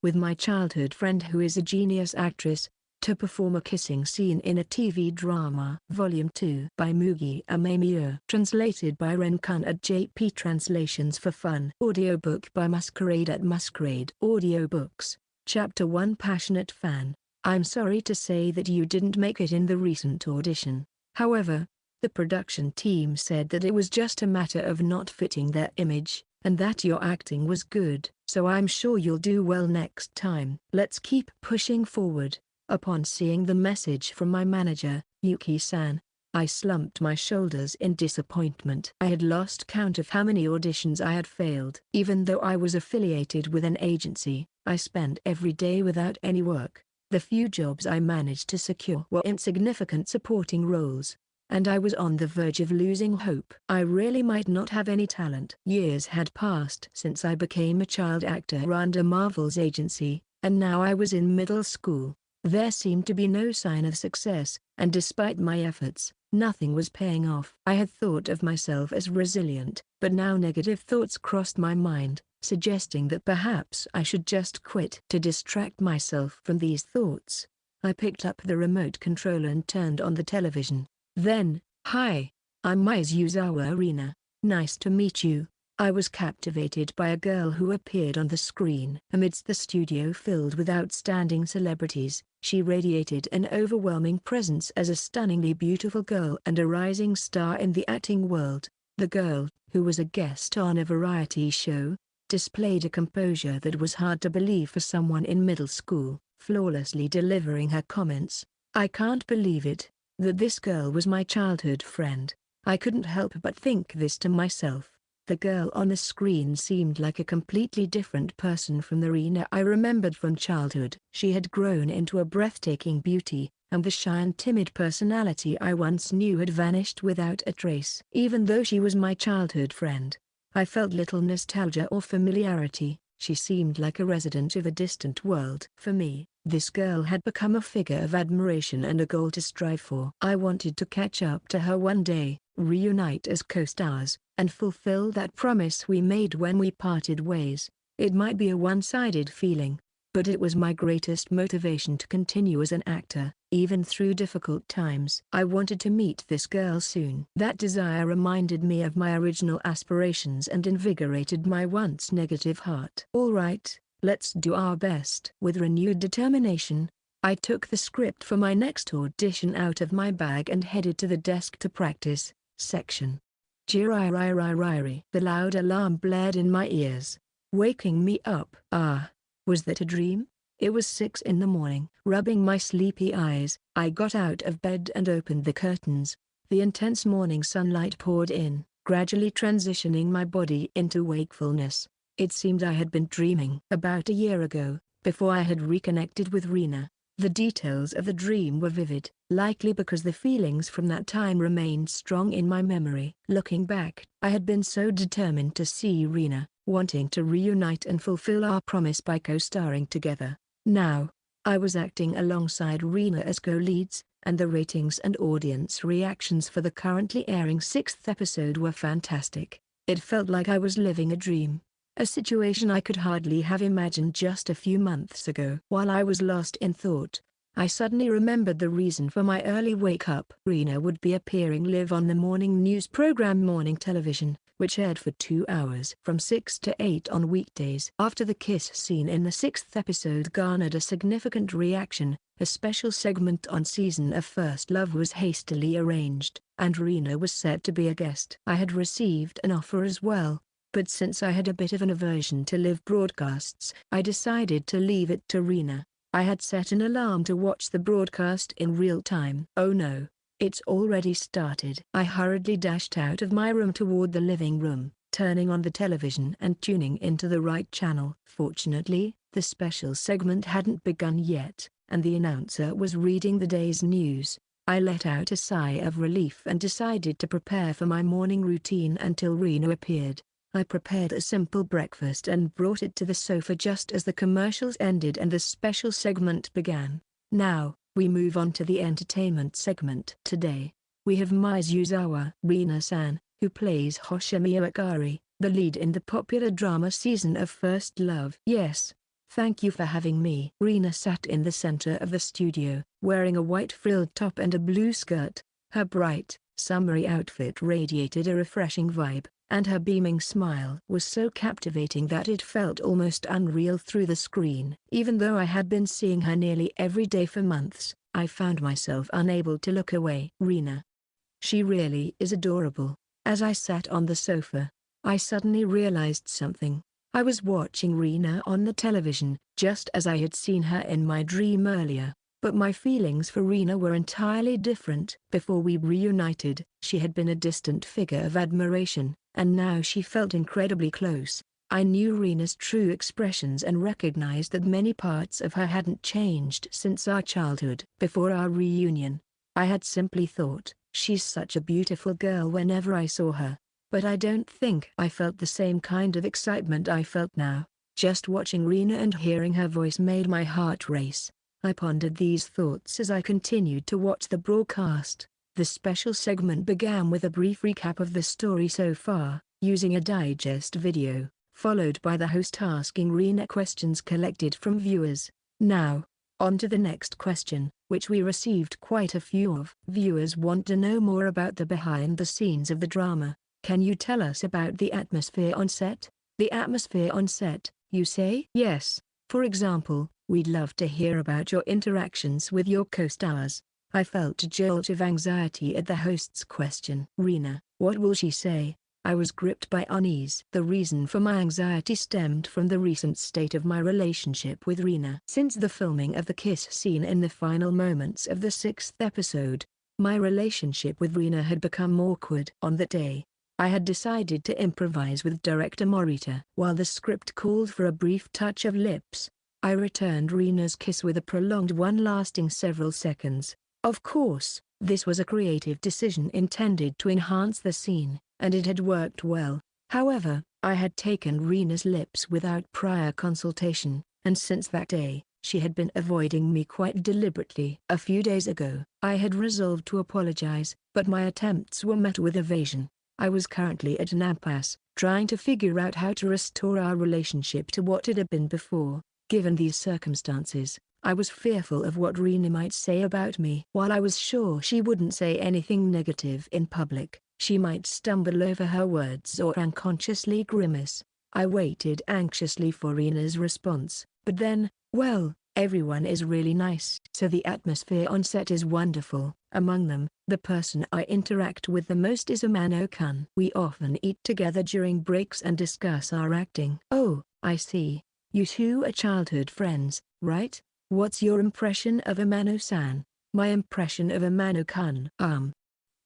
with my childhood friend who is a genius actress, to perform a kissing scene in a TV drama. Volume 2 by Mugi Amemiya. Translated by Romcom at JP Translations for Fun. Audiobook by Masquerade at Masquerade Audiobooks. Chapter 1 Passionate Fan. I'm sorry to say that you didn't make it in the recent audition. However, the production team said that it was just a matter of not fitting their image, and that your acting was good. So I'm sure you'll do well next time. Let's keep pushing forward. Upon seeing the message from my manager, Yuki-san, I slumped my shoulders in disappointment. I had lost count of how many auditions I had failed. Even though I was affiliated with an agency, I spent every day without any work. The few jobs I managed to secure were insignificant supporting roles, and I was on the verge of losing hope. I really might not have any talent. Years had passed since I became a child actor under Marvel's agency, and now I was in middle school. There seemed to be no sign of success, and despite my efforts, nothing was paying off. I had thought of myself as resilient, but now negative thoughts crossed my mind, suggesting that perhaps I should just quit. To distract myself from these thoughts, I picked up the remote controller and turned on the television. Then, "Hi, I'm Mizuzawa Reena. Nice to meet you." I was captivated by a girl who appeared on the screen. Amidst the studio filled with outstanding celebrities, she radiated an overwhelming presence as a stunningly beautiful girl and a rising star in the acting world. The girl, who was a guest on a variety show, displayed a composure that was hard to believe for someone in middle school, flawlessly delivering her comments. "I can't believe it, that this girl was my childhood friend." I couldn't help but think this to myself. The girl on the screen seemed like a completely different person from the Reena I remembered from childhood. She had grown into a breathtaking beauty, and the shy and timid personality I once knew had vanished without a trace. Even though she was my childhood friend, I felt little nostalgia or familiarity. She seemed like a resident of a distant world. For me, this girl had become a figure of admiration and a goal to strive for. I wanted to catch up to her one day, reunite as co-stars, and fulfill that promise we made when we parted ways. It might be a one-sided feeling, but it was my greatest motivation to continue as an actor, even through difficult times. I wanted to meet this girl soon. That desire reminded me of my original aspirations and invigorated my once negative heart. "All right, let's do our best." With renewed determination, I took the script for my next audition out of my bag and headed to the desk to practice. Section. Jiraiririri. The loud alarm blared in my ears, waking me up. Was that a dream? It was 6 in the morning. Rubbing my sleepy eyes, I got out of bed and opened the curtains. The intense morning sunlight poured in, gradually transitioning my body into wakefulness. It seemed I had been dreaming. About a year ago, before I had reconnected with Reena, the details of the dream were vivid, likely because the feelings from that time remained strong in my memory. Looking back, I had been so determined to see Reena, wanting to reunite and fulfill our promise by co-starring together. Now, I was acting alongside Reena as co-leads, and the ratings and audience reactions for the currently airing 6th episode were fantastic. It felt like I was living a dream, a situation I could hardly have imagined just a few months ago. While I was lost in thought, I suddenly remembered the reason for my early wake-up. Reena would be appearing live on the morning news program Morning Television, which aired for 2 hours from 6 to 8 on weekdays. After the kiss scene in the 6th episode garnered a significant reaction, a special segment on Season of First Love was hastily arranged, and Reena was set to be a guest. I had received an offer as well, but since I had a bit of an aversion to live broadcasts, I decided to leave it to Reena. I had set an alarm to watch the broadcast in real time. Oh no, it's already started. I hurriedly dashed out of my room toward the living room, turning on the television and tuning into the right channel. Fortunately, the special segment hadn't begun yet, and the announcer was reading the day's news. I let out a sigh of relief and decided to prepare for my morning routine until Reena appeared. I prepared a simple breakfast and brought it to the sofa just as the commercials ended and the special segment began. Now, we move on to the entertainment segment. Today, we have Mizuzawa Reena-san, who plays Hoshimi Akari, the lead in the popular drama Season of First Love. Yes, Thank you for having me." Reena sat in the center of the studio, wearing a white frilled top and a blue skirt. Her bright, summery outfit radiated a refreshing vibe, and her beaming smile was so captivating that it felt almost unreal through the screen. Even though I had been seeing her nearly every day for months, I found myself unable to look away. Reena. She really is adorable. As I sat on the sofa, I suddenly realized something. I was watching Reena on the television, just as I had seen her in my dream earlier. But my feelings for Reena were entirely different. Before we reunited, she had been a distant figure of admiration, and now she felt incredibly close. I knew Reena's true expressions and recognized that many parts of her hadn't changed since our childhood. Before our reunion, I had simply thought, she's such a beautiful girl whenever I saw her. But I don't think I felt the same kind of excitement I felt now. Just watching Reena and hearing her voice made my heart race. I pondered these thoughts as I continued to watch the broadcast. The special segment began with a brief recap of the story so far, using a digest video, followed by the host asking Reena questions collected from viewers. Now, on to the next question, which we received quite a few of. Viewers want to know more about the behind the scenes of the drama. Can you tell us about the atmosphere on set? The atmosphere on set, you say? Yes. For example, we'd love to hear about your interactions with your co-stars. I felt a jolt of anxiety at the host's question. Reena, what will she say? I was gripped by unease. The reason for my anxiety stemmed from the recent state of my relationship with Reena. Since the filming of the kiss scene in the final moments of the 6th episode, my relationship with Reena had become awkward. On that day, I had decided to improvise with director Morita. While the script called for a brief touch of lips, I returned Reena's kiss with a prolonged one lasting several seconds. Of course, this was a creative decision intended to enhance the scene, and it had worked well. However, I had taken Reena's lips without prior consultation, and since that day, she had been avoiding me quite deliberately. A few days ago, I had resolved to apologize, but my attempts were met with evasion. I was currently at an impasse, trying to figure out how to restore our relationship to what it had been before. Given these circumstances, I was fearful of what Reena might say about me. While I was sure she wouldn't say anything negative in public, she might stumble over her words or unconsciously grimace. I waited anxiously for Reena's response, but then, well, everyone is really nice. So the atmosphere on set is wonderful. Among them, the person I interact with the most is Amano-kun. We often eat together during breaks and discuss our acting. Oh, I see. You two are childhood friends, right? What's your impression of Amano-san? My impression of Amano-kun?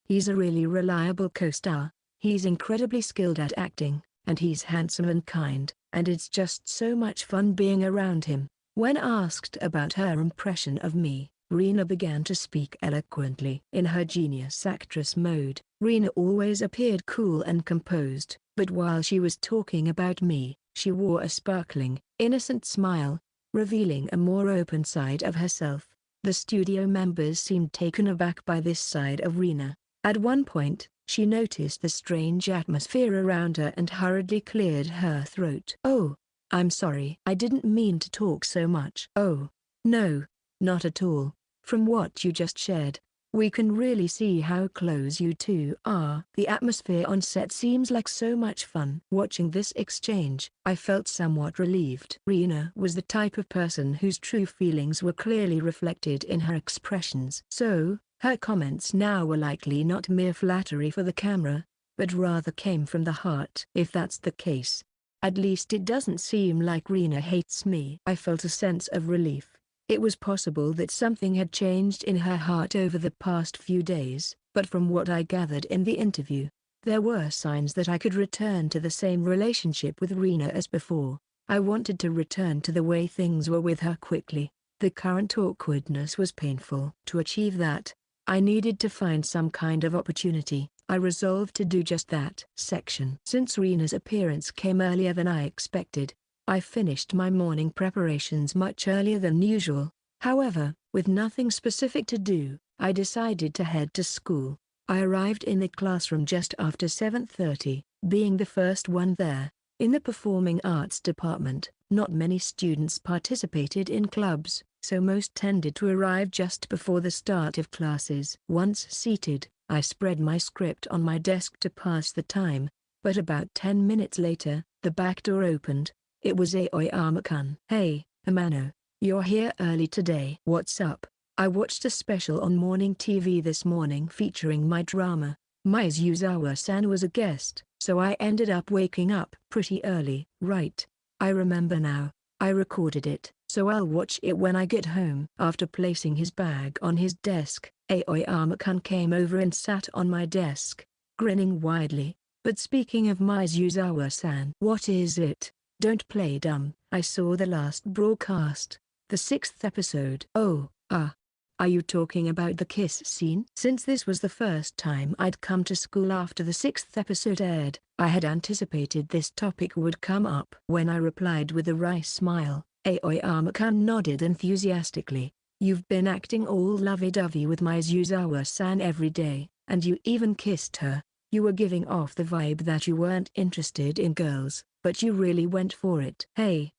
He's a really reliable co-star. He's incredibly skilled at acting, and he's handsome and kind, and it's just so much fun being around him. When asked about her impression of me, Reena began to speak eloquently. In her genius actress mode, Reena always appeared cool and composed, but while she was talking about me, she wore a sparkling, innocent smile, revealing a more open side of herself. The studio members seemed taken aback by this side of Reena. At one point, she noticed the strange atmosphere around her and hurriedly cleared her throat. "Oh, I'm sorry. I didn't mean to talk so much." "Oh, no, not at all. From what you just shared, we can really see how close you two are." The atmosphere on set seems like so much fun. Watching this exchange, I felt somewhat relieved. Reena was the type of person whose true feelings were clearly reflected in her expressions. So, her comments now were likely not mere flattery for the camera, but rather came from the heart. If that's the case, at least it doesn't seem like Reena hates me. I felt a sense of relief. It was possible that something had changed in her heart over the past few days, but from what I gathered in the interview, there were signs that I could return to the same relationship with Reena as before. I wanted to return to the way things were with her quickly. The current awkwardness was painful. To achieve that, I needed to find some kind of opportunity. I resolved to do just that. Since Reena's appearance came earlier than I expected, I finished my morning preparations much earlier than usual. However, with nothing specific to do, I decided to head to school. I arrived in the classroom just after 7:30, being the first one there. In the performing arts department, not many students participated in clubs, so most tended to arrive just before the start of classes. Once seated, I spread my script on my desk to pass the time, but about 10 minutes later, the back door opened. It was Aoyama-kun. "Hey, Amano, you're here early today. What's up?" "I watched a special on morning TV this morning featuring my drama. Mizuzawa-san was a guest, so I ended up waking up pretty early." "Right. I remember now. I recorded it, so I'll watch it when I get home." After placing his bag on his desk, Aoyama-kun came over and sat on my desk, grinning widely. "But speaking of Mizuzawa-san." "What is it? Don't play dumb." "I saw the last broadcast, the 6th episode." "Oh, are you talking about the kiss scene?" Since this was the first time I'd come to school after the 6th episode aired, I had anticipated this topic would come up. When I replied with a wry smile, Aoyama-kun nodded enthusiastically. "You've been acting all lovey-dovey with Mizuzawa-san every day, and you even kissed her. You were giving off the vibe that you weren't interested in girls, but you really went for it." Hey,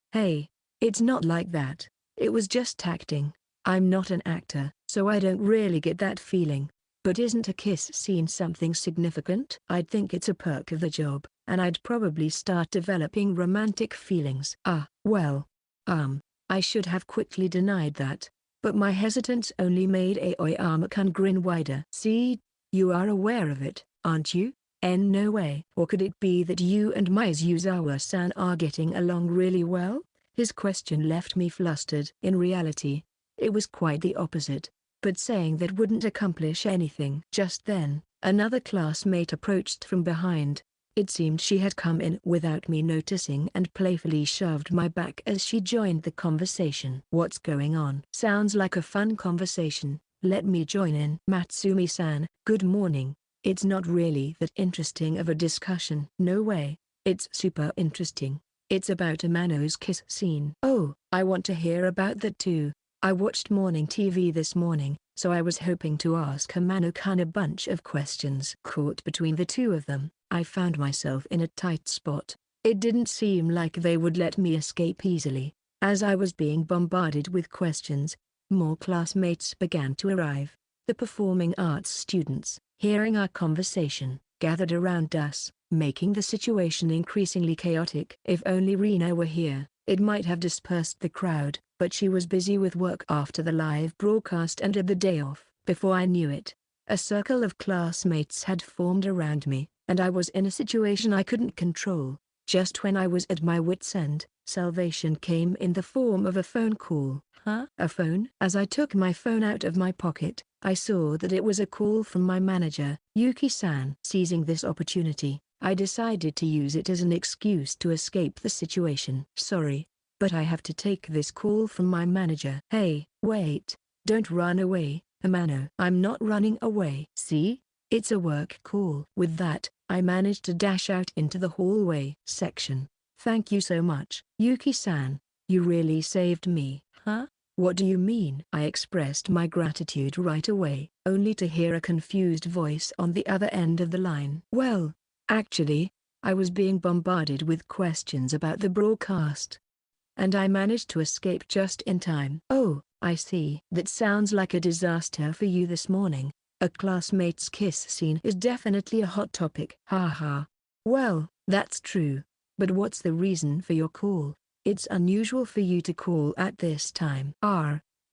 it's not like that. It was just acting. I'm not an actor, so I don't really get that feeling. "But isn't a kiss scene something significant?" "I'd think it's a perk of the job, and I'd probably start developing romantic feelings." Well, I should have quickly denied that, but my hesitance only made Aoyama-kun grin wider. "See, you are aware of it, aren't you?" No way." "Or could it be that you and Mizuzawa-san are getting along really well?" His question left me flustered. In reality, it was quite the opposite, but saying that wouldn't accomplish anything. Just then, another classmate approached from behind. It seemed she had come in without me noticing and playfully shoved my back as she joined the conversation. "What's going on?" "Sounds like a fun conversation. Let me join in." "Matsumi-san, good morning. It's not really that interesting of a discussion." "No way. It's super interesting. It's about Amano's kiss scene." "Oh, I want to hear about that too. I watched morning TV this morning, so I was hoping to ask Amano-kun a bunch of questions." Caught between the two of them, I found myself in a tight spot. It didn't seem like they would let me escape easily. As I was being bombarded with questions, more classmates began to arrive. The performing arts students, hearing our conversation, gathered around us, making the situation increasingly chaotic. If only Reena were here, it might have dispersed the crowd, but she was busy with work after the live broadcast and had the day off. Before I knew it, a circle of classmates had formed around me, and I was in a situation I couldn't control. Just when I was at my wit's end, salvation came in the form of a phone call. "Huh? A phone?" As I took my phone out of my pocket, I saw that it was a call from my manager, Yuki-san. Seizing this opportunity, I decided to use it as an excuse to escape the situation. "Sorry, but I have to take this call from my manager." "Hey, wait, don't run away, Amano." "I'm not running away." "See? It's a work call." With that, I managed to dash out into the hallway section. "Thank you so much, Yuki-san. You really saved me." "Huh? What do you mean?" I expressed my gratitude right away, only to hear a confused voice on the other end of the line. "Well, actually, I was being bombarded with questions about the broadcast, and I managed to escape just in time." "Oh, I see. That sounds like a disaster for you this morning. A classmate's kiss scene is definitely a hot topic." "Haha. Well, that's true. But what's the reason for your call? It's unusual for you to call at this time."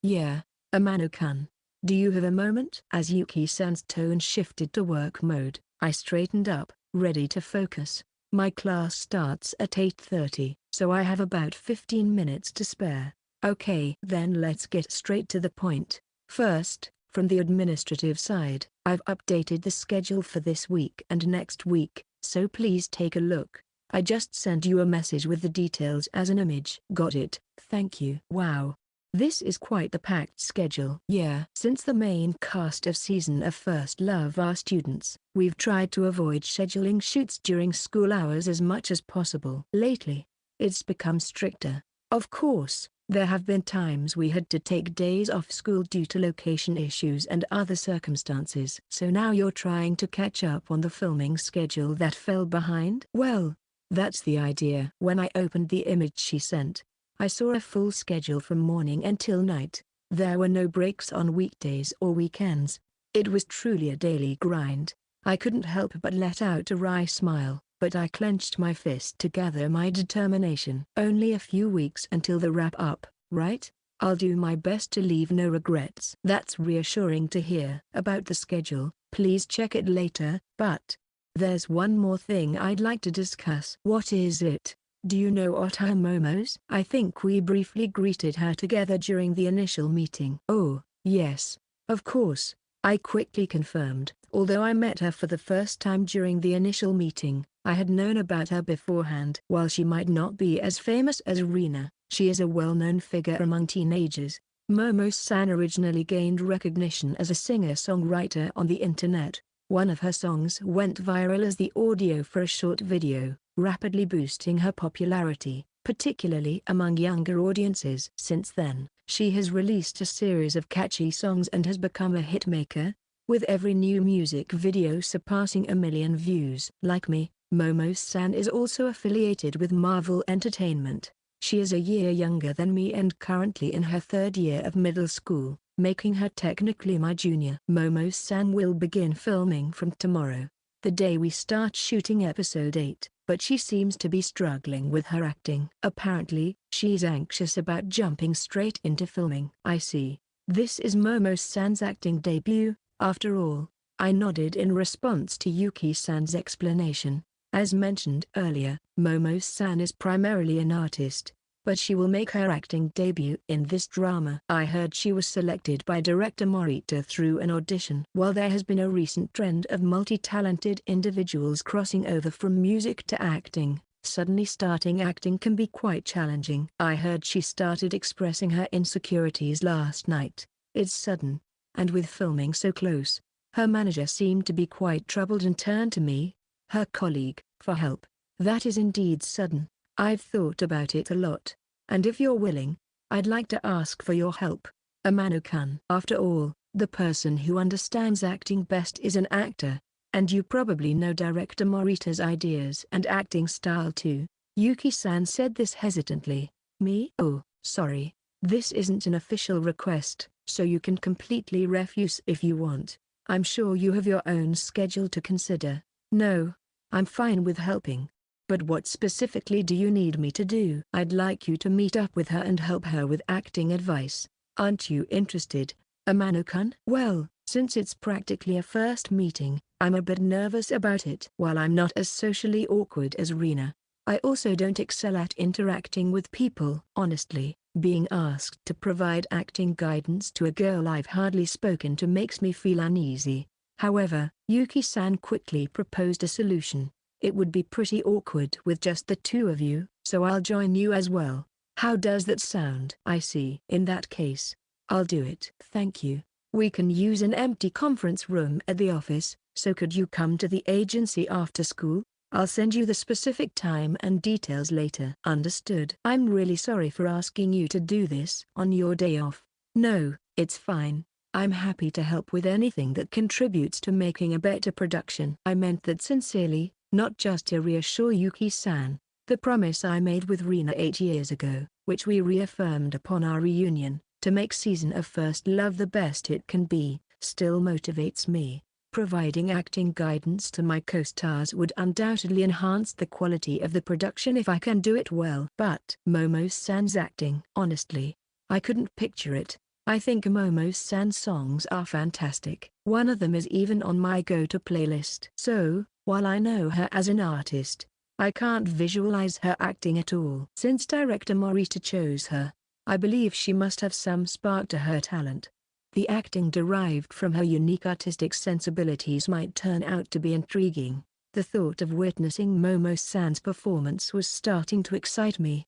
Yeah, Amano-kun. Do you have a moment?" As Yuki-san's tone shifted to work mode, I straightened up, ready to focus. "My class starts at 8:30, so I have about 15 minutes to spare." "Okay, then let's get straight to the point. First, from the administrative side, I've updated the schedule for this week and next week, so please take a look. I just sent you a message with the details as an image." "Got it, thank you." "Wow. This is quite the packed schedule." "Yeah. Since the main cast of season of First Love are students, we've tried to avoid scheduling shoots during school hours as much as possible. Lately, it's become stricter. Of course, there have been times we had to take days off school due to location issues and other circumstances." "So now you're trying to catch up on the filming schedule that fell behind?" "Well, That's the idea. When I opened the image she sent, I saw a full schedule from morning until night. There were no breaks on weekdays or weekends. It was truly a daily grind. I couldn't help but let out a wry smile, but I clenched my fist to gather my determination. Only a few weeks until the wrap-up, right? I'll do my best to leave no regrets. That's reassuring to hear. About the schedule, please check it later, but there's one more thing I'd like to discuss. What is it? Do you know what her Momo's? I think we briefly greeted her together during the initial meeting. Oh, yes, of course, I quickly confirmed. Although I met her for the first time during the initial meeting, I had known about her beforehand. While she might not be as famous as Reena, she is a well-known figure among teenagers. Momo-san originally gained recognition as a singer-songwriter on the internet. One of her songs went viral as the audio for a short video, rapidly boosting her popularity, particularly among younger audiences. Since then, she has released a series of catchy songs and has become a hitmaker, with every new music video surpassing 1 million views. Like me, Momo-san is also affiliated with Marvel Entertainment. She is a year younger than me and currently in her 3rd year of middle school, making her technically my junior. Momo-san will begin filming from tomorrow, the day we start shooting episode 8, but she seems to be struggling with her acting. Apparently, she's anxious about jumping straight into filming. I see. This is Momo-san's acting debut, after all. I nodded in response to Yuki-san's explanation. As mentioned earlier, Momo-san is primarily an artist, but she will make her acting debut in this drama. I heard she was selected by director Morita through an audition. While there has been a recent trend of multi-talented individuals crossing over from music to acting, suddenly starting acting can be quite challenging. I heard she started expressing her insecurities last night. It's sudden, and with filming so close, her manager seemed to be quite troubled and turned to me, her colleague, for help. That is indeed sudden. I've thought about it a lot, and if you're willing, I'd like to ask for your help, Amano-kun. After all, the person who understands acting best is an actor, and you probably know director Morita's ideas and acting style too. Yuki-san said this hesitantly. Me? Oh, sorry. This isn't an official request, so you can completely refuse if you want. I'm sure you have your own schedule to consider. No, I'm fine with helping. But what specifically do you need me to do? I'd like you to meet up with her and help her with acting advice. Aren't you interested, Amano-kun? Well, since it's practically a first meeting, I'm a bit nervous about it. While I'm not as socially awkward as Reena, I also don't excel at interacting with people. Honestly, being asked to provide acting guidance to a girl I've hardly spoken to makes me feel uneasy. However, Yuki-san quickly proposed a solution. It would be pretty awkward with just the two of you, so I'll join you as well. How does that sound? I see. In that case, I'll do it. Thank you. We can use an empty conference room at the office, so could you come to the agency after school? I'll send you the specific time and details later. Understood. I'm really sorry for asking you to do this on your day off. No, it's fine. I'm happy to help with anything that contributes to making a better production. I meant that sincerely, not just to reassure Yuki-san. The promise I made with Reena 8 years ago, which we reaffirmed upon our reunion, to make Season of First Love the best it can be, still motivates me. Providing acting guidance to my co-stars would undoubtedly enhance the quality of the production if I can do it well. But Momo-san's acting, honestly, I couldn't picture it. I think Momo-san's songs are fantastic. One of them is even on my go-to playlist. So, while I know her as an artist, I can't visualize her acting at all. Since director Morita chose her, I believe she must have some spark to her talent. The acting derived from her unique artistic sensibilities might turn out to be intriguing. The thought of witnessing Momo-san's performance was starting to excite me.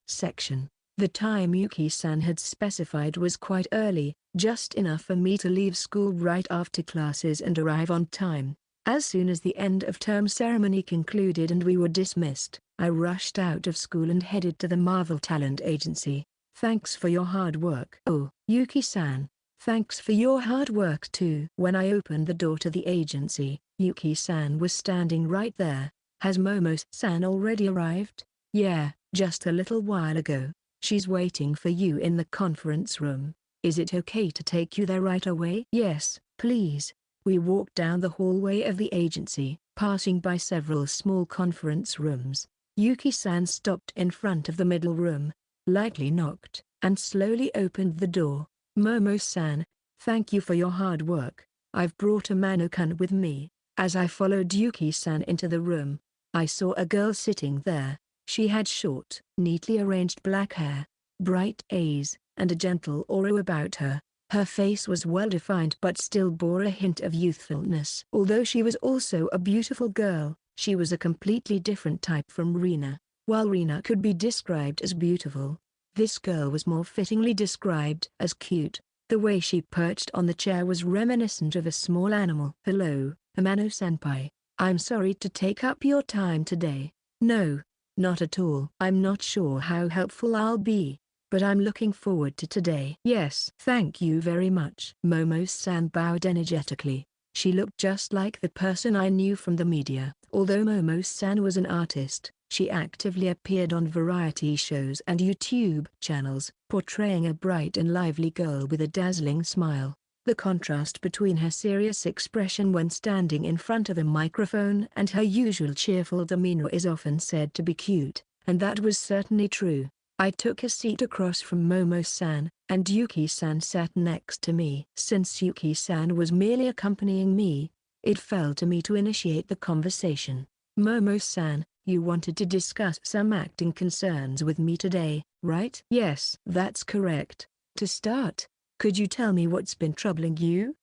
The time Yuki-san had specified was quite early, just enough for me to leave school right after classes and arrive on time. As soon as the end-of-term ceremony concluded and we were dismissed, I rushed out of school and headed to the Marvel Talent Agency. Thanks for your hard work. Oh, Yuki-san, thanks for your hard work too. When I opened the door to the agency, Yuki-san was standing right there, Has Momo-san already arrived? Yeah, just a little while ago. She's waiting for you in the conference room. Is it okay to take you there right away? Yes, please. We walked down the hallway of the agency, passing by several small conference rooms. Yuki-san stopped in front of the middle room, lightly knocked, and slowly opened the door. Momo-san, thank you for your hard work. I've brought a mannequin with me. As I followed Yuki-san into the room, I saw a girl sitting there. She had short, neatly arranged black hair, bright eyes, and a gentle aura about her. Her face was well-defined but still bore a hint of youthfulness. Although she was also a beautiful girl, she was a completely different type from Reena. While Reena could be described as beautiful, this girl was more fittingly described as cute. The way she perched on the chair was reminiscent of a small animal. Hello, Amano-senpai. I'm sorry to take up your time today. No, not at all. I'm not sure how helpful I'll be, but I'm looking forward to today. Yes, thank you very much. Momo-san bowed energetically. She looked just like the person I knew from the media. Although Momo-san was an artist, she actively appeared on variety shows and YouTube channels, portraying a bright and lively girl with a dazzling smile. The contrast between her serious expression when standing in front of a microphone and her usual cheerful demeanor is often said to be cute, and that was certainly true. I took a seat across from Momo-san, and Yuki-san sat next to me. Since Yuki-san was merely accompanying me, it fell to me to initiate the conversation. Momo-san, you wanted to discuss some acting concerns with me today, right? Yes, that's correct. To start, could you tell me what's been troubling you?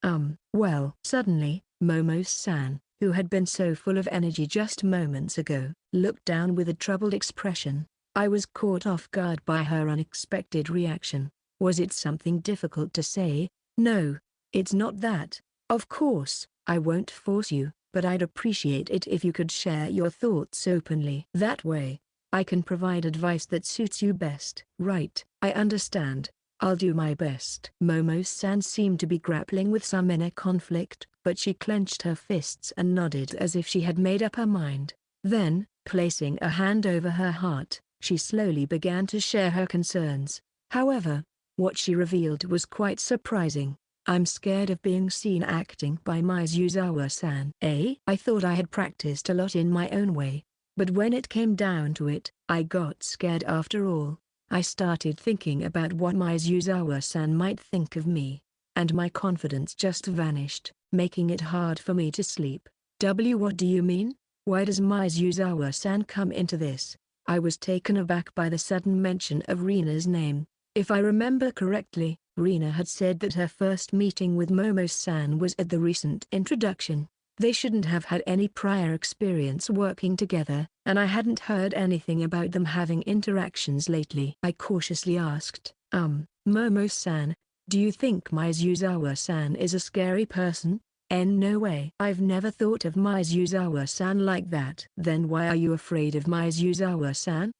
Well, suddenly, Momo-san, who had been so full of energy just moments ago, looked down with a troubled expression. I was caught off guard by her unexpected reaction. Was it something difficult to say? No, it's not that. Of course, I won't force you, but I'd appreciate it if you could share your thoughts openly. That way, I can provide advice that suits you best. Right, I understand. I'll do my best. Momo-san seemed to be grappling with some inner conflict, but she clenched her fists and nodded as if she had made up her mind. Then, placing a hand over her heart, she slowly began to share her concerns. However, what she revealed was quite surprising. I'm scared of being seen acting by Mizuzawa-san. I thought I had practiced a lot in my own way, but when it came down to it, I got scared after all. I started thinking about what Mizuzawa-san might think of me, and my confidence just vanished, making it hard for me to sleep. What do you mean? Why does Mizuzawa-san come into this? I was taken aback by the sudden mention of Reena's name. If I remember correctly, Reena had said that her first meeting with Momo-san was at the recent introduction. They shouldn't have had any prior experience working together, and I hadn't heard anything about them having interactions lately. I cautiously asked, Momo-san, do you think Mizuzawa-san is a scary person? No way. I've never thought of Mizuzawa-san like that. Then why are you afraid of Mizuzawa-san?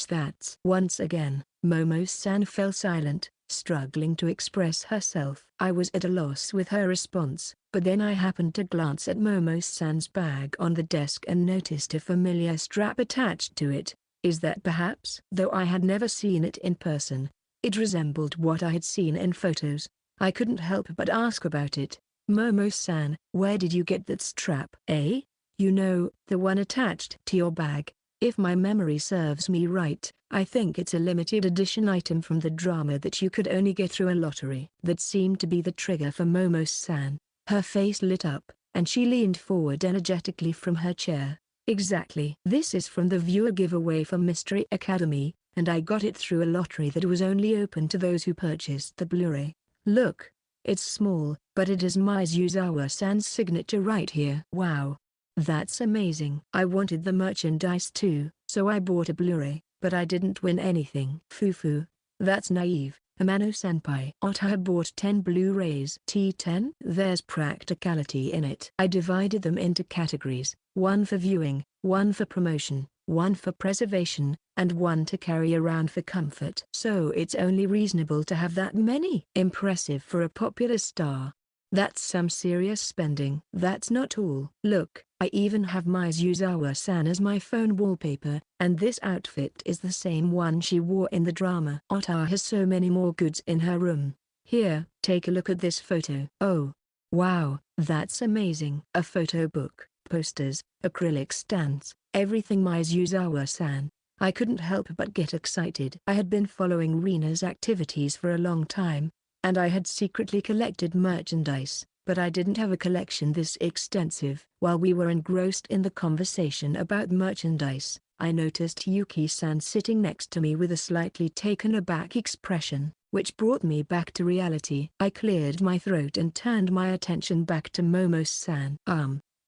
That's. Once again, Momo-san fell silent, struggling to express herself. I was at a loss with her response, but then I happened to glance at Momo-san's bag on the desk and noticed a familiar strap attached to it. Is that perhaps? Though I had never seen it in person, it resembled what I had seen in photos. I couldn't help but ask about it. Momo-san, where did you get that strap? You know, the one attached to your bag. If my memory serves me right, I think it's a limited edition item from the drama that you could only get through a lottery. That seemed to be the trigger for Momo-san. Her face lit up, and she leaned forward energetically from her chair. Exactly. This is from the viewer giveaway for Mystery Academy, and I got it through a lottery that was only open to those who purchased the Blu-ray. Look. It's small, but it has Mizuzawa-san's signature right here. Wow. That's amazing. I wanted the merchandise too, so I bought a Blu-ray, but I didn't win anything. Foo. That's naive. Amano-senpai. Otaha bought 10 Blu-rays. T10? There's practicality in it. I divided them into categories, one for viewing, one for promotion, one for preservation, and one to carry around for comfort. So it's only reasonable to have that many. Impressive for a popular star. That's some serious spending. That's not all. Look, I even have Mizuzawa-san as my phone wallpaper, and this outfit is the same one she wore in the drama. Ota has so many more goods in her room. Here, take a look at this photo. Oh. Wow, that's amazing. A photo book, posters, acrylic stands, everything Mizuzawa-san. I couldn't help but get excited. I had been following Reena's activities for a long time, and I had secretly collected merchandise, but I didn't have a collection this extensive. While we were engrossed in the conversation about merchandise, I noticed Yuki-san sitting next to me with a slightly taken aback expression, which brought me back to reality. I cleared my throat and turned my attention back to Momo-san.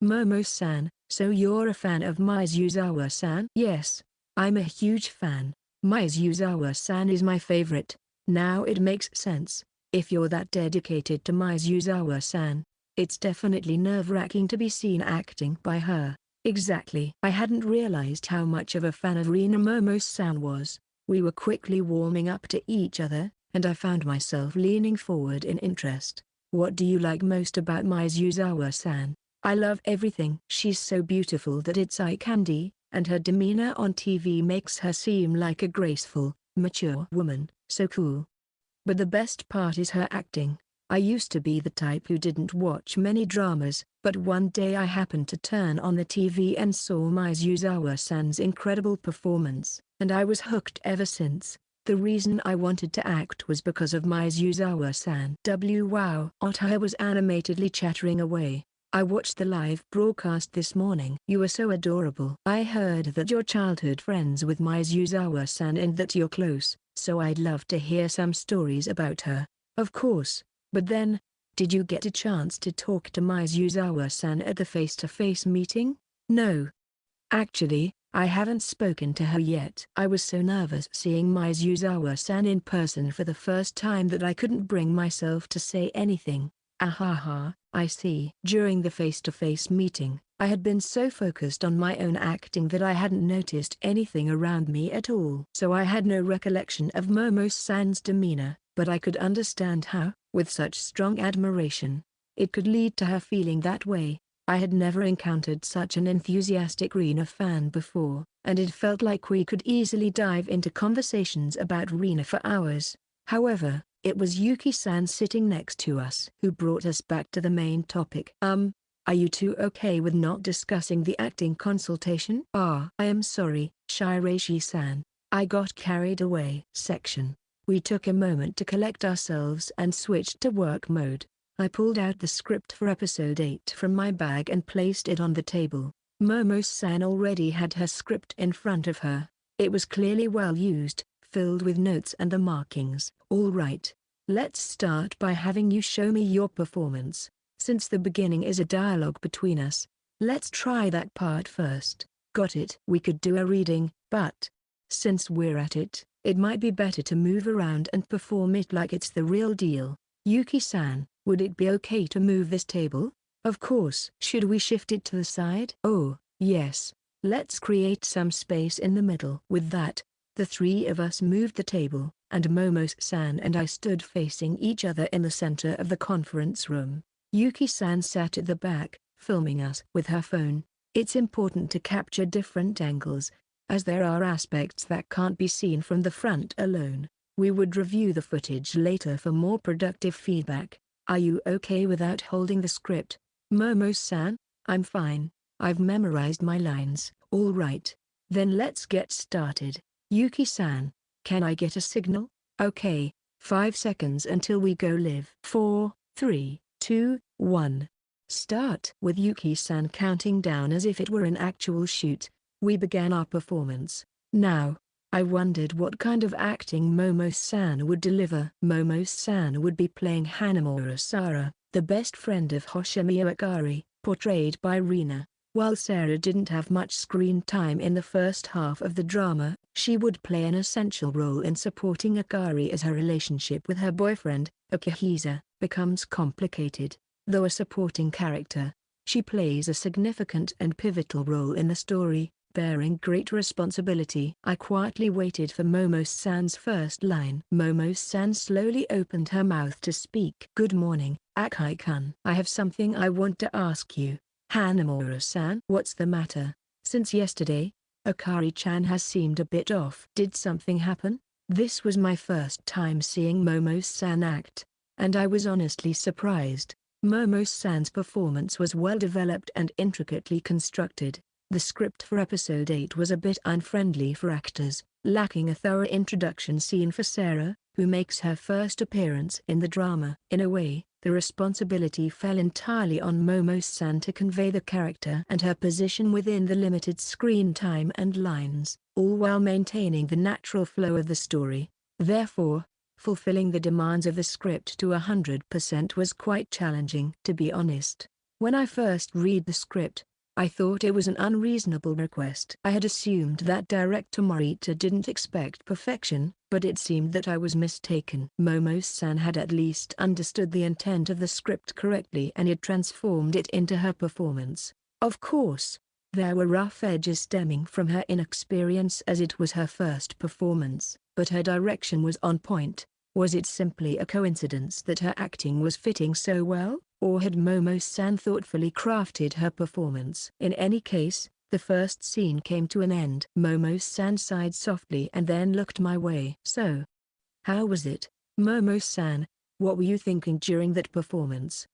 Momo-san, so you're a fan of Mizuzawa-san? Yes, I'm a huge fan. Mizuzawa-san is my favorite. Now it makes sense. If you're that dedicated to Mizuzawa-san, it's definitely nerve-wracking to be seen acting by her. Exactly. I hadn't realized how much of a fan of Reena Momo-san was. We were quickly warming up to each other, and I found myself leaning forward in interest. What do you like most about Mizuzawa-san? I love everything. She's so beautiful that it's eye candy, and her demeanor on TV makes her seem like a graceful, mature woman. So cool. But the best part is her acting. I used to be the type who didn't watch many dramas, but one day I happened to turn on the TV and saw Mizuzawa-san's incredible performance, and I was hooked ever since. The reason I wanted to act was because of Mizuzawa-san. Wow! Ota was animatedly chattering away. I watched the live broadcast this morning. You were so adorable. I heard that you're childhood friends with Mizuzawa-san and that you're close, so I'd love to hear some stories about her. Of course. But then, did you get a chance to talk to Mizuzawa-san at the face-to-face meeting? No. Actually, I haven't spoken to her yet. I was so nervous seeing Mizuzawa-san in person for the first time that I couldn't bring myself to say anything. Ahaha, I see. During the face-to-face meeting, I had been so focused on my own acting that I hadn't noticed anything around me at all. So I had no recollection of Momo-san's demeanor, but I could understand how, with such strong admiration, it could lead to her feeling that way. I had never encountered such an enthusiastic Reena fan before, and it felt like we could easily dive into conversations about Reena for hours. However, it was Yuki-san sitting next to us who brought us back to the main topic. Are you two okay with not discussing the acting consultation? I am sorry, Shiraishi-san. I got carried away. Section. We took a moment to collect ourselves and switched to work mode. I pulled out the script for episode 8 from my bag and placed it on the table. Momo-san already had her script in front of her. It was clearly well used, filled with notes and the markings. All right. Let's start by having you show me your performance. Since the beginning is a dialogue between us, let's try that part first. Got it? We could do a reading, but since we're at it, it might be better to move around and perform it like it's the real deal. Yuki-san, would it be okay to move this table? Of course. Should we shift it to the side? Oh, yes. Let's create some space in the middle. With that, the three of us moved the table, and Momo-san and I stood facing each other in the center of the conference room. Yuki-san sat at the back, filming us with her phone. It's important to capture different angles, as there are aspects that can't be seen from the front alone. We would review the footage later for more productive feedback. Are you okay without holding the script? Momo-san, I'm fine. I've memorized my lines. All right. Then let's get started. Yuki-san, can I get a signal? Okay. 5 seconds until we go live. 4, 3, 2, 1. Start. With Yuki-san counting down as if it were an actual shoot, we began our performance. Now, I wondered what kind of acting Momo-san would deliver. Momo-san would be playing Hanamura Sara, the best friend of Hoshimiya Akari, portrayed by Reena. While Sarah didn't have much screen time in the first half of the drama, she would play an essential role in supporting Akari as her relationship with her boyfriend, Akihisa, becomes complicated. Though a supporting character, she plays a significant and pivotal role in the story. bearing great responsibility. I quietly waited for Momo-san's first line. Momo-san slowly opened her mouth to speak. Good morning, Akai-kun. I have something I want to ask you. Hanamura-san. What's the matter? Since yesterday, Akari-chan has seemed a bit off. Did something happen? This was my first time seeing Momo-san act, and I was honestly surprised. Momo-san's performance was well developed and intricately constructed. The script for episode 8 was a bit unfriendly for actors, lacking a thorough introduction scene for Sarah, who makes her first appearance in the drama. In a way, the responsibility fell entirely on Momo-san to convey the character and her position within the limited screen time and lines, all while maintaining the natural flow of the story. Therefore, fulfilling the demands of the script to 100% was quite challenging. To be honest, when I first read the script, I thought it was an unreasonable request. I had assumed that director Morita didn't expect perfection, but it seemed that I was mistaken. Momo-san had at least understood the intent of the script correctly and had transformed it into her performance. Of course, there were rough edges stemming from her inexperience as it was her first performance, but her direction was on point. Was it simply a coincidence that her acting was fitting so well, or had Momo-san thoughtfully crafted her performance? In any case, the first scene came to an end. Momo-san sighed softly and then looked my way. So, how was it, Momo-san? What were you thinking during that performance?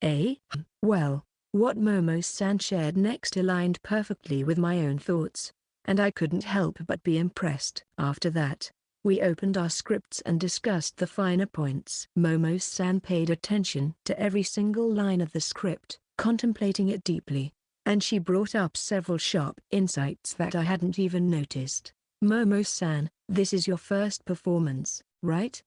Well, what Momo-san shared next aligned perfectly with my own thoughts, and I couldn't help but be impressed. After that, we opened our scripts and discussed the finer points. Momo-san paid attention to every single line of the script, contemplating it deeply, and she brought up several sharp insights that I hadn't even noticed. Momo-san, this is your first performance, right?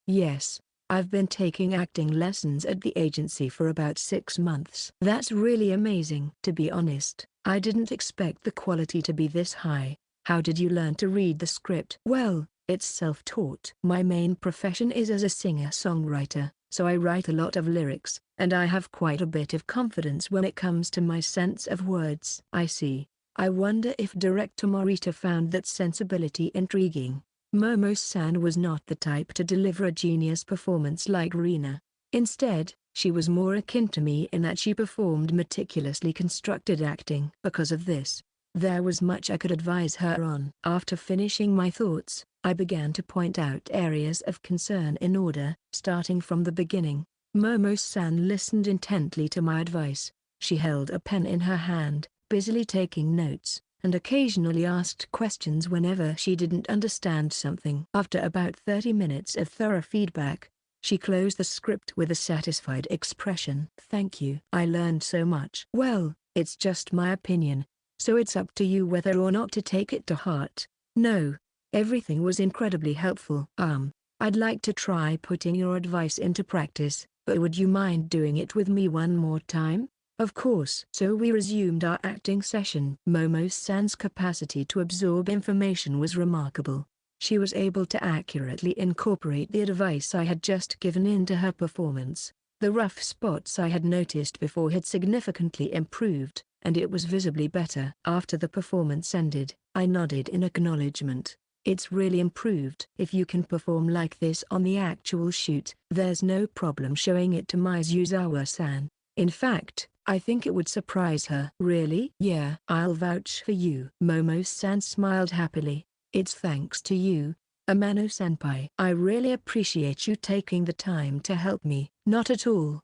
Yes. I've been taking acting lessons at the agency for about 6 months. That's really amazing. To be honest, I didn't expect the quality to be this high. How did you learn to read the script? Well, it's self-taught. My main profession is as a singer-songwriter, so I write a lot of lyrics, and I have quite a bit of confidence when it comes to my sense of words. I see. I wonder if director Morita found that sensibility intriguing. Momo-san was not the type to deliver a genius performance like Reena. Instead, she was more akin to me in that she performed meticulously constructed acting. Because of this, there was much I could advise her on. After finishing my thoughts, I began to point out areas of concern in order, starting from the beginning. Momo-san listened intently to my advice. She held a pen in her hand, busily taking notes, and occasionally asked questions whenever she didn't understand something. After about 30 minutes of thorough feedback, she closed the script with a satisfied expression. Thank you. I learned so much. Well, it's just my opinion, so it's up to you whether or not to take it to heart. No. Everything was incredibly helpful. I'd like to try putting your advice into practice, but would you mind doing it with me one more time? Of course. So we resumed our acting session. Momo-san's capacity to absorb information was remarkable. She was able to accurately incorporate the advice I had just given into her performance. The rough spots I had noticed before had significantly improved, and it was visibly better. After the performance ended, I nodded in acknowledgement. It's really improved. If you can perform like this on the actual shoot, there's no problem showing it to Mizuzawa-san. In fact, I think it would surprise her. Really? Yeah. I'll vouch for you. Momo-san smiled happily. It's thanks to you, Amano-senpai. I really appreciate you taking the time to help me. Not at all.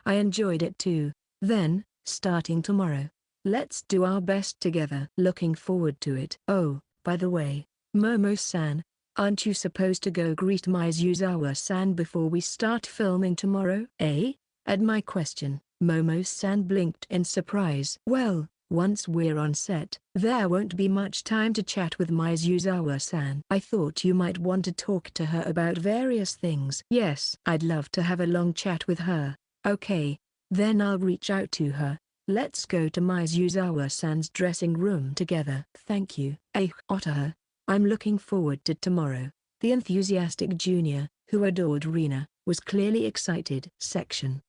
I enjoyed it too. Then, starting tomorrow, let's do our best together. Looking forward to it. Oh, by the way, Momo-san, aren't you supposed to go greet Mizuzawa-san before we start filming tomorrow? At my question, Momo-san blinked in surprise. Well, once we're on set, there won't be much time to chat with Mizuzawa-san. I thought you might want to talk to her about various things. Yes, I'd love to have a long chat with her. Okay, then I'll reach out to her. Let's go to Mizuzawa-san's dressing room together. Thank you. Otaha. I'm looking forward to tomorrow. The enthusiastic junior, who adored Reena, was clearly excited.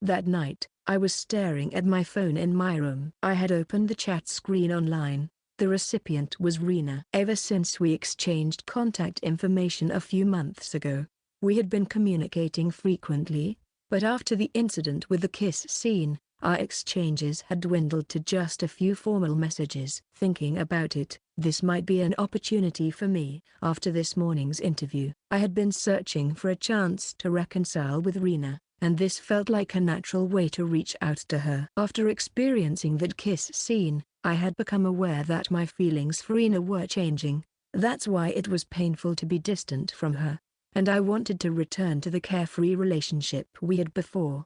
That night, I was staring at my phone in my room. I had opened the chat screen online, The recipient was Reena. Ever since we exchanged contact information a few months ago, we had been communicating frequently, but after the incident with the kiss scene, our exchanges had dwindled to just a few formal messages. Thinking about it, this might be an opportunity for me. After this morning's interview, I had been searching for a chance to reconcile with Reena, and this felt like a natural way to reach out to her. After experiencing that kiss scene, I had become aware that my feelings for Reena were changing. That's why it was painful to be distant from her, and I wanted to return to the carefree relationship we had before.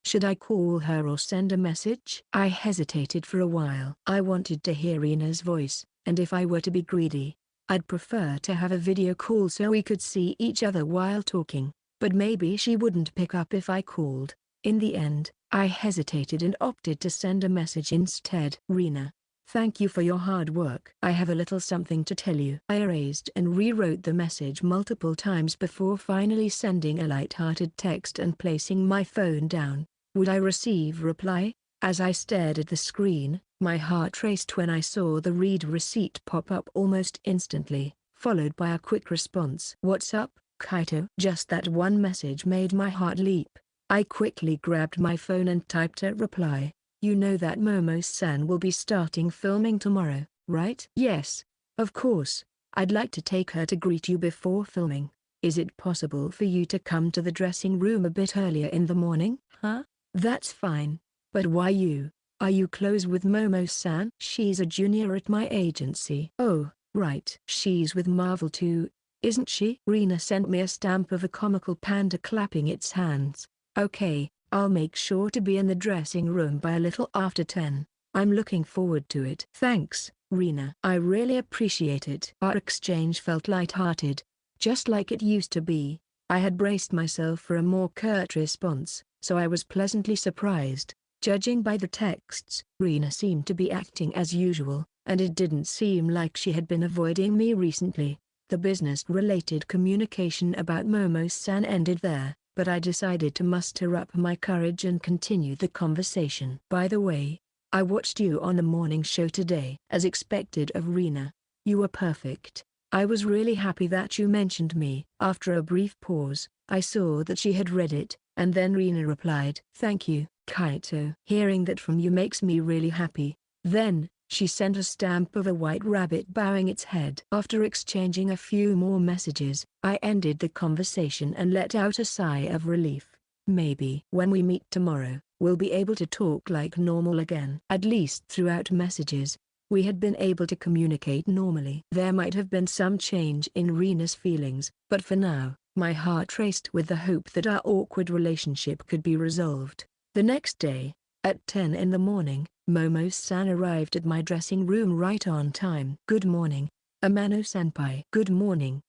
Should I call her or send a message? I hesitated for a while. I wanted to hear Reena's voice, and if I were to be greedy, I'd prefer to have a video call so we could see each other while talking, but maybe she wouldn't pick up if I called. In the end, I hesitated and opted to send a message instead. Reena, thank you for your hard work. I have a little something to tell you. I erased and rewrote the message multiple times before finally sending a light-hearted text and placing my phone down. Would I receive reply? As I stared at the screen, my heart raced when I saw the read receipt pop up almost instantly, followed by a quick response. What's up, Kaito? Just that one message made my heart leap. I quickly grabbed my phone and typed a reply. You know that Momo-san will be starting filming tomorrow, right? Yes, of course. I'd like to take her to greet you before filming. Is it possible for you to come to the dressing room a bit earlier in the morning? Huh? That's fine. But why you? Are you close with Momo-san? She's a junior at my agency. Oh, right. She's with Marvel too, isn't she? Reena sent me a stamp of a comical panda clapping its hands. Okay, I'll make sure to be in the dressing room by a little after 10. I'm looking forward to it. Thanks, Reena. I really appreciate it. Our exchange felt light-hearted, just like it used to be. I had braced myself for a more curt response, so I was pleasantly surprised. Judging by the texts, Reena seemed to be acting as usual, and it didn't seem like she had been avoiding me recently. The business-related communication about Momo-san ended there, but I decided to muster up my courage and continue the conversation. By the way, I watched you on the morning show today. As expected of Reena, you were perfect. I was really happy that you mentioned me. After a brief pause, I saw that she had read it, and then Reena replied, Thank you, Kaito. Hearing that from you makes me really happy. Then, she sent a stamp of a white rabbit bowing its head. After exchanging a few more messages, I ended the conversation and let out a sigh of relief. Maybe when we meet tomorrow, we'll be able to talk like normal again. At least throughout messages, we had been able to communicate normally. There might have been some change in Reena's feelings, but for now, my heart raced with the hope that our awkward relationship could be resolved. The next day, at 10 in the morning, Momo-san arrived at my dressing room right on time. Good morning, Amano-senpai. Good morning.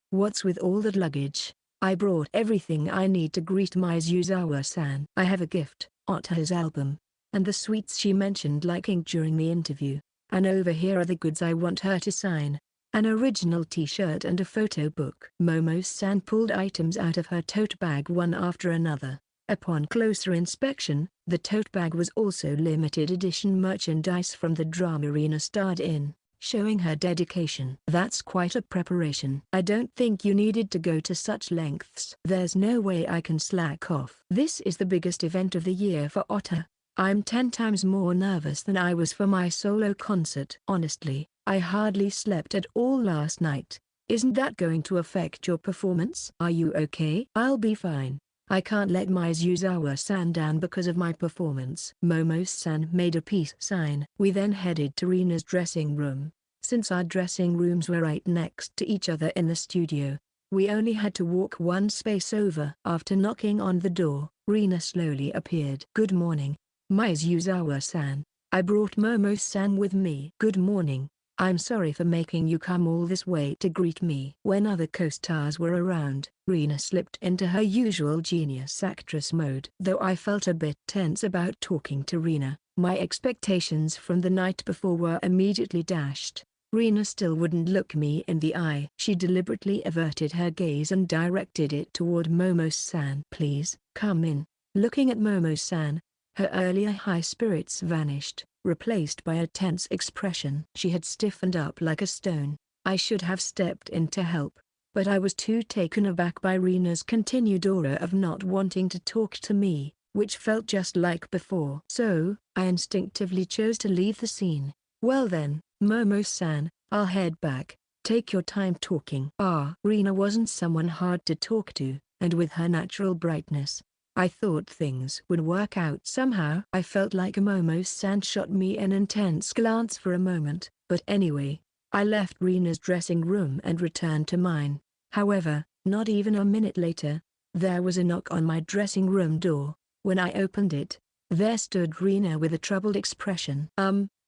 What's with all that luggage? I brought everything I need to greet Mizuzawa-san. I have a gift, Ota's album, and the sweets she mentioned liking during the interview. And over here are the goods I want her to sign. An original t-shirt and a photo book. Momo-san pulled items out of her tote bag one after another. Upon closer inspection, the tote bag was also limited edition merchandise from the drama Reena starred in, showing her dedication. That's quite a preparation. I don't think you needed to go to such lengths. There's no way I can slack off. This is the biggest event of the year for Ota. I'm 10 times more nervous than I was for my solo concert. Honestly, I hardly slept at all last night. Isn't that going to affect your performance? Are you okay? I'll be fine. I can't let Mizuzawa-san down because of my performance. Momo-san made a peace sign. We then headed to Reena's dressing room. Since our dressing rooms were right next to each other in the studio, we only had to walk one space over. After knocking on the door, Reena slowly appeared. Good morning, Mizuzawa-san. I brought Momo-san with me. Good morning. I'm sorry for making you come all this way to greet me. When other co-stars were around, Reena slipped into her usual genius actress mode. Though I felt a bit tense about talking to Reena, my expectations from the night before were immediately dashed. Reena still wouldn't look me in the eye. She deliberately averted her gaze and directed it toward Momo-san. Please, come in. Looking at Momo-san, her earlier high spirits vanished. replaced by a tense expression. She had stiffened up like a stone. I should have stepped in to help, but I was too taken aback by Reena's continued aura of not wanting to talk to me, which felt just like before. So, I instinctively chose to leave the scene. "Well then, Momo-san, I'll head back. Take your time talking." Reena wasn't someone hard to talk to, and with her natural brightness, I thought things would work out somehow. I felt like Momo-san shot me an intense glance for a moment, but anyway, I left Reena's dressing room and returned to mine. However, not even a minute later, there was a knock on my dressing room door. When I opened it, there stood Reena with a troubled expression.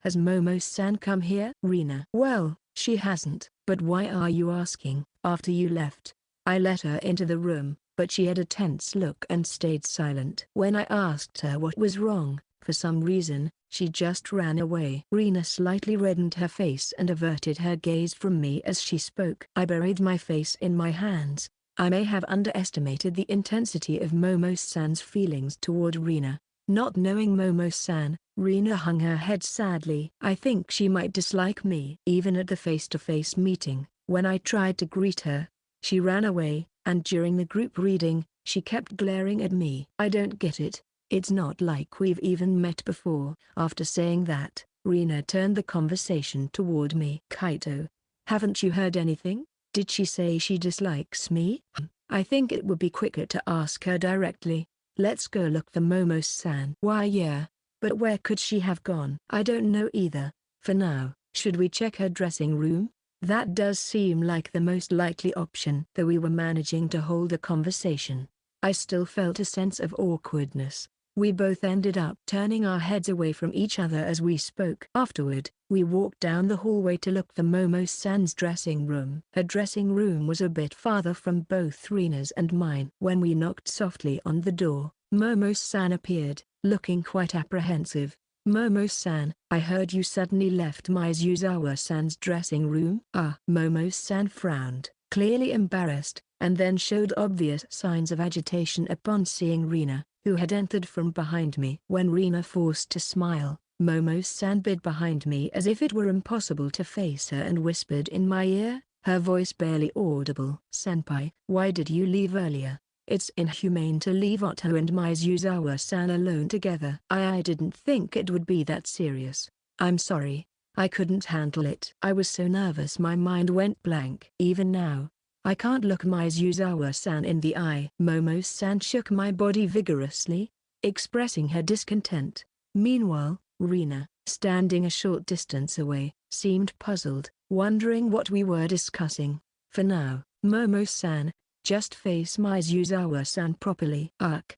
Has Momo-san come here?" "Reena." "Well, she hasn't." "But why are you asking?" "After you left, I let her into the room, but she had a tense look and stayed silent. When I asked her what was wrong, for some reason, she just ran away." Reena slightly reddened her face and averted her gaze from me as she spoke. I buried my face in my hands. I may have underestimated the intensity of Momo-san's feelings toward Reena. Not knowing Momo-san, Reena hung her head sadly. I think she might dislike me. Even at the face-to-face meeting, when I tried to greet her, she ran away, and during the group reading, she kept glaring at me. "I don't get it. It's not like we've even met before." After saying that, Reena turned the conversation toward me. "Kaito, haven't you heard anything? Did she say she dislikes me?" "I think it would be quicker to ask her directly. Let's go look for Momo-san." "Why yeah, but where could she have gone?" "I don't know either. For now, should we check her dressing room?" That does seem like the most likely option. Though we were managing to hold a conversation, I still felt a sense of awkwardness. We both ended up turning our heads away from each other as we spoke. Afterward, we walked down the hallway to look for Momo-san's dressing room. Her dressing room was a bit farther from both Reena's and mine. When we knocked softly on the door, Momo-san appeared, looking quite apprehensive. "Momo-san, I heard you suddenly left Mizuzawa-san's dressing room." Momo-san frowned, clearly embarrassed, and then showed obvious signs of agitation upon seeing Reena, who had entered from behind me. When Reena forced to smile, Momo-san bid behind me as if it were impossible to face her and whispered in my ear, her voice barely audible. "Senpai, why did you leave earlier? It's inhumane to leave Otto and Mizuzawa-san alone together." I didn't think it would be that serious. "I'm sorry. I couldn't handle it." I was so nervous my mind went blank. Even now, I can't look Mizuzawa-san in the eye. Momo-san shook my body vigorously, expressing her discontent. Meanwhile, Reena, standing a short distance away, seemed puzzled, wondering what we were discussing. "For now, Momo-san, just face Mizuzawa-san properly."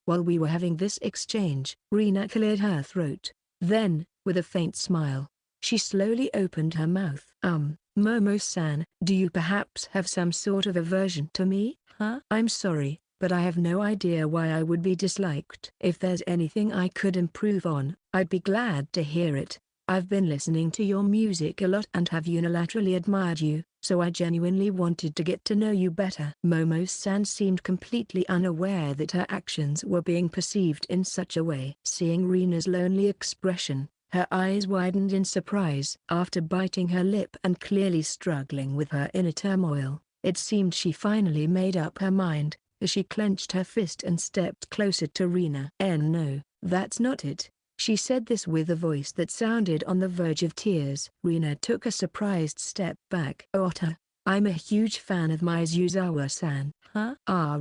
While we were having this exchange, Reena cleared her throat. Then, with a faint smile, she slowly opened her mouth. Momo-san, do you perhaps have some sort of aversion to me?" "I'm sorry, but I have no idea why I would be disliked." "If there's anything I could improve on, I'd be glad to hear it. I've been listening to your music a lot and have unilaterally admired you, so I genuinely wanted to get to know you better." Momo-san seemed completely unaware that her actions were being perceived in such a way. Seeing Reena's lonely expression, her eyes widened in surprise. After biting her lip and clearly struggling with her inner turmoil, it seemed she finally made up her mind, as she clenched her fist and stepped closer to Reena. "No, that's not it." She said this with a voice that sounded on the verge of tears. Reena took a surprised step back. "Ota, I'm a huge fan of Mizuzawa-san."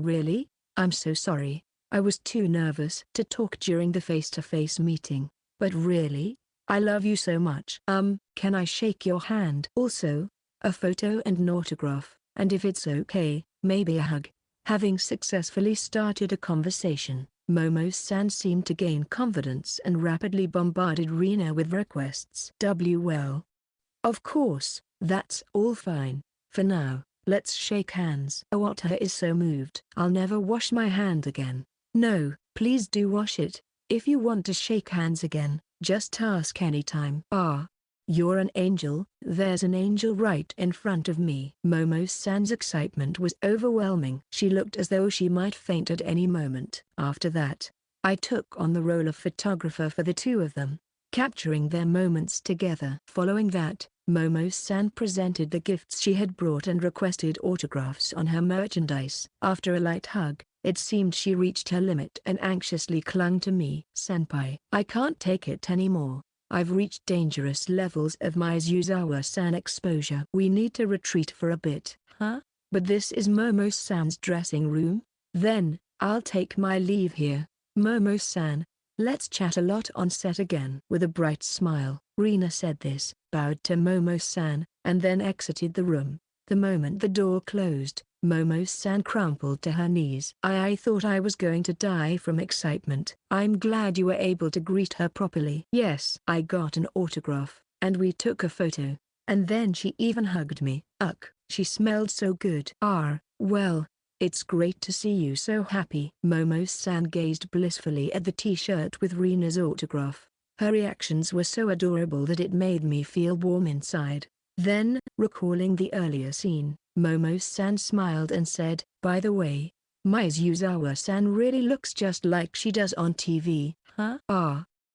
Really? I'm so sorry. I was too nervous to talk during the face-to-face meeting. But really, I love you so much." Can I shake your hand?" "Also, a photo and an autograph, and if it's okay, maybe a hug." Having successfully started a conversation, Momo-san seemed to gain confidence and rapidly bombarded Reena with requests. Well, of course, that's all fine. For now, let's shake hands." Ota is so moved. "I'll never wash my hand again." "No, please do wash it. If you want to shake hands again, just ask anytime." You're an angel." "There's an angel right in front of me." Momo-san's excitement was overwhelming. She looked as though she might faint at any moment. After that, I took on the role of photographer for the two of them. capturing their moments together. Following that, Momo-san presented the gifts she had brought and requested autographs on her merchandise. After a light hug, it seemed she reached her limit and anxiously clung to me. Senpai, I can't take it anymore. I've reached dangerous levels of Mizuzawa-san exposure. We need to retreat for a bit. Huh? But this is Momo-san's dressing room? Then, I'll take my leave here. Momo-san, let's chat a lot on set again. With a bright smile, Reena said this, bowed to Momo-san, and then exited the room. The moment the door closed, Momo-san crumpled to her knees. I thought I was going to die from excitement. I'm glad you were able to greet her properly. Yes, I got an autograph, and we took a photo. And then she even hugged me. She smelled so good. Well, it's great to see you so happy. Momo-san gazed blissfully at the t-shirt with Reena's autograph. Her reactions were so adorable that it made me feel warm inside. Then, recalling the earlier scene, Momo-san smiled and said, by the way, Mizuzawa-san really looks just like she does on TV. Huh?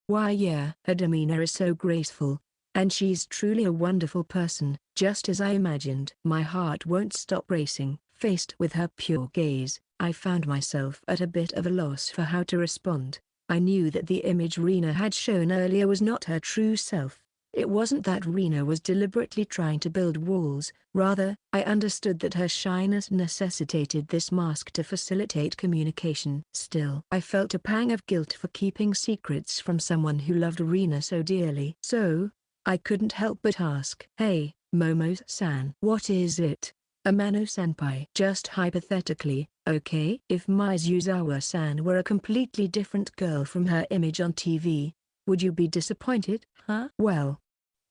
Why yeah. Her demeanor is so graceful. And she's truly a wonderful person, just as I imagined. My heart won't stop racing. Faced with her pure gaze, I found myself at a bit of a loss for how to respond. I knew that the image Reena had shown earlier was not her true self. It wasn't that Reena was deliberately trying to build walls, rather, I understood that her shyness necessitated this mask to facilitate communication. Still, I felt a pang of guilt for keeping secrets from someone who loved Reena so dearly. So, I couldn't help but ask. Hey, Momo-san. What is it? Amano-senpai. Just hypothetically, okay? If Mizuzawa-san were a completely different girl from her image on TV, would you be disappointed? Huh? Well,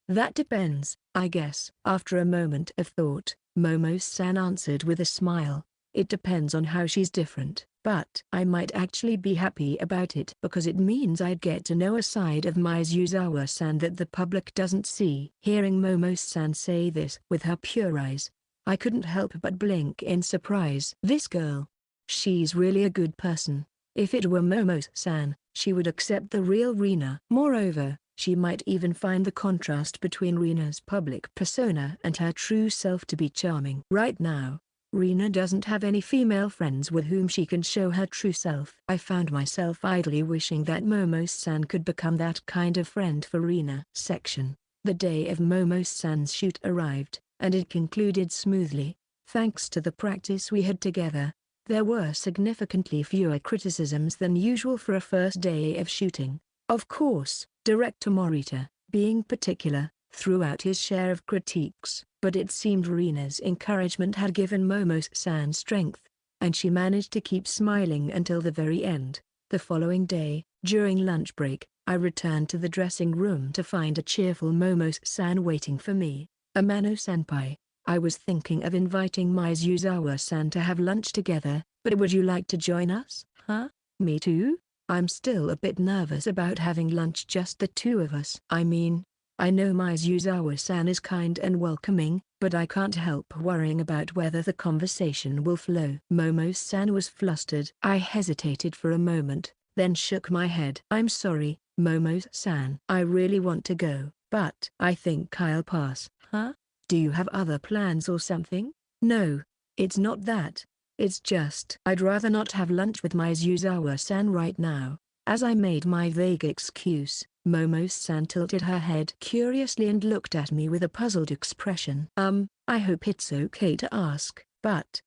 that depends, I guess. After a moment of thought, Momo-san answered with a smile. It depends on how she's different. But I might actually be happy about it because it means I'd get to know a side of Mizuzawa-san that the public doesn't see. Hearing Momo-san say this with her pure eyes, I couldn't help but blink in surprise. This girl. She's really a good person. If it were Momo-san, she would accept the real Reena. Moreover, she might even find the contrast between Reena's public persona and her true self to be charming. Right now, Reena doesn't have any female friends with whom she can show her true self. I found myself idly wishing that Momo-san could become that kind of friend for Reena. The day of Momo-san's shoot arrived, and it concluded smoothly. Thanks to the practice we had together, there were significantly fewer criticisms than usual for a first day of shooting. Of course, director Morita, being particular, threw out his share of critiques, but it seemed Reena's encouragement had given Momo-san strength, and she managed to keep smiling until the very end. The following day, during lunch break, I returned to the dressing room to find a cheerful Momo-san waiting for me. Amano-senpai, I was thinking of inviting Mizuzawa-san to have lunch together, but would you like to join us? Huh? Me too? I'm still a bit nervous about having lunch just the two of us. I mean, I know Mizuzawa-san is kind and welcoming, but I can't help worrying about whether the conversation will flow. Momo-san was flustered. I hesitated for a moment, then shook my head. I'm sorry, Momo-san. I really want to go, but I think I'll pass. Huh? Do you have other plans or something? No, it's not that. It's just I'd rather not have lunch with Mizuzawa-san right now. As I made my vague excuse, Momo-san tilted her head curiously and looked at me with a puzzled expression. I hope it's okay to ask, but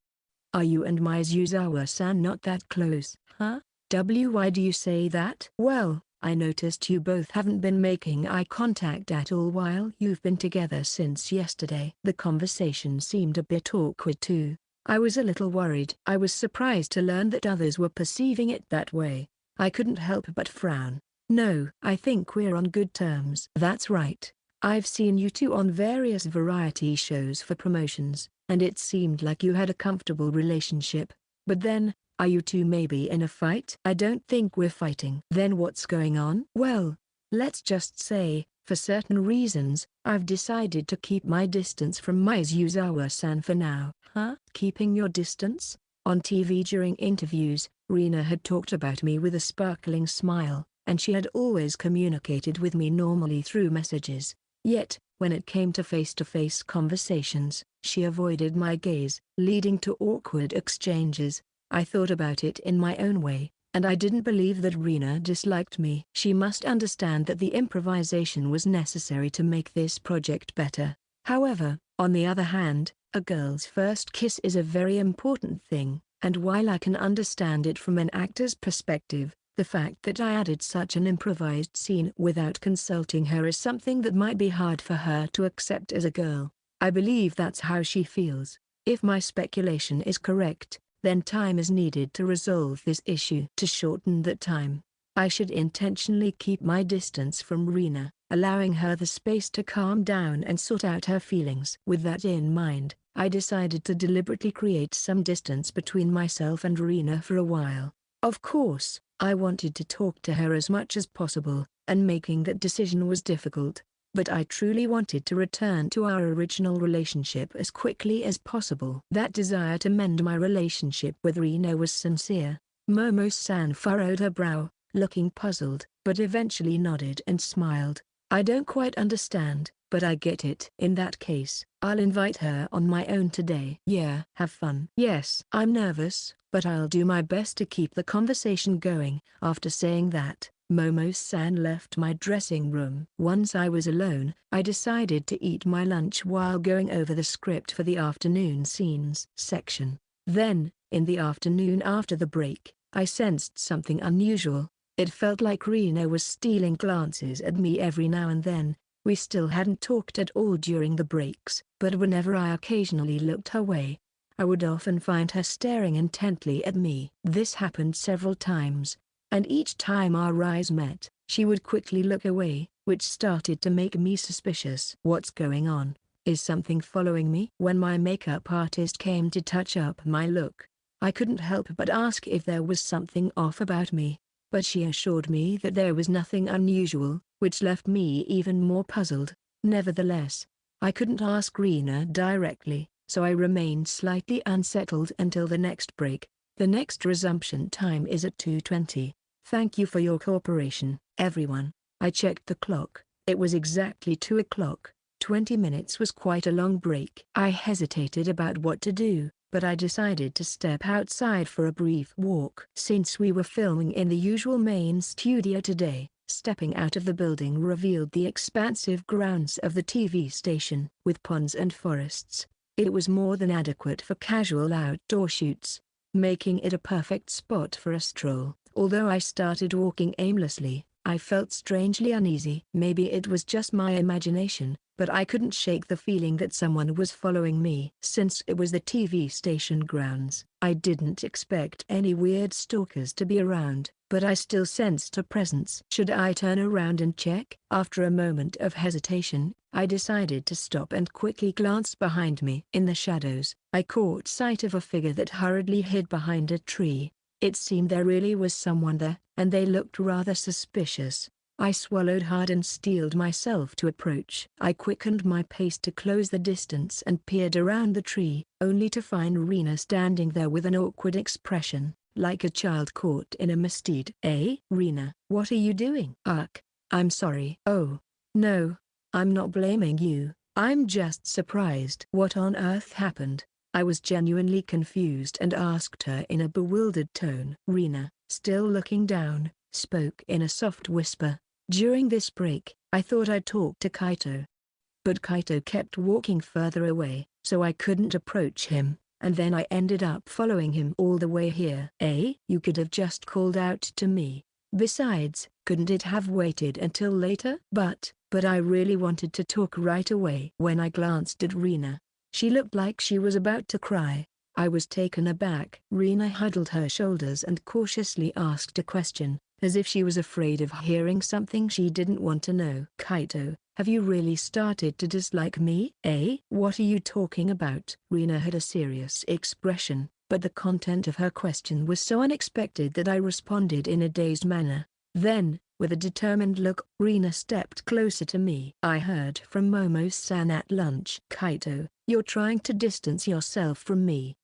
are you and Mizuzawa-san not that close? Huh? Why do you say that? Well, I noticed you both haven't been making eye contact at all while you've been together since yesterday. The conversation seemed a bit awkward too. I was a little worried. I was surprised to learn that others were perceiving it that way. I couldn't help but frown. No, I think we're on good terms. That's right. I've seen you two on various variety shows for promotions, and it seemed like you had a comfortable relationship. But then, are you two maybe in a fight? I don't think we're fighting. Then what's going on? Well, let's just say, for certain reasons, I've decided to keep my distance from Mizuzawa-san for now. Huh? Keeping your distance? On TV during interviews, Reena had talked about me with a sparkling smile, and she had always communicated with me normally through messages. Yet, when it came to face-to-face conversations, she avoided my gaze, leading to awkward exchanges. I thought about it in my own way, and I didn't believe that Reena disliked me. She must understand that the improvisation was necessary to make this project better. However, on the other hand, a girl's first kiss is a very important thing, and while I can understand it from an actor's perspective, the fact that I added such an improvised scene without consulting her is something that might be hard for her to accept as a girl. I believe that's how she feels. If my speculation is correct, then time is needed to resolve this issue. To shorten that time, I should intentionally keep my distance from Reena, allowing her the space to calm down and sort out her feelings. With that in mind, I decided to deliberately create some distance between myself and Reena for a while. Of course, I wanted to talk to her as much as possible, and making that decision was difficult. But I truly wanted to return to our original relationship as quickly as possible. That desire to mend my relationship with Reena was sincere. Momo-san furrowed her brow, looking puzzled, but eventually nodded and smiled. I don't quite understand, but I get it. In that case, I'll invite her on my own today. Yeah. Have fun. Yes. I'm nervous, but I'll do my best to keep the conversation going. After saying that, Momo-san left my dressing room. Once I was alone, I decided to eat my lunch while going over the script for the afternoon scenes section. Then, in the afternoon after the break, I sensed something unusual. It felt like Reena was stealing glances at me every now and then. We still hadn't talked at all during the breaks, but whenever I occasionally looked her way, I would often find her staring intently at me. This happened several times, and each time our eyes met, she would quickly look away, which started to make me suspicious. What's going on? Is something following me? When my makeup artist came to touch up my look, I couldn't help but ask if there was something off about me, but she assured me that there was nothing unusual, which left me even more puzzled. Nevertheless, I couldn't ask Reena directly, so I remained slightly unsettled until the next break. The next resumption time is at 2:20. Thank you for your cooperation, everyone. I checked the clock. It was exactly 2 o'clock. 20 minutes was quite a long break. I hesitated about what to do, but I decided to step outside for a brief walk. Since we were filming in the usual main studio today, stepping out of the building revealed the expansive grounds of the TV station. With ponds and forests, it was more than adequate for casual outdoor shoots, making it a perfect spot for a stroll. Although I started walking aimlessly, I felt strangely uneasy. Maybe it was just my imagination, but I couldn't shake the feeling that someone was following me. Since it was the TV station grounds, I didn't expect any weird stalkers to be around, but I still sensed a presence. Should I turn around and check? After a moment of hesitation, I decided to stop and quickly glance behind me. In the shadows, I caught sight of a figure that hurriedly hid behind a tree. It seemed there really was someone there, and they looked rather suspicious. I swallowed hard and steeled myself to approach. I quickened my pace to close the distance and peered around the tree, only to find Reena standing there with an awkward expression, like a child caught in a misdeed. Hey, Reena, what are you doing? Ugh, I'm sorry. Oh, no, I'm not blaming you. I'm just surprised. What on earth happened? I was genuinely confused and asked her in a bewildered tone. Reena, still looking down, spoke in a soft whisper. During this break, I thought I'd talk to Kaito. But Kaito kept walking further away, so I couldn't approach him, and then I ended up following him all the way here. You could have just called out to me. Besides, couldn't it have waited until later? But I really wanted to talk right away. When I glanced at Reena, she looked like she was about to cry. I was taken aback. Reena huddled her shoulders and cautiously asked a question, as if she was afraid of hearing something she didn't want to know. Kaito, have you really started to dislike me? What are you talking about? Reena had a serious expression, but the content of her question was so unexpected that I responded in a dazed manner. Then, with a determined look, Reena stepped closer to me. I heard from Momo-san at lunch. Kaito, you're trying to distance yourself from me.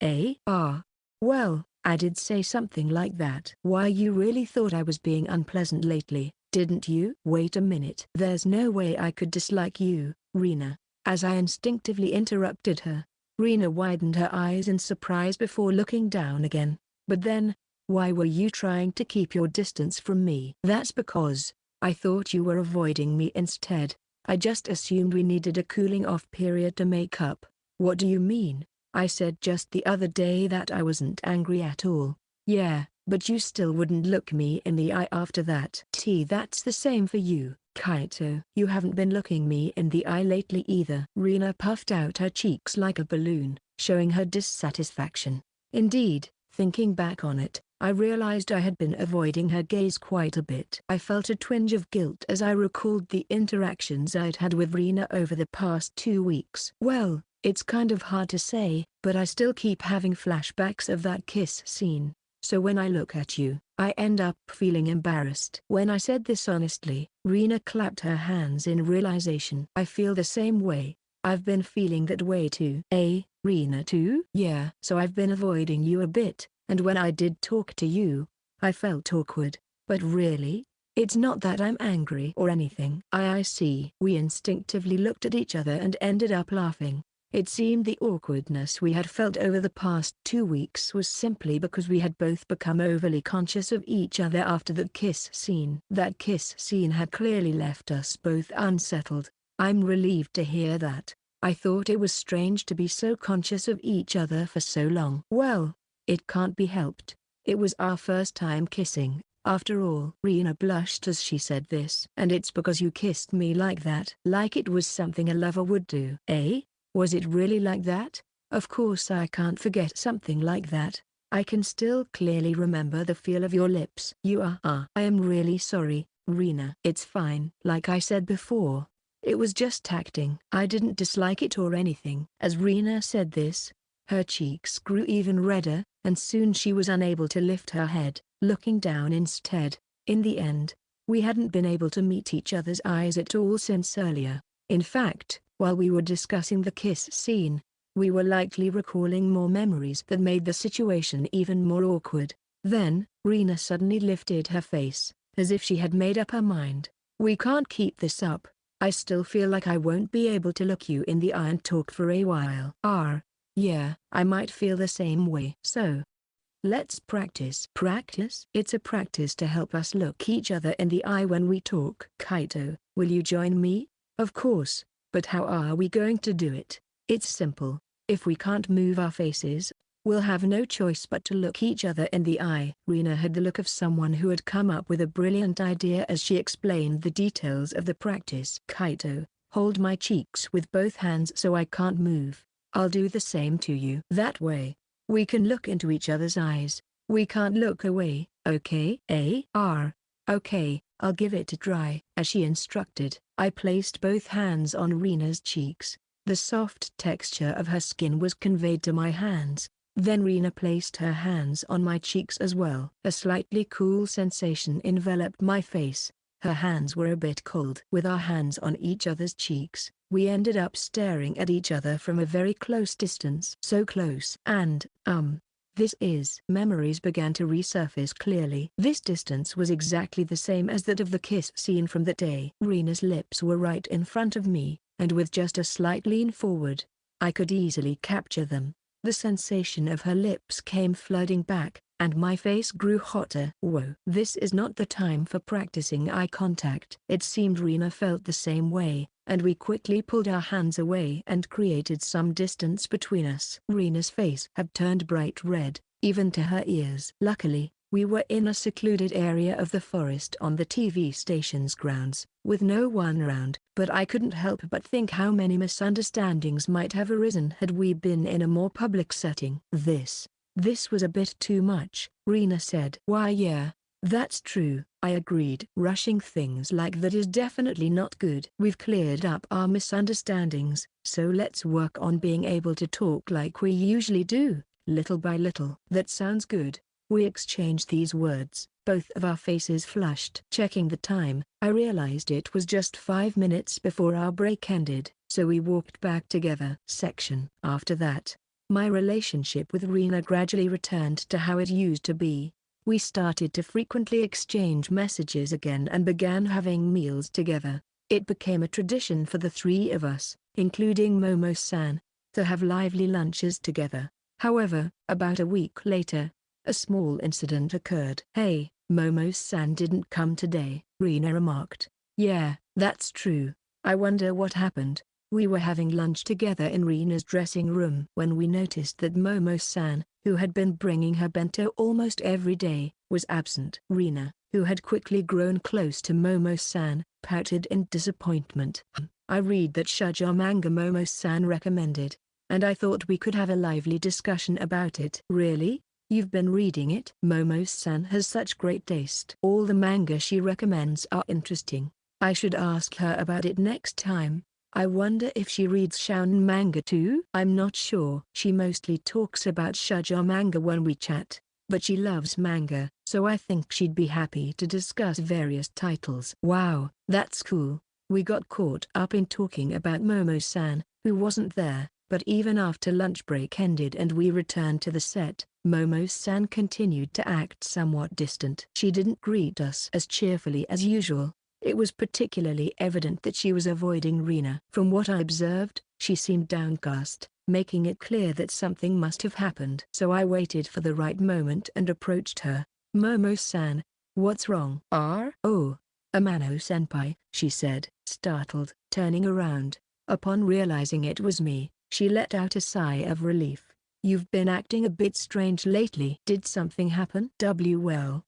Well, I did say something like that. Why, you really thought I was being unpleasant lately, didn't you? Wait a minute. There's no way I could dislike you, Reena. As I instinctively interrupted her, Reena widened her eyes in surprise before looking down again. But then, why were you trying to keep your distance from me? That's because I thought you were avoiding me instead. I just assumed we needed a cooling off period to make up. What do you mean? I said just the other day that I wasn't angry at all. Yeah, but you still wouldn't look me in the eye after that. That's the same for you, Kaito. You haven't been looking me in the eye lately either. Reena puffed out her cheeks like a balloon, showing her dissatisfaction. Indeed, thinking back on it, I realized I had been avoiding her gaze quite a bit. I felt a twinge of guilt as I recalled the interactions I'd had with Reena over the past 2 weeks. Well, it's kind of hard to say, but I still keep having flashbacks of that kiss scene. So when I look at you, I end up feeling embarrassed. When I said this honestly, Reena clapped her hands in realization. I feel the same way. I've been feeling that way too. Reena too? Yeah. So I've been avoiding you a bit, and when I did talk to you, I felt awkward. But really, it's not that I'm angry or anything. I see. We instinctively looked at each other and ended up laughing. It seemed the awkwardness we had felt over the past 2 weeks was simply because we had both become overly conscious of each other after the kiss scene. That kiss scene had clearly left us both unsettled. I'm relieved to hear that. I thought it was strange to be so conscious of each other for so long. Well, it can't be helped. It was our first time kissing, after all. Reena blushed as she said this. And it's because you kissed me like that. Like it was something a lover would do. Was it really like that? Of course I can't forget something like that. I can still clearly remember the feel of your lips. I am really sorry, Reena. It's fine. Like I said before, it was just acting. I didn't dislike it or anything. As Reena said this, her cheeks grew even redder, and soon she was unable to lift her head, looking down instead. In the end, we hadn't been able to meet each other's eyes at all since earlier. In fact, while we were discussing the kiss scene, we were likely recalling more memories that made the situation even more awkward. Then, Reena suddenly lifted her face, as if she had made up her mind. We can't keep this up. I still feel like I won't be able to look you in the eye and talk for a while. Yeah, I might feel the same way. So, let's practice. Practice? It's a practice to help us look each other in the eye when we talk. Kaito, will you join me? Of course, but how are we going to do it? It's simple. If we can't move our faces, we'll have no choice but to look each other in the eye. Reena had the look of someone who had come up with a brilliant idea as she explained the details of the practice. Kaito, hold my cheeks with both hands so I can't move. I'll do the same to you. That way, we can look into each other's eyes. We can't look away, okay? Okay, I'll give it a try. As she instructed, I placed both hands on Reena's cheeks. The soft texture of her skin was conveyed to my hands. Then Reena placed her hands on my cheeks as well. A slightly cool sensation enveloped my face. Her hands were a bit cold. With our hands on each other's cheeks, we ended up staring at each other from a very close distance. So close. And, memories began to resurface clearly. This distance was exactly the same as that of the kiss scene from that day. Reena's lips were right in front of me, and with just a slight lean forward, I could easily capture them. The sensation of her lips came flooding back, and my face grew hotter. Whoa. This is not the time for practicing eye contact. It seemed Reena felt the same way, and we quickly pulled our hands away and created some distance between us. Reena's face had turned bright red, even to her ears. Luckily, we were in a secluded area of the forest on the TV station's grounds, with no one around. But I couldn't help but think how many misunderstandings might have arisen had we been in a more public setting. This was a bit too much, Reena said. Why yeah, that's true, I agreed. Rushing things like that is definitely not good. We've cleared up our misunderstandings, so let's work on being able to talk like we usually do, little by little. That sounds good. We exchanged these words, both of our faces flushed. Checking the time, I realized it was just 5 minutes before our break ended, so we walked back together. After that, My relationship with Reena gradually returned to how it used to be. We started to frequently exchange messages again and began having meals together. It became a tradition for the three of us, including Momo-san, to have lively lunches together. However, about a week later, a small incident occurred. "Hey, Momo-san didn't come today," Reena remarked. "Yeah, that's true. I wonder what happened." We were having lunch together in Reena's dressing room when we noticed that Momo-san, who had been bringing her bento almost every day, was absent. Reena, who had quickly grown close to Momo-san, pouted in disappointment. "I read that shoujo manga Momo-san recommended, and I thought we could have a lively discussion about it." "Really? You've been reading it?" "Momo-san has such great taste. All the manga she recommends are interesting. I should ask her about it next time. I wonder if she reads shounen manga too?" "I'm not sure. She mostly talks about shoujo manga when we chat, but she loves manga, so I think she'd be happy to discuss various titles." "Wow, that's cool." We got caught up in talking about Momo-san, who wasn't there, but even after lunch break ended and we returned to the set, Momo-san continued to act somewhat distant. She didn't greet us as cheerfully as usual. It was particularly evident that she was avoiding Reena. From what I observed, she seemed downcast, making it clear that something must have happened. So I waited for the right moment and approached her. "Momo-san, what's wrong?" "Oh, Amano-senpai," she said, startled. Turning around, upon realizing it was me, she let out a sigh of relief. "You've been acting a bit strange lately." "Did something happen?" "Well,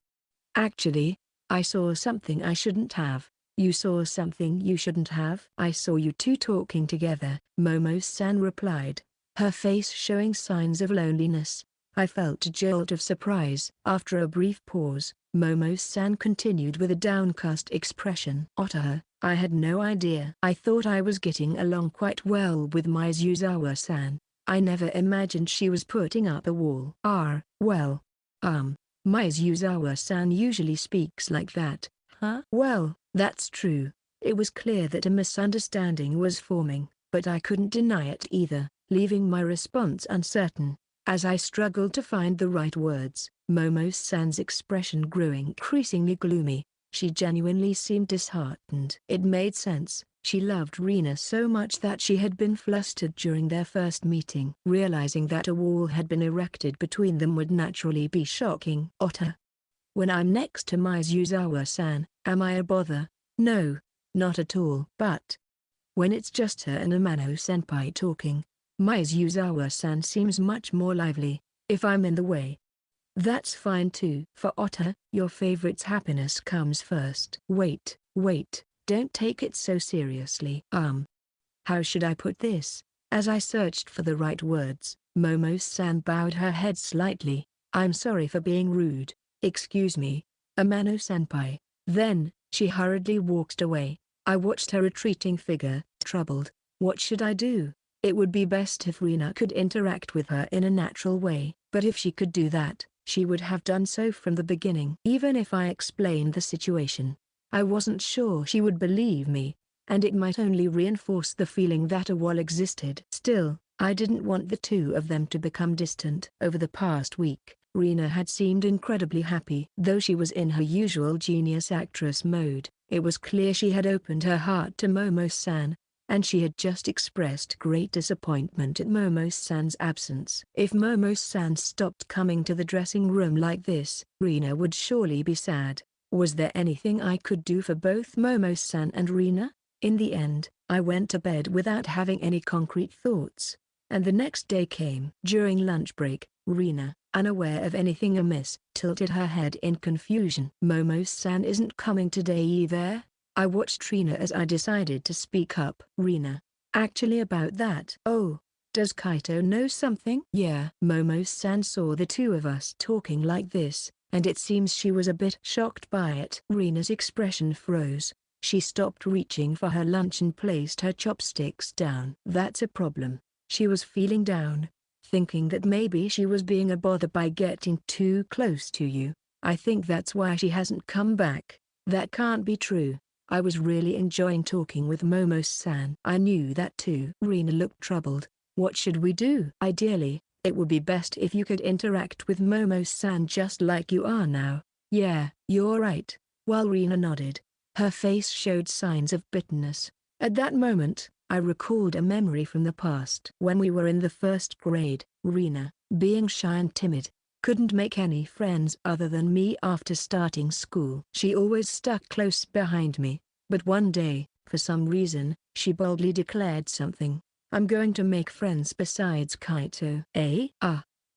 actually, I saw something I shouldn't have." "You saw something you shouldn't have?" "I saw you two talking together," Momo-san replied, her face showing signs of loneliness. I felt a jolt of surprise. After a brief pause, Momo-san continued with a downcast expression. "Otaha, I had no idea. I thought I was getting along quite well with Mizuzawa-san. I never imagined she was putting up a wall." Well, Mizuzawa-san usually speaks like that." "Huh?" "Well, that's true." It was clear that a misunderstanding was forming, but I couldn't deny it either, leaving my response uncertain. As I struggled to find the right words, Momo-san's expression grew increasingly gloomy. She genuinely seemed disheartened. It made sense. She loved Reena so much that she had been flustered during their first meeting. Realizing that a wall had been erected between them would naturally be shocking. "Otta. When I'm next to Mizuzawa-san, am I a bother?" "No, not at all. But when it's just her and Amano-senpai talking, Mizuzawa-san seems much more lively. If I'm in the way, that's fine too." "For Otta, your favorite's happiness comes first." Wait, don't take it so seriously." How should I put this?" As I searched for the right words, Momo-san bowed her head slightly. "I'm sorry for being rude. Excuse me, Amano-senpai." Then, she hurriedly walked away. I watched her retreating figure, troubled. What should I do? It would be best if Reena could interact with her in a natural way, but if she could do that, she would have done so from the beginning. Even if I explained the situation, I wasn't sure she would believe me, and it might only reinforce the feeling that a wall existed. Still, I didn't want the two of them to become distant. Over the past week, Reena had seemed incredibly happy. Though she was in her usual genius actress mode, it was clear she had opened her heart to Momo-san, and she had just expressed great disappointment at Momo-san's absence. If Momo-san stopped coming to the dressing room like this, Reena would surely be sad. Was there anything I could do for both Momo-san and Reena? In the end, I went to bed without having any concrete thoughts, and the next day came. During lunch break, Reena, unaware of anything amiss, tilted her head in confusion. "Momo-san isn't coming today either?" I watched Reena as I decided to speak up. "Reena, actually about that." "Oh, does Kaito know something?" "Yeah." Momo-san saw the two of us talking like this, and it seems she was a bit shocked by it. Reena's expression froze. She stopped reaching for her lunch and placed her chopsticks down. "That's a problem." She was feeling down, thinking that maybe she was being a bother by getting too close to you. "I think that's why she hasn't come back." "That can't be true. I was really enjoying talking with Momo-san." "I knew that too." Reena looked troubled. "What should we do?" "Ideally, It would be best if you could interact with Momo-san just like you are now. Yeah, you're right. While Reena nodded, her face showed signs of bitterness. At that moment, I recalled a memory from the past. When we were in the first grade, Reena, being shy and timid, couldn't make any friends other than me after starting school. She always stuck close behind me, but one day, for some reason, she boldly declared something. I'm going to make friends besides Kaito. Eh?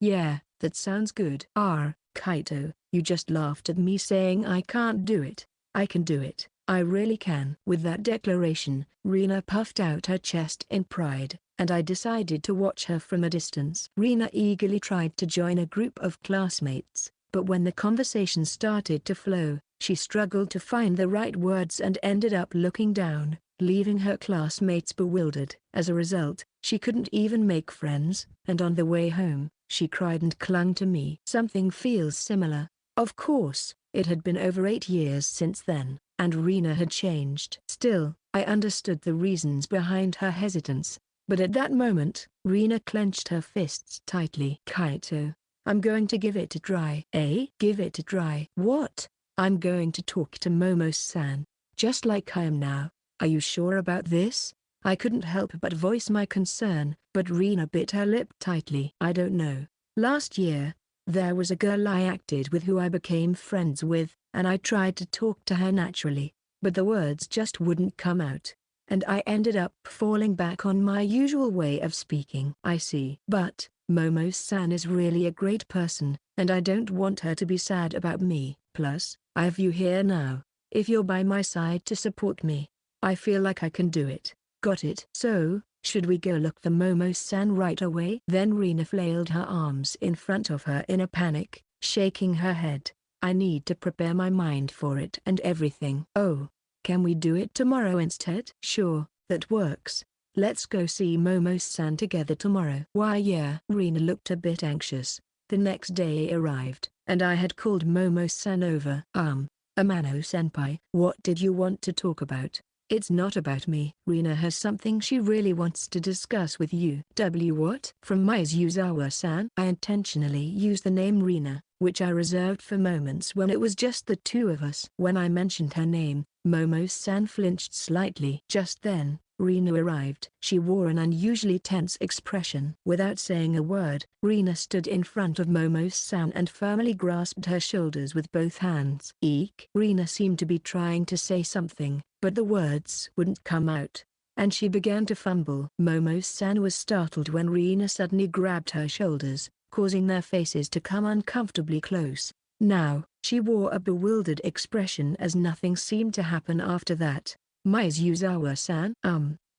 Yeah, that sounds good. Kaito, you just laughed at me saying I can't do it. I can do it. I really can. With that declaration, Reena puffed out her chest in pride, and I decided to watch her from a distance. Reena eagerly tried to join a group of classmates, but when the conversation started to flow, she struggled to find the right words and ended up looking down, leaving her classmates bewildered. As a result, she couldn't even make friends, and on the way home, she cried and clung to me. Something feels similar. Of course, it had been over 8 years since then, and Reena had changed. Still, I understood the reasons behind her hesitance, but at that moment, Reena clenched her fists tightly. Kaito, I'm going to give it a try. Eh? Give it a try? What? I'm going to talk to Momo-san, just like I am now. Are you sure about this? I couldn't help but voice my concern, but Reena bit her lip tightly. I don't know. Last year, there was a girl I acted with who I became friends with, and I tried to talk to her naturally, but the words just wouldn't come out, and I ended up falling back on my usual way of speaking. I see. But, Momo-san is really a great person, and I don't want her to be sad about me. Plus, I have you here now. If you're by my side to support me, I feel like I can do it. Got it? So, should we go look for Momo-san right away? Then Reena flailed her arms in front of her in a panic, shaking her head. I need to prepare my mind for it and everything. Oh, can we do it tomorrow instead? Sure, that works. Let's go see Momo-san together tomorrow. Why yeah. Reena looked a bit anxious. The next day arrived, and I had called Momo-san over. Amano-senpai, what did you want to talk about? It's not about me. Reena has something she really wants to discuss with you. What? From Mizuzawa-san? I intentionally used the name Reena, which I reserved for moments when it was just the two of us. When I mentioned her name, Momo-san flinched slightly. Just then, Reena arrived. She wore an unusually tense expression. Without saying a word, Reena stood in front of Momo-san and firmly grasped her shoulders with both hands. Eek! Reena seemed to be trying to say something, but the words wouldn't come out, and she began to fumble. Momo-san was startled when Reena suddenly grabbed her shoulders, causing their faces to come uncomfortably close. Now, she wore a bewildered expression as nothing seemed to happen after that. Mizuzawa-san?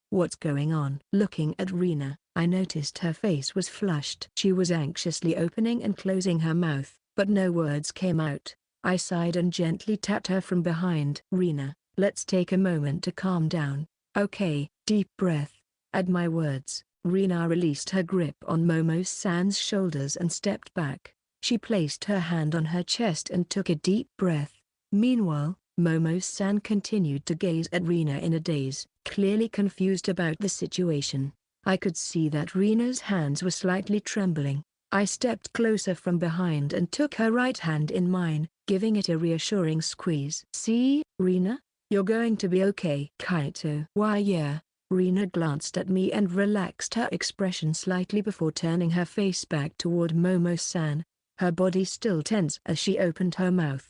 What's going on? Looking at Reena, I noticed her face was flushed. She was anxiously opening and closing her mouth, but no words came out. I sighed and gently tapped her from behind. Reena, let's take a moment to calm down. Okay, deep breath. At my words, Reena released her grip on Momo-san's shoulders and stepped back. She placed her hand on her chest and took a deep breath. Meanwhile, Momo-san continued to gaze at Reena in a daze, clearly confused about the situation. I could see that Reena's hands were slightly trembling. I stepped closer from behind and took her right hand in mine, giving it a reassuring squeeze. See, Reena? You're going to be okay. Kaito. Why yeah. Reena glanced at me and relaxed her expression slightly before turning her face back toward Momo-san, her body still tense as she opened her mouth.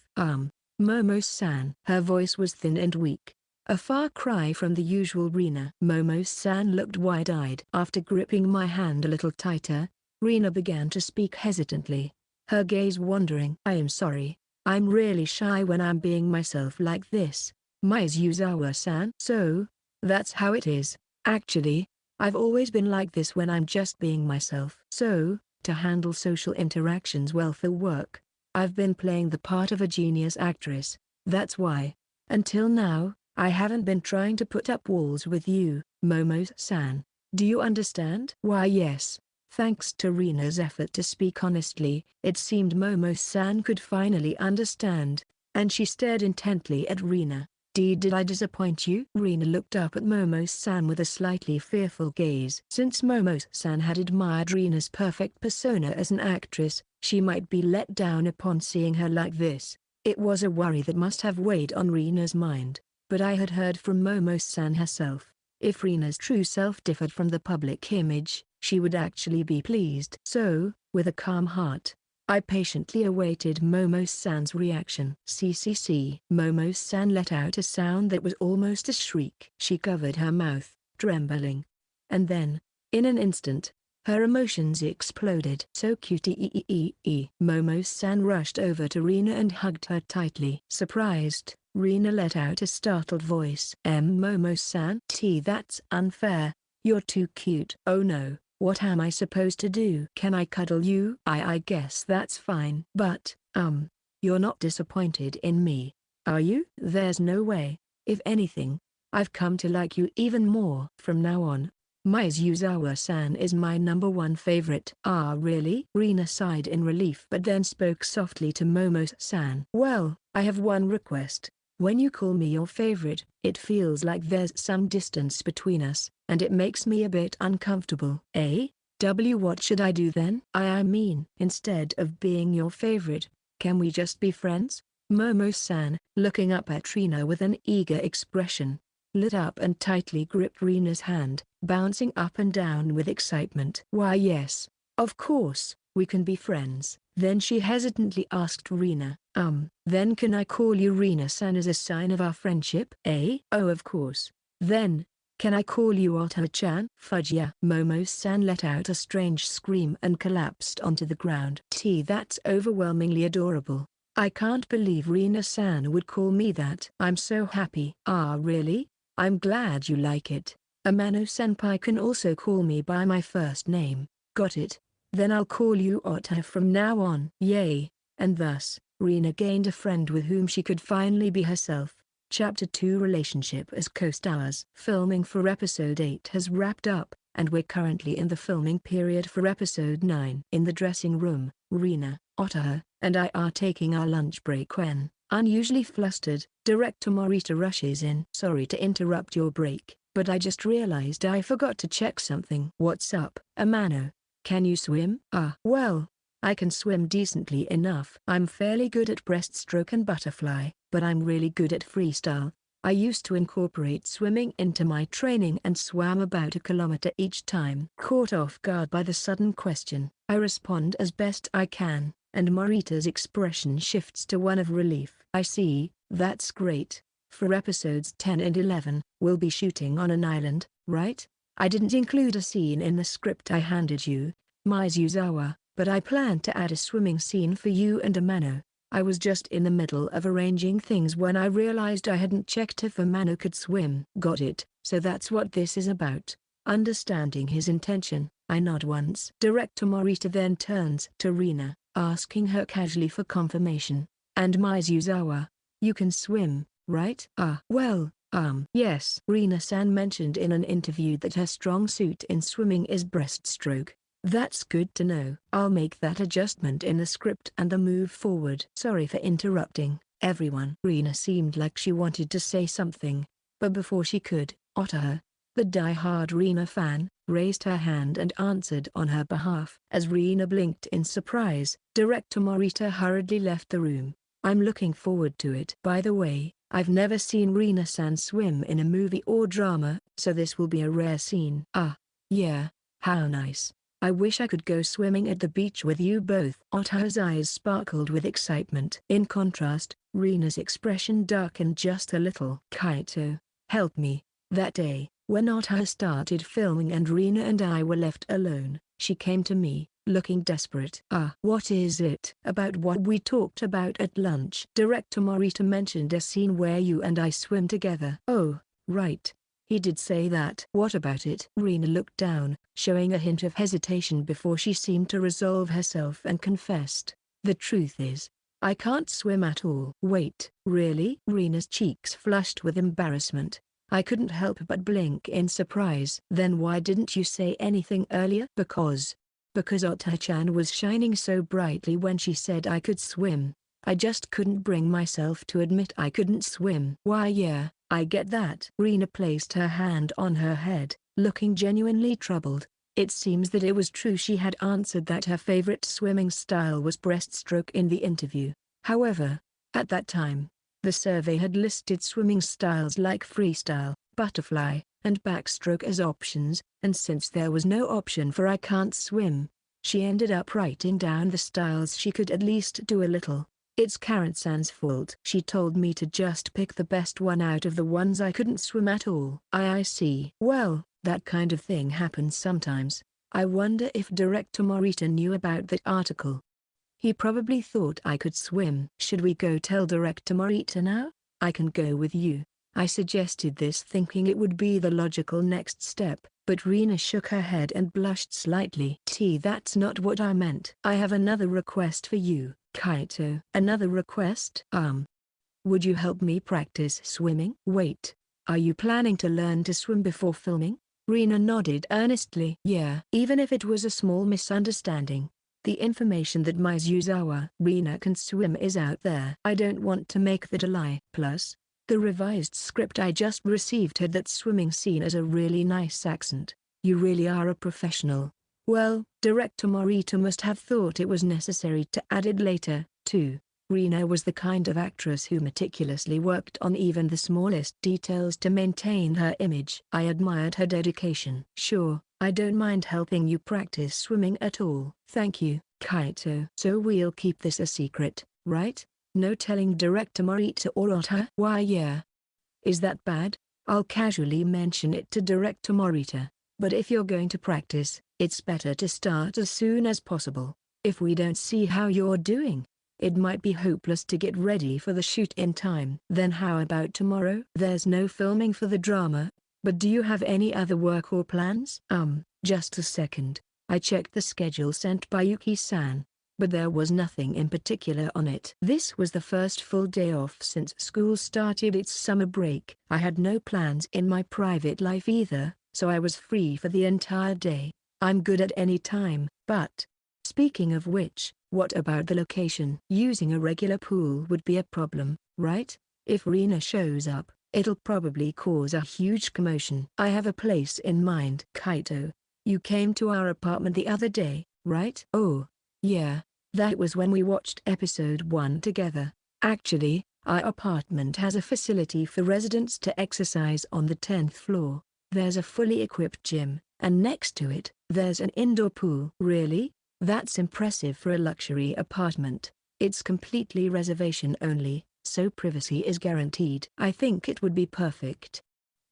Momo-san. Her voice was thin and weak, a far cry from the usual Reena. Momo-san looked wide-eyed. After gripping my hand a little tighter, Reena began to speak hesitantly, her gaze wandering. I am sorry. I'm really shy when I'm being myself like this. Mizuzawa-san. So, that's how it is. Actually, I've always been like this when I'm just being myself. So, to handle social interactions well for work, I've been playing the part of a genius actress. That's why, until now, I haven't been trying to put up walls with you, Momo-san. Do you understand? Why yes. Thanks to Reena's effort to speak honestly, it seemed Momo-san could finally understand, and she stared intently at Reena. Did I disappoint you? Reena looked up at Momo-san with a slightly fearful gaze. Since Momo-san had admired Reena's perfect persona as an actress, she might be let down upon seeing her like this. It was a worry that must have weighed on Reena's mind, but I had heard from Momo-san herself. If Reena's true self differed from the public image, she would actually be pleased. So, with a calm heart, I patiently awaited Momo-san's reaction. Momo-san let out a sound that was almost a shriek. She covered her mouth, trembling. And then, in an instant, her emotions exploded. So cutie. Momo-san rushed over to Reena and hugged her tightly. Surprised, Reena let out a startled voice. Momo-san? That's unfair. You're too cute. Oh no. What am I supposed to do? Can I cuddle you? I guess that's fine. But, you're not disappointed in me, are you? There's no way. If anything, I've come to like you even more. From now on, Mizuzawa-san is my #1 favorite. Ah really? Reena sighed in relief but then spoke softly to Momo-san. Well, I have one request. When you call me your favorite, it feels like there's some distance between us, and it makes me a bit uncomfortable. What should I do then? I mean, instead of being your favorite, can we just be friends? Momo-san, looking up at Reena with an eager expression, lit up and tightly gripped Reena's hand, bouncing up and down with excitement. Why yes, of course, we can be friends. Then she hesitantly asked Reena, then can I call you Reena-san as a sign of our friendship? Oh of course. Then, can I call you Ota-chan? Fudge yeah. Momo-san let out a strange scream and collapsed onto the ground. That's overwhelmingly adorable. I can't believe Reena-san would call me that. I'm so happy. Ah really? I'm glad you like it. Amano-senpai can also call me by my first name. Got it? Then I'll call you Ota from now on. Yay. And thus, Reena gained a friend with whom she could finally be herself. Chapter 2 Relationship as Co-Stars. Filming for Episode 8 has wrapped up, and we're currently in the filming period for Episode 9. In the dressing room, Reena, Ota, and I are taking our lunch break when, unusually flustered, Director Morita rushes in. Sorry to interrupt your break, but I just realized I forgot to check something. What's up? Amano, can you swim? Well, I can swim decently enough. I'm fairly good at breaststroke and butterfly, but I'm really good at freestyle. I used to incorporate swimming into my training and swam about 1 kilometer each time. Caught off guard by the sudden question, I respond as best I can, and Morita's expression shifts to one of relief. I see, that's great. For episodes 10 and 11, we'll be shooting on an island, right? I didn't include a scene in the script I handed you, Mizuzawa, but I plan to add a swimming scene for you and Amano. I was just in the middle of arranging things when I realized I hadn't checked if Amano could swim. Got it, so that's what this is about. Understanding his intention, I nod once. Director Morita then turns to Reena, asking her casually for confirmation. And Mizuzawa, you can swim, right? Well, yes. Reena-san mentioned in an interview that her strong suit in swimming is breaststroke. That's good to know. I'll make that adjustment in the script and the move forward. Sorry for interrupting, everyone. Reena seemed like she wanted to say something, but before she could, Ota, the die-hard Reena fan, raised her hand and answered on her behalf. As Reena blinked in surprise, Director Morita hurriedly left the room. I'm looking forward to it. By the way, I've never seen Reena-san swim in a movie or drama, so this will be a rare scene. Yeah, how nice. I wish I could go swimming at the beach with you both. Ota's eyes sparkled with excitement. In contrast, Reena's expression darkened just a little. Kaito, help me. That day, when Ota started filming and Reena and I were left alone, she came to me, looking desperate. What is it? About what we talked about at lunch. Director Morita mentioned a scene where you and I swim together. Oh, right. He did say that. What about it? Reena looked down, showing a hint of hesitation before she seemed to resolve herself and confessed. The truth is, I can't swim at all. Wait, really? Reena's cheeks flushed with embarrassment. I couldn't help but blink in surprise. Then why didn't you say anything earlier? Because Ota-chan was shining so brightly when she said I could swim. I just couldn't bring myself to admit I couldn't swim. Why yeah, I get that. Reena placed her hand on her head, looking genuinely troubled. It seems that it was true she had answered that her favorite swimming style was breaststroke in the interview. However, at that time, the survey had listed swimming styles like freestyle, butterfly, and backstroke as options, and since there was no option for I can't swim, she ended up writing down the styles she could at least do a little. It's Karen-san's fault. She told me to just pick the best one out of the ones I couldn't swim at all. I see. Well, that kind of thing happens sometimes. I wonder if Director Morita knew about that article. He probably thought I could swim. Should we go tell Director Morita now? I can go with you. I suggested this thinking it would be the logical next step, but Reena shook her head and blushed slightly. That's not what I meant. I have another request for you, Kaito. Another request? Would you help me practice swimming? Wait, are you planning to learn to swim before filming? Reena nodded earnestly. Yeah. Even if it was a small misunderstanding, the information that Mizuzawa Reena can swim is out there. I don't want to make that a lie. Plus, the revised script I just received had that swimming scene as a really nice accent. You really are a professional. Well, Director Morita must have thought it was necessary to add it later, too. Reena was the kind of actress who meticulously worked on even the smallest details to maintain her image. I admired her dedication. Sure, I don't mind helping you practice swimming at all. Thank you, Kaito. So we'll keep this a secret, right? No telling Director Morita or Otta? Why yeah. Is that bad? I'll casually mention it to Director Morita, but if you're going to practice, it's better to start as soon as possible. If we don't see how you're doing, it might be hopeless to get ready for the shoot in time. Then how about tomorrow? There's no filming for the drama, but do you have any other work or plans? Just a second. I checked the schedule sent by Yuki-san, but there was nothing in particular on it. This was the first full day off since school started its summer break. I had no plans in my private life either, so I was free for the entire day. I'm good at any time. But, speaking of which, what about the location? Using a regular pool would be a problem, right? If Reena shows up, it'll probably cause a huge commotion. I have a place in mind. Kaito, you came to our apartment the other day, right? Oh, yeah, that was when we watched episode 1 together. Actually, our apartment has a facility for residents to exercise on the 10th floor. There's a fully equipped gym, and next to it, there's an indoor pool. Really? That's impressive for a luxury apartment. It's completely reservation only, so privacy is guaranteed. I think it would be perfect.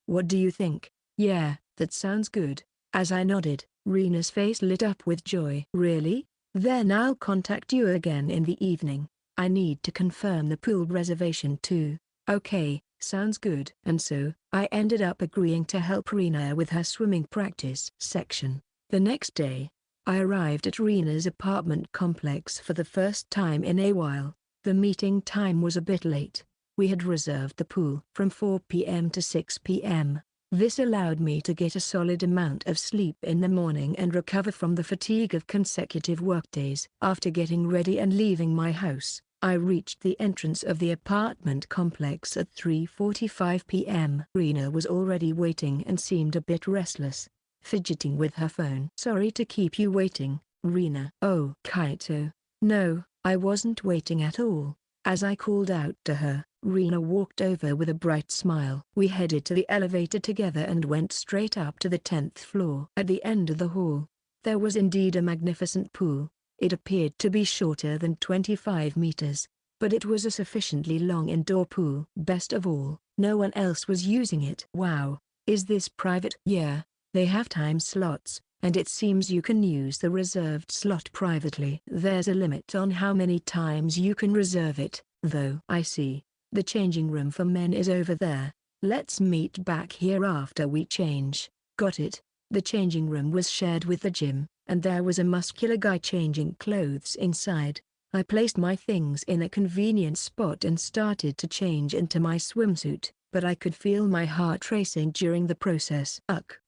What do you think? Yeah, that sounds good. As I nodded, Reena's face lit up with joy. Really? Then I'll contact you again in the evening. I need to confirm the pool reservation too. Okay, sounds good. And so, I ended up agreeing to help Reena with her swimming practice section. The next day, I arrived at Reena's apartment complex for the first time in a while. The meeting time was a bit late. We had reserved the pool from 4 p.m. to 6 p.m. This allowed me to get a solid amount of sleep in the morning and recover from the fatigue of consecutive workdays. After getting ready and leaving my house, I reached the entrance of the apartment complex at 3:45 p.m. Reena was already waiting and seemed a bit restless, fidgeting with her phone. Sorry to keep you waiting, Reena. Oh, Kaito. No, I wasn't waiting at all. As I called out to her, Reena walked over with a bright smile. We headed to the elevator together and went straight up to the 10th floor. At the end of the hall, there was indeed a magnificent pool. It appeared to be shorter than 25 meters, but it was a sufficiently long indoor pool. Best of all, no one else was using it. Wow, is this private? Yeah, they have time slots, and it seems you can use the reserved slot privately. There's a limit on how many times you can reserve it, though. I see. The changing room for men is over there. Let's meet back here after we change. Got it. The changing room was shared with the gym, and there was a muscular guy changing clothes inside. I placed my things in a convenient spot and started to change into my swimsuit, but I could feel my heart racing during the process.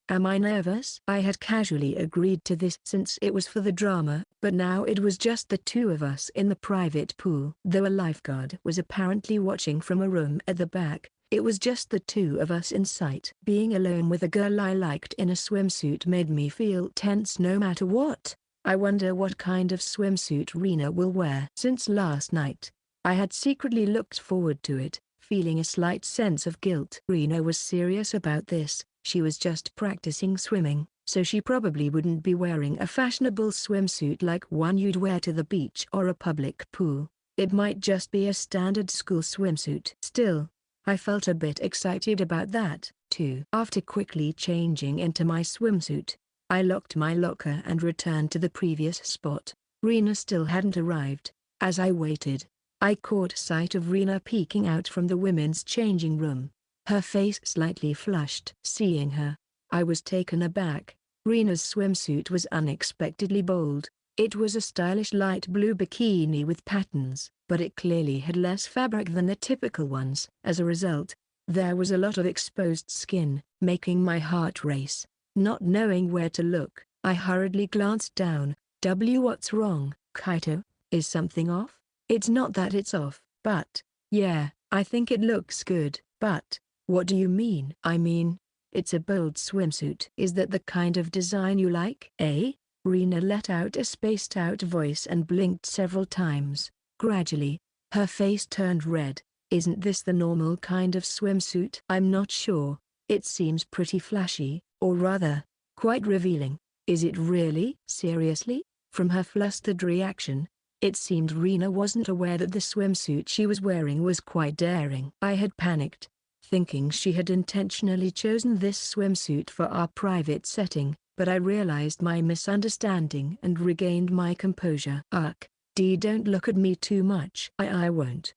Am I nervous? I had casually agreed to this since it was for the drama, But now it was just the two of us in the private pool. Though a lifeguard was apparently watching from a room at the back, it was just the two of us in sight. Being alone with a girl I liked in a swimsuit made me feel tense no matter what. I wonder what kind of swimsuit Reena will wear. Since last night, I had secretly looked forward to it, feeling a slight sense of guilt. Reena was serious about this. She was just practicing swimming, so she probably wouldn't be wearing a fashionable swimsuit like one you'd wear to the beach or a public pool. It might just be a standard school swimsuit. Still, I felt a bit excited about that, too. After quickly changing into my swimsuit, I locked my locker and returned to the previous spot. Reena still hadn't arrived. As I waited, I caught sight of Reena peeking out from the women's changing room, her face slightly flushed. Seeing her, I was taken aback. Reena's swimsuit was unexpectedly bold. It was a stylish light blue bikini with patterns, but it clearly had less fabric than the typical ones. As a result, there was a lot of exposed skin, making my heart race. Not knowing where to look, I hurriedly glanced down. What's wrong, Kaito? Is something off? It's not that it's off, but, yeah, I think it looks good. But, what do you mean? I mean, it's a bold swimsuit. Is that the kind of design you like? Eh? Reena let out a spaced-out voice and blinked several times. Gradually, her face turned red. Isn't this the normal kind of swimsuit? I'm not sure. It seems pretty flashy, or rather, quite revealing. Is it really? Seriously? From her flustered reaction, it seemed Reena wasn't aware that the swimsuit she was wearing was quite daring. I had panicked, thinking she had intentionally chosen this swimsuit for our private setting, but I realized my misunderstanding and regained my composure. Don't look at me too much. I won't.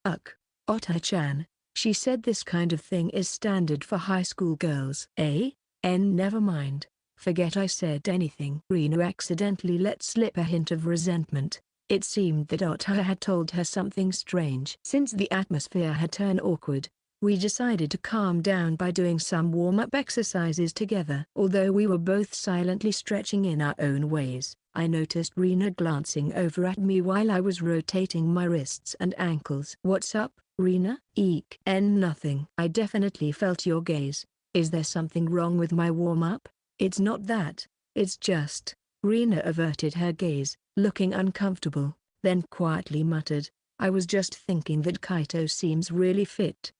Ota-chan, she said this kind of thing is standard for high school girls. Never mind. Forget I said anything. Reena accidentally let slip a hint of resentment. It seemed that Ota had told her something strange. Since the atmosphere had turned awkward, we decided to calm down by doing some warm-up exercises together. Although we were both silently stretching in our own ways, I noticed Reena glancing over at me while I was rotating my wrists and ankles. What's up, Reena? Nothing. I definitely felt your gaze. Is there something wrong with my warm-up? It's not that. It's just... Reena averted her gaze, looking uncomfortable, then quietly muttered, I was just thinking that Kaito seems really fit.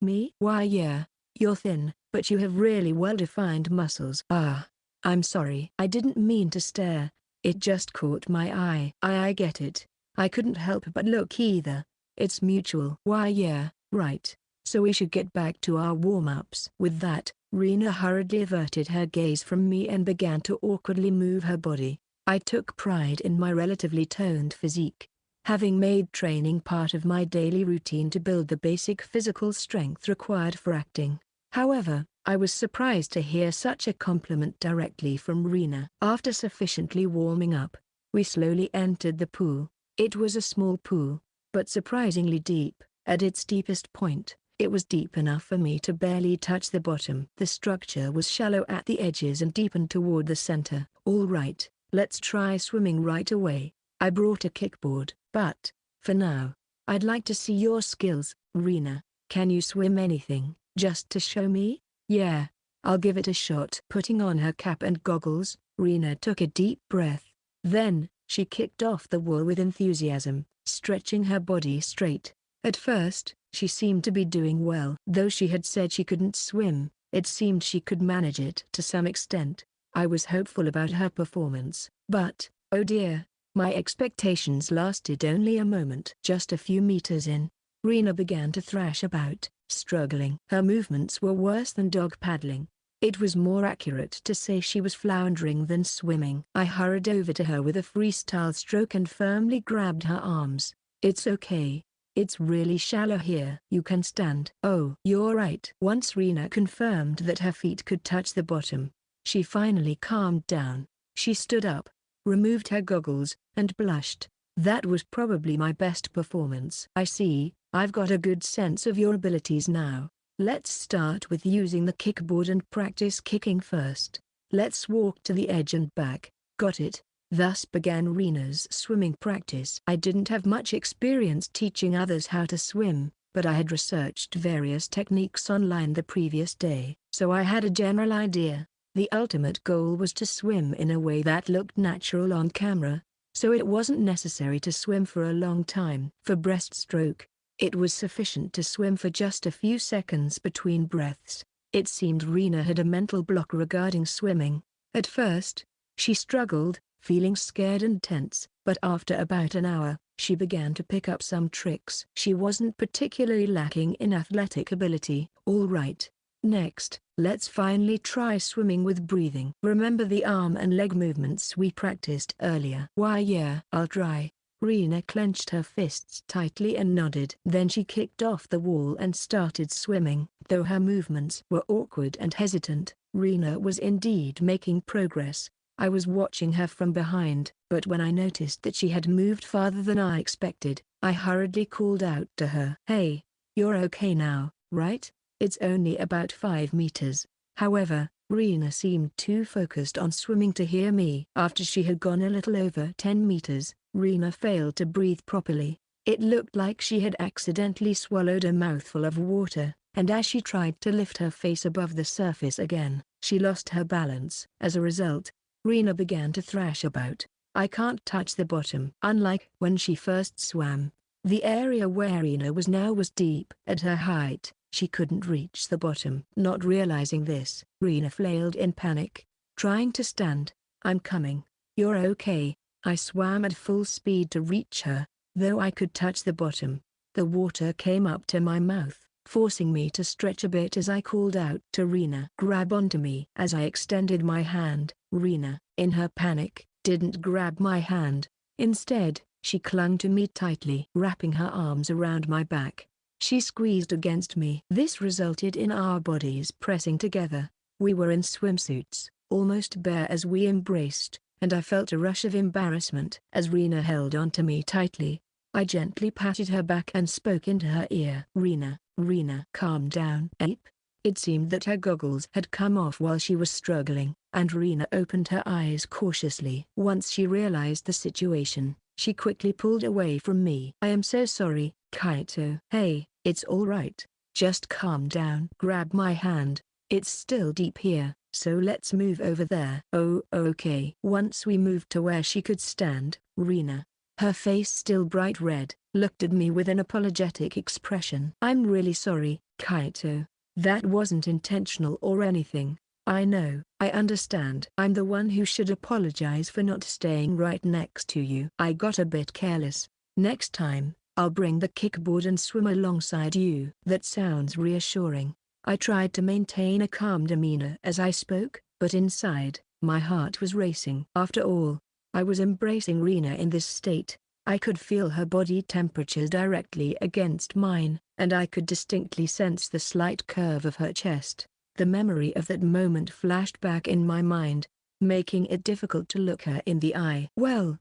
Me? Why yeah, you're thin, but you have really well-defined muscles. I'm sorry. I didn't mean to stare, it just caught my eye. I get it. I couldn't help but look either. It's mutual. Why yeah, right. So we should get back to our warm-ups. With that, Reena hurriedly averted her gaze from me and began to awkwardly move her body. I took pride in my relatively toned physique, having made training part of my daily routine to build the basic physical strength required for acting. However, I was surprised to hear such a compliment directly from Reena. After sufficiently warming up, we slowly entered the pool. It was a small pool, but surprisingly deep. At its deepest point, it was deep enough for me to barely touch the bottom. The structure was shallow at the edges and deepened toward the center. All right, let's try swimming right away. I brought a kickboard, but, for now, I'd like to see your skills. Reena, can you swim anything, just to show me? Yeah, I'll give it a shot. Putting on her cap and goggles, Reena took a deep breath. Then, she kicked off the wall with enthusiasm, stretching her body straight. At first, she seemed to be doing well. Though she had said she couldn't swim, it seemed she could manage it to some extent. I was hopeful about her performance, but, oh dear, my expectations lasted only a moment. Just a few meters in, Reena began to thrash about, struggling. Her movements were worse than dog paddling. It was more accurate to say she was floundering than swimming. I hurried over to her with a freestyle stroke and firmly grabbed her arms. It's okay. It's really shallow here. You can stand. Oh, you're right. Once Reena confirmed that her feet could touch the bottom, she finally calmed down. She stood up, removed her goggles, and blushed. That was probably my best performance. I see, I've got a good sense of your abilities now. Let's start with using the kickboard and practice kicking first. Let's walk to the edge and back. Got it? Thus began Reena's swimming practice. I didn't have much experience teaching others how to swim, but I had researched various techniques online the previous day, so I had a general idea. The ultimate goal was to swim in a way that looked natural on camera, so it wasn't necessary to swim for a long time. For breaststroke, it was sufficient to swim for just a few seconds between breaths. It seemed Reena had a mental block regarding swimming. At first, she struggled, feeling scared and tense, but after about an hour, she began to pick up some tricks. She wasn't particularly lacking in athletic ability. All right. Next, let's finally try swimming with breathing. Remember the arm and leg movements we practiced earlier? Why yeah, I'll try. Reena clenched her fists tightly and nodded. Then she kicked off the wall and started swimming. Though her movements were awkward and hesitant, Reena was indeed making progress. I was watching her from behind, but when I noticed that she had moved farther than I expected, I hurriedly called out to her. Hey, you're okay now, right? It's only about 5 meters. However, Reena seemed too focused on swimming to hear me. After she had gone a little over 10 meters, Reena failed to breathe properly. It looked like she had accidentally swallowed a mouthful of water, and as she tried to lift her face above the surface again, she lost her balance. As a result, Reena began to thrash about. I can't touch the bottom. Unlike when she first swam, the area where Reena was now was deep. At her height, she couldn't reach the bottom. Not realizing this, Reena flailed in panic, trying to stand. I'm coming. You're okay. I swam at full speed to reach her, though I could touch the bottom. The water came up to my mouth, forcing me to stretch a bit as I called out to Reena. Grab onto me. As I extended my hand, Reena, in her panic, didn't grab my hand. Instead, she clung to me tightly, wrapping her arms around my back. She squeezed against me. This resulted in our bodies pressing together. We were in swimsuits, almost bare as we embraced, and I felt a rush of embarrassment. As Reena held onto me tightly, I gently patted her back and spoke into her ear. Reena, calm down. Ape. It seemed that her goggles had come off while she was struggling, and Reena opened her eyes cautiously. Once she realized the situation, she quickly pulled away from me. I am so sorry, Kaito. Hey, it's all right. Just calm down. Grab my hand. It's still deep here, so let's move over there. Oh, okay. Once we moved to where she could stand, Reena, her face still bright red, looked at me with an apologetic expression. I'm really sorry, Kaito. That wasn't intentional or anything. I know. I understand. I'm the one who should apologize for not staying right next to you. I got a bit careless. Next time, I'll bring the kickboard and swim alongside you. That sounds reassuring. I tried to maintain a calm demeanor as I spoke, but inside, my heart was racing. After all, I was embracing Reena in this state. I could feel her body temperature directly against mine, and I could distinctly sense the slight curve of her chest. The memory of that moment flashed back in my mind, making it difficult to look her in the eye. Well,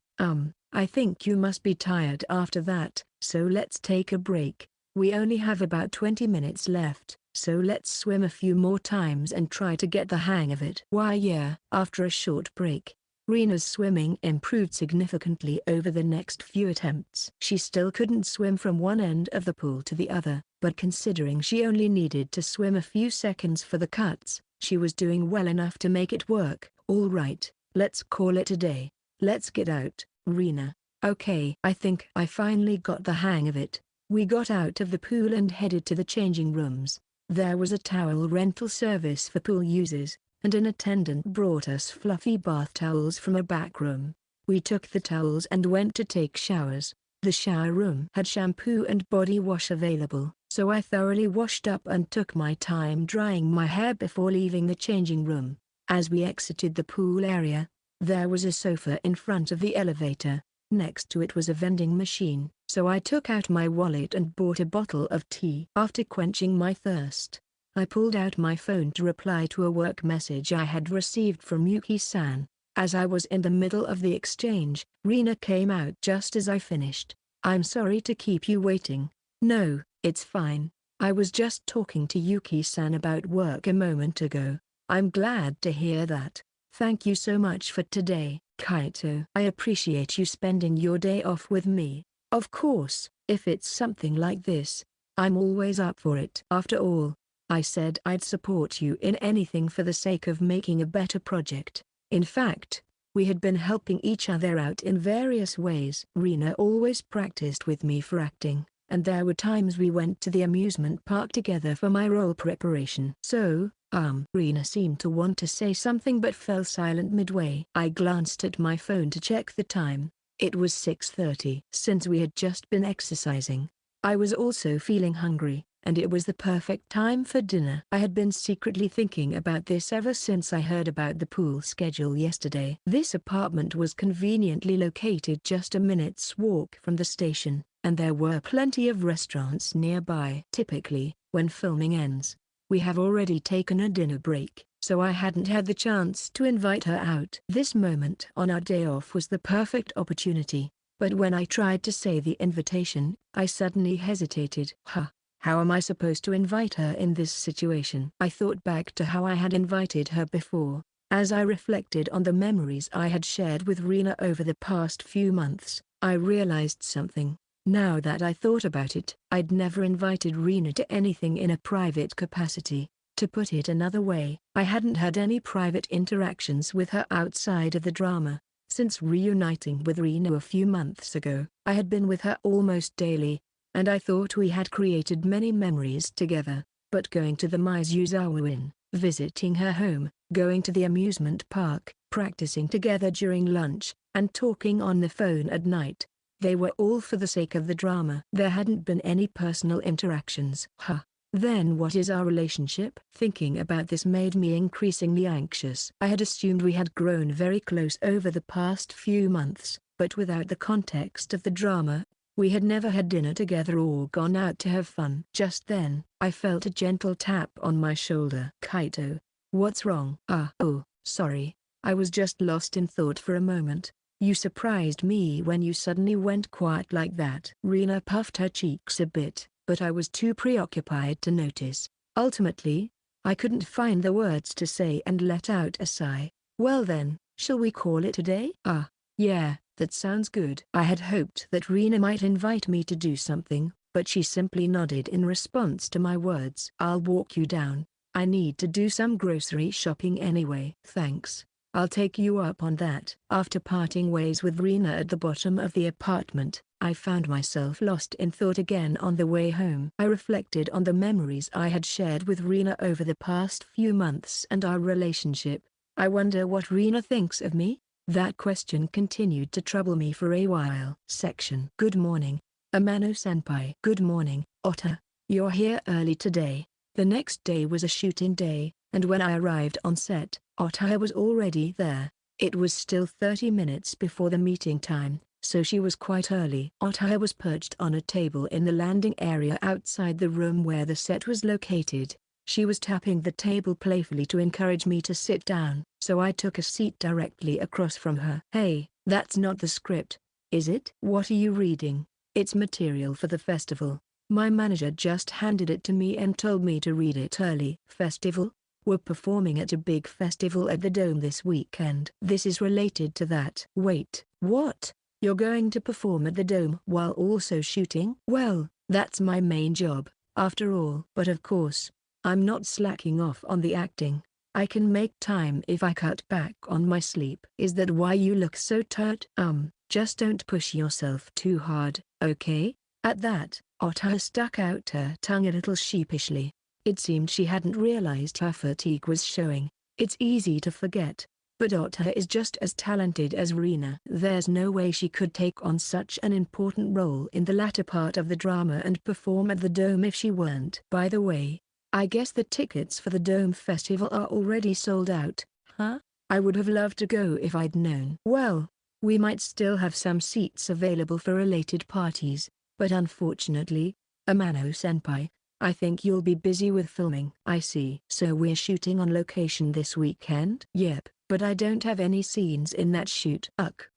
I think you must be tired after that, so let's take a break. We only have about 20 minutes left, so let's swim a few more times and try to get the hang of it. Why yeah. After a short break, Reena's swimming improved significantly over the next few attempts. She still couldn't swim from one end of the pool to the other, but considering she only needed to swim a few seconds for the cuts, she was doing well enough to make it work. All right, let's call it a day. Let's get out, Reena. Okay. I think I finally got the hang of it. We got out of the pool and headed to the changing rooms. There was a towel rental service for pool users, and an attendant brought us fluffy bath towels from a back room. We took the towels and went to take showers. The shower room had shampoo and body wash available, so I thoroughly washed up and took my time drying my hair before leaving the changing room. As we exited the pool area, there was a sofa in front of the elevator. Next to it was a vending machine, so I took out my wallet and bought a bottle of tea. After quenching my thirst, I pulled out my phone to reply to a work message I had received from Yuki-san. As I was in the middle of the exchange, Reena came out just as I finished. I'm sorry to keep you waiting. No, it's fine. I was just talking to Yuki-san about work a moment ago. I'm glad to hear that. Thank you so much for today. Kaito. I appreciate you spending your day off with me. Of course, if it's something like this, I'm always up for it. After all, I said I'd support you in anything for the sake of making a better project. In fact, we had been helping each other out in various ways. Reena always practiced with me for acting, and there were times we went to the amusement park together for my role preparation. So, Reena seemed to want to say something but fell silent midway. I glanced at my phone to check the time. It was 6:30. Since we had just been exercising, I was also feeling hungry, and it was the perfect time for dinner. I had been secretly thinking about this ever since I heard about the pool schedule yesterday. This apartment was conveniently located just a minute's walk from the station, and there were plenty of restaurants nearby. Typically, when filming ends, we have already taken a dinner break, so I hadn't had the chance to invite her out. This moment on our day off was the perfect opportunity, but when I tried to say the invitation, I suddenly hesitated. How am I supposed to invite her in this situation? I thought back to how I had invited her before. As I reflected on the memories I had shared with Reena over the past few months, I realized something. Now that I thought about it, I'd never invited Reena to anything in a private capacity. To put it another way, I hadn't had any private interactions with her outside of the drama. Since reuniting with Reena a few months ago, I had been with her almost daily, and I thought we had created many memories together. But going to the Mizuzawa Inn, visiting her home, going to the amusement park, practicing together during lunch, and talking on the phone at night, they were all for the sake of the drama. There hadn't been any personal interactions. Then what is our relationship? Thinking about this made me increasingly anxious. I had assumed we had grown very close over the past few months, but without the context of the drama, we had never had dinner together or gone out to have fun. Just then, I felt a gentle tap on my shoulder. Kaito, what's wrong? Oh, sorry. I was just lost in thought for a moment. You surprised me when you suddenly went quiet like that. Reena puffed her cheeks a bit, but I was too preoccupied to notice. Ultimately, I couldn't find the words to say and let out a sigh. Well then, shall we call it a day? Yeah, that sounds good. I had hoped that Reena might invite me to do something, but she simply nodded in response to my words. I'll walk you down. I need to do some grocery shopping anyway. Thanks. I'll take you up on that. After parting ways with Reena at the bottom of the apartment, I found myself lost in thought again on the way home. I reflected on the memories I had shared with Reena over the past few months and our relationship. I wonder what Reena thinks of me? That question continued to trouble me for a while. Good morning, Amano-senpai. Good morning, Ota. You're here early today. The next day was a shooting day, and when I arrived on set, Ota was already there. It was still 30 minutes before the meeting time, so she was quite early. Ota was perched on a table in the landing area outside the room where the set was located. She was tapping the table playfully to encourage me to sit down, so I took a seat directly across from her. Hey, that's not the script, is it? What are you reading? It's material for the festival. My manager just handed it to me and told me to read it early. Festival? We're performing at a big festival at the Dome this weekend. This is related to that. Wait, what? You're going to perform at the Dome while also shooting? Well, that's my main job, after all. But of course, I'm not slacking off on the acting. I can make time if I cut back on my sleep. Is that why you look so tired? Just don't push yourself too hard, okay? At that, Ota stuck out her tongue a little sheepishly. It seemed she hadn't realized her fatigue was showing. It's easy to forget, but Ota is just as talented as Reena. There's no way she could take on such an important role in the latter part of the drama and perform at the Dome if she weren't. By the way, I guess the tickets for the Dome Festival are already sold out, huh? I would have loved to go if I'd known. Well, we might still have some seats available for related parties, but unfortunately, Amano-senpai, I think you'll be busy with filming. I see. So we're shooting on location this weekend? Yep, but I don't have any scenes in that shoot.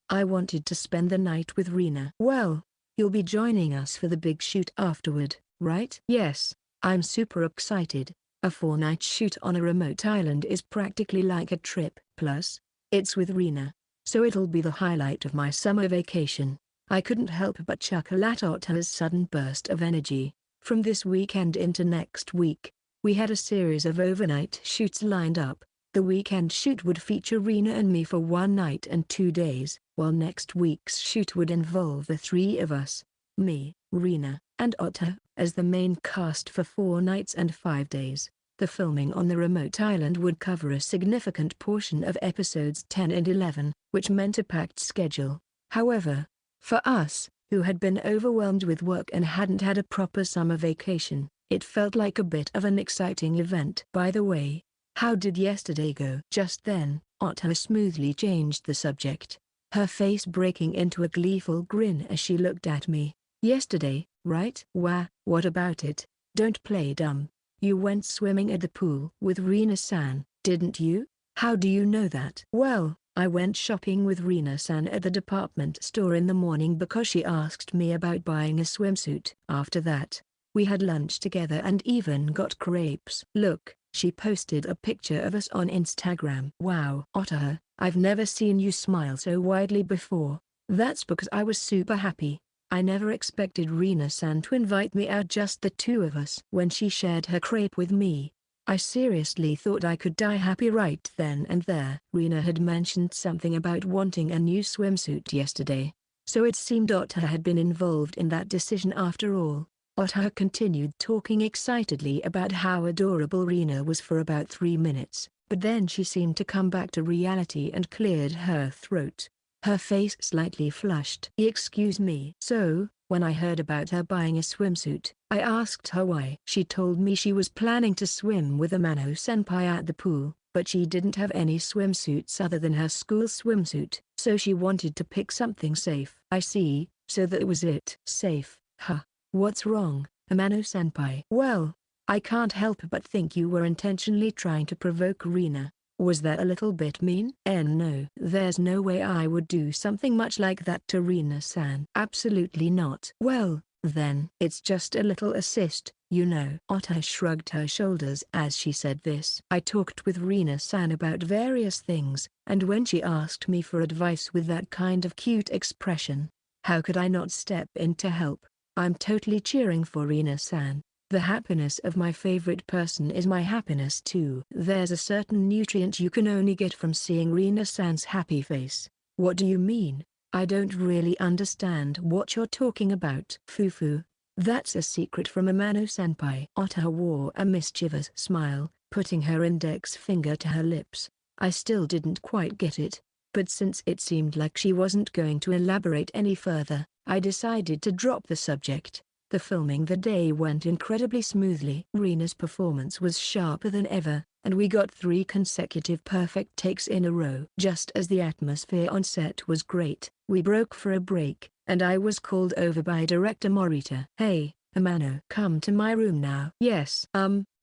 I wanted to spend the night with Reena. Well, you'll be joining us for the big shoot afterward, right? Yes. I'm super excited. A 4-night shoot on a remote island is practically like a trip. Plus, it's with Reena. so it'll be the highlight of my summer vacation. I couldn't help but chuckle at Otta's sudden burst of energy. From this weekend into next week, we had a series of overnight shoots lined up. The weekend shoot would feature Reena and me for 1 night and 2 days, while next week's shoot would involve the 3 of us, me, Reena, and Otta, as the main cast for 4 nights and 5 days. The filming on the remote island would cover a significant portion of episodes 10 and 11, which meant a packed schedule. However, for us, who had been overwhelmed with work and hadn't had a proper summer vacation, it felt like a bit of an exciting event. By the way, how did yesterday go? Just then, Otta smoothly changed the subject, her face breaking into a gleeful grin as she looked at me. Yesterday, right? Wah, what about it? Don't play dumb. You went swimming at the pool with Reena-san, didn't you? How do you know that? Well, I went shopping with Reena-san at the department store in the morning because she asked me about buying a swimsuit. After that, we had lunch together and even got crepes. Look, she posted a picture of us on Instagram. Wow. Otta, I've never seen you smile so widely before. That's because I was super happy. I never expected Reena-san to invite me out, just the 2 of us. When she shared her crepe with me, I seriously thought I could die happy right then and there. Reena had mentioned something about wanting a new swimsuit yesterday, so it seemed Otta had been involved in that decision after all. Otta continued talking excitedly about how adorable Reena was for about 3 minutes, but then she seemed to come back to reality and cleared her throat. Her face slightly flushed. Excuse me. So, when I heard about her buying a swimsuit, I asked her why. She told me she was planning to swim with Amano-senpai at the pool, but she didn't have any swimsuits other than her school swimsuit, so she wanted to pick something safe. I see, so that was it. Safe, huh? What's wrong, Amano-senpai? Well, I can't help but think you were intentionally trying to provoke Reena. Was that a little bit mean? No. There's no way I would do something much like that to Reena-san. Absolutely not. Well, then it's just a little assist, you know. Otta shrugged her shoulders as she said this. I talked with Reena-san about various things, and when she asked me for advice with that kind of cute expression, how could I not step in to help? I'm totally cheering for Reena-san. The happiness of my favorite person is my happiness too. There's a certain nutrient you can only get from seeing Reena-san's happy face. What do you mean? I don't really understand what you're talking about. Fufu. That's a secret from Amano-senpai. Otta wore a mischievous smile, putting her index finger to her lips. I still didn't quite get it, but since it seemed like she wasn't going to elaborate any further, I decided to drop the subject. The filming that day went incredibly smoothly. Reena's performance was sharper than ever, and we got 3 consecutive perfect takes in a row. Just as the atmosphere on set was great, we broke for a break, and I was called over by director Morita. Hey, Amano, come to my room now. Yes.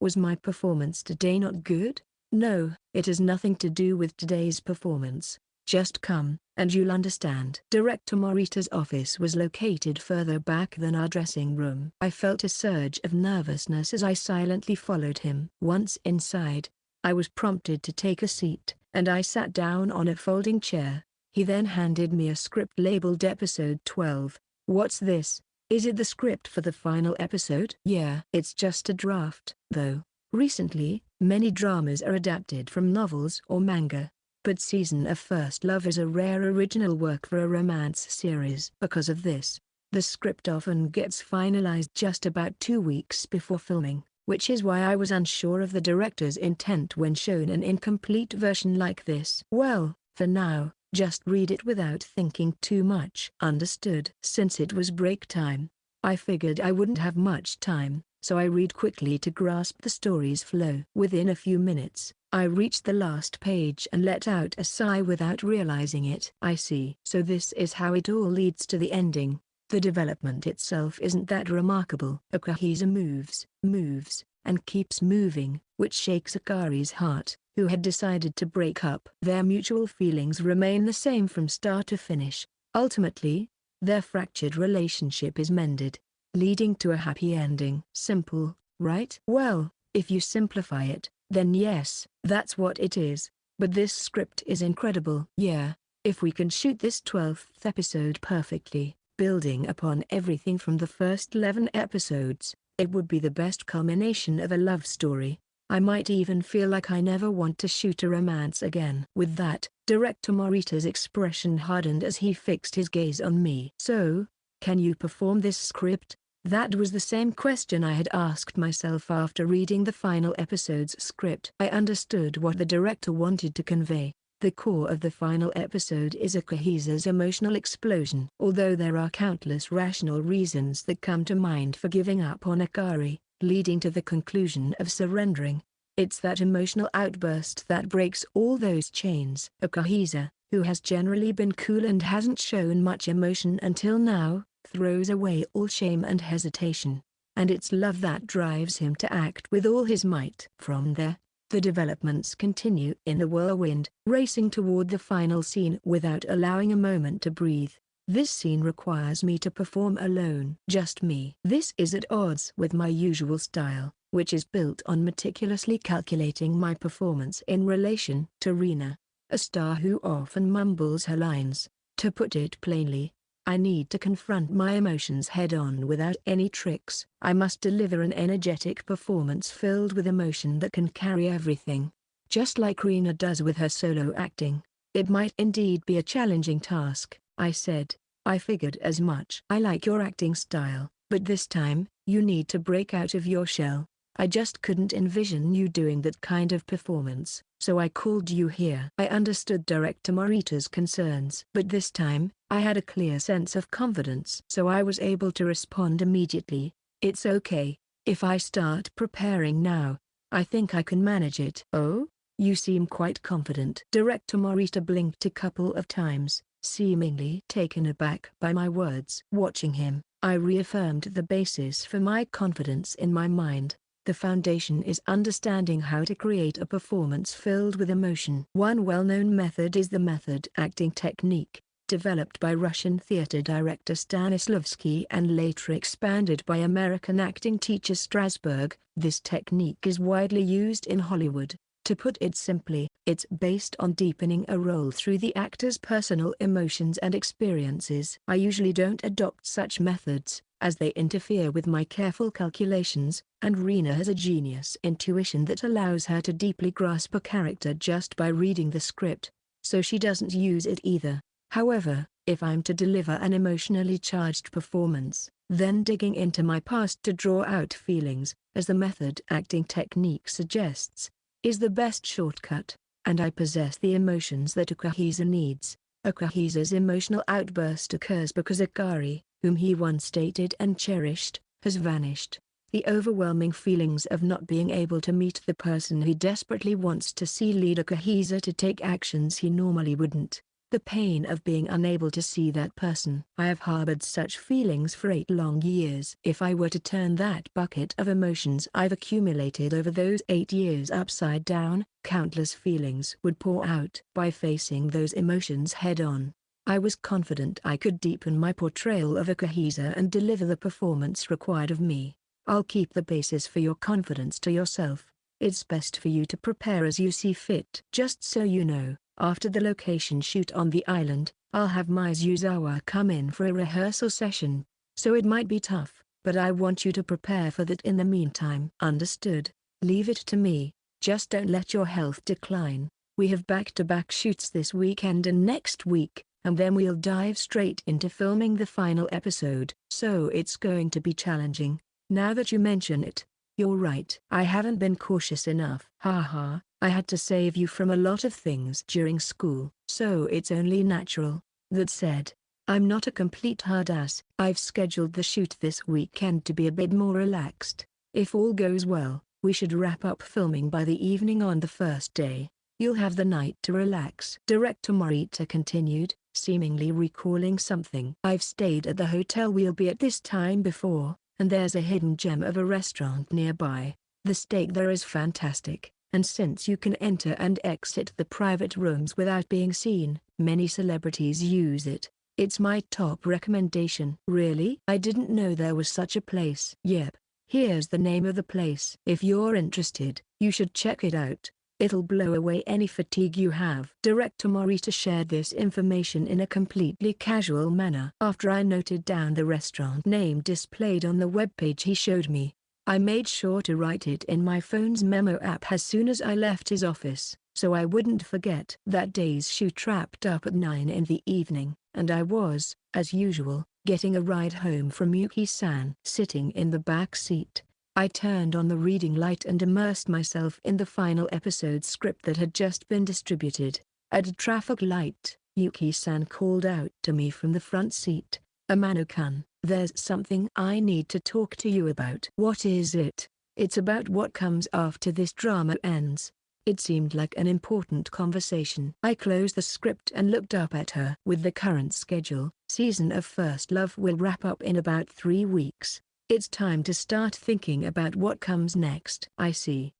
Was my performance today not good? No, it has nothing to do with today's performance. Just come, and you'll understand. Director Morita's office was located further back than our dressing room. I felt a surge of nervousness as I silently followed him. Once inside, I was prompted to take a seat, and I sat down on a folding chair. He then handed me a script labeled Episode 12. What's this? Is it the script for the final episode? Yeah. It's just a draft, though. Recently, many dramas are adapted from novels or manga, but Season of First Love is a rare original work for a romance series. Because of this, the script often gets finalized just about 2 weeks before filming, which is why I was unsure of the director's intent when shown an incomplete version like this. Well, for now, just read it without thinking too much. Understood. Since it was break time, I figured I wouldn't have much time, so I read quickly to grasp the story's flow. Within a few minutes, I reached the last page and let out a sigh without realizing it. I see. So this is how it all leads to the ending. The development itself isn't that remarkable. Akahisa moves, and keeps moving, which shakes Akari's heart, who had decided to break up. Their mutual feelings remain the same from start to finish. Ultimately, their fractured relationship is mended, leading to a happy ending. Simple, right? Well, if you simplify it, then yes, that's what it is. But this script is incredible. Yeah, If we can shoot this 12th episode perfectly, building upon everything from the first 11 episodes, it would be the best culmination of a love story. I might even feel like I never want to shoot a romance again." With that, director Morita's expression hardened as he fixed his gaze on me. "So, can you perform this script?" That was the same question I had asked myself after reading the final episode's script. I understood what the director wanted to convey. The core of the final episode is Akahisa's emotional explosion. Although there are countless rational reasons that come to mind for giving up on Akari, leading to the conclusion of surrendering, it's that emotional outburst that breaks all those chains. Akahisa, who has generally been cool and hasn't shown much emotion until now, throws away all shame and hesitation. And it's love that drives him to act with all his might. From there, the developments continue in a whirlwind, racing toward the final scene without allowing a moment to breathe. This scene requires me to perform alone. Just me. This is at odds with my usual style, which is built on meticulously calculating my performance in relation to Reena, a star who often mumbles her lines. To put it plainly, I need to confront my emotions head-on without any tricks. I must deliver an energetic performance filled with emotion that can carry everything. Just like Reena does with her solo acting. "It might indeed be a challenging task," I said. "I figured as much." "I like your acting style, but this time, you need to break out of your shell. I just couldn't envision you doing that kind of performance, so I called you here." I understood Director Morita's concerns. But this time, I had a clear sense of confidence. So I was able to respond immediately. "It's okay. If I start preparing now, I think I can manage it." "Oh? You seem quite confident." Director Morita blinked a couple of times, seemingly taken aback by my words. Watching him, I reaffirmed the basis for my confidence in my mind. The foundation is understanding how to create a performance filled with emotion. One well-known method is the method acting technique, developed by Russian theater director Stanislavski and later expanded by American acting teacher Strasberg. This technique is widely used in Hollywood. To put it simply, it's based on deepening a role through the actor's personal emotions and experiences. I usually don't adopt such methods, as they interfere with my careful calculations, and Reena has a genius intuition that allows her to deeply grasp a character just by reading the script, so she doesn't use it either. However, if I'm to deliver an emotionally charged performance, then digging into my past to draw out feelings, as the method acting technique suggests, is the best shortcut, and I possess the emotions that Akahisa needs. Akahisa's emotional outburst occurs because Akari, whom he once dated and cherished, has vanished. The overwhelming feelings of not being able to meet the person he desperately wants to see lead Akahisa to take actions he normally wouldn't. The pain of being unable to see that person. I have harbored such feelings for 8 long years. If I were to turn that bucket of emotions I've accumulated over those 8 years upside down, countless feelings would pour out. By facing those emotions head-on, I was confident I could deepen my portrayal of Akahisa and deliver the performance required of me. I'll keep the basis for your confidence to yourself. It's best for you to prepare as you see fit. Just so you know, after the location shoot on the island, I'll have Mizuzawa come in for a rehearsal session, so it might be tough, but I want you to prepare for that in the meantime." "Understood. Leave it to me, just don't let your health decline. We have back-to-back shoots this weekend and next week, and then we'll dive straight into filming the final episode. So it's going to be challenging. Now that you mention it, you're right. I haven't been cautious enough. Haha, I had to save you from a lot of things during school, so it's only natural." That said, I'm not a complete hard ass. I've scheduled the shoot this weekend to be a bit more relaxed. If all goes well, we should wrap up filming by the evening on the first day. You'll have the night to relax. Director Morita continued, seemingly recalling something. "I've stayed at the hotel we'll be at this time before, and there's a hidden gem of a restaurant nearby. The steak there is fantastic, and since you can enter and exit the private rooms without being seen, many celebrities use it. It's my top recommendation." "Really? I didn't know there was such a place." "Yep. Here's the name of the place. If you're interested, you should check it out." It'll blow away any fatigue you have. Director Morita shared this information in a completely casual manner. After I noted down the restaurant name displayed on the webpage he showed me, I made sure to write it in my phone's memo app as soon as I left his office, so I wouldn't forget. That day's shoot wrapped up at 9 in the evening, and I was, as usual, getting a ride home from Yuki-san. Sitting in the back seat, I turned on the reading light and immersed myself in the final episode script that had just been distributed. At a traffic light, Yuki-san called out to me from the front seat, "Amano-kun, there's something I need to talk to you about." "What is it?" "It's about what comes after this drama ends." It seemed like an important conversation. I closed the script and looked up at her. "With the current schedule, season of First Love will wrap up in about 3 weeks. It's time to start thinking about what comes next." "I see.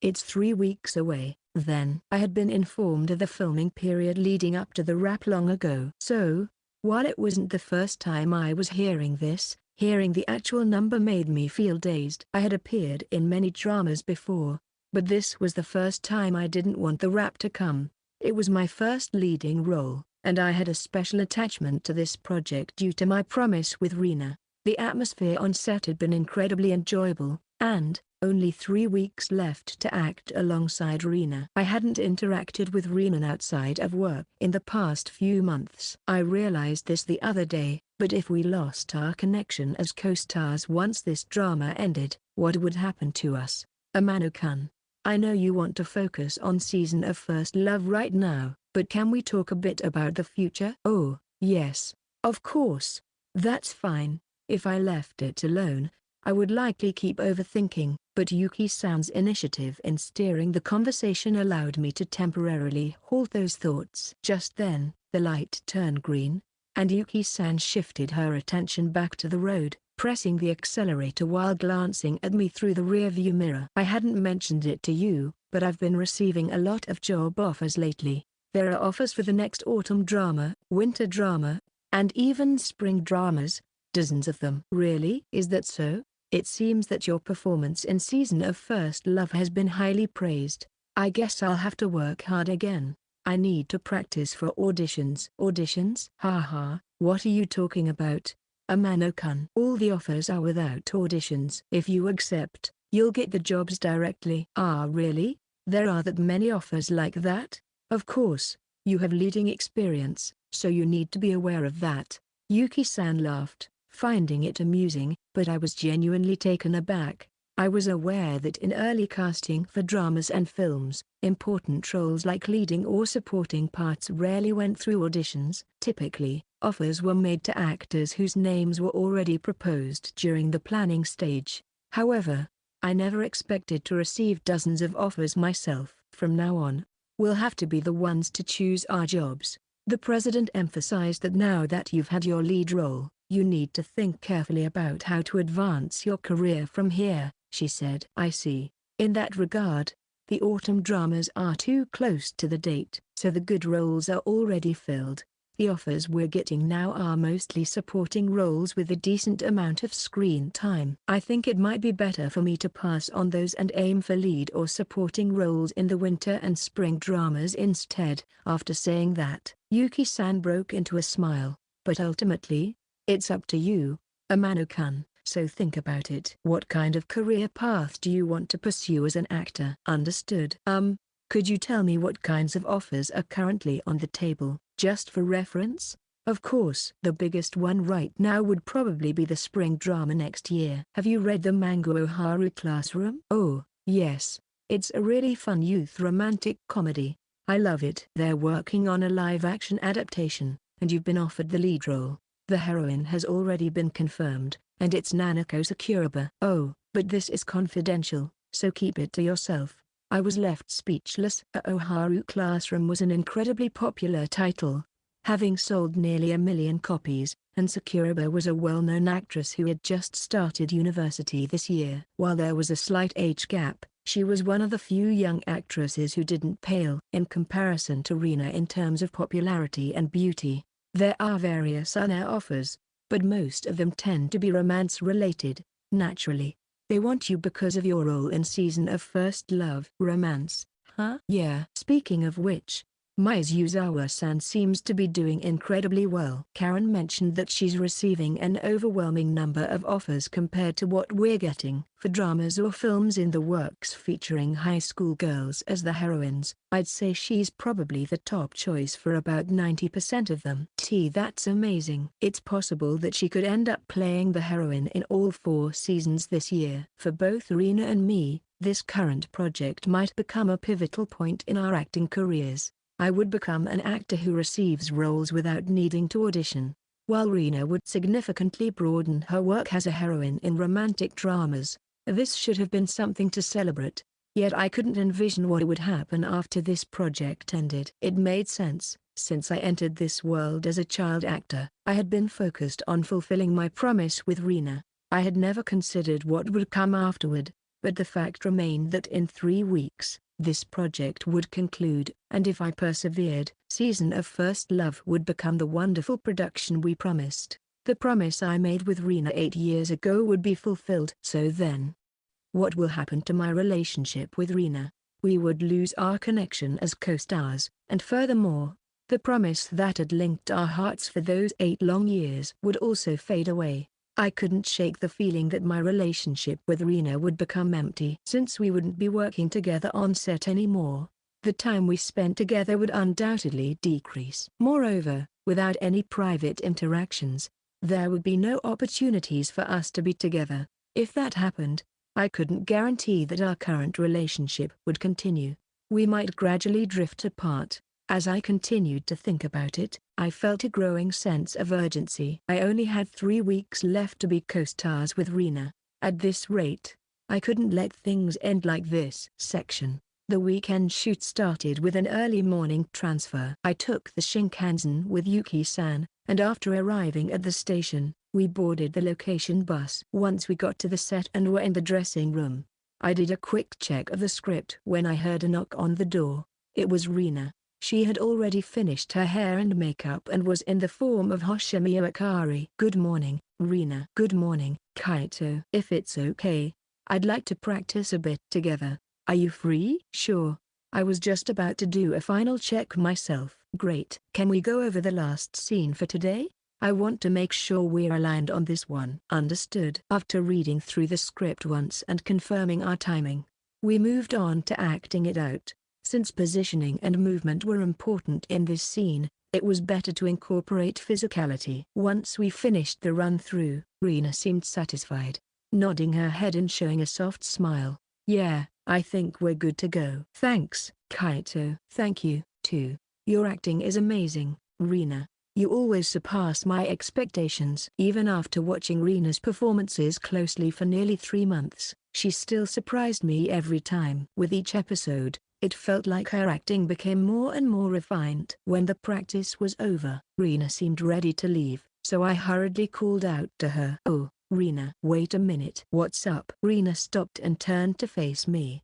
It's 3 weeks away, then." I had been informed of the filming period leading up to the wrap long ago. So, while it wasn't the first time I was hearing this, hearing the actual number made me feel dazed. I had appeared in many dramas before, but this was the first time I didn't want the wrap to come. It was my first leading role, and I had a special attachment to this project due to my promise with Reena. The atmosphere on set had been incredibly enjoyable, and, only 3 weeks left to act alongside Reena. I hadn't interacted with Reena outside of work in the past few months. I realized this the other day, but if we lost our connection as co-stars once this drama ended, what would happen to us? "Amano-kun, I know you want to focus on season of First Love right now, but can we talk a bit about the future?" "Oh, yes, of course. That's fine. If I left it alone, I would likely keep overthinking." But Yuki-san's initiative in steering the conversation allowed me to temporarily halt those thoughts. Just then, the light turned green, and Yuki-san shifted her attention back to the road, pressing the accelerator while glancing at me through the rearview mirror. "I hadn't mentioned it to you, but I've been receiving a lot of job offers lately. There are offers for the next autumn drama, winter drama, and even spring dramas. Dozens of them." "Really? Is that so? It seems that your performance in season of First Love has been highly praised. I guess I'll have to work hard again. I need to practice for auditions." "Auditions? Haha, what are you talking about? Amano-kun, all the offers are without auditions. If you accept, you'll get the jobs directly." "Ah, really? There are that many offers like that?" "Of course, you have leading experience, so you need to be aware of that." Yuki-san laughed, finding it amusing, but I was genuinely taken aback. I was aware that in early casting for dramas and films, important roles like leading or supporting parts rarely went through auditions. Typically, offers were made to actors whose names were already proposed during the planning stage. However, I never expected to receive dozens of offers myself. "From now on, we'll have to be the ones to choose our jobs." The president emphasized that now that you've had your lead role, you need to think carefully about how to advance your career from here, she said. "I see. In that regard, the autumn dramas are too close to the date, so the good roles are already filled. The offers we're getting now are mostly supporting roles with a decent amount of screen time. I think it might be better for me to pass on those and aim for lead or supporting roles in the winter and spring dramas instead." After saying that, Yuki-san broke into a smile. "But ultimately, it's up to you, Amano-kun, so think about it. What kind of career path do you want to pursue as an actor?" "Understood. Could you tell me what kinds of offers are currently on the table, just for reference?" "Of course. The biggest one right now would probably be the spring drama next year." "Have you read the manga Oharu Classroom?" "Oh, yes. It's a really fun youth romantic comedy. I love it." "They're working on a live-action adaptation, and you've been offered the lead role. The heroine has already been confirmed, and it's Nanako Sakuraba." "Oh, but this is confidential, so keep it to yourself." I was left speechless. Oharu Classroom was an incredibly popular title, having sold nearly 1 million copies, and Sakuraba was a well-known actress who had just started university this year. While there was a slight age gap, she was one of the few young actresses who didn't pale in comparison to Reena in terms of popularity and beauty. There are various other offers, but most of them tend to be romance-related. Naturally, they want you because of your role in season of First Love. "Romance, Huh? Yeah. Speaking of which, Mizuzawa-san seems to be doing incredibly well. Karen mentioned that she's receiving an overwhelming number of offers compared to what we're getting for dramas or films in the works featuring high school girls as the heroines. I'd say she's probably the top choice for about 90% of them. That's amazing. It's possible that she could end up playing the heroine in all 4 seasons this year. For both Reena and me, this current project might become a pivotal point in our acting careers. I would become an actor who receives roles without needing to audition, while Reena would significantly broaden her work as a heroine in romantic dramas. This should have been something to celebrate, yet I couldn't envision what would happen after this project ended. It made sense, since I entered this world as a child actor. I had been focused on fulfilling my promise with Reena. I had never considered what would come afterward, but the fact remained that in 3 weeks, this project would conclude, and if I persevered, Season of First Love would become the wonderful production we promised. The promise I made with Reena 8 years ago would be fulfilled. So then, what will happen to my relationship with Reena? We would lose our connection as co-stars, and furthermore, the promise that had linked our hearts for those 8 long years would also fade away. I couldn't shake the feeling that my relationship with Reena would become empty. Since we wouldn't be working together on set anymore, the time we spent together would undoubtedly decrease. Moreover, without any private interactions, there would be no opportunities for us to be together. If that happened, I couldn't guarantee that our current relationship would continue. We might gradually drift apart. As I continued to think about it, I felt a growing sense of urgency. I only had 3 weeks left to be co-stars with Reena. At this rate, I couldn't let things end like this. The weekend shoot started with an early morning transfer. I took the Shinkansen with Yuki-san, and after arriving at the station, we boarded the location bus. Once we got to the set and were in the dressing room, I did a quick check of the script when I heard a knock on the door. It was Reena. She had already finished her hair and makeup and was in the form of Hoshimi Akari. Good morning, Reena. Good morning, Kaito. If it's okay, I'd like to practice a bit together. Are you free? Sure. I was just about to do a final check myself. Great. Can we go over the last scene for today? I want to make sure we're aligned on this one. Understood. After reading through the script once and confirming our timing, we moved on to acting it out. Since positioning and movement were important in this scene, it was better to incorporate physicality. Once we finished the run-through, Reena seemed satisfied, nodding her head and showing a soft smile. Yeah, I think we're good to go. Thanks, Kaito. Thank you, too. Your acting is amazing, Reena. You always surpass my expectations. Even after watching Reena's performances closely for nearly 3 months, she still surprised me every time. With each episode, it felt like her acting became more and more refined. When the practice was over, Reena seemed ready to leave, so I hurriedly called out to her. Oh, Reena. Wait a minute. What's up? Reena stopped and turned to face me.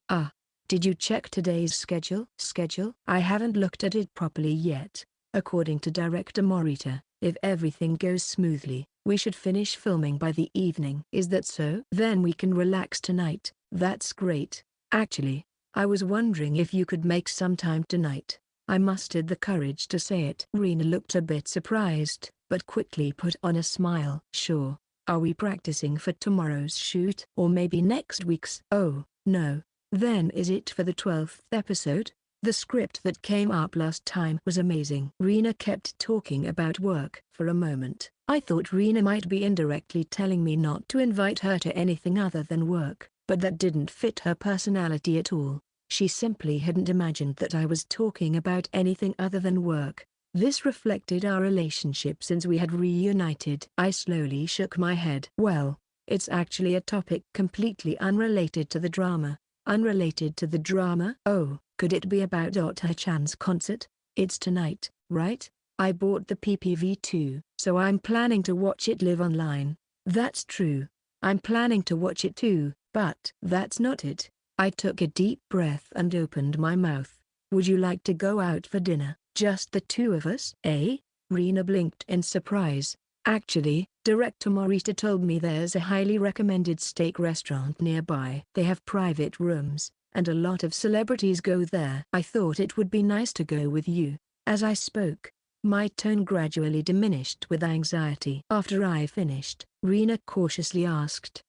Did you check today's schedule? I haven't looked at it properly yet. According to director Morita, if everything goes smoothly, we should finish filming by the evening. Is that so? Then we can relax tonight. That's great. Actually, I was wondering if you could make some time tonight. I mustered the courage to say it. Reena looked a bit surprised, but quickly put on a smile. Sure. Are we practicing for tomorrow's shoot? Or maybe next week's? Oh, no. Then is it for the 12th episode? The script that came up last time was amazing. Reena kept talking about work. For a moment, I thought Reena might be indirectly telling me not to invite her to anything other than work, but that didn't fit her personality at all. She simply hadn't imagined that I was talking about anything other than work. This reflected our relationship since we had reunited. I slowly shook my head. Well, it's actually a topic completely unrelated to the drama. Unrelated to the drama? Oh, could it be about Ota-chan's concert? It's tonight, right? I bought the PPV too, so I'm planning to watch it live online. That's true. I'm planning to watch it too, but that's not it. I took a deep breath and opened my mouth. Would you like to go out for dinner? Just the 2 of us? Eh? Reena blinked in surprise. Actually, Director Morita told me there's a highly recommended steak restaurant nearby. They have private rooms, and a lot of celebrities go there. I thought it would be nice to go with you." As I spoke, my tone gradually diminished with anxiety. After I finished, Reena cautiously asked,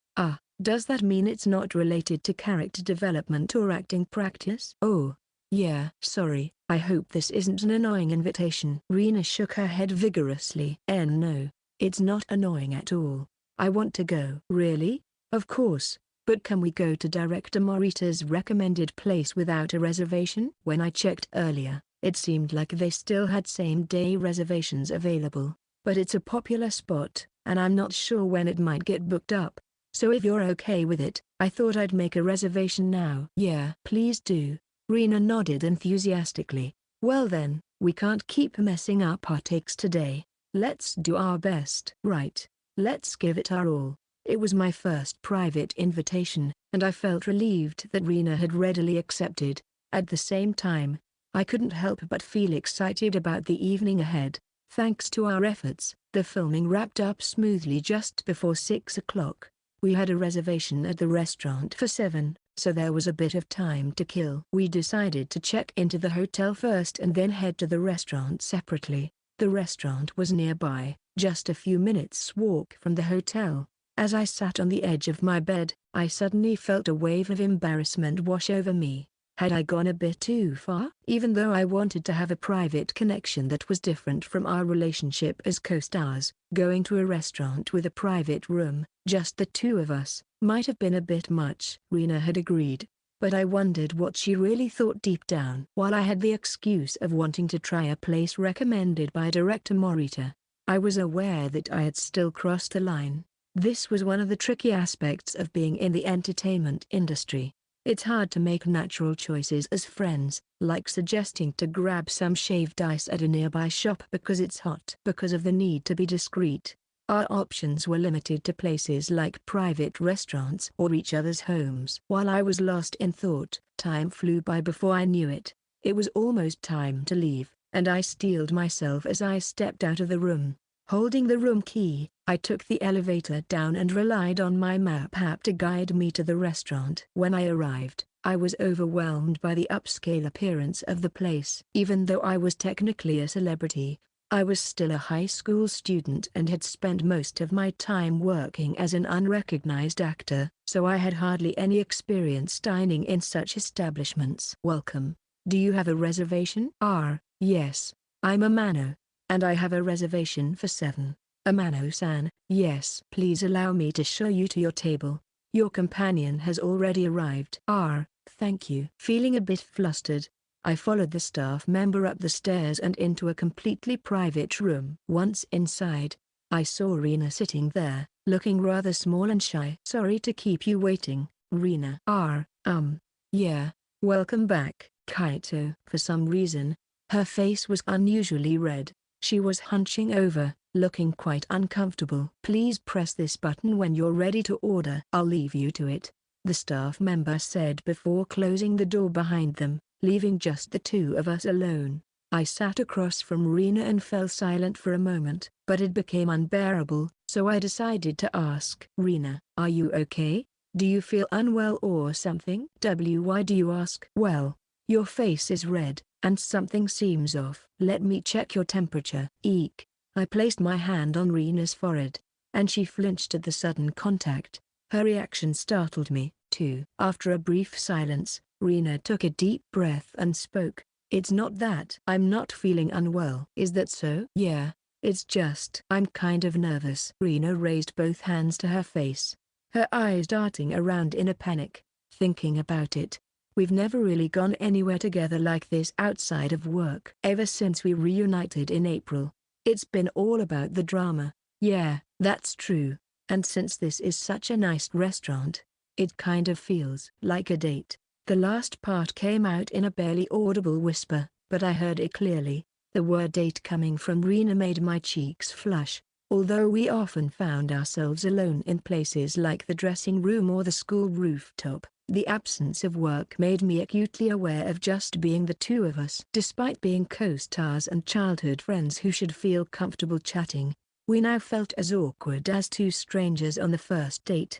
does that mean it's not related to character development or acting practice?" "Oh, yeah. Sorry, I hope this isn't an annoying invitation." Reena shook her head vigorously. No, it's not annoying at all. I want to go." "Really?" "Of course, but can we go to Director Morita's recommended place without a reservation?" When I checked earlier, it seemed like they still had same-day reservations available, but it's a popular spot, and I'm not sure when it might get booked up. So if you're okay with it, I thought I'd make a reservation now." "Yeah, please do." Reena nodded enthusiastically. "Well then, we can't keep messing up our takes today. Let's do our best." "Right. Let's give it our all." It was my first private invitation, and I felt relieved that Reena had readily accepted. At the same time, I couldn't help but feel excited about the evening ahead. Thanks to our efforts, the filming wrapped up smoothly just before 6 o'clock. We had a reservation at the restaurant for 7, so there was a bit of time to kill. We decided to check into the hotel first and then head to the restaurant separately. The restaurant was nearby, just a few minutes' walk from the hotel. As I sat on the edge of my bed, I suddenly felt a wave of embarrassment wash over me. Had I gone a bit too far? Even though I wanted to have a private connection that was different from our relationship as co-stars, going to a restaurant with a private room, just the two of us, might have been a bit much. Reena had agreed, but I wondered what she really thought deep down. While I had the excuse of wanting to try a place recommended by Director Morita, I was aware that I had still crossed the line. This was one of the tricky aspects of being in the entertainment industry. It's hard to make natural choices as friends, like suggesting to grab some shaved ice at a nearby shop because it's hot. Because of the need to be discreet, our options were limited to places like private restaurants or each other's homes. While I was lost in thought, time flew by before I knew it. It was almost time to leave, and I steeled myself as I stepped out of the room. Holding the room key, I took the elevator down and relied on my map app to guide me to the restaurant. When I arrived, I was overwhelmed by the upscale appearance of the place. Even though I was technically a celebrity, I was still a high school student and had spent most of my time working as an unrecognized actor, so I had hardly any experience dining in such establishments. "Welcome. Do you have a reservation?" Yes, I'm Amano, and I have a reservation for 7. "Amano-san, yes. Please allow me to show you to your table. Your companion has already arrived." Thank you." Feeling a bit flustered, I followed the staff member up the stairs and into a completely private room. Once inside, I saw Reena sitting there, looking rather small and shy. "Sorry to keep you waiting, Reena." Yeah. Welcome back, Kaito." For some reason, her face was unusually red. She was hunching over, looking quite uncomfortable. "Please press this button when you're ready to order." "I'll leave you to it," the staff member said before closing the door behind them, leaving just the two of us alone. I sat across from Reena and fell silent for a moment, but it became unbearable, so I decided to ask. "Reena, are you okay? Do you feel unwell or something?" "Why do you ask?" "Well, your face is red, and something seems off." "Let me check your temperature." Eek. I placed my hand on Reena's forehead, and she flinched at the sudden contact. Her reaction startled me, too. After a brief silence, Reena took a deep breath and spoke. "It's not that. I'm not feeling unwell." "Is that so?" "Yeah, it's just I'm kind of nervous." Reena raised both hands to her face, her eyes darting around in a panic. "Thinking about it, we've never really gone anywhere together like this outside of work. Ever since we reunited in April, it's been all about the drama." "Yeah, that's true, and since this is such a nice restaurant, it kind of feels like a date." The last part came out in a barely audible whisper, but I heard it clearly. The word date coming from Reena made my cheeks flush. Although we often found ourselves alone in places like the dressing room or the school rooftop, the absence of work made me acutely aware of just being the two of us. Despite being co-stars and childhood friends who should feel comfortable chatting, we now felt as awkward as two strangers on the first date.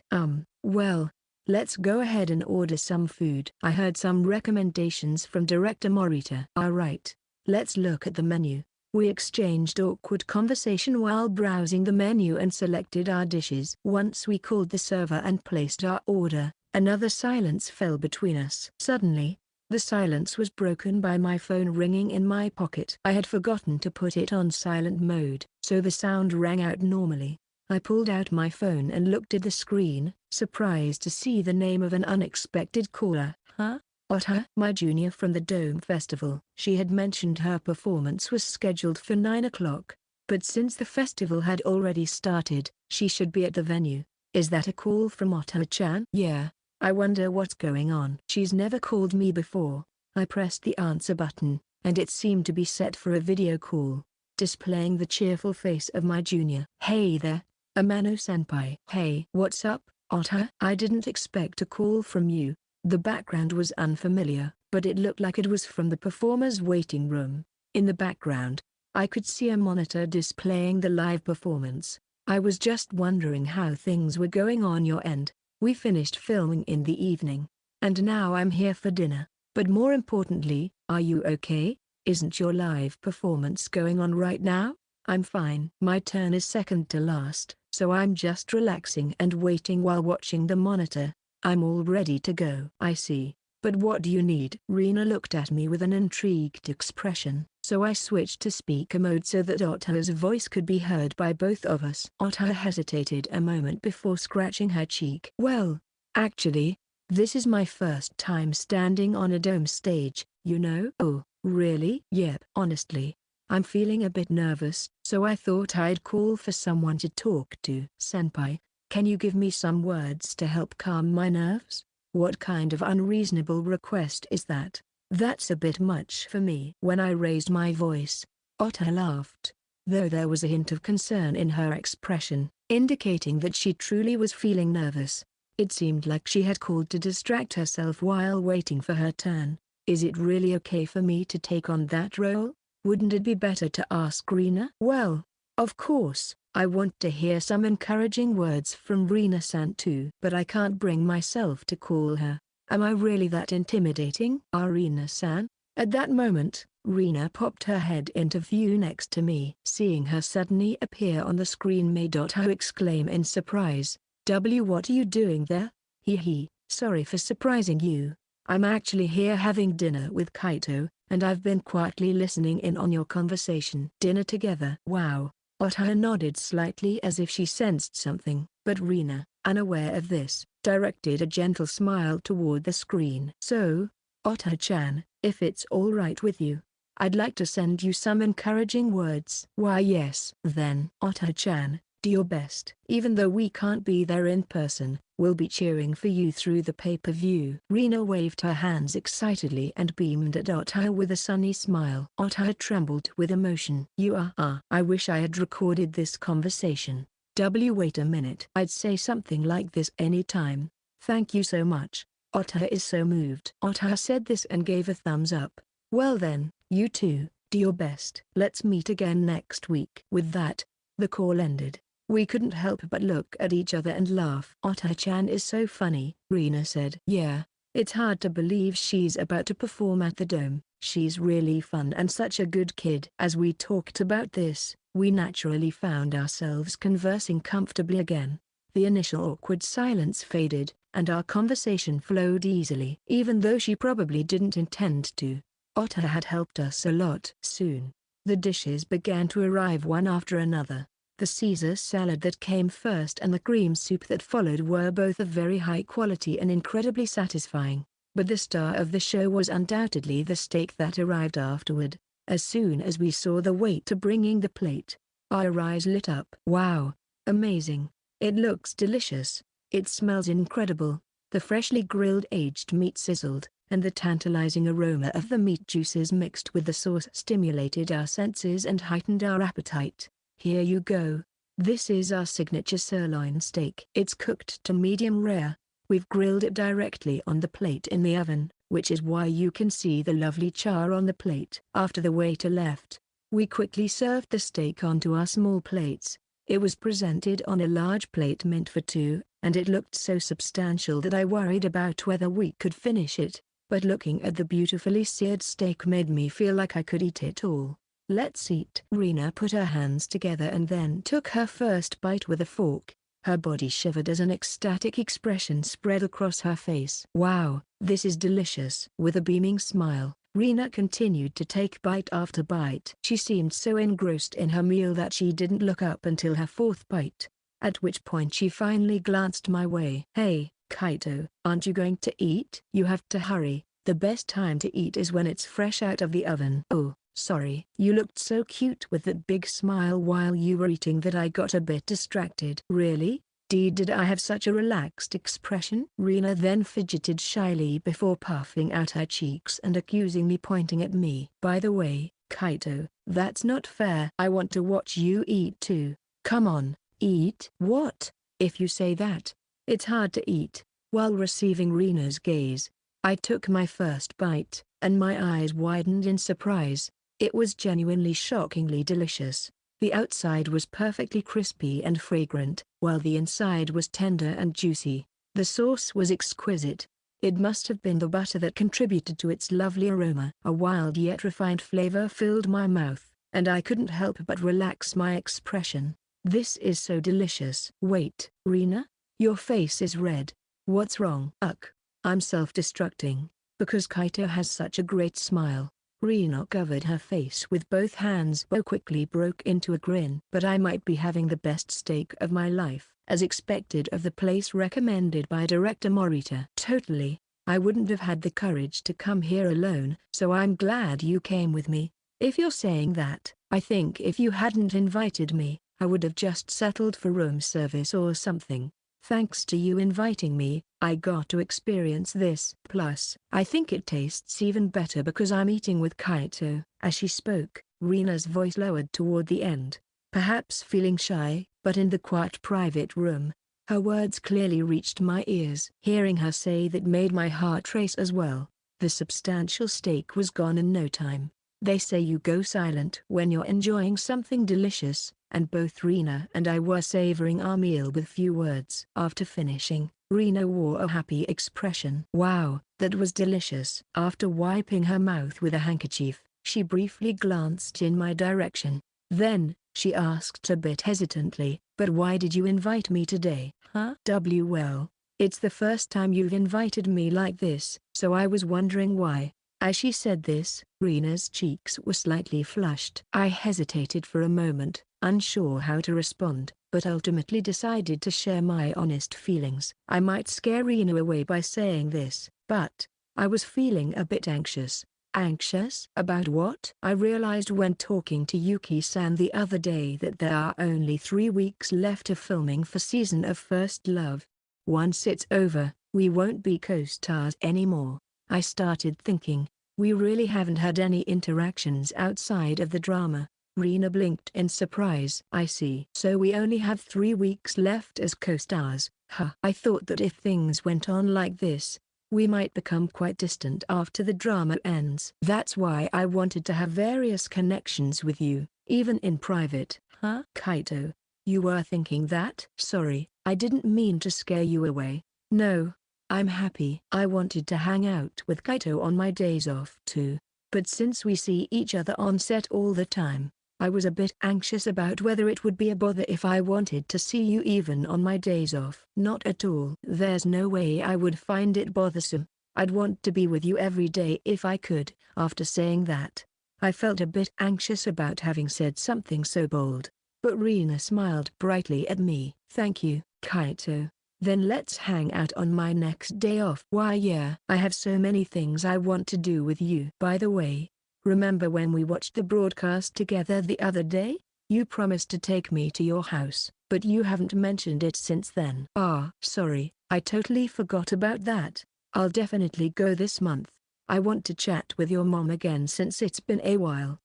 Well, Let's go ahead and order some food. I heard some recommendations from director Morita. Alright. Let's look at the menu. We exchanged awkward conversation while browsing the menu and selected our dishes. Once we called the server and placed our order, another silence fell between us. Suddenly, the silence was broken by my phone ringing in my pocket. I had forgotten to put it on silent mode, so the sound rang out normally. I pulled out my phone and looked at the screen, surprised to see the name of an unexpected caller. Huh? Otter, my junior from the Dome Festival. She had mentioned her performance was scheduled for 9 o'clock, but since the festival had already started, she should be at the venue. Is that a call from Otter-chan? Yeah. I wonder what's going on. She's never called me before. I pressed the answer button, and it seemed to be set for a video call, displaying the cheerful face of my junior. Hey there, Amano-senpai. Hey, what's up, Otter? I didn't expect a call from you. The background was unfamiliar, but it looked like it was from the performer's waiting room. In the background, I could see a monitor displaying the live performance. I was just wondering how things were going on your end. We finished filming in the evening, and now I'm here for dinner. But more importantly, are you okay? Isn't your live performance going on right now? I'm fine. My turn is second to last, so I'm just relaxing and waiting while watching the monitor. I'm all ready to go. I see. But what do you need? Reena looked at me with an intrigued expression, so I switched to speaker mode so that Otter's voice could be heard by both of us. Otter hesitated a moment before scratching her cheek. Well, actually, this is my first time standing on a dome stage, you know. Oh, really? Yep. Honestly, I'm feeling a bit nervous, so I thought I'd call for someone to talk to. Senpai, can you give me some words to help calm my nerves? What kind of unreasonable request is that? That's a bit much for me. When I raised my voice, Otter laughed, though there was a hint of concern in her expression, indicating that she truly was feeling nervous. It seemed like she had called to distract herself while waiting for her turn. Is it really okay for me to take on that role? Wouldn't it be better to ask Reena? Well, of course, I want to hear some encouraging words from Reena-san too. But I can't bring myself to call her. Am I really that intimidating? Reena-san? At that moment, Reena popped her head into view next to me. Seeing her suddenly appear on the screen made Otter exclaim in surprise. What are you doing there? Hee, sorry for surprising you. I'm actually here having dinner with Kaito, and I've been quietly listening in on your conversation. Dinner together? Wow. Otter nodded slightly as if she sensed something, but Reena, unaware of this, directed a gentle smile toward the screen. So, Otter-chan, if it's all right with you, I'd like to send you some encouraging words. Why yes. Then, Otter-chan, do your best. Even though we can't be there in person, we'll be cheering for you through the pay-per-view. Reena waved her hands excitedly and beamed at Otter with a sunny smile. Otter trembled with emotion. I wish I had recorded this conversation. Wait a minute. I'd say something like this any time. Thank you so much. Otter is so moved. Otter said this and gave a thumbs up. Well then, you two, do your best. Let's meet again next week. With that, the call ended. We couldn't help but look at each other and laugh. Otter-chan is so funny, Reena said. Yeah, it's hard to believe she's about to perform at the Dome. She's really fun and such a good kid. As we talked about this, we naturally found ourselves conversing comfortably again. The initial awkward silence faded, and our conversation flowed easily. Even though she probably didn't intend to, Otter had helped us a lot. Soon, the dishes began to arrive one after another. The Caesar salad that came first and the cream soup that followed were both of very high quality and incredibly satisfying. But the star of the show was undoubtedly the steak that arrived afterward. As soon as we saw the waiter bringing the plate, our eyes lit up. Wow, amazing. It looks delicious. It smells incredible. The freshly grilled aged meat sizzled, and the tantalizing aroma of the meat juices mixed with the sauce stimulated our senses and heightened our appetite. Here you go. This is our signature sirloin steak. It's cooked to medium rare. We've grilled it directly on the plate in the oven, which is why you can see the lovely char on the plate. After the waiter left, we quickly served the steak onto our small plates. It was presented on a large plate meant for two, and it looked so substantial that I worried about whether we could finish it, but looking at the beautifully seared steak made me feel like I could eat it all. Let's eat. Reena put her hands together and then took her first bite with a fork. Her body shivered as an ecstatic expression spread across her face. Wow, this is delicious. With a beaming smile, Reena continued to take bite after bite. She seemed so engrossed in her meal that she didn't look up until her fourth bite, at which point she finally glanced my way. Hey, Kaito, aren't you going to eat? You have to hurry. The best time to eat is when it's fresh out of the oven. Oh, sorry. You looked so cute with that big smile while you were eating that I got a bit distracted. Really? Did I have such a relaxed expression? Reena then fidgeted shyly before puffing out her cheeks and accusingly pointing at me. By the way, Kaito, that's not fair. I want to watch you eat too. Come on, eat. What? If you say that, it's hard to eat. While receiving Reena's gaze, I took my first bite, and my eyes widened in surprise. It was genuinely shockingly delicious. The outside was perfectly crispy and fragrant, while the inside was tender and juicy. The sauce was exquisite. It must have been the butter that contributed to its lovely aroma. A wild yet refined flavor filled my mouth, and I couldn't help but relax my expression. This is so delicious. Wait, Reena? Your face is red. What's wrong? Ugh, I'm self-destructing. Because Kaito has such a great smile. Reena covered her face with both hands but quickly broke into a grin. But I might be having the best steak of my life, as expected of the place recommended by director Morita. Totally. I wouldn't have had the courage to come here alone, so I'm glad you came with me. If you're saying that, I think if you hadn't invited me, I would have just settled for room service or something. Thanks to you inviting me, I got to experience this. Plus, I think it tastes even better because I'm eating with Kaito. As she spoke, Reena's voice lowered toward the end, perhaps feeling shy, but in the quiet private room, her words clearly reached my ears. Hearing her say that made my heart race as well. The substantial steak was gone in no time. They say you go silent when you're enjoying something delicious, and both Reena and I were savoring our meal with few words. After finishing, Reena wore a happy expression. Wow, that was delicious. After wiping her mouth with a handkerchief, she briefly glanced in my direction. Then, she asked a bit hesitantly, but why did you invite me today? Huh? Well, it's the first time you've invited me like this, so I was wondering why. As she said this, Reena's cheeks were slightly flushed. I hesitated for a moment, unsure how to respond, but ultimately decided to share my honest feelings. I might scare Reena away by saying this, but I was feeling a bit anxious. Anxious? About what? I realized when talking to Yuki-san the other day that there are only 3 weeks left of filming for season of First Love. Once it's over, we won't be co-stars anymore. I started thinking, we really haven't had any interactions outside of the drama. Reena blinked in surprise. I see. So we only have 3 weeks left as co-stars. Huh. I thought that if things went on like this, we might become quite distant after the drama ends. That's why I wanted to have various connections with you, even in private. Huh? Kaito, you were thinking that? Sorry, I didn't mean to scare you away. No. I'm happy. I wanted to hang out with Kaito on my days off too, but since we see each other on set all the time, I was a bit anxious about whether it would be a bother if I wanted to see you even on my days off. Not at all. There's no way I would find it bothersome. I'd want to be with you every day if I could. After saying that, I felt a bit anxious about having said something so bold, but Reena smiled brightly at me. Thank you, Kaito. Then let's hang out on my next day off. Why yeah, I have so many things I want to do with you. By the way, remember when we watched the broadcast together the other day? You promised to take me to your house, but you haven't mentioned it since then. Ah, sorry, I totally forgot about that. I'll definitely go this month. I want to chat with your mom again since it's been a while.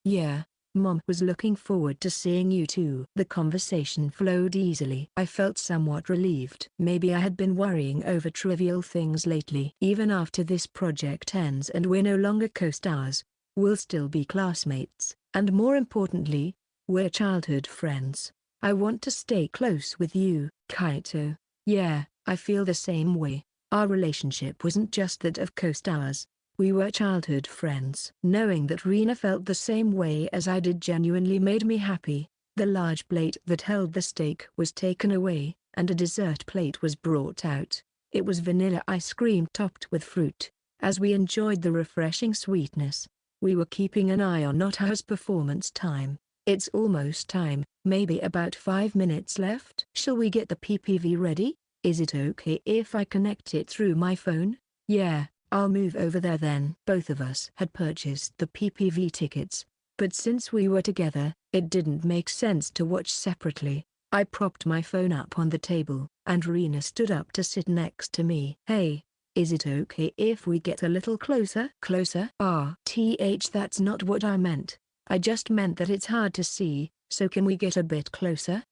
Yeah. Mom was looking forward to seeing you too. The conversation flowed easily. I felt somewhat relieved. Maybe I had been worrying over trivial things lately. Even after this project ends and we're no longer co-stars, we'll still be classmates, and more importantly, we're childhood friends. I want to stay close with you, Kaito. Yeah, I feel the same way. Our relationship wasn't just that of co-stars. We were childhood friends. Knowing that Reena felt the same way as I did genuinely made me happy. The large plate that held the steak was taken away, and a dessert plate was brought out. It was vanilla ice cream topped with fruit. As we enjoyed the refreshing sweetness, we were keeping an eye on Ota's performance time. It's almost time, maybe about 5 minutes left. Shall we get the PPV ready? Is it okay if I connect it through my phone? Yeah, I'll move over there then. Both of us had purchased the PPV tickets, but since we were together, it didn't make sense to watch separately. I propped my phone up on the table, and Reena stood up to sit next to me. Hey, is it okay if we get a little closer? Closer? That's not what I meant. I just meant that it's hard to see, so can we get a bit closer?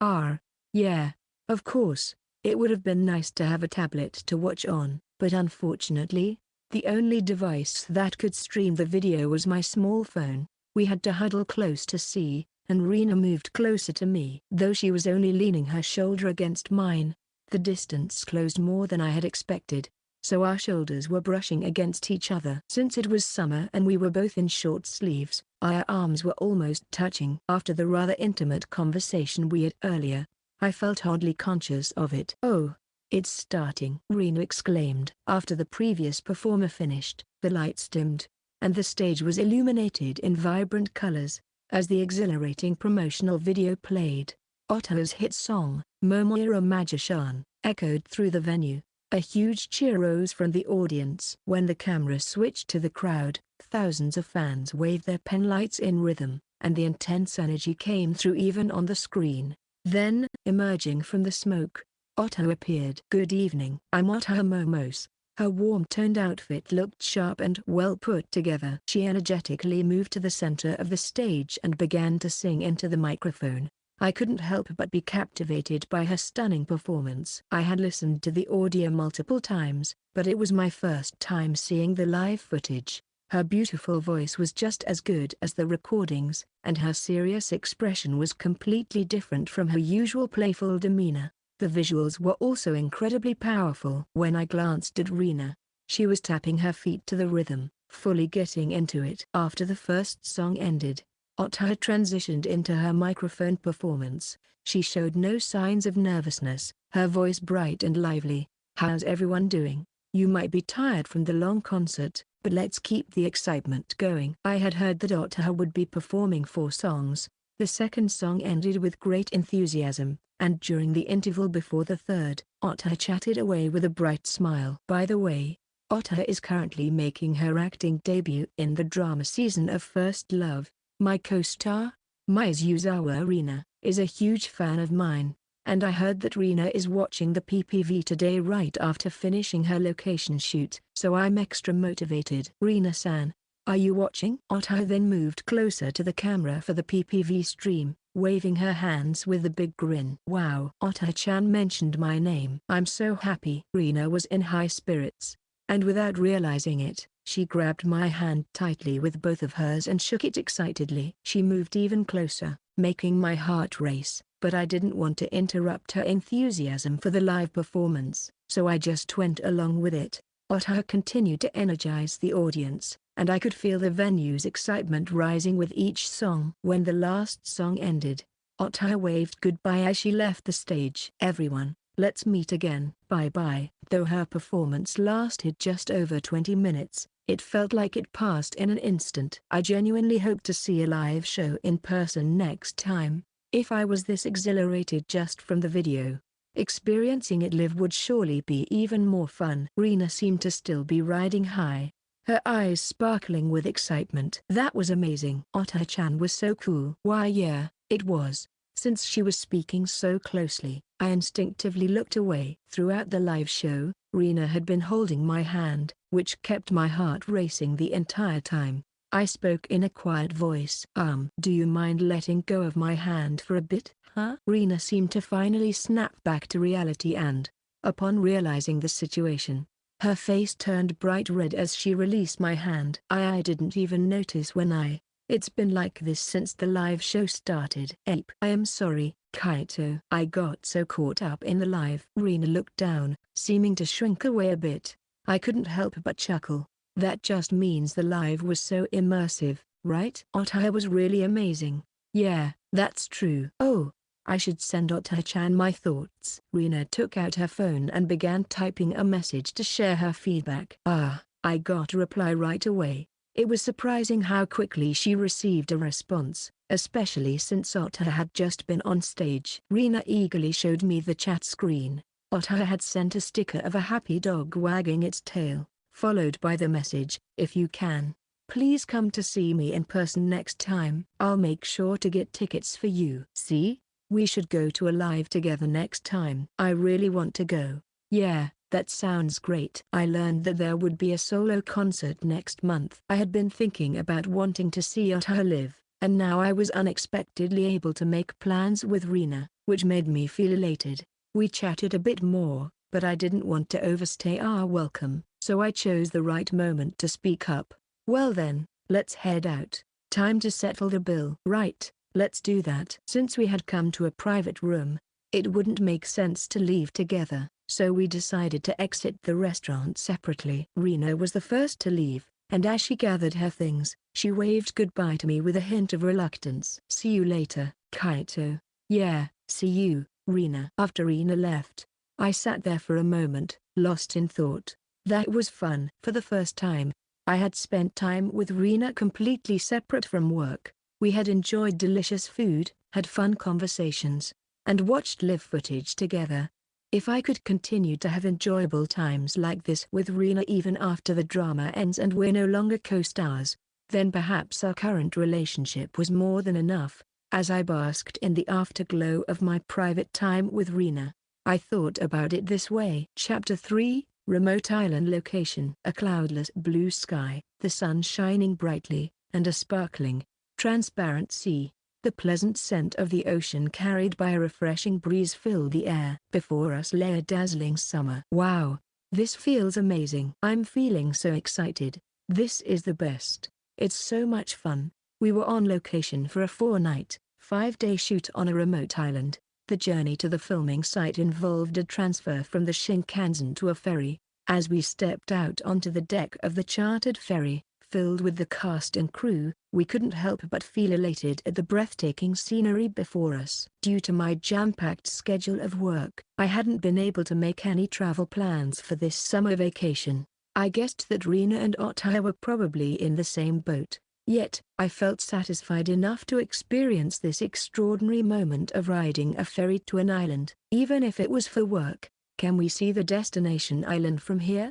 Yeah, of course. It would have been nice to have a tablet to watch on, but unfortunately, the only device that could stream the video was my small phone. We had to huddle close to see, and Reena moved closer to me. Though she was only leaning her shoulder against mine, the distance closed more than I had expected, so our shoulders were brushing against each other. Since it was summer and we were both in short sleeves, our arms were almost touching. After the rather intimate conversation we had earlier, I felt oddly conscious of it. Oh, it's starting, Reena exclaimed. After the previous performer finished, the lights dimmed, and the stage was illuminated in vibrant colors. As the exhilarating promotional video played, Ota's hit song, Momo, echoed through the venue. A huge cheer rose from the audience. When the camera switched to the crowd, thousands of fans waved their pen lights in rhythm, and the intense energy came through even on the screen. Then, emerging from the smoke, Ota appeared. Good evening. I'm Ota Momos. Her warm-toned outfit looked sharp and well put together. She energetically moved to the center of the stage and began to sing into the microphone. I couldn't help but be captivated by her stunning performance. I had listened to the audio multiple times, but it was my first time seeing the live footage. Her beautiful voice was just as good as the recordings, and her serious expression was completely different from her usual playful demeanor. The visuals were also incredibly powerful. When I glanced at Reena, she was tapping her feet to the rhythm, fully getting into it. After the first song ended, Ota transitioned into her microphone performance. She showed no signs of nervousness, her voice bright and lively. How's everyone doing? You might be tired from the long concert, but let's keep the excitement going. I had heard that Ota would be performing 4 songs. The second song ended with great enthusiasm, and during the interval before the third, Ota chatted away with a bright smile. By the way, Ota is currently making her acting debut in the drama season of First Love. My co-star, Mizuzawa Reena, is a huge fan of mine, and I heard that Reena is watching the PPV today right after finishing her location shoot, so I'm extra motivated. Reena-san, are you watching? Ota then moved closer to the camera for the PPV stream, waving her hands with a big grin. Wow. Ota-chan mentioned my name. I'm so happy. Reena was in high spirits, and without realizing it, she grabbed my hand tightly with both of hers and shook it excitedly. She moved even closer, making my heart race, but I didn't want to interrupt her enthusiasm for the live performance, so I just went along with it. Ota continued to energize the audience, and I could feel the venue's excitement rising with each song. When the last song ended, Ota waved goodbye as she left the stage. Everyone, let's meet again. Bye-bye. Though her performance lasted just over 20 minutes, it felt like it passed in an instant. I genuinely hope to see a live show in person next time. If I was this exhilarated just from the video, experiencing it live would surely be even more fun. Reena seemed to still be riding high, her eyes sparkling with excitement. That was amazing. Ota-chan was so cool. Why yeah, it was. Since she was speaking so closely, I instinctively looked away. Throughout the live show, Reena had been holding my hand, which kept my heart racing the entire time. I spoke in a quiet voice. Do you mind letting go of my hand for a bit, huh? Reena seemed to finally snap back to reality and, upon realizing the situation, her face turned bright red as she released my hand. I didn't even notice when I It's been like this since the live show started. Ape. I am sorry, Kaito. I got so caught up in the live. Reena looked down, seeming to shrink away a bit. I couldn't help but chuckle. That just means the live was so immersive, right? Otaha was really amazing. Yeah, that's true. Oh, I should send Otaha-chan my thoughts. Reena took out her phone and began typing a message to share her feedback. I got a reply right away. It was surprising how quickly she received a response, especially since Otaha had just been on stage. Reena eagerly showed me the chat screen. Otaha had sent a sticker of a happy dog wagging its tail, followed by the message, "If you can, please come to see me in person next time. I'll make sure to get tickets for you." See? We should go to a live together next time. I really want to go. Yeah, that sounds great. I learned that there would be a solo concert next month. I had been thinking about wanting to see Otaha live, and now I was unexpectedly able to make plans with Reena, which made me feel elated. We chatted a bit more, but I didn't want to overstay our welcome, so I chose the right moment to speak up. Well then, let's head out. Time to settle the bill. Right, let's do that. Since we had come to a private room, it wouldn't make sense to leave together, so we decided to exit the restaurant separately. Reena was the first to leave, and as she gathered her things, she waved goodbye to me with a hint of reluctance. "See you later, Kaito." "Yeah, see you, Reena." After Reena left, I sat there for a moment, lost in thought. That was fun. For the first time, I had spent time with Reena completely separate from work. We had enjoyed delicious food, had fun conversations, and watched live footage together. If I could continue to have enjoyable times like this with Reena even after the drama ends and we're no longer co-stars, then perhaps our current relationship was more than enough. As I basked in the afterglow of my private time with Reena, I thought about it this way. Chapter 3, Remote Island Location. A cloudless blue sky, the sun shining brightly, and a sparkling, transparent sea. The pleasant scent of the ocean carried by a refreshing breeze filled the air. Before us lay a dazzling summer. Wow, this feels amazing. I'm feeling so excited. This is the best. It's so much fun. We were on location for a 4-night, 5-day shoot on a remote island. The journey to the filming site involved a transfer from the Shinkansen to a ferry. As we stepped out onto the deck of the chartered ferry, filled with the cast and crew, we couldn't help but feel elated at the breathtaking scenery before us. Due to my jam-packed schedule of work, I hadn't been able to make any travel plans for this summer vacation. I guessed that Reena and Otaha were probably in the same boat. Yet, I felt satisfied enough to experience this extraordinary moment of riding a ferry to an island. Even if it was for work, can we see the destination island from here?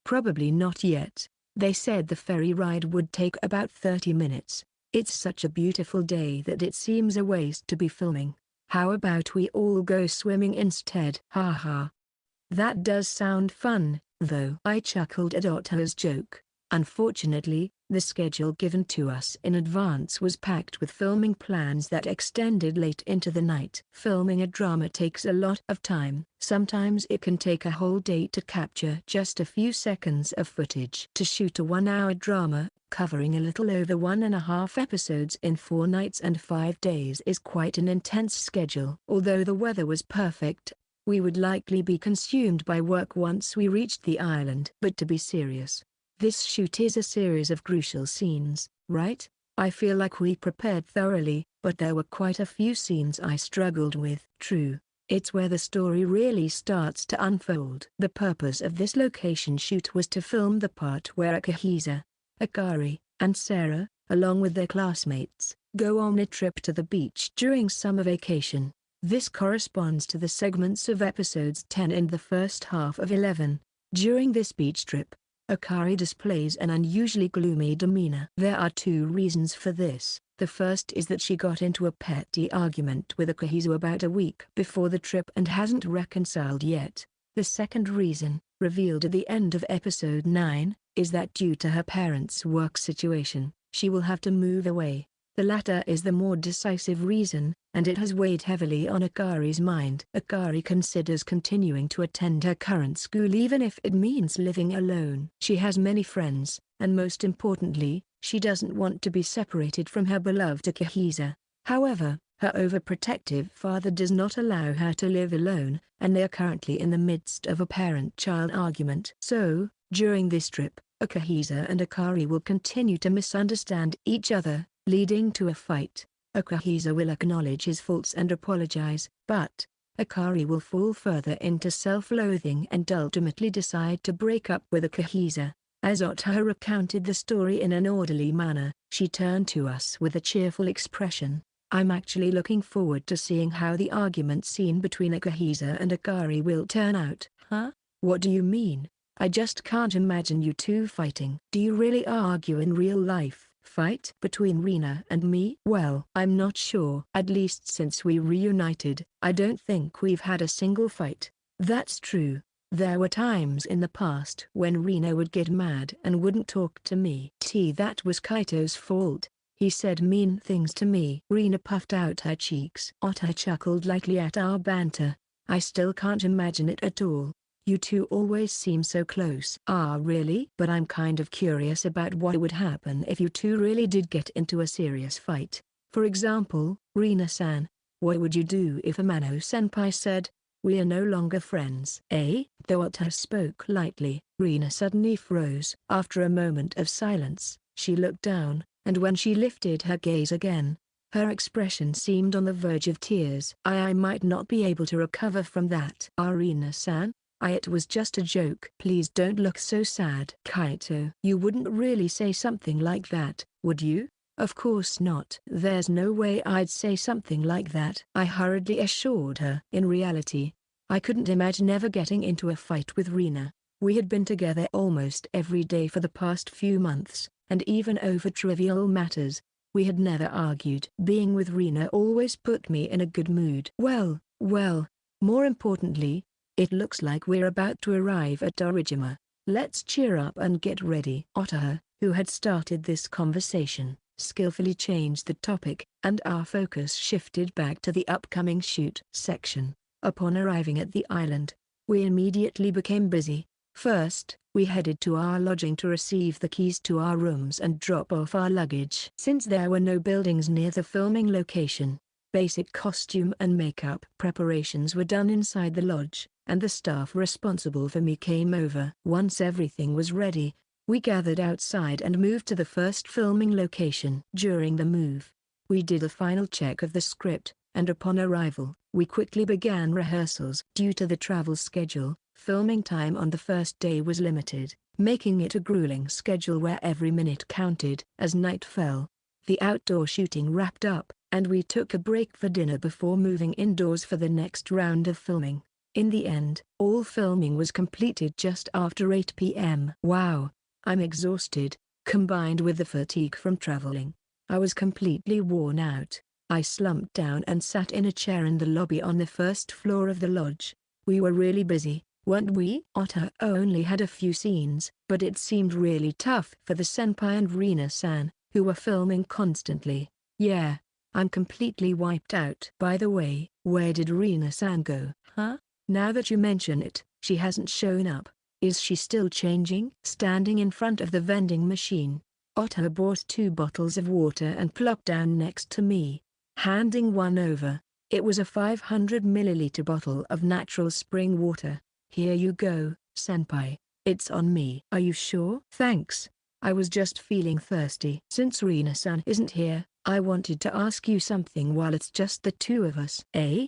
Probably not yet. They said the ferry ride would take about 30 minutes. It's such a beautiful day that it seems a waste to be filming. How about we all go swimming instead? Haha. That does sound fun, though. I chuckled at Otaha's joke. Unfortunately, the schedule given to us in advance was packed with filming plans that extended late into the night. Filming a drama takes a lot of time. Sometimes it can take a whole day to capture just a few seconds of footage. To shoot a 1-hour drama, covering a little over 1.5 episodes in 4 nights and 5 days is quite an intense schedule. Although the weather was perfect, we would likely be consumed by work once we reached the island. But to be serious, this shoot is a series of crucial scenes, right? I feel like we prepared thoroughly, but there were quite a few scenes I struggled with. True, it's where the story really starts to unfold. The purpose of this location shoot was to film the part where Akihisa, Akari, and Sarah, along with their classmates, go on a trip to the beach during summer vacation. This corresponds to the segments of episodes 10 and the first half of 11. During this beach trip, Akari displays an unusually gloomy demeanor. There are 2 reasons for this. The first is that she got into a petty argument with Akihisa about a week before the trip and hasn't reconciled yet. The second reason, revealed at the end of episode 9, is that due to her parents' work situation, she will have to move away. The latter is the more decisive reason, and it has weighed heavily on Akari's mind. Akari considers continuing to attend her current school even if it means living alone. She has many friends, and most importantly, She doesn't want to be separated from her beloved Akihisa. However, her overprotective father does not allow her to live alone, and they are currently in the midst of a parent-child argument. So, during this trip, Akihisa and Akari will continue to misunderstand each other, leading to a fight. Akihisa will acknowledge his faults and apologize, but Akari will fall further into self-loathing and ultimately decide to break up with Akihisa. As Otaha recounted the story in an orderly manner, she turned to us with a cheerful expression. I'm actually looking forward to seeing how the argument scene between Akihisa and Akari will turn out. Huh? What do you mean? I just can't imagine you two fighting. Do you really argue in real life? Fight between Reena and me? Well, I'm not sure. At least since we reunited, I don't think we've had a single fight. That's true. There were times in the past when Reena would get mad and wouldn't talk to me. That was Kaito's fault. He said mean things to me. Reena puffed out her cheeks. Otter chuckled lightly at our banter. I still can't imagine it at all. You two always seem so close. Ah really? But I'm kind of curious about what would happen if you two really did get into a serious fight. For example, Reena-san, what would you do if Amano-senpai said, "We are no longer friends"? Though Otter spoke lightly, Reena suddenly froze. After a moment of silence, she looked down, and when she lifted her gaze again, her expression seemed on the verge of tears. I might not be able to recover from that. Reena-san? It was just a joke. Please don't look so sad. Kaito. You wouldn't really say something like that, would you? Of course not. There's no way I'd say something like that, I hurriedly assured her. In reality, I couldn't imagine ever getting into a fight with Reena. We had been together almost every day for the past few months, and even over trivial matters, we had never argued. Being with Reena always put me in a good mood. Well, more importantly, it looks like we're about to arrive at Dorojima. Let's cheer up and get ready. Otaha, who had started this conversation, skillfully changed the topic, and our focus shifted back to the upcoming shoot section. Upon arriving at the island, we immediately became busy. First, we headed to our lodging to receive the keys to our rooms and drop off our luggage. Since there were no buildings near the filming location, basic costume and makeup preparations were done inside the lodge, and the staff responsible for me came over. Once everything was ready, we gathered outside and moved to the first filming location. During the move, we did a final check of the script, and upon arrival, we quickly began rehearsals. Due to the travel schedule, filming time on the first day was limited, making it a grueling schedule where every minute counted. As night fell, the outdoor shooting wrapped up, and we took a break for dinner before moving indoors for the next round of filming. In the end, all filming was completed just after 8 p.m. Wow, I'm exhausted, combined with the fatigue from traveling. I was completely worn out. I slumped down and sat in a chair in the lobby on the first floor of the lodge. We were really busy, weren't we? Otter only had a few scenes, but it seemed really tough for the senpai and Reena-san, who were filming constantly. Yeah, I'm completely wiped out. By the way, where did Reena-san go? Huh? Now that you mention it, she hasn't shown up. Is she still changing? Standing in front of the vending machine, Otter bought 2 bottles of water and plopped down next to me, handing one over. It was a 500 milliliter bottle of natural spring water. Here you go, senpai. It's on me. Are you sure? Thanks. I was just feeling thirsty. Since Reena-san isn't here, I wanted to ask you something while it's just the two of us.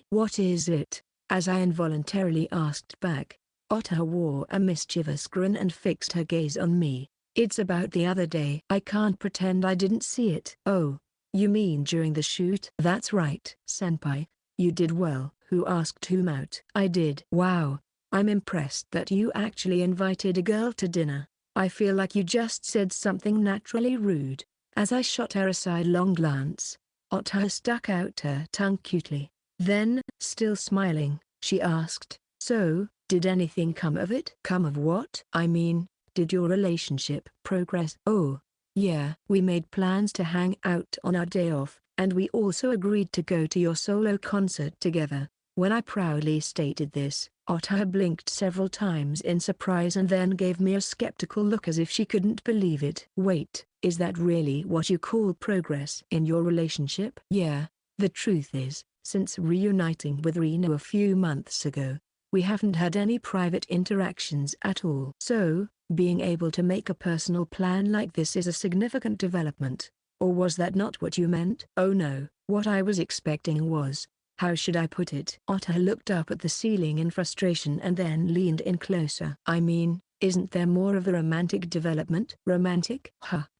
What is it? As I involuntarily asked back, Otter wore a mischievous grin and fixed her gaze on me. It's about the other day. I can't pretend I didn't see it. Oh, you mean during the shoot? That's right. Senpai, you did well. Who asked whom out? I did. Wow, I'm impressed that you actually invited a girl to dinner. I feel like you just said something naturally rude. As I shot her a sidelong glance, Otter stuck out her tongue cutely. Then, still smiling, she asked, "So, did anything come of it?" Come of what? I mean, did your relationship progress? Oh, yeah. We made plans to hang out on our day off, and we also agreed to go to your solo concert together. When I proudly stated this, Otter blinked several times in surprise and then gave me a skeptical look as if she couldn't believe it. Wait, is that really what you call progress in your relationship? Yeah, the truth is, since reuniting with Reena a few months ago, we haven't had any private interactions at all. So, being able to make a personal plan like this is a significant development. Or was that not what you meant? Oh no, what I was expecting was, how should I put it? Otter looked up at the ceiling in frustration and then leaned in closer. I mean, isn't there more of a romantic development? Romantic?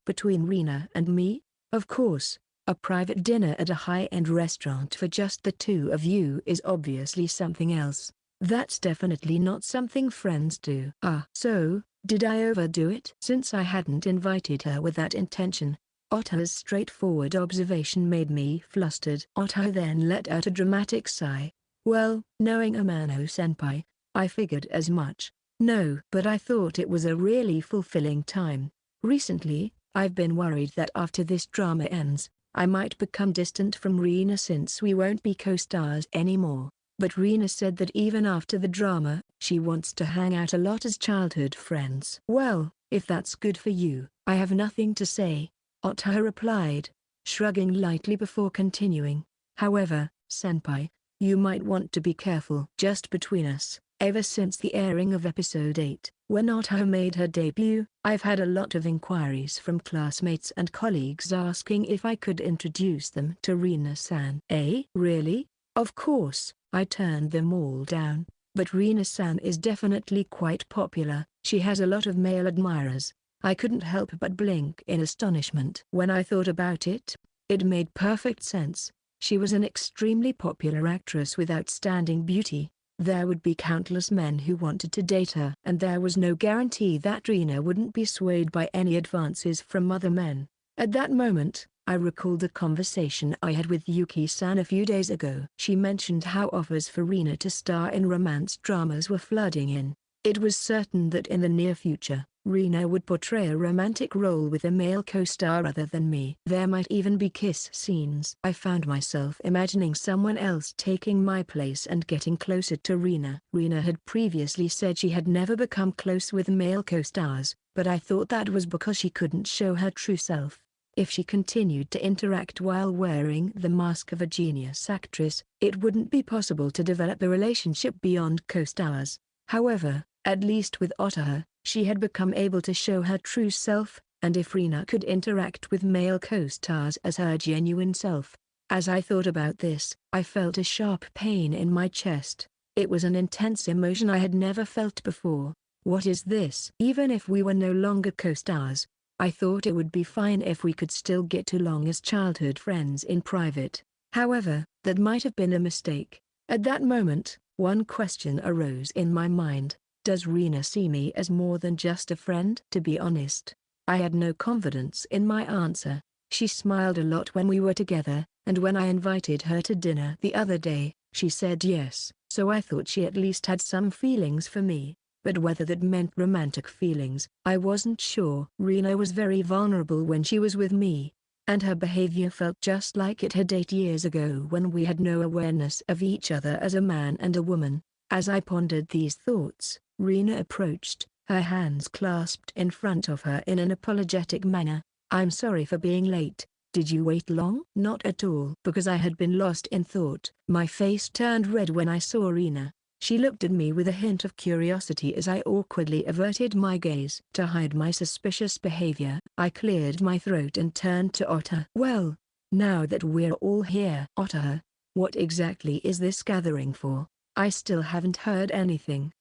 Between Reena and me? Of course, a private dinner at a high-end restaurant for just the two of you is obviously something else. That's definitely not something friends do. So, did I overdo it? Since I hadn't invited her with that intention, Otter's straightforward observation made me flustered. Otter then let out a dramatic sigh. Well, knowing Amano-senpai, I figured as much. No, but I thought it was a really fulfilling time. Recently, I've been worried that after this drama ends, I might become distant from Reena since we won't be co-stars anymore. But Reena said that even after the drama, she wants to hang out a lot as childhood friends. Well, if that's good for you, I have nothing to say, Otter replied, shrugging lightly before continuing. However, senpai, you might want to be careful. Just between us, ever since the airing of episode 8, when Otter made her debut, I've had a lot of inquiries from classmates and colleagues asking if I could introduce them to Reena-san. Eh? Really? Of course, I turned them all down, but Reena-san is definitely quite popular. She has a lot of male admirers. I couldn't help but blink in astonishment. When I thought about it, it made perfect sense. She was an extremely popular actress with outstanding beauty. There would be countless men who wanted to date her. And there was no guarantee that Reena wouldn't be swayed by any advances from other men. At that moment, I recalled a conversation I had with Yuki-san a few days ago. She mentioned how offers for Reena to star in romance dramas were flooding in. It was certain that in the near future, Reena would portray a romantic role with a male co-star other than me. There might even be kiss scenes. I found myself imagining someone else taking my place and getting closer to Reena. Reena had previously said she had never become close with male co-stars, but I thought that was because she couldn't show her true self. If she continued to interact while wearing the mask of a genius actress, it wouldn't be possible to develop a relationship beyond co-stars. However, at least with Otter, she had become able to show her true self, and if Reena could interact with male co-stars as her genuine self. As I thought about this, I felt a sharp pain in my chest. It was an intense emotion I had never felt before. What is this? Even if we were no longer co-stars, I thought it would be fine if we could still get along as childhood friends in private. However, that might have been a mistake. At that moment, one question arose in my mind. Does Reena see me as more than just a friend? To be honest, I had no confidence in my answer. She smiled a lot when we were together, and when I invited her to dinner the other day, she said yes. So I thought she at least had some feelings for me, but whether that meant romantic feelings, I wasn't sure. Reena was very vulnerable when she was with me, and her behavior felt just like it had 8 years ago when we had no awareness of each other as a man and a woman. As I pondered these thoughts, Reena approached, her hands clasped in front of her in an apologetic manner. I'm sorry for being late. Did you wait long? Not at all. Because I had been lost in thought. My face turned red when I saw Reena. She looked at me with a hint of curiosity as I awkwardly averted my gaze. To hide my suspicious behavior, I cleared my throat and turned to Otter. Well, now that we're all here. Otter, what exactly is this gathering for? I still haven't heard anything.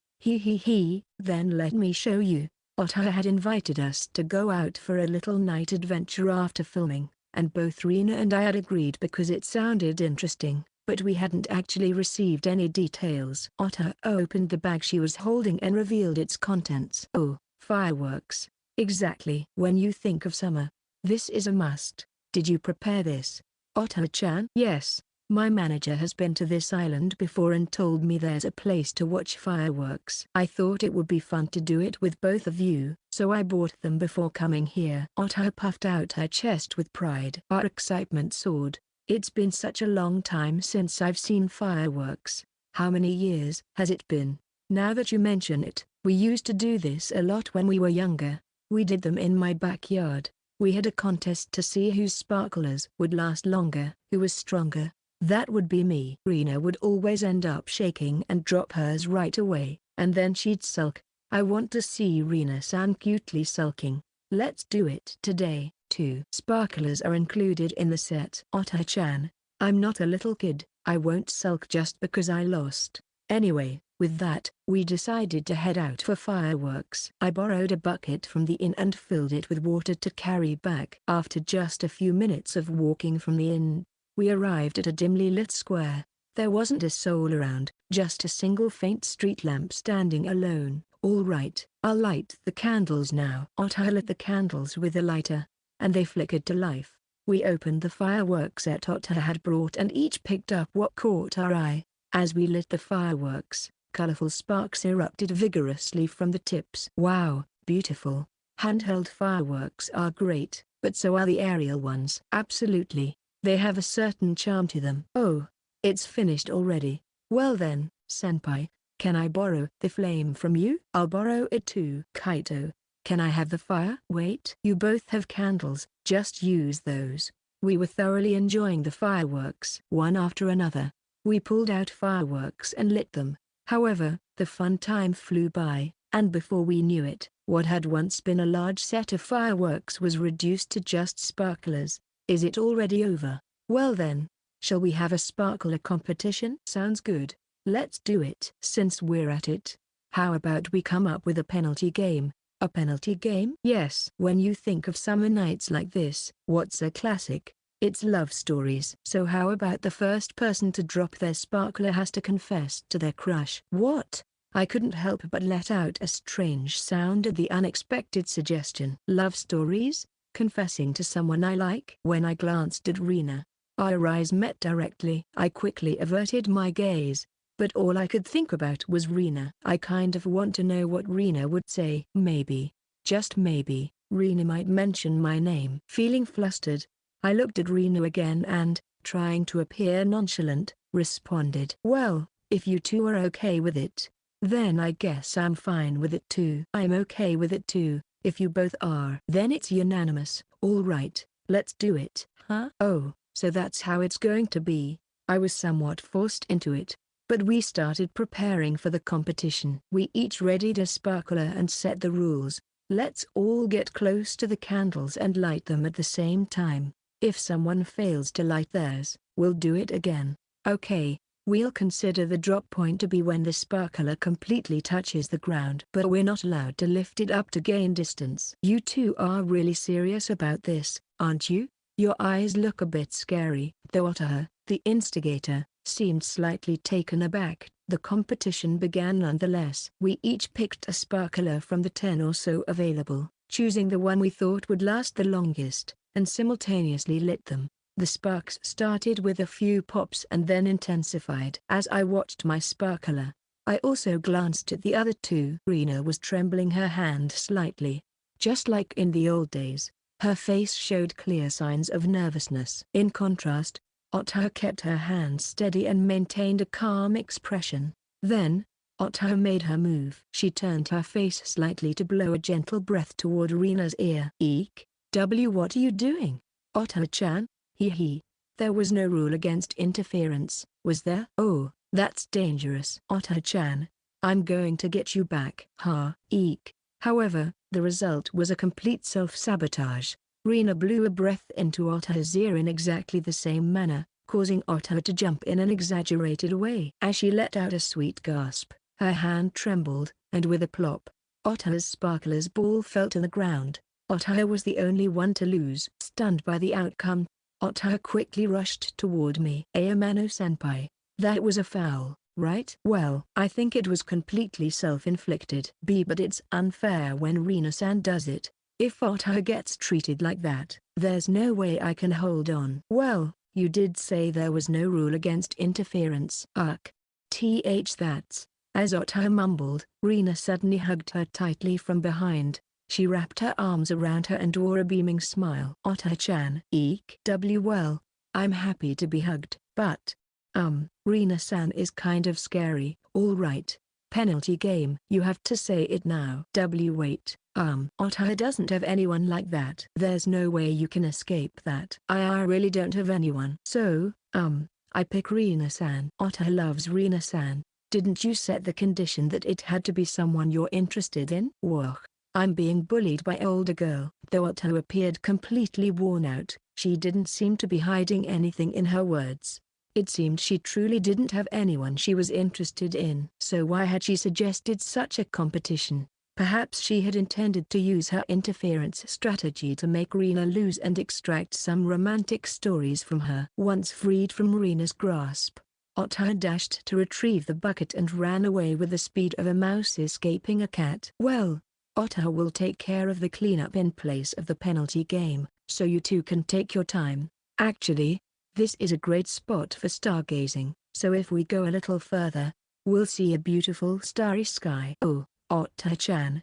Then let me show you. Otter had invited us to go out for a little night adventure after filming, and both Reena and I had agreed because it sounded interesting, but we hadn't actually received any details. Otter opened the bag she was holding and revealed its contents. Oh, fireworks. Exactly. When you think of summer, this is a must. Did you prepare this, Otter-chan? Yes. My manager has been to this island before and told me there's a place to watch fireworks. I thought it would be fun to do it with both of you, so I bought them before coming here. Otter puffed out her chest with pride. Our excitement soared. It's been such a long time since I've seen fireworks. How many years has it been? Now that you mention it, we used to do this a lot when we were younger. We did them in my backyard. We had a contest to see whose sparklers would last longer, who was stronger. That would be me. Reena would always end up shaking and drop hers right away, and then she'd sulk. I want to see Reena-san cutely sulking. Let's do it today. 2 sparklers are included in the set. Otter-chan, I'm not a little kid. I won't sulk just because I lost. Anyway, with that, we decided to head out for fireworks. I borrowed a bucket from the inn and filled it with water to carry back. After just a few minutes of walking from the inn, we arrived at a dimly lit square. There wasn't a soul around, just a single faint street lamp standing alone. All right, I'll light the candles now. Otter lit the candles with a lighter, and they flickered to life. We opened the fireworks that Otter had brought and each picked up what caught our eye. As we lit the fireworks, colorful sparks erupted vigorously from the tips. Wow, beautiful. Handheld fireworks are great, but so are the aerial ones. Absolutely. They have a certain charm to them. Oh, it's finished already. Well then, senpai, can I borrow the flame from you? I'll borrow it too. Kaito, can I have the fire? Wait. You both have candles, just use those. We were thoroughly enjoying the fireworks. One after another, we pulled out fireworks and lit them. However, the fun time flew by, and before we knew it, what had once been a large set of fireworks was reduced to just sparklers. Is it already over? Well then, shall we have a sparkler competition? Sounds good. Let's do it. Since we're at it, how about we come up with a penalty game? A penalty game? Yes. When you think of summer nights like this, what's a classic? It's love stories. So how about the first person to drop their sparkler has to confess to their crush? What? I couldn't help but let out a strange sound at the unexpected suggestion. Love stories? Confessing to someone I like? When I glanced at Reena, our eyes met directly. I quickly averted my gaze, but all I could think about was Reena. I kind of want to know what Reena would say. Maybe, just maybe, Reena might mention my name. Feeling flustered, I looked at Reena again and, trying to appear nonchalant, responded. Well, if you two are okay with it, then I guess I'm fine with it too. I'm okay with it too, if you both are. Then it's unanimous. All right, let's do it. Huh? Oh, so that's how it's going to be. I was somewhat forced into it, but we started preparing for the competition. We each readied a sparkler and set the rules. Let's all get close to the candles and light them at the same time. If someone fails to light theirs, we'll do it again. Okay, we'll consider the drop point to be when the sparkler completely touches the ground. But we're not allowed to lift it up to gain distance. You two are really serious about this, aren't you? Your eyes look a bit scary. Though Otter, the instigator, seemed slightly taken aback. The competition began nonetheless. We each picked a sparkler from the 10 or so available, choosing the one we thought would last the longest, and simultaneously lit them. The sparks started with a few pops and then intensified. As I watched my sparkler, I also glanced at the other two. Reena was trembling her hand slightly. Just like in the old days, her face showed clear signs of nervousness. In contrast, Otter kept her hand steady and maintained a calm expression. Then, Otter made her move. She turned her face slightly to blow a gentle breath toward Reena's ear. Eek, what are you doing? Otter-chan? Hee. There was no rule against interference, was there? Oh, that's dangerous. Otter-chan, I'm going to get you back. Ha. Eek. However, the result was a complete self-sabotage. Reena blew a breath into Otter's ear in exactly the same manner, causing Otter to jump in an exaggerated way. As she let out a sweet gasp, her hand trembled, and with a plop, Otter's sparkler's ball fell to the ground. Otter was the only one to lose. Stunned by the outcome, Otter quickly rushed toward me. Ayamano-senpai, that was a foul, right? Well, I think it was completely self-inflicted. But it's unfair when Reena-san does it. If Otter gets treated like that, there's no way I can hold on. Well, you did say there was no rule against interference. That's. As Otter mumbled, Reena suddenly hugged her tightly from behind. She wrapped her arms around her and wore a beaming smile. Otter-chan. Eek. Well, I'm happy to be hugged. But, Reena-san is kind of scary. All right, Penalty game. You have to say it now. Wait. Otter doesn't have anyone like that. There's no way you can escape that. I really don't have anyone. So, I pick Reena-san. Otter loves Reena-san. Didn't you set the condition that it had to be someone you're interested in? Whoa. I'm being bullied by older girl. Though Otter appeared completely worn out, she didn't seem to be hiding anything in her words. It seemed she truly didn't have anyone she was interested in. So why had she suggested such a competition? Perhaps she had intended to use her interference strategy to make Reena lose and extract some romantic stories from her. Once freed from Reena's grasp, Otter dashed to retrieve the bucket and ran away with the speed of a mouse escaping a cat. Well, Otter will take care of the cleanup in place of the penalty game, so you two can take your time. Actually, this is a great spot for stargazing, so if we go a little further, we'll see a beautiful starry sky. Oh, Otter-chan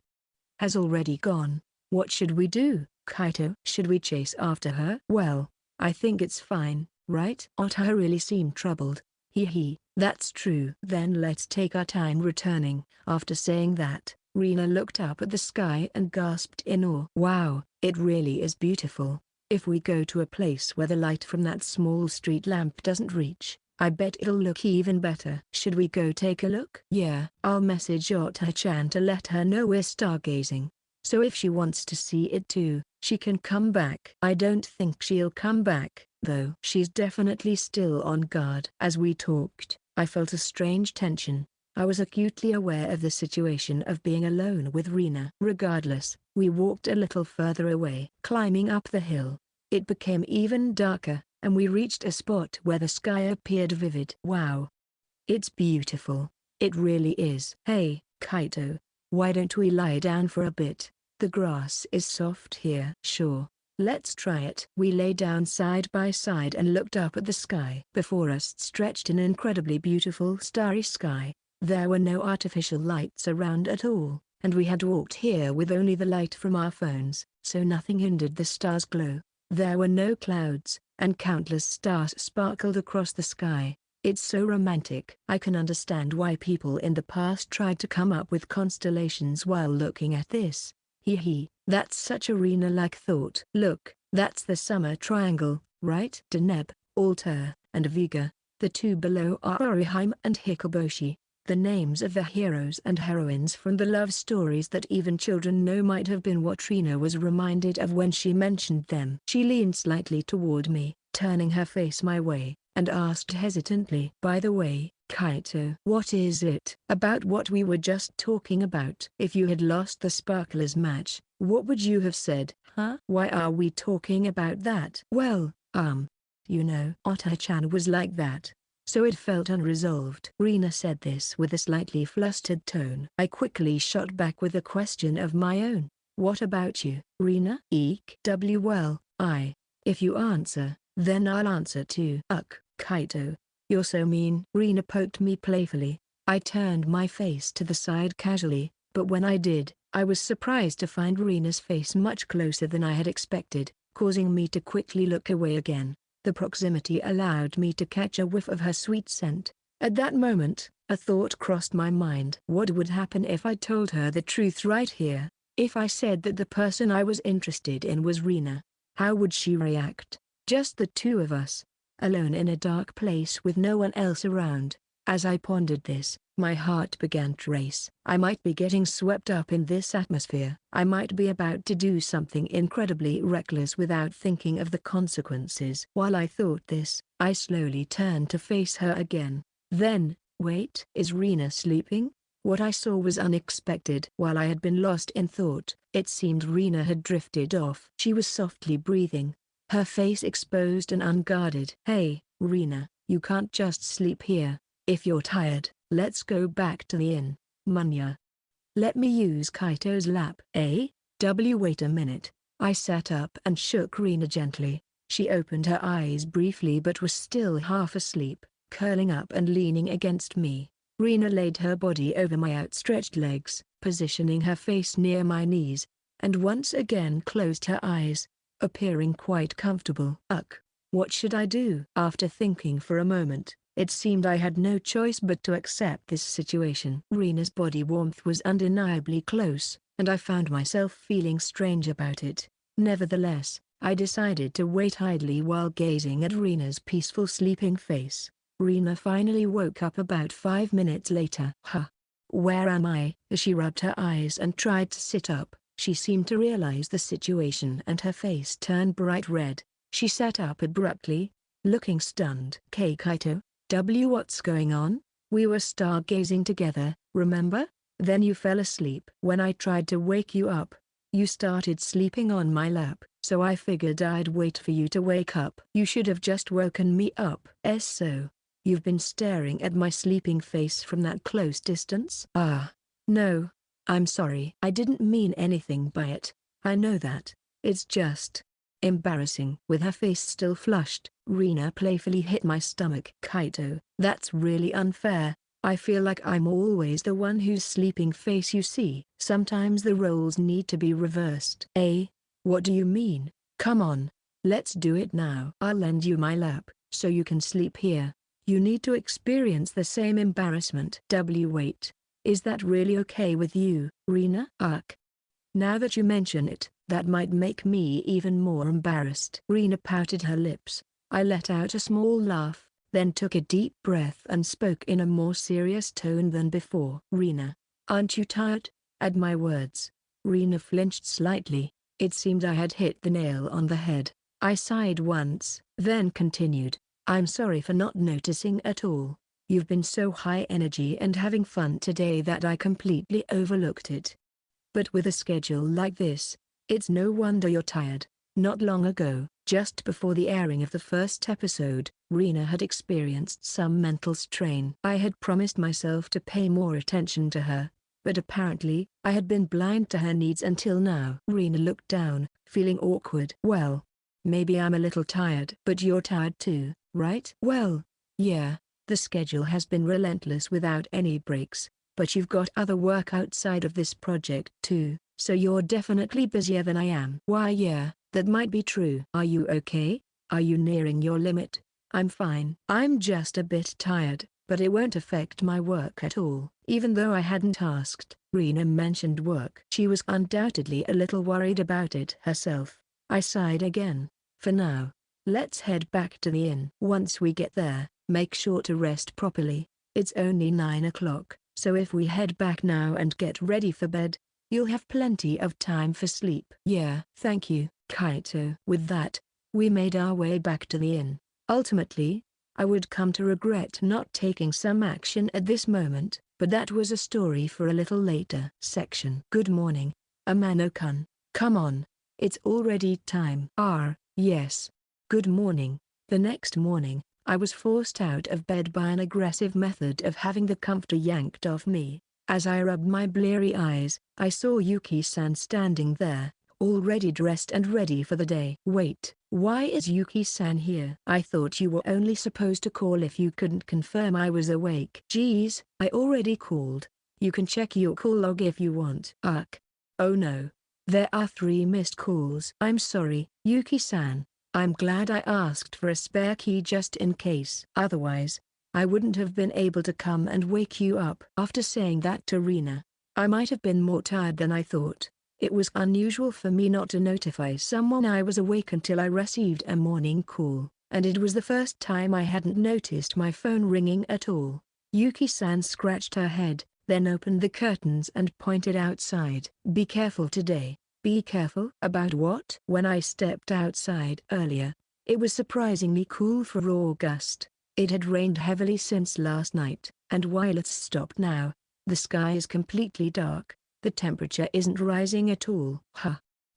has already gone. What should we do, Kaito? Should we chase after her? Well, I think it's fine, right? Otter really seemed troubled. That's true. Then let's take our time returning. After saying that, Reena looked up at the sky and gasped in awe. Wow, it really is beautiful. If we go to a place where the light from that small street lamp doesn't reach, I bet it'll look even better. Should we go take a look? Yeah. I'll message Otter-chan to let her know we're stargazing. So if she wants to see it too, she can come back. I don't think she'll come back, though. She's definitely still on guard. As we talked, I felt a strange tension. I was acutely aware of the situation of being alone with Reena. Regardless, we walked a little further away. Climbing up the hill, it became even darker, and we reached a spot where the sky appeared vivid. Wow. It's beautiful. It really is. Hey, Kaito, why don't we lie down for a bit? The grass is soft here. Sure. Let's try it. We lay down side by side and looked up at the sky. Before us stretched an incredibly beautiful starry sky. There were no artificial lights around at all, and we had walked here with only the light from our phones, so nothing hindered the stars' glow. There were no clouds, and countless stars sparkled across the sky. It's so romantic. I can understand why people in the past tried to come up with constellations while looking at this. That's such a Reena-like thought. Look, that's the summer triangle, right? Deneb, Altair, and Vega. The two below are Orihime and Hikoboshi. The names of the heroes and heroines from the love stories that even children know might have been what Reena was reminded of when she mentioned them. She leaned slightly toward me, turning her face my way, and asked hesitantly, "By the way, Kaito, what is it about what we were just talking about? If you had lost the Sparklers match, what would you have said, huh? Why are we talking about that?" Well, Otter-chan was like that, so it felt unresolved. Reena said this with a slightly flustered tone. I quickly shot back with a question of my own. What about you, Reena? Well, if you answer, then I'll answer too. Kaito, you're so mean. Reena poked me playfully. I turned my face to the side casually, but when I did, I was surprised to find Reena's face much closer than I had expected, causing me to quickly look away again. The proximity allowed me to catch a whiff of her sweet scent. At that moment, a thought crossed my mind. What would happen if I told her the truth right here? If I said that the person I was interested in was Reena, how would she react? Just the two of us, alone in a dark place with no one else around. As I pondered this, my heart began to race. I might be getting swept up in this atmosphere. I might be about to do something incredibly reckless without thinking of the consequences. While I thought this, I slowly turned to face her again. Then, wait, is Reena sleeping? What I saw was unexpected. While I had been lost in thought, it seemed Reena had drifted off. She was softly breathing, her face exposed and unguarded. Hey, Reena, you can't just sleep here. If you're tired, let's go back to the inn, Munya. Let me use Kaito's lap. Wait a minute. I sat up and shook Reena gently. She opened her eyes briefly but was still half asleep, curling up and leaning against me. Reena laid her body over my outstretched legs, positioning her face near my knees, and once again closed her eyes, appearing quite comfortable. What should I do? After thinking for a moment, It seemed I had no choice but to accept this situation. Reena's body warmth was undeniably close, and I found myself feeling strange about it. Nevertheless, I decided to wait idly while gazing at Reena's peaceful sleeping face. Reena finally woke up about 5 minutes later. Huh. Where am I? As she rubbed her eyes and tried to sit up, she seemed to realize the situation and her face turned bright red. She sat up abruptly, looking stunned. Kaito, what's going on? We were stargazing together, remember? Then you fell asleep. When I tried to wake you up, you started sleeping on my lap, so I figured I'd wait for you to wake up. You should have just woken me up. So, you've been staring at my sleeping face from that close distance? No. I'm sorry. I didn't mean anything by it. I know that. It's just embarrassing. With her face still flushed, Reena playfully hit my stomach. Kaito, that's really unfair. I feel like I'm always the one whose sleeping face you see. Sometimes the roles need to be reversed. What do you mean? Come on. Let's do it now. I'll lend you my lap, so you can sleep here. You need to experience the same embarrassment. Wait. Is that really okay with you, Reena? Now that you mention it, that might make me even more embarrassed. Reena pouted her lips. I let out a small laugh, then took a deep breath and spoke in a more serious tone than before. Reena, aren't you tired? At my words, Reena flinched slightly. It seemed I had hit the nail on the head. I sighed once, then continued. I'm sorry for not noticing at all. You've been so high energy and having fun today that I completely overlooked it. But with a schedule like this, it's no wonder you're tired. Not long ago, just before the airing of the first episode, Reena had experienced some mental strain. I had promised myself to pay more attention to her, but apparently, I had been blind to her needs until now. Reena looked down, feeling awkward. Well, maybe I'm a little tired. But you're tired too, right? Well, yeah, the schedule has been relentless without any breaks. But you've got other work outside of this project too, so you're definitely busier than I am. Why yeah, that might be true. Are you okay? Are you nearing your limit? I'm fine. I'm just a bit tired, but it won't affect my work at all. Even though I hadn't asked, Reena mentioned work. She was undoubtedly a little worried about it herself. I sighed again. For now, let's head back to the inn. Once we get there, make sure to rest properly. It's only 9 o'clock. So if we head back now and get ready for bed, you'll have plenty of time for sleep. Yeah. Thank you, Kaito. With that, we made our way back to the inn. Ultimately, I would come to regret not taking some action at this moment, but that was a story for a little later. Good morning, Amano-kun. Come on. It's already time. Yes. Good morning. The next morning, I was forced out of bed by an aggressive method of having the comforter yanked off me. As I rubbed my bleary eyes, I saw Yuki-san standing there, already dressed and ready for the day. Wait, why is Yuki-san here? I thought you were only supposed to call if you couldn't confirm I was awake. Geez, I already called. You can check your call log if you want. Oh no. There are 3 missed calls. I'm sorry, Yuki-san. I'm glad I asked for a spare key just in case. Otherwise, I wouldn't have been able to come and wake you up. After saying that to Reena, I might have been more tired than I thought. It was unusual for me not to notify someone I was awake until I received a morning call, and it was the first time I hadn't noticed my phone ringing at all. Yuki-san scratched her head, then opened the curtains and pointed outside. Be careful today. Be careful. About what? When I stepped outside earlier, it was surprisingly cool for August. It had rained heavily since last night, and while it's stopped now, the sky is completely dark. The temperature isn't rising at all.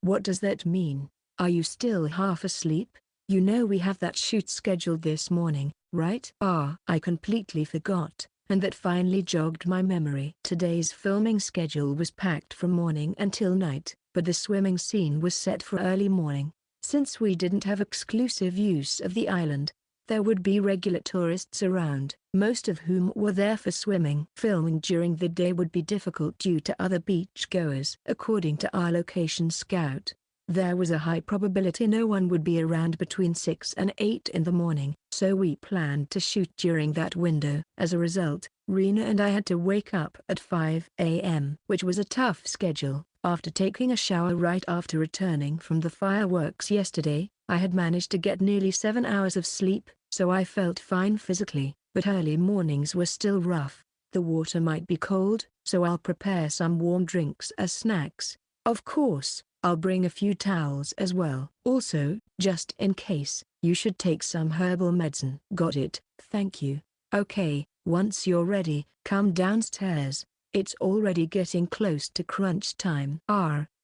What does that mean? Are you still half asleep? You know we have that shoot scheduled this morning, right? I completely forgot, and that finally jogged my memory. Today's filming schedule was packed from morning until night, but the swimming scene was set for early morning. Since we didn't have exclusive use of the island, there would be regular tourists around, most of whom were there for swimming. Filming during the day would be difficult due to other beachgoers. According to our location scout, There was a high probability no one would be around between 6 and 8 in the morning, so we planned to shoot during that window. As a result, Reena and I had to wake up at 5 a.m., which was a tough schedule. After taking a shower right after returning from the fireworks yesterday, I had managed to get nearly 7 hours of sleep, so I felt fine physically, but early mornings were still rough. The water might be cold, so I'll prepare some warm drinks as snacks. Of course, I'll bring a few towels as well. Also, just in case, you should take some herbal medicine. Got it, thank you. Okay, once you're ready, come downstairs. It's already getting close to crunch time.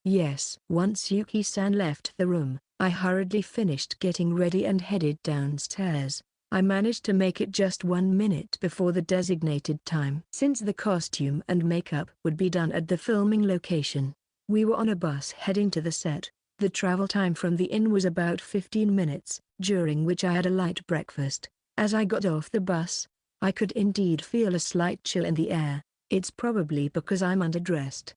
Yes. Once Yuki-san left the room, I hurriedly finished getting ready and headed downstairs. I managed to make it just 1 minute before the designated time. Since the costume and makeup would be done at the filming location, we were on a bus heading to the set. The travel time from the inn was about 15 minutes, during which I had a light breakfast. As I got off the bus, I could indeed feel a slight chill in the air. It's probably because I'm underdressed.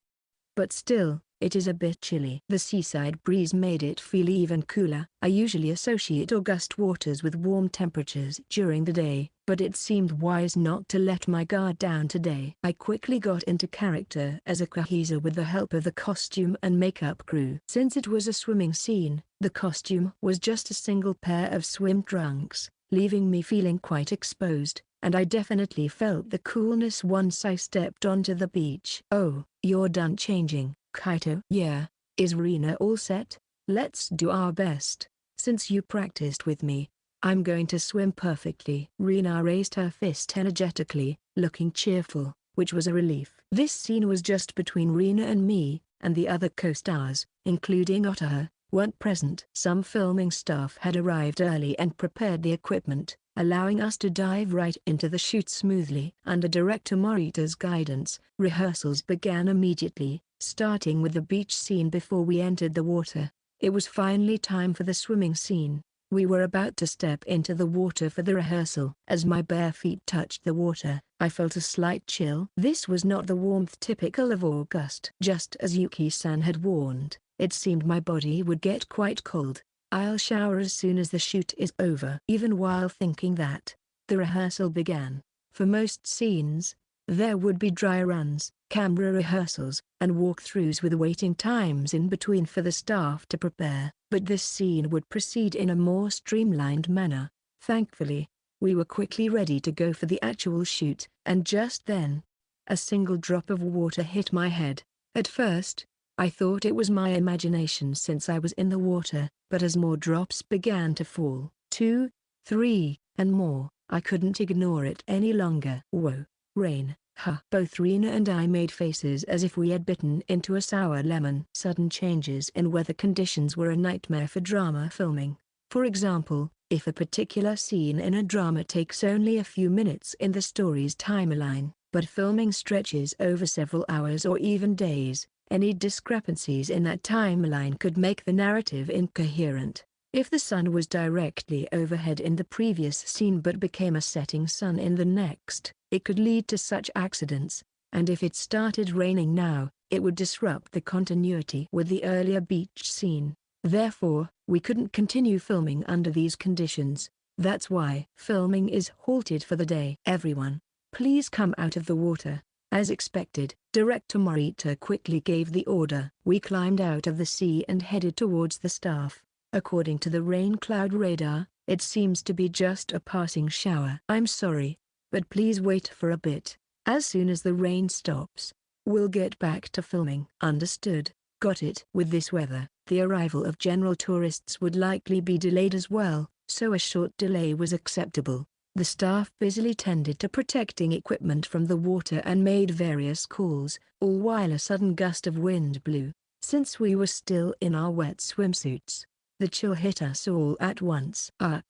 But still, it is a bit chilly. The seaside breeze made it feel even cooler. I usually associate August waters with warm temperatures during the day, but it seemed wise not to let my guard down today. I quickly got into character as a Kahiza with the help of the costume and makeup crew. Since it was a swimming scene, the costume was just a single pair of swim trunks, leaving me feeling quite exposed, and I definitely felt the coolness once I stepped onto the beach. Oh, you're done changing, Kaito? Yeah. Is Reena all set? Let's do our best. Since you practiced with me, I'm going to swim perfectly. Reena raised her fist energetically, looking cheerful, which was a relief. This scene was just between Reena and me, and the other co-stars, including Otaha, weren't present. Some filming staff had arrived early and prepared the equipment, allowing us to dive right into the shoot smoothly. Under director Morita's guidance, rehearsals began immediately, starting with the beach scene before we entered the water. It was finally time for the swimming scene. We were about to step into the water for the rehearsal. As my bare feet touched the water, I felt a slight chill. This was not the warmth typical of August. Just as Yuki-san had warned, it seemed my body would get quite cold. I'll shower as soon as the shoot is over. Even while thinking that, the rehearsal began. For most scenes, there would be dry runs, camera rehearsals, and walkthroughs with waiting times in between for the staff to prepare. But this scene would proceed in a more streamlined manner. Thankfully, we were quickly ready to go for the actual shoot, and just then, a single drop of water hit my head. At first, I thought it was my imagination since I was in the water, but as more drops began to fall, 2, 3, and more, I couldn't ignore it any longer. Whoa, rain, huh? Both Reena and I made faces as if we had bitten into a sour lemon. Sudden changes in weather conditions were a nightmare for drama filming. For example, if a particular scene in a drama takes only a few minutes in the story's timeline, but filming stretches over several hours or even days, any discrepancies in that timeline could make the narrative incoherent. If the sun was directly overhead in the previous scene but became a setting sun in the next, it could lead to such accidents, and if it started raining now, it would disrupt the continuity with the earlier beach scene. Therefore, we couldn't continue filming under these conditions. That's why filming is halted for the day. Everyone, please come out of the water. As expected, Director Morita quickly gave the order. We climbed out of the sea and headed towards the staff. According to the rain cloud radar, it seems to be just a passing shower. I'm sorry, but please wait for a bit. As soon as the rain stops, we'll get back to filming. Understood. Got it. With this weather, the arrival of general tourists would likely be delayed as well, so a short delay was acceptable. The staff busily tended to protecting equipment from the water and made various calls, all while a sudden gust of wind blew. Since we were still in our wet swimsuits, the chill hit us all at once. Ugh.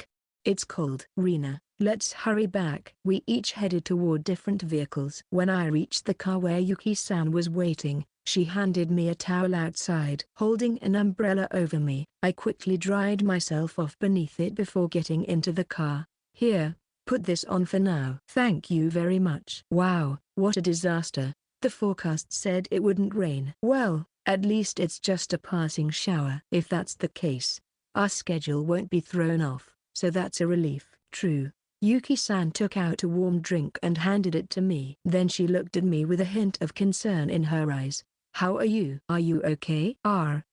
It's cold. Reena, let's hurry back. We each headed toward different vehicles. When I reached the car where Yuki-san was waiting, she handed me a towel outside. Holding an umbrella over me, I quickly dried myself off beneath it before getting into the car. Here, put this on for now. Thank you very much. Wow, what a disaster. The forecast said it wouldn't rain. Well, At least it's just a passing shower. If that's the case, our schedule won't be thrown off, so that's a relief. True. Yuki-san took out a warm drink and handed it to me. Then she looked at me with a hint of concern in her eyes. How are you? Are you okay?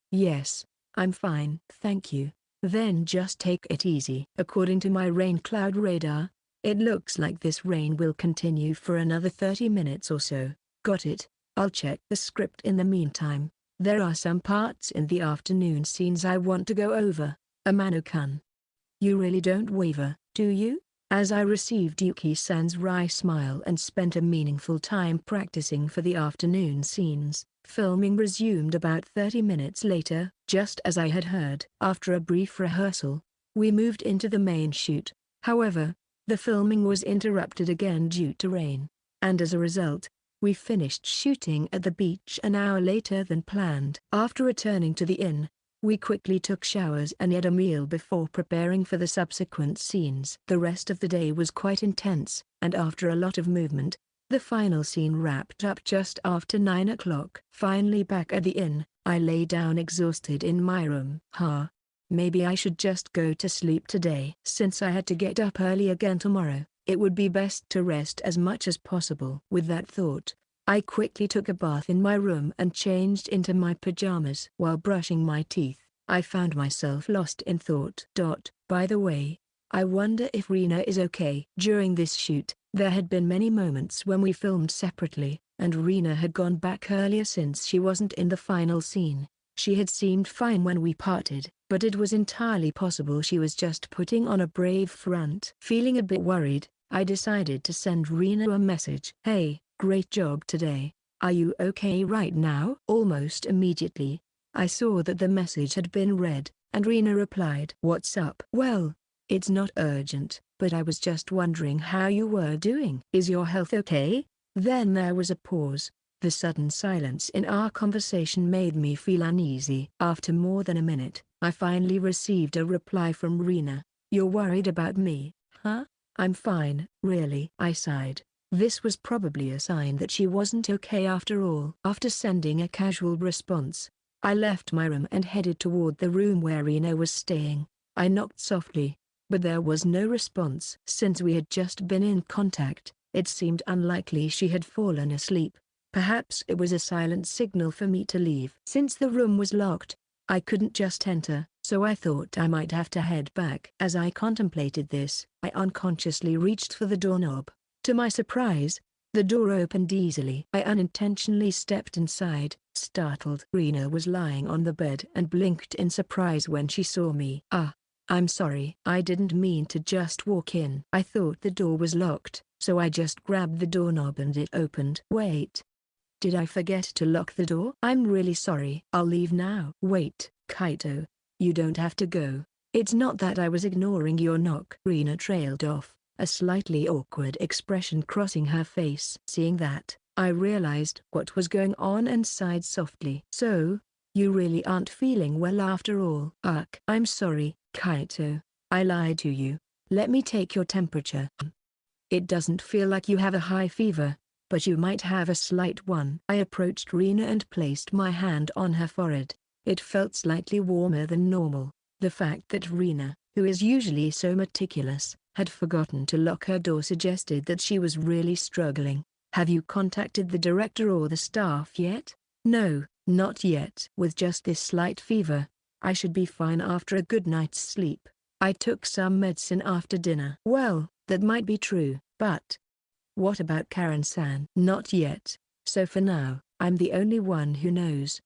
Yes, I'm fine. Thank you. Then just take it easy. According to my rain cloud radar, it looks like this rain will continue for another 30 minutes or so. Got it. I'll check the script in the meantime. There are some parts in the afternoon scenes I want to go over. Amano-kun. You really don't waver, do you? As I received Yuki-san's wry smile and spent a meaningful time practicing for the afternoon scenes, filming resumed about 30 minutes later, just as I had heard. After a brief rehearsal, we moved into the main shoot. However, the filming was interrupted again due to rain, and as a result, we finished shooting at the beach an hour later than planned. After returning to the inn, we quickly took showers and ate a meal before preparing for the subsequent scenes. The rest of the day was quite intense, and after a lot of movement, the final scene wrapped up just after 9 o'clock. Finally back at the inn, I lay down exhausted in my room. Maybe I should just go to sleep today. Since I had to get up early again tomorrow, it would be best to rest as much as possible. With that thought, I quickly took a bath in my room and changed into my pajamas. While brushing my teeth, I found myself lost in thought. By the way, I wonder if Reena is okay. During this shoot, there had been many moments when we filmed separately, and Reena had gone back earlier since she wasn't in the final scene. She had seemed fine when we parted, but it was entirely possible she was just putting on a brave front. Feeling a bit worried, I decided to send Reena a message. Hey, great job today. Are you okay right now? Almost immediately, I saw that the message had been read, and Reena replied, "What's up?" Well, it's not urgent, but I was just wondering how you were doing. Is your health okay? Then there was a pause. The sudden silence in our conversation made me feel uneasy. After more than a minute, I finally received a reply from Reena. You're worried about me, huh? I'm fine, really. I sighed. This was probably a sign that she wasn't okay after all. After sending a casual response, I left my room and headed toward the room where Reena was staying. I knocked softly, but there was no response. Since we had just been in contact, it seemed unlikely she had fallen asleep. Perhaps it was a silent signal for me to leave. Since the room was locked, I couldn't just enter, so I thought I might have to head back. As I contemplated this, I unconsciously reached for the doorknob. To my surprise, the door opened easily. I unintentionally stepped inside, startled. Reena was lying on the bed and blinked in surprise when she saw me. I'm sorry. I didn't mean to just walk in. I thought the door was locked, so I just grabbed the doorknob and it opened. Wait. Did I forget to lock the door? I'm really sorry. I'll leave now. Wait, Kaito. You don't have to go. It's not that I was ignoring your knock. Reena trailed off, a slightly awkward expression crossing her face. Seeing that, I realized what was going on and sighed softly. So, you really aren't feeling well after all? I'm sorry, Kaito. I lied to you. Let me take your temperature. It doesn't feel like you have a high fever, but you might have a slight one. I approached Reena and placed my hand on her forehead. It felt slightly warmer than normal. The fact that Reena, who is usually so meticulous, had forgotten to lock her door suggested that she was really struggling. Have you contacted the director or the staff yet? No, not yet. With just this slight fever, I should be fine after a good night's sleep. I took some medicine after dinner. Well, that might be true, but what about Karen-san? Not yet, so for now, I'm the only one who knows.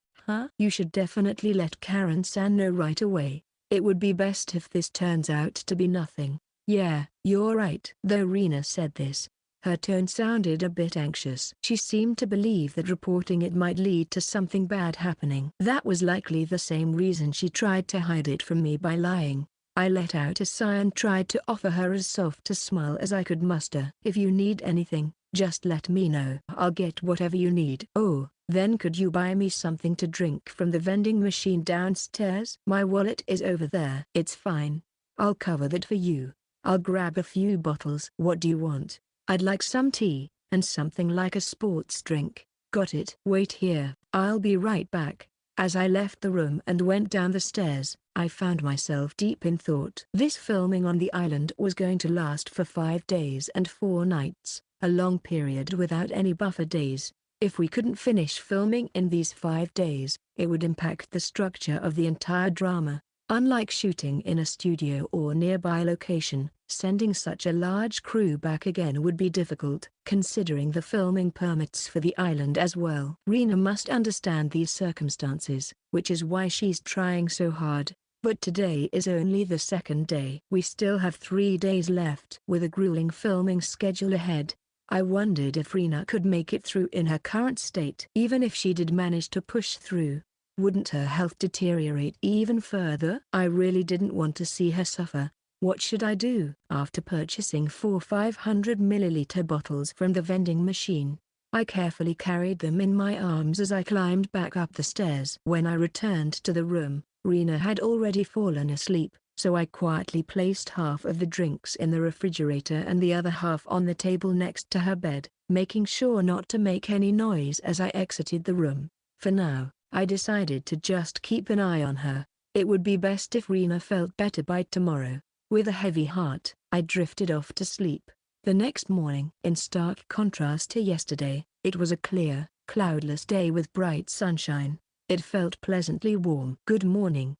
You should definitely let Karen-san know right away. It would be best if this turns out to be nothing. Yeah, you're right. Though Reena said this, her tone sounded a bit anxious. She seemed to believe that reporting it might lead to something bad happening. That was likely the same reason she tried to hide it from me by lying. I let out a sigh and tried to offer her as soft a smile as I could muster. If you need anything, just let me know. I'll get whatever you need. Oh, then could you buy me something to drink from the vending machine downstairs? My wallet is over there. It's fine. I'll cover that for you. I'll grab a few bottles. What do you want? I'd like some tea, and something like a sports drink. Got it. Wait here. I'll be right back. As I left the room and went down the stairs, I found myself deep in thought. This filming on the island was going to last for 5 days and 4 nights, a long period without any buffer days. If we couldn't finish filming in these 5 days, it would impact the structure of the entire drama. Unlike shooting in a studio or nearby location, sending such a large crew back again would be difficult, considering the filming permits for the island as well. Reena must understand these circumstances, which is why she's trying so hard. But today is only the 2nd day. We still have 3 days left. With a grueling filming schedule ahead, I wondered if Reena could make it through in her current state. Even if she did manage to push through, wouldn't her health deteriorate even further? I really didn't want to see her suffer. What should I do? After purchasing 4 500ml bottles from the vending machine, I carefully carried them in my arms as I climbed back up the stairs. When I returned to the room, Reena had already fallen asleep, so I quietly placed half of the drinks in the refrigerator and the other half on the table next to her bed, making sure not to make any noise as I exited the room. For now, I decided to just keep an eye on her. It would be best if Reena felt better by tomorrow. With a heavy heart, I drifted off to sleep. The next morning, in stark contrast to yesterday, it was a clear, cloudless day with bright sunshine. It felt pleasantly warm. Good morning,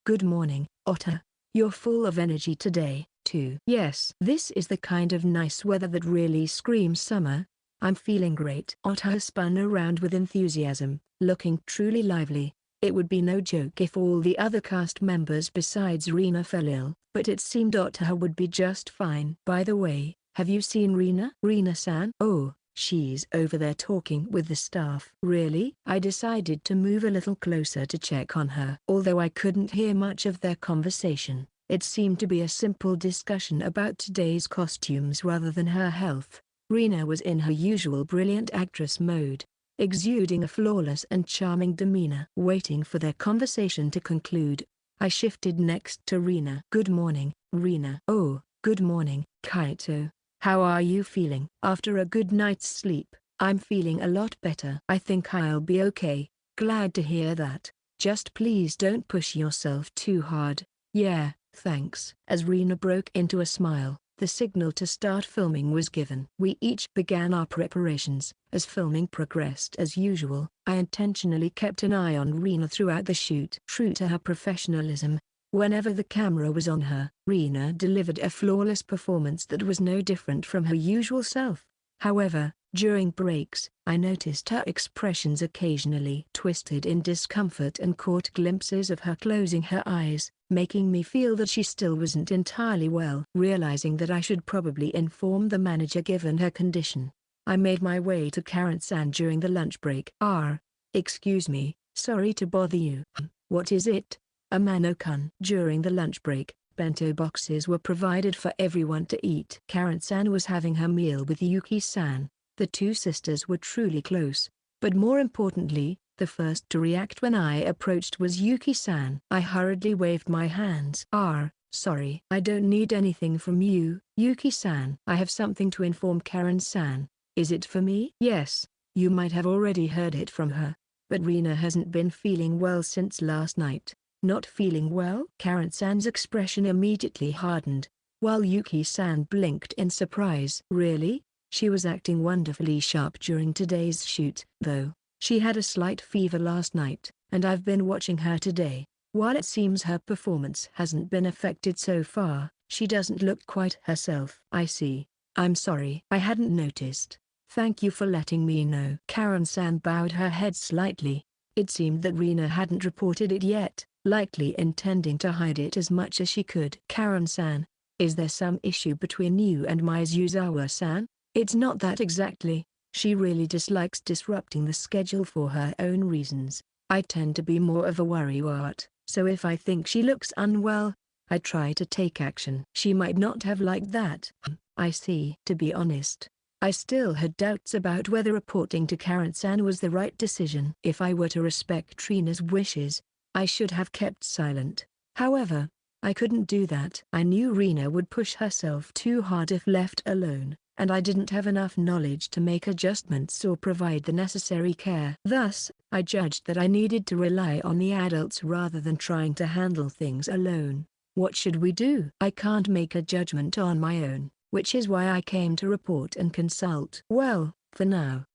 Otter. You're full of energy today, too. Yes, this is the kind of nice weather that really screams summer. I'm feeling great. Otter spun around with enthusiasm, looking truly lively. It would be no joke if all the other cast members besides Reena fell ill, but it seemed Otter would be just fine. By the way, have you seen Reena? Reena-san? Oh, she's over there talking with the staff. Really? I decided to move a little closer to check on her. Although I couldn't hear much of their conversation, it seemed to be a simple discussion about today's costumes rather than her health. Reena was in her usual brilliant actress mode, exuding a flawless and charming demeanor. Waiting for their conversation to conclude, I shifted next to Reena. Good morning, Reena. Oh, good morning, Kaito. How are you feeling? After a good night's sleep, I'm feeling a lot better. I think I'll be okay. Glad to hear that. Just please don't push yourself too hard. Yeah, thanks. As Reena broke into a smile, the signal to start filming was given. We each began our preparations. As filming progressed as usual, I intentionally kept an eye on Reena throughout the shoot. True to her professionalism, whenever the camera was on her, Reena delivered a flawless performance that was no different from her usual self. However, during breaks, I noticed her expressions occasionally twisted in discomfort and caught glimpses of her closing her eyes, making me feel that she still wasn't entirely well. Realizing that I should probably inform the manager given her condition, I made my way to Karen-san during the lunch break. Excuse me, sorry to bother you. What is it? Amano-kun. During the lunch break, bento boxes were provided for everyone to eat. Karen-san was having her meal with Yuki-san. The two sisters were truly close, but more importantly, the first to react when I approached was Yuki-san. I hurriedly waved my hands. Sorry. I don't need anything from you, Yuki-san. I have something to inform Karen-san. Is it for me? Yes, you might have already heard it from her, but Reena hasn't been feeling well since last night. Not feeling well? Karen-san's expression immediately hardened, while Yuki-san blinked in surprise. Really? She was acting wonderfully sharp during today's shoot, though. She had a slight fever last night, and I've been watching her today. While it seems her performance hasn't been affected so far, she doesn't look quite herself. I see. I'm sorry. I hadn't noticed. Thank you for letting me know. Karen-san bowed her head slightly. It seemed that Reena hadn't reported it yet, likely intending to hide it as much as she could. Karen-san, is there some issue between you and Mizuzawa-san? It's not that exactly. She really dislikes disrupting the schedule for her own reasons. I tend to be more of a worrywart, so if I think she looks unwell, I try to take action. She might not have liked that. I see. To be honest, I still had doubts about whether reporting to Karen-san was the right decision. If I were to respect Reena's wishes, I should have kept silent. However, I couldn't do that. I knew Reena would push herself too hard if left alone, and I didn't have enough knowledge to make adjustments or provide the necessary care. Thus, I judged that I needed to rely on the adults rather than trying to handle things alone. What should we do? I can't make a judgment on my own, which is why I came to report and consult. Well, for now,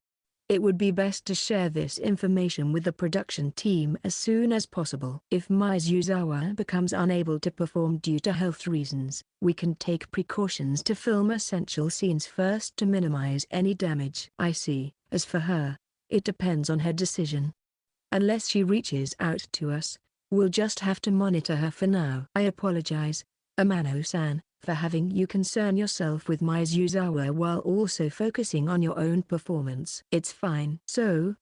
it would be best to share this information with the production team as soon as possible. If Mizuzawa becomes unable to perform due to health reasons, we can take precautions to film essential scenes first to minimize any damage. I see. As for her, it depends on her decision. Unless she reaches out to us, we'll just have to monitor her for now. I apologize, Amano-san, for having you concern yourself with Mizuzawa while also focusing on your own performance. It's fine. So,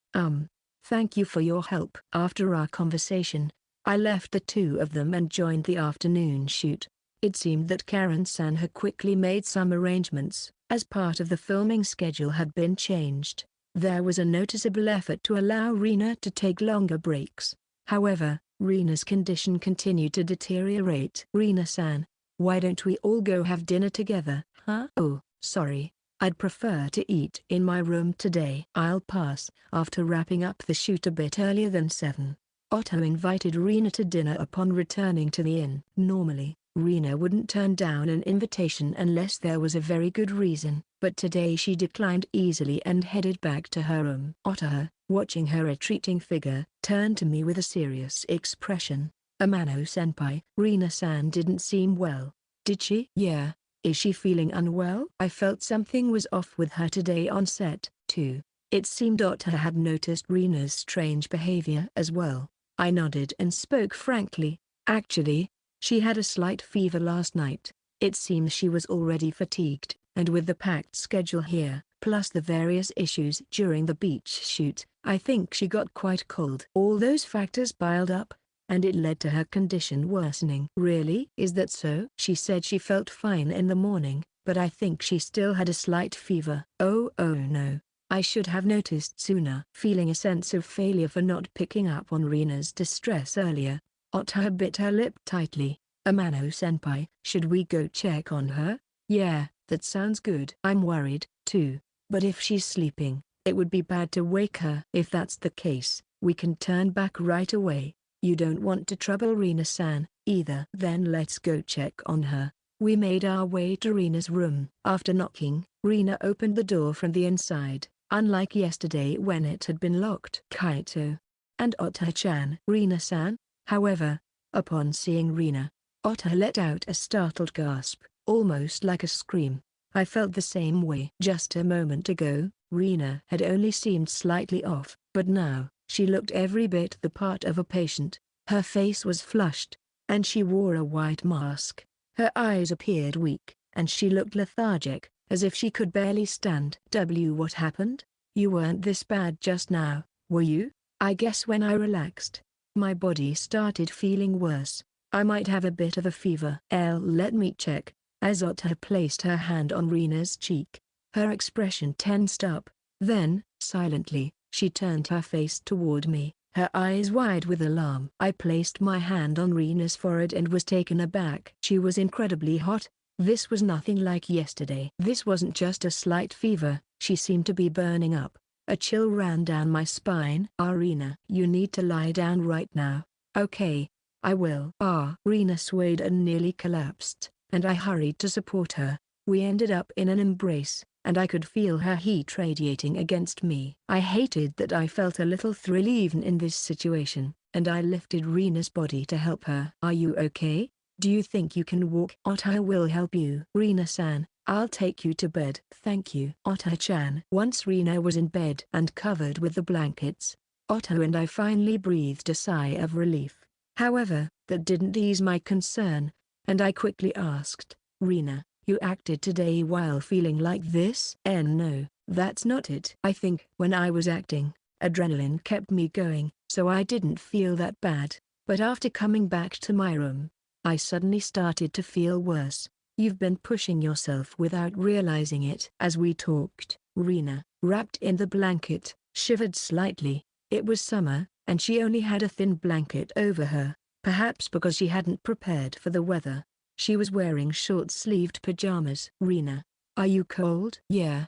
thank you for your help. After our conversation, I left the two of them and joined the afternoon shoot. It seemed that Karen-san had quickly made some arrangements, as part of the filming schedule had been changed. There was a noticeable effort to allow Reena to take longer breaks. However, Reena's condition continued to deteriorate. Reena-san, why don't we all go have dinner together, huh? Oh, sorry, I'd prefer to eat in my room today. I'll pass. After wrapping up the shoot a bit earlier than 7, Otto invited Reena to dinner upon returning to the inn. Normally, Reena wouldn't turn down an invitation unless there was a very good reason, but today she declined easily and headed back to her room. Otto, watching her retreating figure, turned to me with a serious expression. Amano-senpai, Reena-san didn't seem well, did she? Yeah. Is she feeling unwell? I felt something was off with her today on set, too. It seemed Otto had noticed Reena's strange behavior as well. I nodded and spoke frankly. Actually, she had a slight fever last night. It seems she was already fatigued, and with the packed schedule here, plus the various issues during the beach shoot, I think she got quite cold. All those factors piled up, and it led to her condition worsening. Really? Is that so? She said she felt fine in the morning, but I think she still had a slight fever. Oh no. I should have noticed sooner. Feeling a sense of failure for not picking up on Reena's distress earlier, Otto bit her lip tightly. Amano-senpai, should we go check on her? Yeah, that sounds good. I'm worried, too, but if she's sleeping, it would be bad to wake her. If that's the case, we can turn back right away. You don't want to trouble Reena-san, either. Then let's go check on her. We made our way to Reena's room. After knocking, Reena opened the door from the inside, unlike yesterday when it had been locked. Kaito. And Otto-chan. Reena-san? However, upon seeing Reena, Otto let out a startled gasp, almost like a scream. I felt the same way. Just a moment ago, Reena had only seemed slightly off, but now, she looked every bit the part of a patient. Her face was flushed, and she wore a white mask. Her eyes appeared weak, and she looked lethargic, as if she could barely stand. What happened? You weren't this bad just now, were you? I guess when I relaxed, my body started feeling worse. I might have a bit of a fever. Let me check. As Otto placed her hand on Reena's cheek, her expression tensed up. Then, silently, she turned her face toward me, her eyes wide with alarm. I placed my hand on Reena's forehead and was taken aback. She was incredibly hot. This was nothing like yesterday. This wasn't just a slight fever, she seemed to be burning up. A chill ran down my spine. Reena, you need to lie down right now. Okay, I will. Reena swayed and nearly collapsed, and I hurried to support her. We ended up in an embrace, and I could feel her heat radiating against me. I hated that I felt a little thrill even in this situation, and I lifted Reena's body to help her. Are you okay? Do you think you can walk? Otto will help you. Reena-san, I'll take you to bed. Thank you. Otto-chan. Once Reena was in bed and covered with the blankets, Otto and I finally breathed a sigh of relief. However, that didn't ease my concern, and I quickly asked, Reena, you acted today while feeling like this? No, that's not it. I think when I was acting, adrenaline kept me going, so I didn't feel that bad. But after coming back to my room, I suddenly started to feel worse. You've been pushing yourself without realizing it. As we talked, Reena, wrapped in the blanket, shivered slightly. It was summer, and she only had a thin blanket over her, perhaps because she hadn't prepared for the weather. She was wearing short-sleeved pajamas. Reena, Are you cold? Yeah.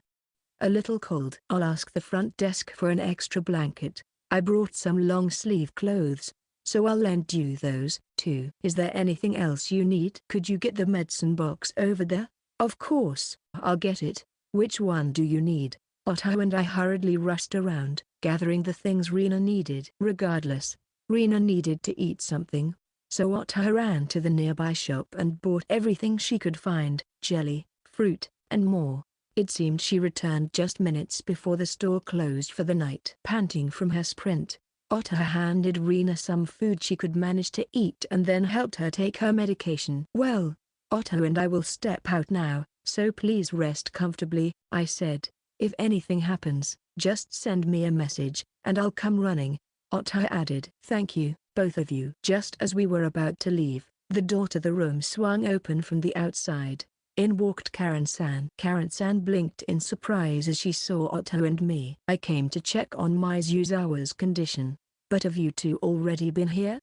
A little cold. I'll ask the front desk for an extra blanket. I brought some long-sleeve clothes, so I'll lend you those, too. Is there anything else you need? Could you get the medicine box over there? Of course, I'll get it. Which one do you need? Otto and I hurriedly rushed around, gathering the things Reena needed. Regardless, Reena needed to eat something, so Otto ran to the nearby shop and bought everything she could find, jelly, fruit, and more. It seemed she returned just minutes before the store closed for the night. Panting from her sprint, Otto handed Reena some food she could manage to eat and then helped her take her medication. Well, Otto and I will step out now, so please rest comfortably, I said. If anything happens, just send me a message, and I'll come running, Otto added. Thank you, both of you. Just as we were about to leave, the door to the room swung open from the outside. In walked Karen-san. Karen-san blinked in surprise as she saw Otto and me. I came to check on Mizuzawa's condition. But have you two already been here?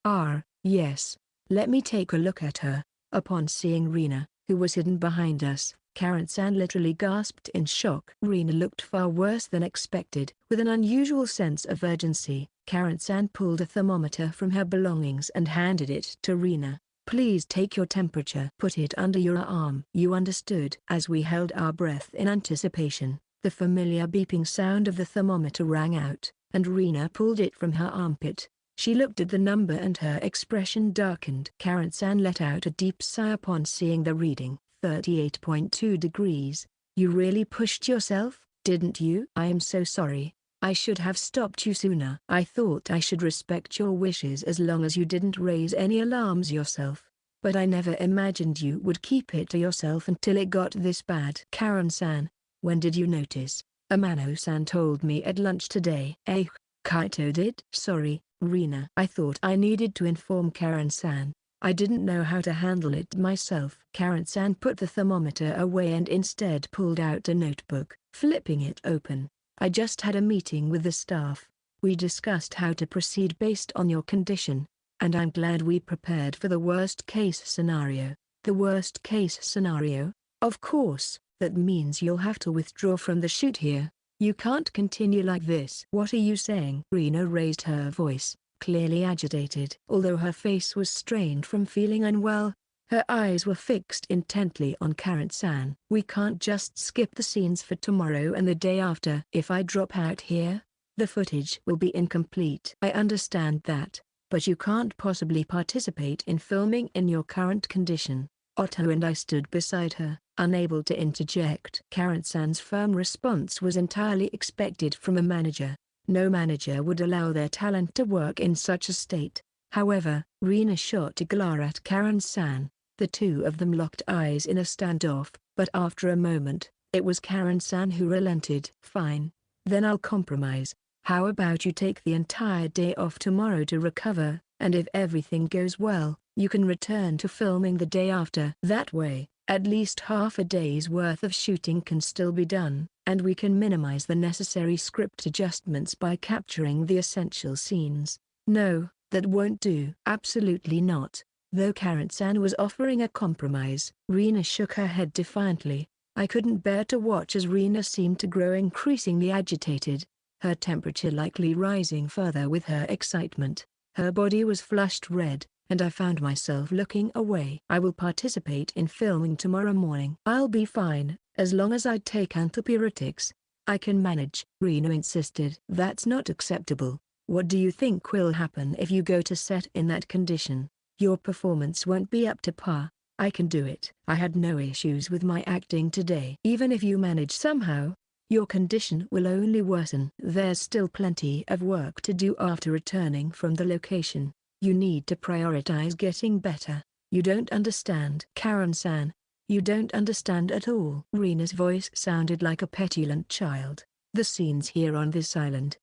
Yes. Let me take a look at her. Upon seeing Reena, who was hidden behind us, Karen-san literally gasped in shock. Reena looked far worse than expected. With an unusual sense of urgency, Karen-san pulled a thermometer from her belongings and handed it to Reena. Please take your temperature. Put it under your arm. You understood. As we held our breath in anticipation, the familiar beeping sound of the thermometer rang out, and Reena pulled it from her armpit. She looked at the number and her expression darkened. Karen-san let out a deep sigh upon seeing the reading. 38.2 degrees. You really pushed yourself, didn't you? I am so sorry. I should have stopped you sooner. I thought I should respect your wishes as long as you didn't raise any alarms yourself. But I never imagined you would keep it to yourself until it got this bad. Karen-san, when did you notice? Amano-san told me at lunch today. Kaito did? Sorry, Reena. I thought I needed to inform Karen-san. I didn't know how to handle it myself. Karen-san put the thermometer away and instead pulled out a notebook, flipping it open. I just had a meeting with the staff. We discussed how to proceed based on your condition, and I'm glad we prepared for the worst-case scenario. The worst-case scenario? Of course, that means you'll have to withdraw from the shoot here. You can't continue like this. What are you saying? Reena raised her voice, clearly agitated. Although her face was strained from feeling unwell, her eyes were fixed intently on Karen-san. We can't just skip the scenes for tomorrow and the day after. If I drop out here, the footage will be incomplete. I understand that, but you can't possibly participate in filming in your current condition. Otto and I stood beside her, unable to interject. Karen-san's firm response was entirely expected from a manager. No manager would allow their talent to work in such a state. However, Reena shot a glare at Karen-san. The two of them locked eyes in a standoff, but after a moment, it was Karen-san who relented. Fine. Then I'll compromise. How about you take the entire day off tomorrow to recover, and if everything goes well, you can return to filming the day after. That way, at least half a day's worth of shooting can still be done, and we can minimize the necessary script adjustments by capturing the essential scenes. No, that won't do. Absolutely not. Though Karen-san was offering a compromise, Reena shook her head defiantly. I couldn't bear to watch as Reena seemed to grow increasingly agitated, her temperature likely rising further with her excitement. Her body was flushed red, and I found myself looking away. I will participate in filming tomorrow morning. I'll be fine, as long as I take antipyretics. I can manage, Reena insisted. That's not acceptable. What do you think will happen if you go to set in that condition? Your performance won't be up to par. I can do it. I had no issues with my acting today. Even if you manage somehow, your condition will only worsen. There's still plenty of work to do after returning from the location. You need to prioritize getting better. You don't understand. Karen-san, you don't understand at all. Reena's voice sounded like a petulant child. The scenes here on this island.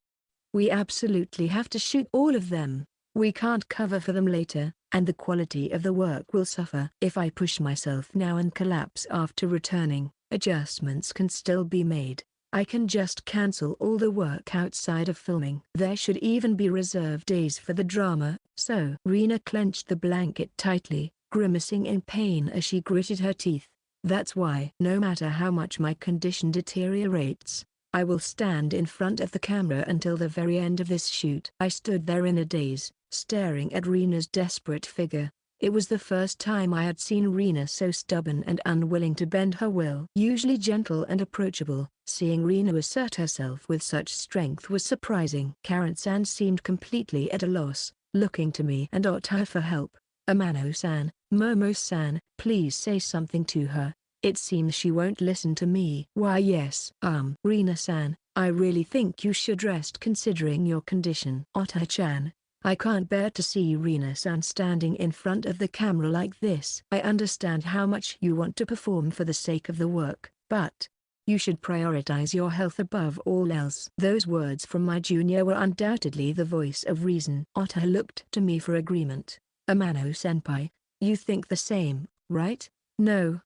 We absolutely have to shoot all of them. We can't cover for them later, and the quality of the work will suffer. If I push myself now and collapse after returning, adjustments can still be made. I can just cancel all the work outside of filming. There should even be reserved days for the drama, so. Reena clenched the blanket tightly, grimacing in pain as she gritted her teeth. That's why no matter how much my condition deteriorates, I will stand in front of the camera until the very end of this shoot. I stood there in a daze, staring at Reena's desperate figure. It was the first time I had seen Reena so stubborn and unwilling to bend her will. Usually gentle and approachable, seeing Reena assert herself with such strength was surprising. Karen-san seemed completely at a loss, looking to me and Ota for help. Amano-san, Momo-san, please say something to her. It seems she won't listen to me. Why yes. Reena-san, I really think you should rest considering your condition. Ota-chan, I can't bear to see Reena-san standing in front of the camera like this. I understand how much you want to perform for the sake of the work, but you should prioritize your health above all else. Those words from my junior were undoubtedly the voice of reason. Ota looked to me for agreement. Amano-senpai, you think the same, right? No,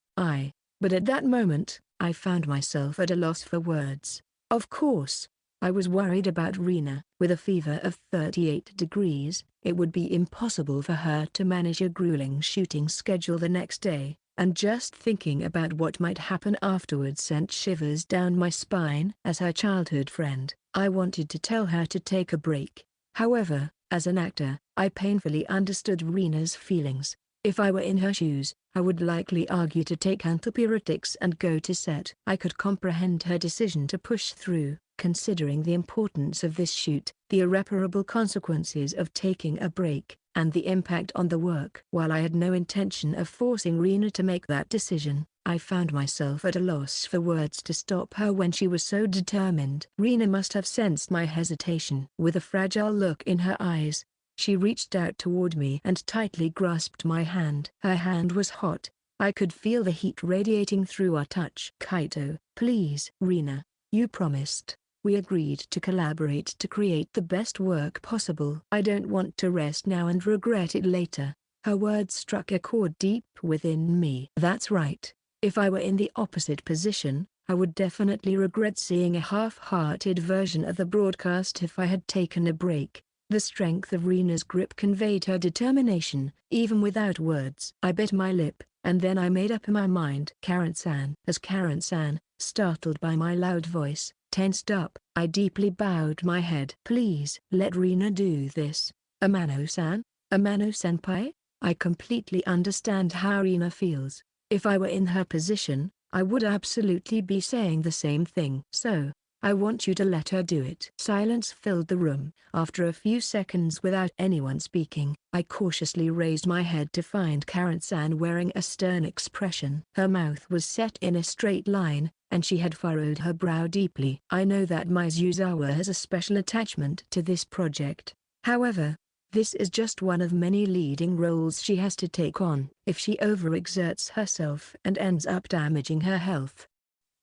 but at that moment, I found myself at a loss for words. Of course, I was worried about Reena. With a fever of 38 degrees, it would be impossible for her to manage a grueling shooting schedule the next day, and just thinking about what might happen afterwards sent shivers down my spine. As her childhood friend, I wanted to tell her to take a break. However, as an actor, I painfully understood Reena's feelings. If I were in her shoes, I would likely argue to take antipyretics and go to set. I could comprehend her decision to push through, considering the importance of this shoot, the irreparable consequences of taking a break, and the impact on the work. While I had no intention of forcing Reena to make that decision, I found myself at a loss for words to stop her when she was so determined. Reena must have sensed my hesitation. With a fragile look in her eyes, she reached out toward me and tightly grasped my hand. Her hand was hot. I could feel the heat radiating through our touch. Kaito, please. Reena, you promised. We agreed to collaborate to create the best work possible. I don't want to rest now and regret it later. Her words struck a chord deep within me. That's right. If I were in the opposite position, I would definitely regret seeing a half-hearted version of the broadcast if I had taken a break. The strength of Reena's grip conveyed her determination, even without words. I bit my lip, and then I made up my mind. Karen-san. As Karen-san, startled by my loud voice, tensed up, I deeply bowed my head. Please let Reena do this. Amano-san? Amano-senpai? I completely understand how Reena feels. If I were in her position, I would absolutely be saying the same thing. So, I want you to let her do it. Silence filled the room. After a few seconds without anyone speaking, I cautiously raised my head to find Karen-san wearing a stern expression. Her mouth was set in a straight line, and she had furrowed her brow deeply. I know that Mizuzawa has a special attachment to this project. However, this is just one of many leading roles she has to take on. If she overexerts herself and ends up damaging her health,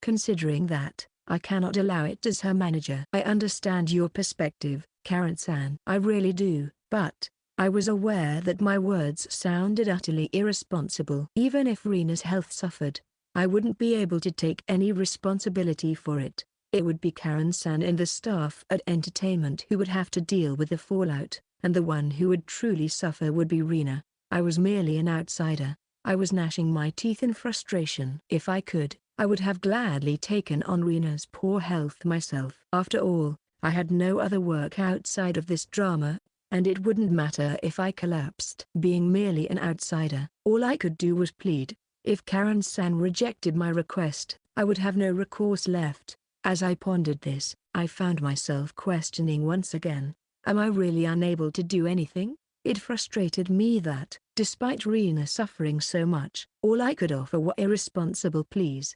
considering that, I cannot allow it as her manager. I understand your perspective, Karen-san. I really do, but I was aware that my words sounded utterly irresponsible. Even if Reena's health suffered, I wouldn't be able to take any responsibility for it. It would be Karen-san and the staff at entertainment who would have to deal with the fallout, and the one who would truly suffer would be Reena. I was merely an outsider. I was gnashing my teeth in frustration. If I could, I would have gladly taken on Reena's poor health myself. After all, I had no other work outside of this drama, and it wouldn't matter if I collapsed. Being merely an outsider, all I could do was plead. If Karen-san rejected my request, I would have no recourse left. As I pondered this, I found myself questioning once again. Am I really unable to do anything? It frustrated me that, despite Reena suffering so much, all I could offer were irresponsible pleas.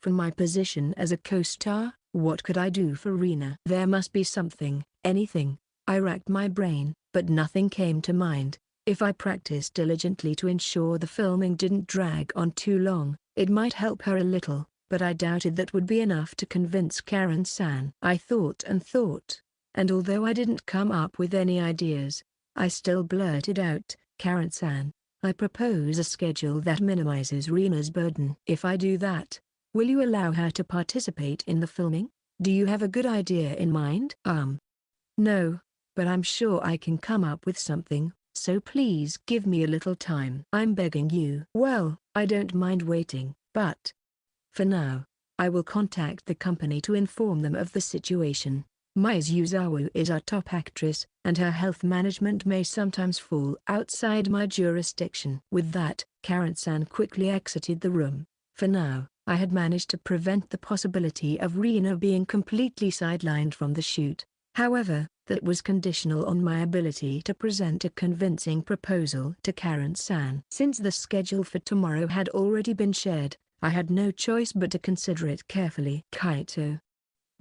From my position as a co-star, what could I do for Reena? There must be something, anything. I racked my brain, but nothing came to mind. If I practiced diligently to ensure the filming didn't drag on too long, it might help her a little, but I doubted that would be enough to convince Karen-san. I thought and thought, and although I didn't come up with any ideas, I still blurted out, Karen-san, I propose a schedule that minimizes Reena's burden. If I do that, will you allow her to participate in the filming? Do you have a good idea in mind? No, but I'm sure I can come up with something, so please give me a little time. I'm begging you. Well, I don't mind waiting. But for now, I will contact the company to inform them of the situation. Mizuzawa is our top actress, and her health management may sometimes fall outside my jurisdiction. With that, Karen-san quickly exited the room. For now, I had managed to prevent the possibility of Reena being completely sidelined from the shoot. However, that was conditional on my ability to present a convincing proposal to Karen-san. Since the schedule for tomorrow had already been shared, I had no choice but to consider it carefully. Kaito,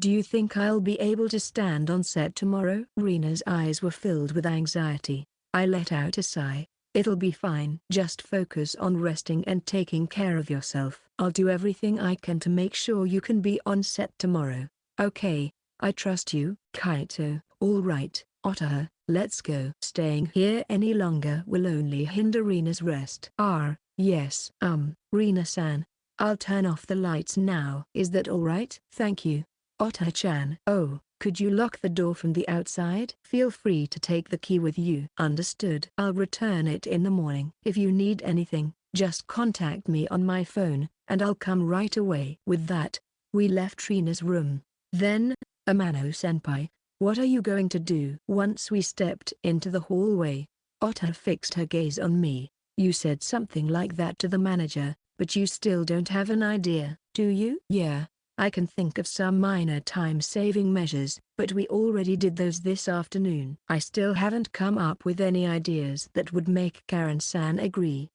do you think I'll be able to stand on set tomorrow? Reena's eyes were filled with anxiety. I let out a sigh. It'll be fine. Just focus on resting and taking care of yourself. I'll do everything I can to make sure you can be on set tomorrow. Okay, I trust you. Kaito, all right, Otaha, let's go. Staying here any longer will only hinder Reena's rest. Yes. Reena-san, I'll turn off the lights now. Is that all right? Thank you, Otaha-chan. Oh, could you lock the door from the outside? Feel free to take the key with you. Understood. I'll return it in the morning. If you need anything, just contact me on my phone, and I'll come right away. With that, we left Reena's room. Then, Amano-senpai, what are you going to do? Once we stepped into the hallway, Otaha fixed her gaze on me. You said something like that to the manager, but you still don't have an idea, do you? Yeah, I can think of some minor time-saving measures, but we already did those this afternoon. I still haven't come up with any ideas that would make Karen-san agree.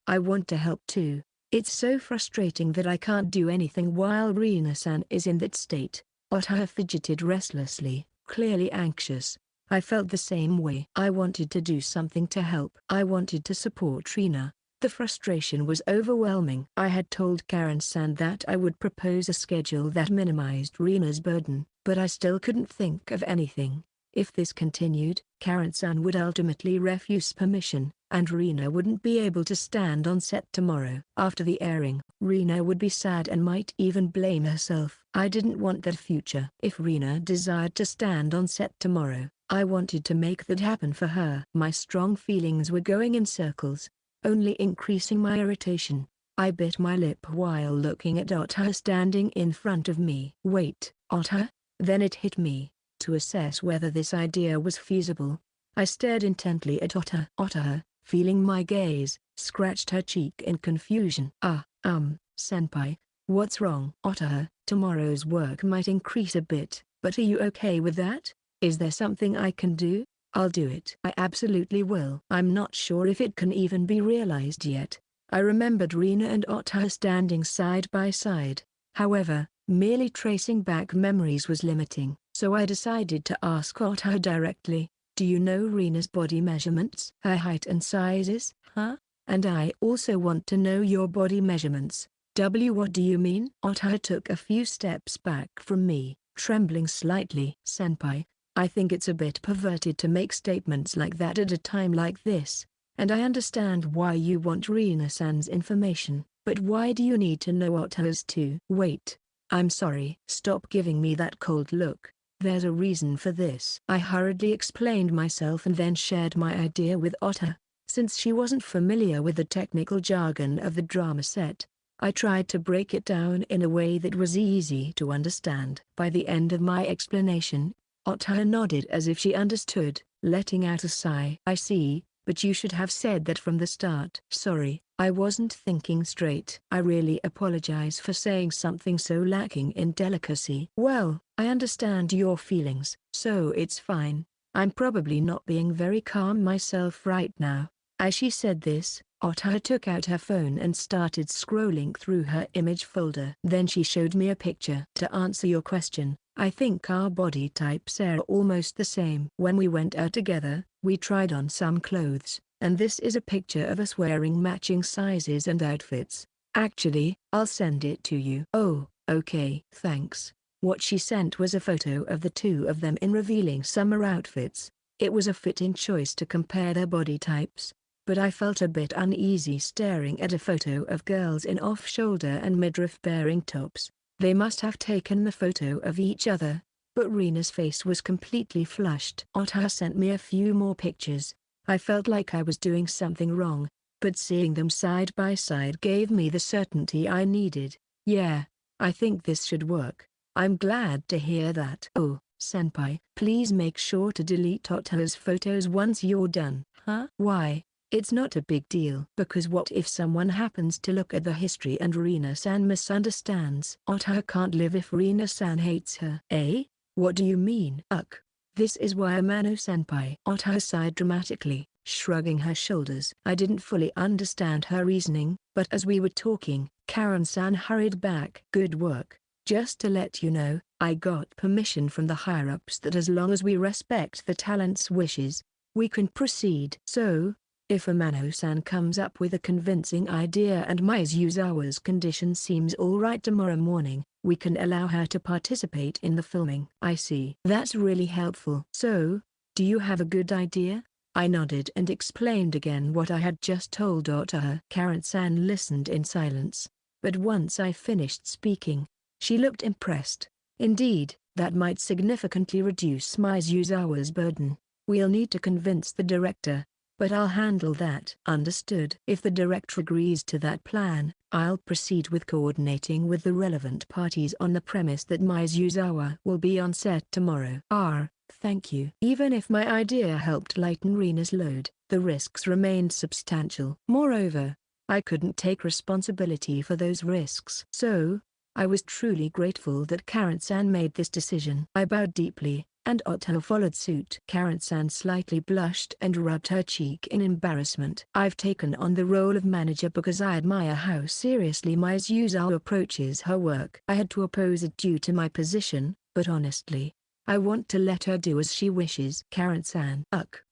I want to help too. It's so frustrating that I can't do anything while Reena-san is in that state. Otaha fidgeted restlessly, clearly anxious. I felt the same way. I wanted to do something to help. I wanted to support Reena. The frustration was overwhelming. I had told Karen-san that I would propose a schedule that minimized Reena's burden, but I still couldn't think of anything. If this continued, Karen-san would ultimately refuse permission, and Reena wouldn't be able to stand on set tomorrow. After the airing, Reena would be sad and might even blame herself. I didn't want that future. If Reena desired to stand on set tomorrow, I wanted to make that happen for her. My strong feelings were going in circles, only increasing my irritation. I bit my lip while looking at Otaha standing in front of me. Wait, Otaha? Then it hit me. To assess whether this idea was feasible, I stared intently at Otaha. Otaha, feeling my gaze, scratched her cheek in confusion. Senpai, what's wrong? Otaha, tomorrow's work might increase a bit, but are you okay with that? Is there something I can do? I'll do it. I absolutely will. I'm not sure if it can even be realized yet. I remembered Reena and Otaha standing side by side. However, merely tracing back memories was limiting, so I decided to ask Otaha directly. Do you know Reena's body measurements? Her height and sizes? Huh? And I also want to know your body measurements. What do you mean? Otaha took a few steps back from me, trembling slightly. Senpai, I think it's a bit perverted to make statements like that at a time like this, and I understand why you want Reena-san's information, but why do you need to know Otaha's too? Wait. I'm sorry. Stop giving me that cold look. There's a reason for this. I hurriedly explained myself and then shared my idea with Otaha. Since she wasn't familiar with the technical jargon of the drama set, I tried to break it down in a way that was easy to understand. By the end of my explanation, Otaha nodded as if she understood, letting out a sigh. I see, but you should have said that from the start. Sorry, I wasn't thinking straight. I really apologize for saying something so lacking in delicacy. Well, I understand your feelings, so it's fine. I'm probably not being very calm myself right now. As she said this, Otaha took out her phone and started scrolling through her image folder. Then she showed me a picture. To answer your question, I think our body types are almost the same. When we went out together, we tried on some clothes, and this is a picture of us wearing matching sizes and outfits. Actually, I'll send it to you. Oh, okay. Thanks. What she sent was a photo of the two of them in revealing summer outfits. It was a fitting choice to compare their body types, but I felt a bit uneasy staring at a photo of girls in off-shoulder and midriff-bearing tops. They must have taken the photo of each other, but Reena's face was completely flushed. Otaha sent me a few more pictures. I felt like I was doing something wrong, but seeing them side by side gave me the certainty I needed. Yeah, I think this should work. I'm glad to hear that. Oh, senpai, please make sure to delete Ota's photos once you're done. Huh? Why? It's not a big deal. Because what if someone happens to look at the history and Reena-san misunderstands? Ota can't live if Reena-san hates her. Eh? What do you mean? Ugh. This is why Amano-senpai. Ota sighed dramatically, shrugging her shoulders. I didn't fully understand her reasoning, but as we were talking, Karen-san hurried back. Good work. Just to let you know, I got permission from the higher-ups that as long as we respect the talent's wishes, we can proceed. So, if Amano-san comes up with a convincing idea and Mizuzawa's condition seems alright tomorrow morning, we can allow her to participate in the filming. I see. That's really helpful. So, do you have a good idea? I nodded and explained again what I had just told Ota. Karen-san listened in silence, but once I finished speaking, she looked impressed. Indeed, that might significantly reduce Mizuzawa's burden. We'll need to convince the director, but I'll handle that. Understood. If the director agrees to that plan, I'll proceed with coordinating with the relevant parties on the premise that Mizuzawa will be on set tomorrow. Thank you. Even if my idea helped lighten Reena's load, the risks remained substantial. Moreover, I couldn't take responsibility for those risks. So, I was truly grateful that Karen-san made this decision. I bowed deeply, and Ota followed suit. Karen-san slightly blushed and rubbed her cheek in embarrassment. I've taken on the role of manager because I admire how seriously Mizuzawa approaches her work. I had to oppose it due to my position, but honestly, I want to let her do as she wishes. Karen-san.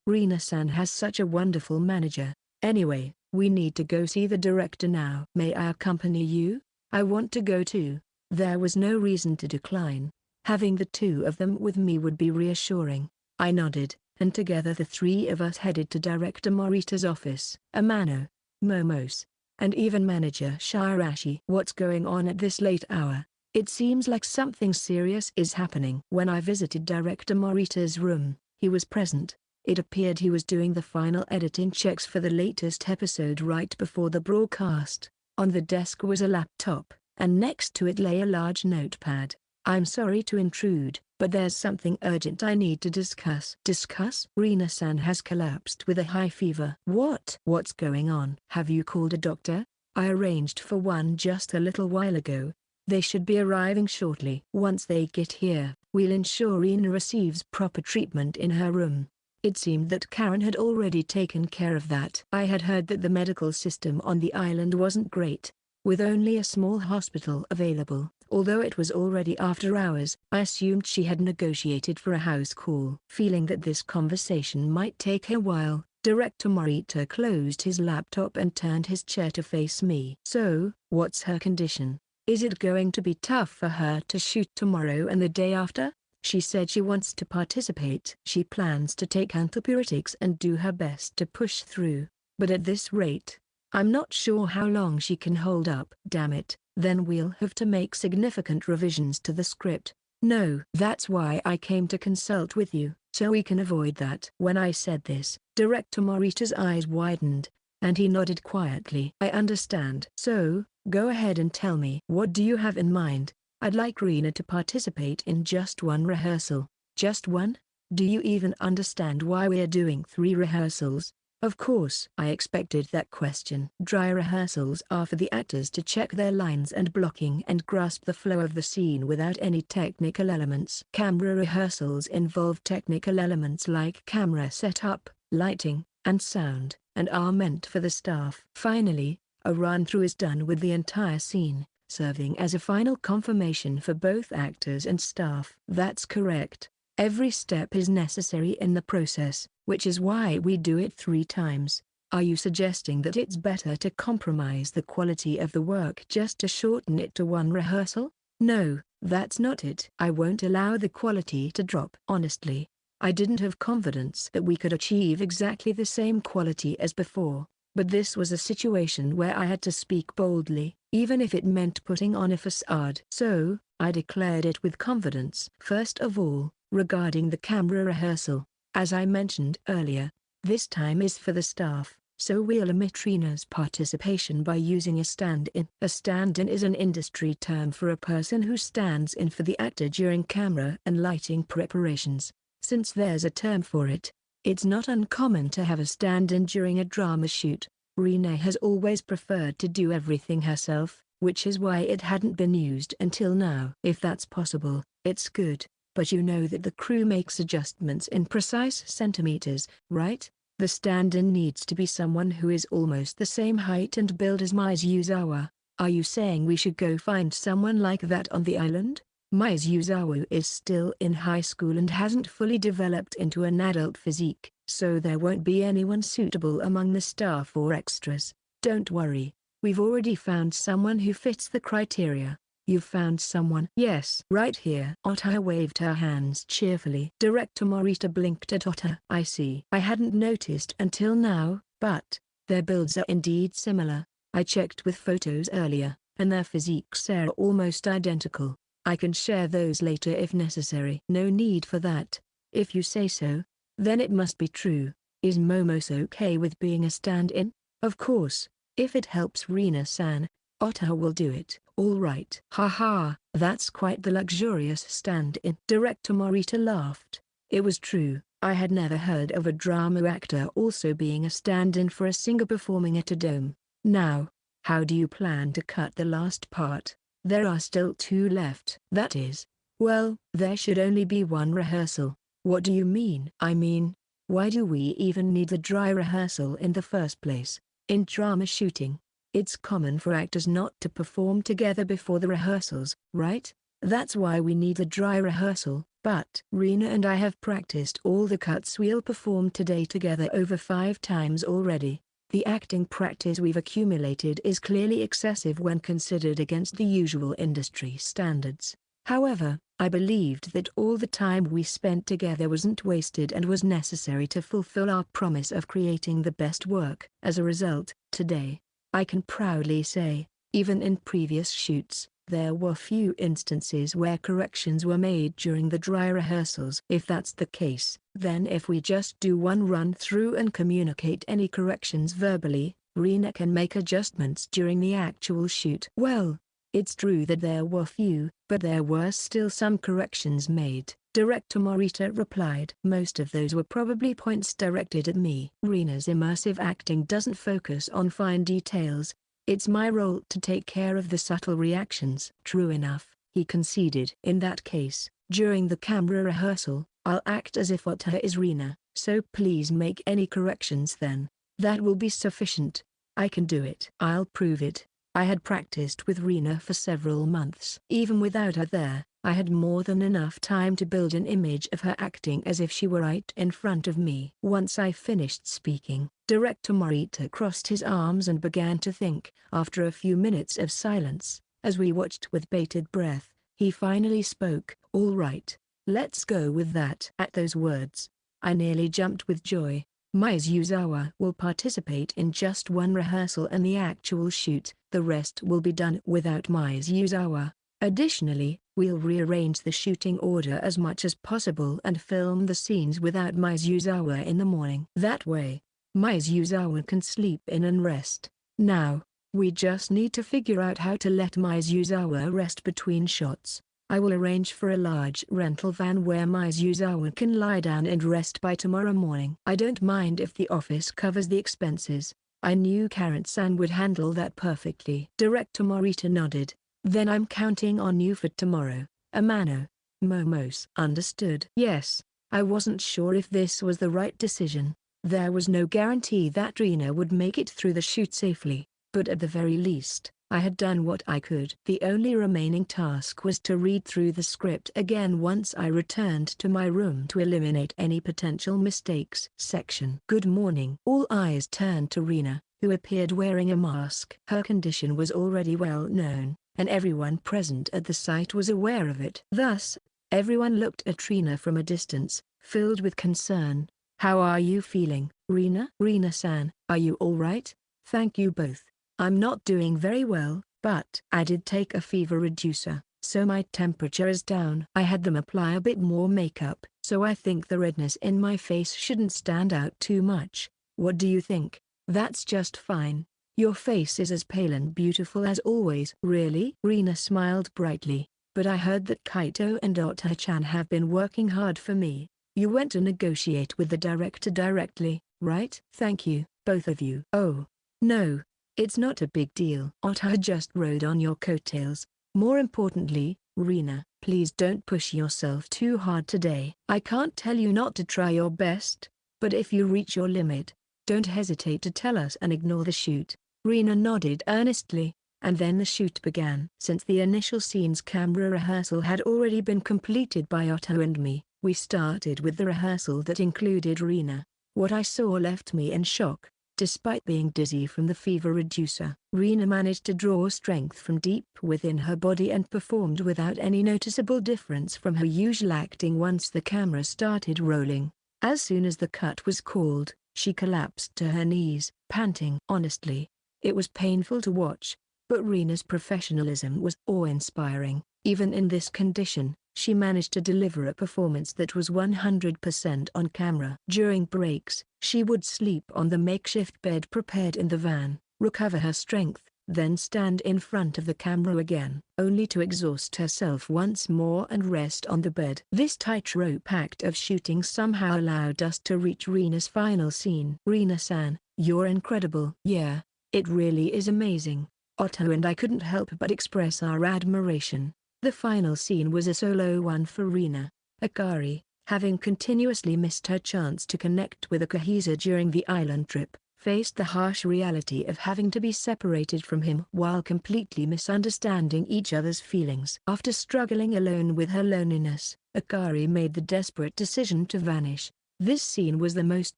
Reena-san has such a wonderful manager. Anyway, we need to go see the director now. May I accompany you? I want to go too. There was no reason to decline. Having the two of them with me would be reassuring. I nodded, and together the three of us headed to Director Morita's office. Amano, Momos, and even Manager Shirashi. What's going on at this late hour? It seems like something serious is happening. When I visited Director Morita's room, he was present. It appeared he was doing the final editing checks for the latest episode right before the broadcast. On the desk was a laptop, and next to it lay a large notepad. I'm sorry to intrude, but there's something urgent I need to discuss. Discuss? Reena-san has collapsed with a high fever. What? What's going on? Have you called a doctor? I arranged for one just a little while ago. They should be arriving shortly. Once they get here, we'll ensure Reena receives proper treatment in her room. It seemed that Karen had already taken care of that. I had heard that the medical system on the island wasn't great, with only a small hospital available. Although it was already after hours, I assumed she had negotiated for a house call. Feeling that this conversation might take a while, Director Morita closed his laptop and turned his chair to face me. So, what's her condition? Is it going to be tough for her to shoot tomorrow and the day after? She said she wants to participate. She plans to take antipyretics and do her best to push through. But at this rate, I'm not sure how long she can hold up. Damn it, then we'll have to make significant revisions to the script. No, that's why I came to consult with you, so we can avoid that. When I said this, Director Morita's eyes widened, and he nodded quietly. I understand. So, go ahead and tell me. What do you have in mind? I'd like Reena to participate in just one rehearsal. Just one? Do you even understand why we're doing 3 rehearsals? Of course. I expected that question. Dry rehearsals are for the actors to check their lines and blocking and grasp the flow of the scene without any technical elements. Camera rehearsals involve technical elements like camera setup, lighting, and sound, and are meant for the staff. Finally, a run-through is done with the entire scene, serving as a final confirmation for both actors and staff. That's correct. Every step is necessary in the process, which is why we do it 3 times. Are you suggesting that it's better to compromise the quality of the work just to shorten it to 1 rehearsal? No, that's not it. I won't allow the quality to drop. Honestly, I didn't have confidence that we could achieve exactly the same quality as before. But this was a situation where I had to speak boldly, even if it meant putting on a facade. So, I declared it with confidence. First of all, regarding the camera rehearsal, as I mentioned earlier, this time is for the staff. So we'll limit Reena's participation by using a stand-in. A stand-in is an industry term for a person who stands in for the actor during camera and lighting preparations. Since there's a term for it, it's not uncommon to have a stand-in during a drama shoot. Reena has always preferred to do everything herself, which is why it hadn't been used until now. If that's possible, it's good, but you know that the crew makes adjustments in precise centimeters, right? The stand-in needs to be someone who is almost the same height and build as Mizuzawa. Are you saying we should go find someone like that on the island? Mizuzawa is still in high school and hasn't fully developed into an adult physique, so there won't be anyone suitable among the staff or extras. Don't worry, we've already found someone who fits the criteria. You've found someone? Yes, right here. Ota waved her hands cheerfully. Director Morita blinked at Ota. I see. I hadn't noticed until now, but their builds are indeed similar. I checked with photos earlier, and their physiques are almost identical. I can share those later if necessary. No need for that. If you say so, then it must be true. Is Momo okay with being a stand-in? Of course, if it helps Reena-san, Ota will do it. All right. Haha, that's quite the luxurious stand-in. Director Morita laughed. It was true. I had never heard of a drama actor also being a stand-in for a singer performing at a dome. Now, how do you plan to cut the last part? There are still 2 left. That is, well, there should only be 1 rehearsal. What do you mean? I mean, why do we even need the dry rehearsal in the first place? In drama shooting, it's common for actors not to perform together before the rehearsals, right? That's why we need the dry rehearsal. But Reena and I have practiced all the cuts we'll perform today together over 5 times already. The acting practice we've accumulated is clearly excessive when considered against the usual industry standards. However, I believed that all the time we spent together wasn't wasted and was necessary to fulfill our promise of creating the best work. As a result, today, I can proudly say, even in previous shoots, there were few instances where corrections were made during the dry rehearsals. If that's the case, then if we just do one run-through and communicate any corrections verbally, Reena can make adjustments during the actual shoot. Well, it's true that there were few, but there were still some corrections made. Director Morita replied. Most of those were probably points directed at me. Reena's immersive acting doesn't focus on fine details. It's my role to take care of the subtle reactions. True enough, he conceded. In that case, during the camera rehearsal, I'll act as if Ota is Reena, so please make any corrections then. That will be sufficient. I can do it. I'll prove it. I had practiced with Reena for several months. Even without her there, I had more than enough time to build an image of her acting as if she were right in front of me. Once I finished speaking, Director Morita crossed his arms and began to think. After a few minutes of silence, as we watched with bated breath, he finally spoke. All right, let's go with that. At those words, I nearly jumped with joy. Mizuzawa will participate in just 1 rehearsal and the actual shoot. The rest will be done without Mizuzawa. Additionally, we'll rearrange the shooting order as much as possible and film the scenes without Mizuzawa in the morning. That way, Mizuzawa can sleep in and rest. Now, we just need to figure out how to let Mizuzawa rest between shots. I will arrange for a large rental van where Mizuzawa can lie down and rest by tomorrow morning. I don't mind if the office covers the expenses. I knew Karen-san would handle that perfectly. Director Morita nodded. Then I'm counting on you for tomorrow, Amano. Momos. Understood. Yes, I wasn't sure if this was the right decision. There was no guarantee that Reena would make it through the shoot safely, but at the very least, I had done what I could. The only remaining task was to read through the script again once I returned to my room to eliminate any potential mistakes. Section. Good morning. All eyes turned to Reena, who appeared wearing a mask. Her condition was already well known, and everyone present at the site was aware of it. Thus, everyone looked at Reena from a distance, filled with concern. How are you feeling, Reena? Reena-san, are you all right? Thank you both. I'm not doing very well, but I did take a fever reducer, so my temperature is down. I had them apply a bit more makeup, so I think the redness in my face shouldn't stand out too much. What do you think? That's just fine. Your face is as pale and beautiful as always. Really? Reena smiled brightly. But I heard that Kaito and Otter-chan have been working hard for me. You went to negotiate with the director directly, right? Thank you, both of you. Oh, no. It's not a big deal. Otter just rode on your coattails. More importantly, Reena, please don't push yourself too hard today. I can't tell you not to try your best, but if you reach your limit, don't hesitate to tell us and ignore the shoot. Reena nodded earnestly, and then the shoot began. Since the initial scene's camera rehearsal had already been completed by Otto and me, we started with the rehearsal that included Reena. What I saw left me in shock. Despite being dizzy from the fever reducer, Reena managed to draw strength from deep within her body and performed without any noticeable difference from her usual acting once the camera started rolling. As soon as the cut was called, she collapsed to her knees, panting. Honestly, it was painful to watch, but Reena's professionalism was awe-inspiring. Even in this condition, she managed to deliver a performance that was 100% on camera. During breaks, she would sleep on the makeshift bed prepared in the van, recover her strength, then stand in front of the camera again, only to exhaust herself once more and rest on the bed. This tightrope act of shooting somehow allowed us to reach Reena's final scene. Reena-san, you're incredible. Yeah, it really is amazing. Otto and I couldn't help but express our admiration. The final scene was a solo one for Reena. Akari, having continuously missed her chance to connect with Akahisa during the island trip, faced the harsh reality of having to be separated from him while completely misunderstanding each other's feelings. After struggling alone with her loneliness, Akari made the desperate decision to vanish. This scene was the most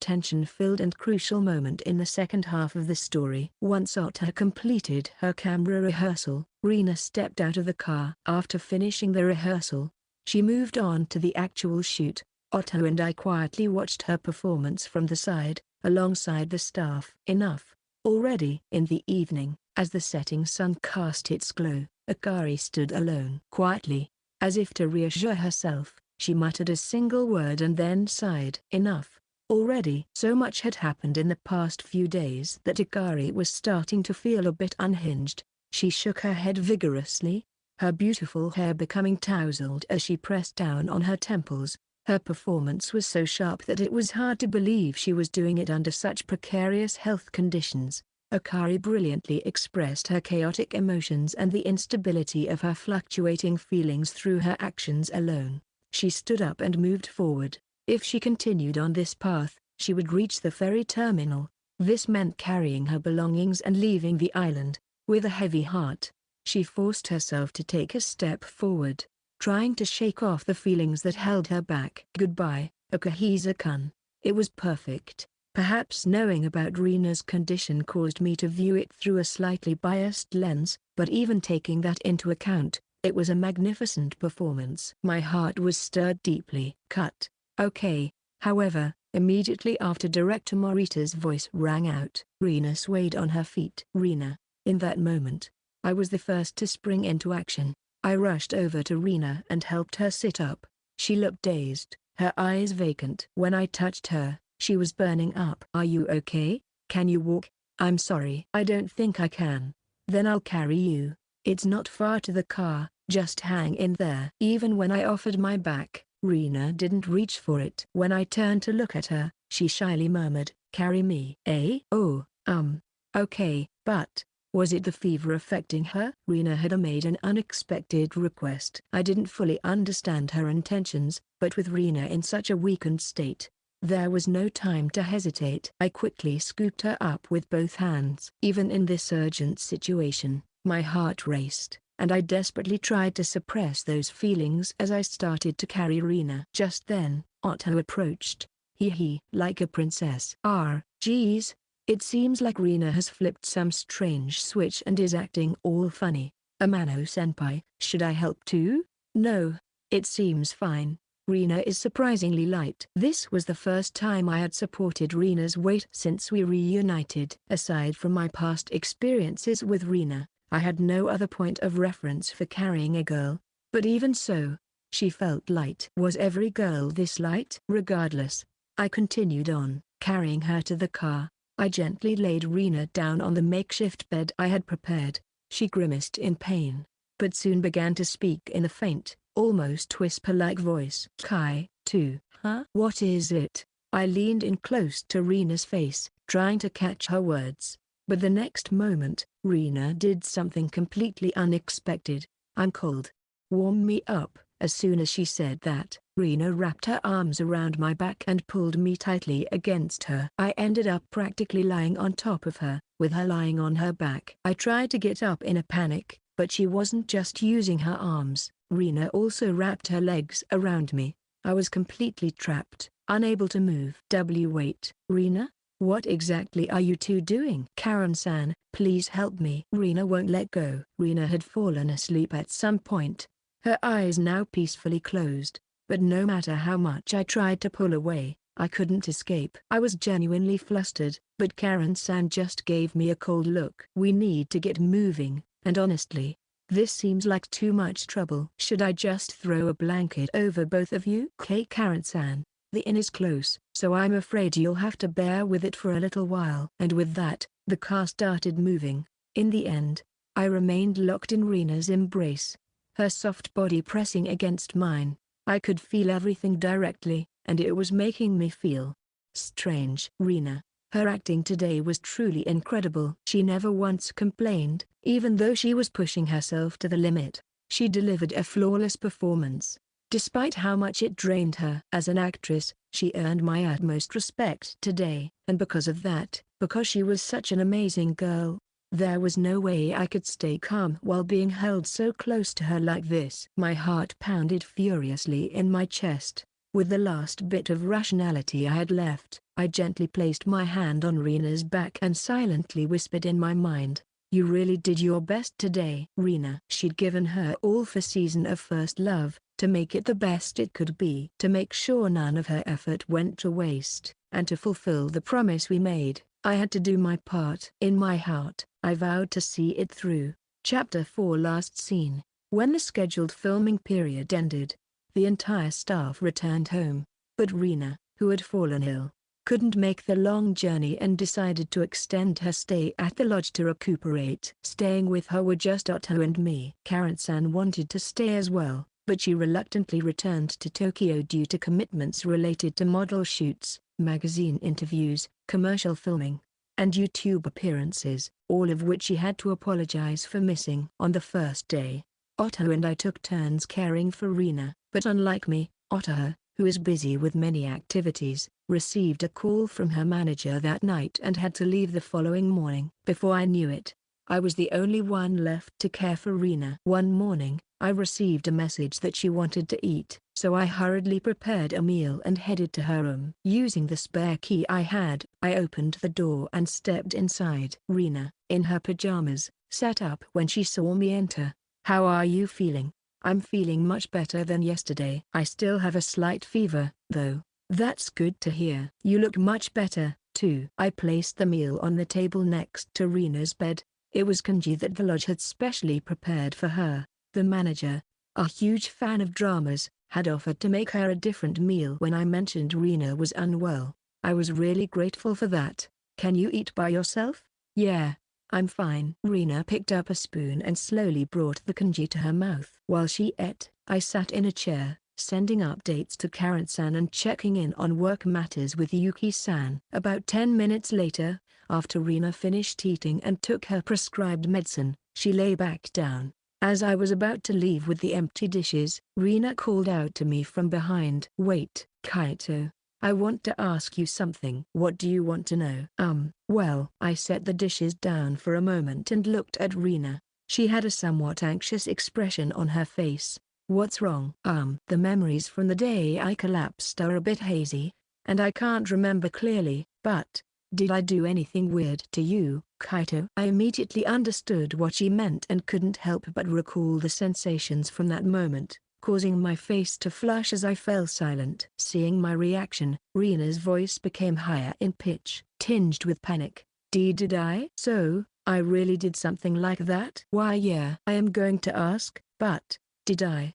tension-filled and crucial moment in the second half of the story. Once Otter completed her camera rehearsal, Reena stepped out of the car. After finishing the rehearsal, she moved on to the actual shoot. Otto and I quietly watched her performance from the side, alongside the staff. Enough. Already in the evening, as the setting sun cast its glow, Akari stood alone. Quietly, as if to reassure herself, she muttered a single word and then sighed. Enough. Already. So much had happened in the past few days that Akari was starting to feel a bit unhinged. She shook her head vigorously, her beautiful hair becoming tousled as she pressed down on her temples. Her performance was so sharp that it was hard to believe she was doing it under such precarious health conditions. Akari brilliantly expressed her chaotic emotions and the instability of her fluctuating feelings through her actions alone. She stood up and moved forward. If she continued on this path, she would reach the ferry terminal. This meant carrying her belongings and leaving the island. With a heavy heart, she forced herself to take a step forward, trying to shake off the feelings that held her back. Goodbye, Akahisa-kun. It was perfect. Perhaps knowing about Reena's condition caused me to view it through a slightly biased lens, but even taking that into account, it was a magnificent performance. My heart was stirred deeply. Cut. Okay. However, immediately after Director Morita's voice rang out, Reena swayed on her feet. Reena. In that moment, I was the first to spring into action. I rushed over to Reena and helped her sit up. She looked dazed, her eyes vacant. When I touched her, she was burning up. Are you okay? Can you walk? I'm sorry. I don't think I can. Then I'll carry you. It's not far to the car, just hang in there. Even when I offered my back, Reena didn't reach for it. When I turned to look at her, she shyly murmured, "Carry me." Eh? Oh, okay, but was it the fever affecting her? Reena had made an unexpected request. I didn't fully understand her intentions, but with Reena in such a weakened state, there was no time to hesitate. I quickly scooped her up with both hands. Even in this urgent situation, my heart raced, and I desperately tried to suppress those feelings as I started to carry Reena. Just then, Otto approached. He like a princess. Geez. It seems like Reena has flipped some strange switch and is acting all funny. Amano-senpai, should I help too? No. It seems fine. Reena is surprisingly light. This was the first time I had supported Reena's weight since we reunited. Aside from my past experiences with Reena, I had no other point of reference for carrying a girl, but even so, she felt light. Was every girl this light? Regardless, I continued on, carrying her to the car. I gently laid Reena down on the makeshift bed I had prepared. She grimaced in pain, but soon began to speak in a faint, almost whisper-like voice. Kai, too, huh? What is it? I leaned in close to Reena's face, trying to catch her words. But the next moment, Reena did something completely unexpected. I'm cold. Warm me up. As soon as she said that, Reena wrapped her arms around my back and pulled me tightly against her. I ended up practically lying on top of her, with her lying on her back. I tried to get up in a panic, but she wasn't just using her arms. Reena also wrapped her legs around me. I was completely trapped, unable to move. Wait, Reena? What exactly are you two doing? Karen-san, please help me. Reena won't let go. Reena had fallen asleep at some point, her eyes now peacefully closed, but no matter how much I tried to pull away, I couldn't escape. I was genuinely flustered, but Karen-san just gave me a cold look. We need to get moving, and honestly, this seems like too much trouble. Should I just throw a blanket over both of you? Okay, Karen-san, the inn is close, so I'm afraid you'll have to bear with it for a little while. And with that, the car started moving. In the end, I remained locked in Reena's embrace, her soft body pressing against mine. I could feel everything directly, and it was making me feel strange. Reena, her acting today was truly incredible. She never once complained, even though she was pushing herself to the limit. She delivered a flawless performance, despite how much it drained her. As an actress, she earned my utmost respect today, and because of that, because she was such an amazing girl, there was no way I could stay calm while being held so close to her like this. My heart pounded furiously in my chest. With the last bit of rationality I had left, I gently placed my hand on Reena's back and silently whispered in my mind, "You really did your best today." Reena. She'd given her all for season of First Love, to make it the best it could be. To make sure none of her effort went to waste, and to fulfill the promise we made, I had to do my part. In my heart, I vowed to see it through. Chapter 4. Last scene. When the scheduled filming period ended, the entire staff returned home, but Reena, who had fallen ill, couldn't make the long journey and decided to extend her stay at the lodge to recuperate. Staying with her were just Otto and me. Karen-san wanted to stay as well, but she reluctantly returned to Tokyo due to commitments related to model shoots, magazine interviews, commercial filming, and YouTube appearances, all of which she had to apologize for missing. On the first day, Otto and I took turns caring for Reena, but unlike me, Otto, who is busy with many activities, received a call from her manager that night and had to leave the following morning. Before I knew it, I was the only one left to care for Reena. One morning, I received a message that she wanted to eat, so I hurriedly prepared a meal and headed to her room. Using the spare key I had, I opened the door and stepped inside. Reena, in her pajamas, sat up when she saw me enter. "How are you feeling?" "I'm feeling much better than yesterday. I still have a slight fever, though." "That's good to hear. You look much better, too." I placed the meal on the table next to Reena's bed. It was congee that the lodge had specially prepared for her. The manager, a huge fan of dramas, had offered to make her a different meal when I mentioned Reena was unwell. I was really grateful for that. "Can you eat by yourself?" "Yeah, I'm fine." Reena picked up a spoon and slowly brought the congee to her mouth. While she ate, I sat in a chair, sending updates to Karen-san and checking in on work matters with Yuki-san. About 10 minutes later, after Reena finished eating and took her prescribed medicine, she lay back down. As I was about to leave with the empty dishes, Reena called out to me from behind. "Wait, Kaito. I want to ask you something." "What do you want to know?" Well, I set the dishes down for a moment and looked at Reena. She had a somewhat anxious expression on her face. "What's wrong?" The memories from the day I collapsed are a bit hazy, and I can't remember clearly, but did I do anything weird to you, Kaito?" I immediately understood what she meant and couldn't help but recall the sensations from that moment, causing my face to flush as I fell silent. Seeing my reaction, Reena's voice became higher in pitch, tinged with panic. Did I?" "So, I really did something like that?" "Why yeah. I am going to ask, but, did I,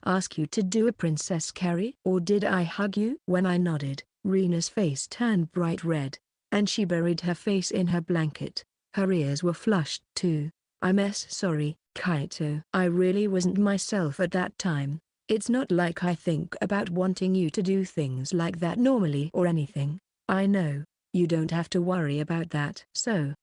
ask you to do a princess carry? Or did I hug you?" When I nodded, Reena's face turned bright red. and she buried her face in her blanket. Her ears were flushed too. "I'm sorry, Kaito. I really wasn't myself at that time. It's not like I think about wanting you to do things like that normally or anything. I know. You don't have to worry about that. So,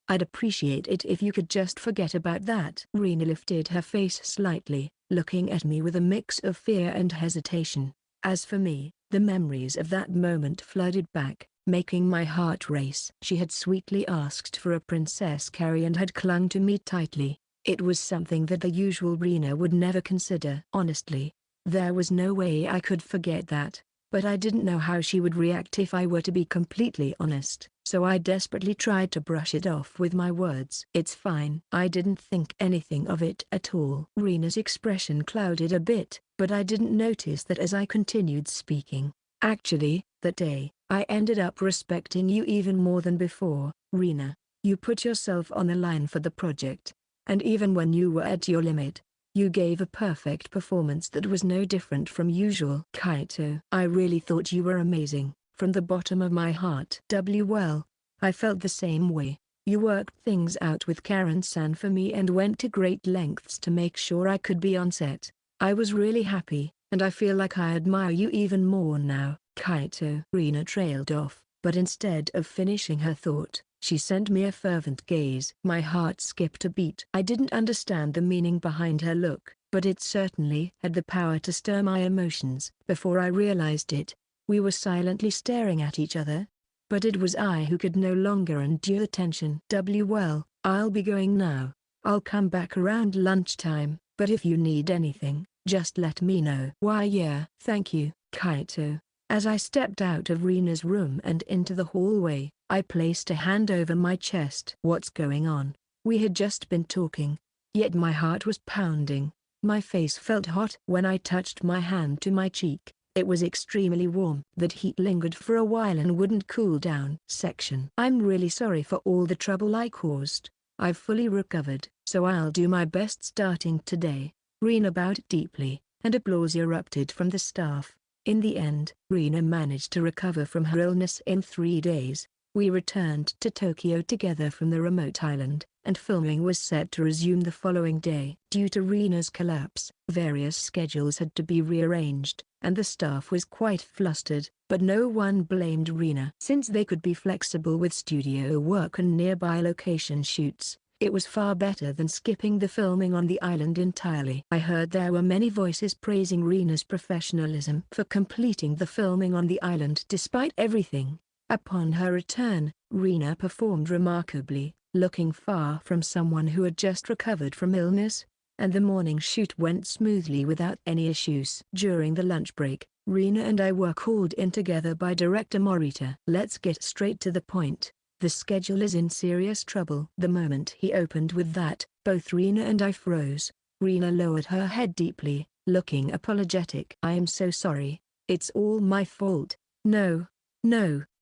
I'd appreciate it if you could just forget about that." Reena lifted her face slightly, looking at me with a mix of fear and hesitation. As for me, the memories of that moment flooded back, making my heart race. She had sweetly asked for a princess carry and had clung to me tightly. It was something that the usual Reena would never consider. Honestly, there was no way I could forget that, but I didn't know how she would react if I were to be completely honest, so I desperately tried to brush it off with my words. "It's fine." I didn't think anything of it at all. Reena's expression clouded a bit, but I didn't notice that as I continued speaking. "Actually, that day, I ended up respecting you even more than before, Reena. You put yourself on the line for the project. And even when you were at your limit, you gave a perfect performance that was no different from usual." "Kaito, I really thought you were amazing, from the bottom of my heart." Well, I felt the same way. You worked things out with Karen-san for me and went to great lengths to make sure I could be on set. I was really happy, and I feel like I admire you even more now, Kaito." Reena trailed off, but instead of finishing her thought, she sent me a fervent gaze. My heart skipped a beat. I didn't understand the meaning behind her look, but it certainly had the power to stir my emotions. Before I realized it, we were silently staring at each other. But it was I who could no longer endure the tension. Well, I'll be going now. I'll come back around lunchtime, but if you need anything, just let me know. "Why yeah, thank you, Kaito." As I stepped out of Reena's room and into the hallway, I placed a hand over my chest. "What's going on?" We had just been talking, yet my heart was pounding. My face felt hot. When I touched my hand to my cheek, it was extremely warm. That heat lingered for a while and wouldn't cool down. "I'm really sorry for all the trouble I caused. I've fully recovered, so I'll do my best starting today." Reena bowed deeply, and applause erupted from the staff. In the end, Reena managed to recover from her illness in 3 days. We returned to Tokyo together from the remote island, and filming was set to resume the following day. Due to Reena's collapse, various schedules had to be rearranged, and the staff was quite flustered, but no one blamed Reena. Since they could be flexible with studio work and nearby location shoots, it was far better than skipping the filming on the island entirely. I heard there were many voices praising Reena's professionalism for completing the filming on the island despite everything. Upon her return, Reena performed remarkably, looking far from someone who had just recovered from illness, and the morning shoot went smoothly without any issues. During the lunch break, Reena and I were called in together by director Morita. "Let's get straight to the point. The schedule is in serious trouble." The moment he opened with that, both Reena and I froze. Reena lowered her head deeply, looking apologetic. "I am so sorry. It's all my fault." No,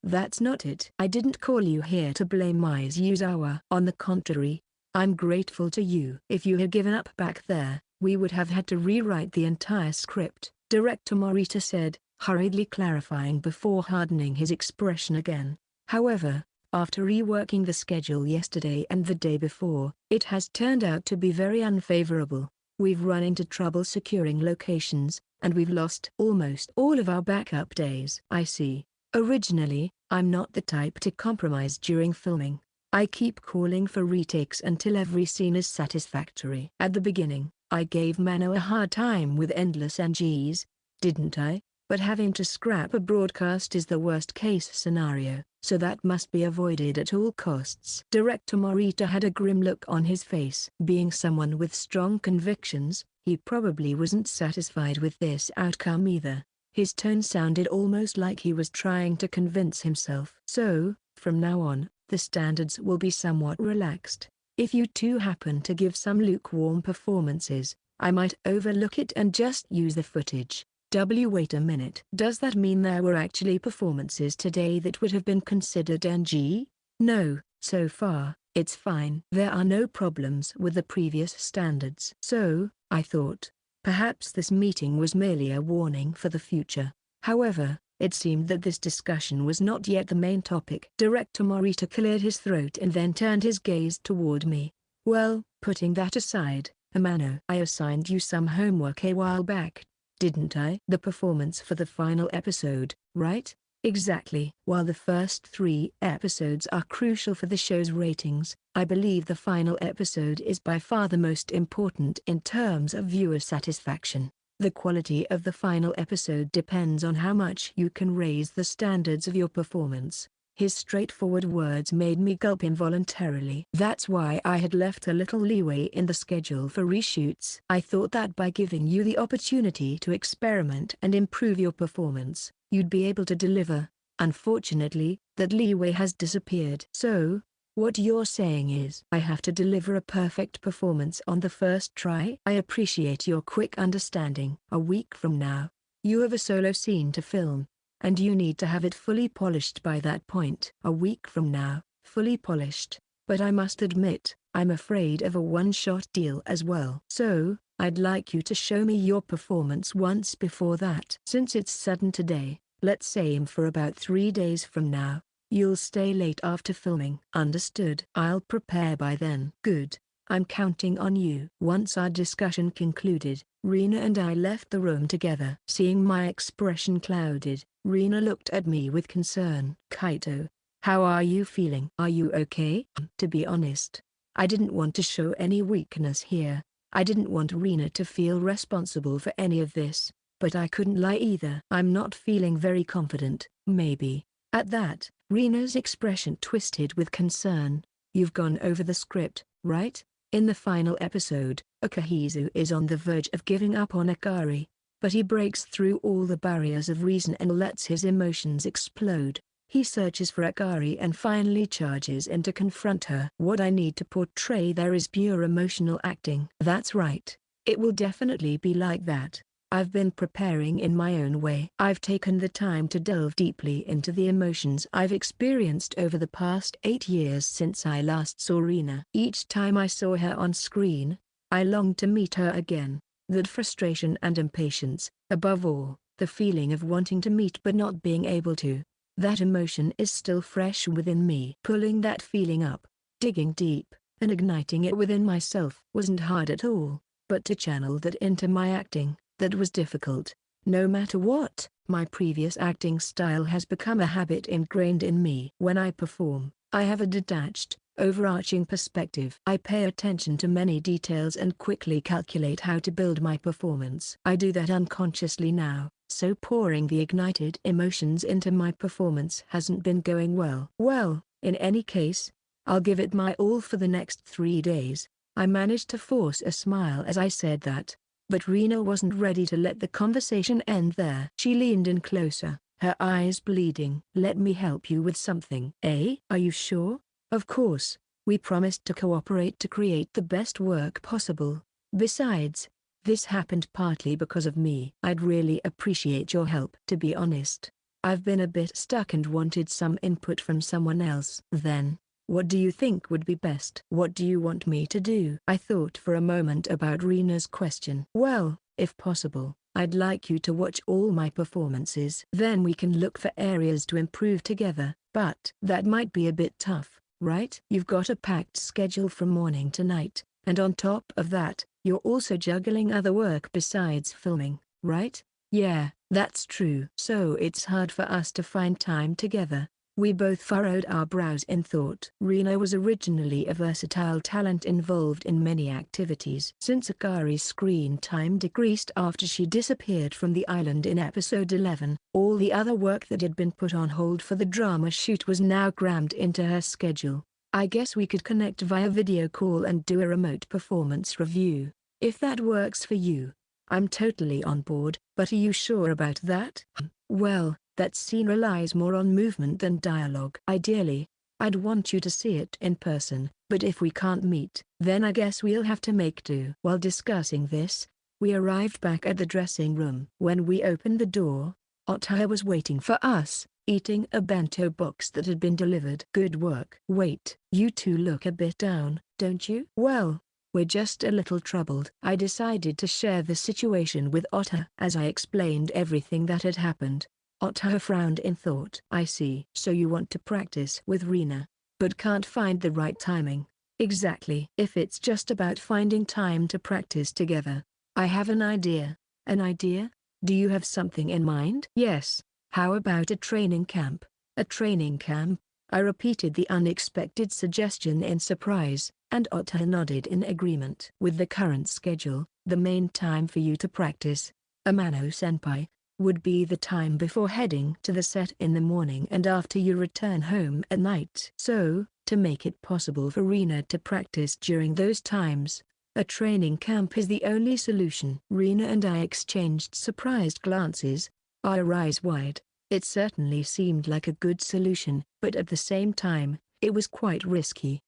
that's not it. I didn't call you here to blame Mizuzawa. On the contrary, I'm grateful to you. If you had given up back there, we would have had to rewrite the entire script," Director Morita said, hurriedly clarifying before hardening his expression again. "However, after reworking the schedule yesterday and the day before, it has turned out to be very unfavorable. We've run into trouble securing locations, and we've lost almost all of our backup days." "I see. Originally, I'm not the type to compromise during filming. I keep calling for retakes until every scene is satisfactory." "At the beginning, I gave Mano a hard time with endless NGs, didn't I? But having to scrap a broadcast is the worst-case scenario, so that must be avoided at all costs." Director Morita had a grim look on his face. Being someone with strong convictions, he probably wasn't satisfied with this outcome either. His tone sounded almost like he was trying to convince himself. "So, from now on, the standards will be somewhat relaxed. If you two happen to give some lukewarm performances, I might overlook it and just use the footage." Wait a minute. Does that mean there were actually performances today that would have been considered NG? "No, so far, it's fine. There are no problems with the previous standards." So, I thought, perhaps this meeting was merely a warning for the future. However, It seemed that this discussion was not yet the main topic. Director Morita cleared his throat and then turned his gaze toward me. Well, putting that aside, Amano, I assigned you some homework a while back, didn't I? The performance for the final episode, right? Exactly. While the first 3 episodes are crucial for the show's ratings, I believe the final episode is by far the most important in terms of viewer satisfaction. The quality of the final episode depends on how much you can raise the standards of your performance. His straightforward words made me gulp involuntarily. That's why I had left a little leeway in the schedule for reshoots. I thought that by giving you the opportunity to experiment and improve your performance, you'd be able to deliver. Unfortunately, that leeway has disappeared. So, what you're saying is I have to deliver a perfect performance on the first try? I appreciate your quick understanding. A week from now, you have a solo scene to film, and you need to have it fully polished by that point. A week from now, fully polished, but I must admit, I'm afraid of a one-shot deal as well. So, I'd like you to show me your performance once before that. Since it's sudden today, let's aim for about 3 days from now. You'll stay late after filming. Understood. I'll prepare by then. Good. I'm counting on you. Once our discussion concluded, Reena and I left the room together. Seeing my expression clouded, Reena looked at me with concern. Kaito, how are you feeling? Are you okay? To be honest, I didn't want to show any weakness here. I didn't want Reena to feel responsible for any of this, but I couldn't lie either. I'm not feeling very confident, maybe. At that, Reena's expression twisted with concern. You've gone over the script, right? In the final episode, Akahizu is on the verge of giving up on Akari, but he breaks through all the barriers of reason and lets his emotions explode. He searches for Akari and finally charges in to confront her. What I need to portray there is pure emotional acting. That's right. It will definitely be like that. I've been preparing in my own way. I've taken the time to delve deeply into the emotions I've experienced over the past 8 years since I last saw Reena. Each time I saw her on screen, I longed to meet her again. That frustration and impatience, above all, the feeling of wanting to meet but not being able to. That emotion is still fresh within me. Pulling that feeling up, digging deep, and igniting it within myself wasn't hard at all, but to channel that into my acting, that was difficult. No matter what, my previous acting style has become a habit ingrained in me. When I perform, I have a detached, overarching perspective. I pay attention to many details and quickly calculate how to build my performance. I do that unconsciously now, so pouring the ignited emotions into my performance hasn't been going well. Well, in any case, I'll give it my all for the next 3 days. I managed to force a smile as I said that. But Reena wasn't ready to let the conversation end there. She leaned in closer, her eyes bleeding. Let me help you with something. Eh? Are you sure? Of course. We promised to cooperate to create the best work possible. Besides, this happened partly because of me. I'd really appreciate your help. To be honest, I've been a bit stuck and wanted some input from someone else. Then, what do you think would be best? What do you want me to do? I thought for a moment about Reena's question. Well, if possible, I'd like you to watch all my performances. Then we can look for areas to improve together. But that might be a bit tough, right? You've got a packed schedule from morning to night, and on top of that, you're also juggling other work besides filming, right? Yeah, that's true. So it's hard for us to find time together. We both furrowed our brows in thought. Reena was originally a versatile talent involved in many activities. Since Akari's screen time decreased after she disappeared from the island in episode 11, all the other work that had been put on hold for the drama shoot was now crammed into her schedule. I guess we could connect via video call and do a remote performance review. If that works for you, I'm totally on board. But are you sure about that? Well, that scene relies more on movement than dialogue. Ideally, I'd want you to see it in person, but if we can't meet, then I guess we'll have to make do. While discussing this, we arrived back at the dressing room. When we opened the door, Otaha was waiting for us, eating a bento box that had been delivered. Good work. Wait, you two look a bit down, don't you? Well, we're just a little troubled. I decided to share the situation with Otaha. As I explained everything that had happened, Otaha frowned in thought. I see. So you want to practice with Reena, but can't find the right timing. Exactly. If it's just about finding time to practice together, I have an idea. An idea? Do you have something in mind? Yes. How about a training camp? A training camp? I repeated the unexpected suggestion in surprise, and Otaha nodded in agreement. With the current schedule, the main time for you to practice, Amano-senpai, would be the time before heading to the set in the morning and after you return home at night. So, to make it possible for Reena to practice during those times, a training camp is the only solution. Reena and I exchanged surprised glances, our eyes wide. It certainly seemed like a good solution, but at the same time, it was quite risky.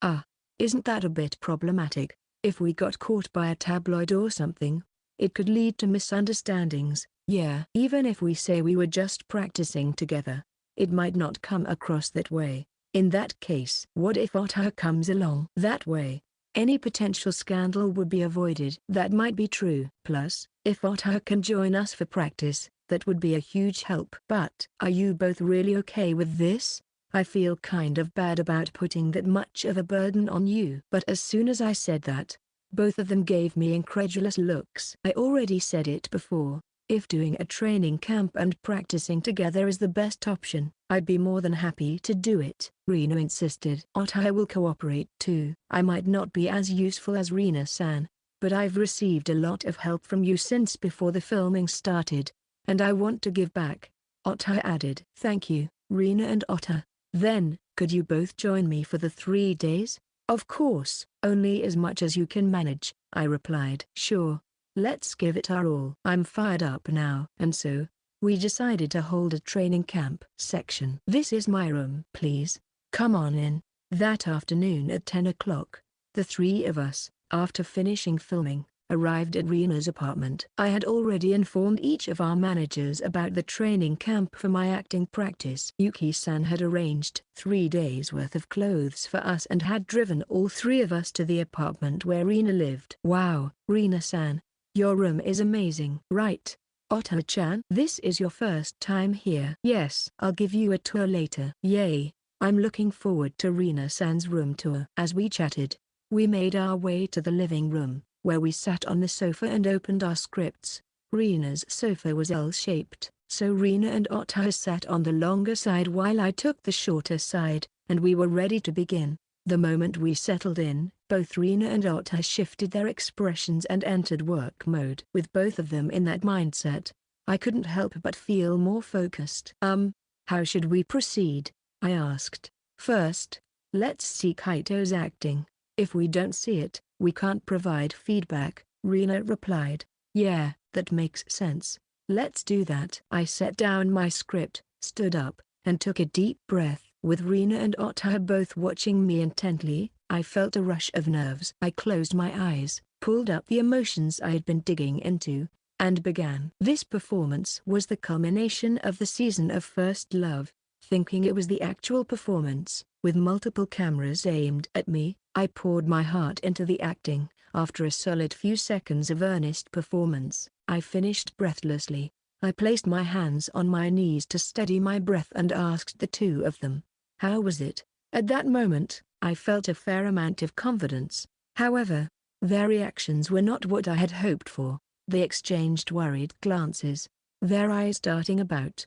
Isn't that a bit problematic? If we got caught by a tabloid or something, it could lead to misunderstandings. Yeah. Even if we say we were just practicing together, it might not come across that way. In that case, what if Otaha comes along? That way, any potential scandal would be avoided. That might be true. Plus, if Otaha can join us for practice, that would be a huge help. But are you both really okay with this? I feel kind of bad about putting that much of a burden on you. But as soon as I said that, both of them gave me incredulous looks. I already said it before. If doing a training camp and practicing together is the best option, I'd be more than happy to do it. Reena insisted. Otaha will cooperate too. I might not be as useful as Reena-san, but I've received a lot of help from you since before the filming started, and I want to give back. Otaha added. Thank you, Reena and Otaha. Then, could you both join me for the 3 days? Of course. Only as much as you can manage, I replied. Sure. Let's give it our all. I'm fired up now. And so, we decided to hold a training camp section. This is my room. Please, come on in. That afternoon at 10 o'clock, the three of us, after finishing filming, arrived at Reena's apartment. I had already informed each of our managers about the training camp for my acting practice. Yuki-san had arranged 3 days worth of clothes for us and had driven all three of us to the apartment where Reena lived. Wow, Reena-san, your room is amazing. Right, Otaha-chan? This is your first time here? Yes. I'll give you a tour later. Yay, I'm looking forward to Reena-san's room tour. As we chatted, we made our way to the living room, where we sat on the sofa and opened our scripts. Reena's sofa was L-shaped, so Reena and Otaha sat on the longer side while I took the shorter side, and we were ready to begin. The moment we settled in, both Reena and Otaha shifted their expressions and entered work mode. With both of them in that mindset, I couldn't help but feel more focused. How should we proceed? I asked. First, let's see Kaito's acting. If we don't see it, we can't provide feedback, Reena replied. Yeah, that makes sense. Let's do that. I set down my script, stood up, and took a deep breath. With Reena and Otaha both watching me intently, I felt a rush of nerves. I closed my eyes, pulled up the emotions I had been digging into, and began. This performance was the culmination of the season of First Love. Thinking it was the actual performance, with multiple cameras aimed at me, I poured my heart into the acting. After a solid few seconds of earnest performance, I finished breathlessly. I placed my hands on my knees to steady my breath and asked the two of them, how was it? At that moment, I felt a fair amount of confidence. However, their reactions were not what I had hoped for. They exchanged worried glances, their eyes darting about.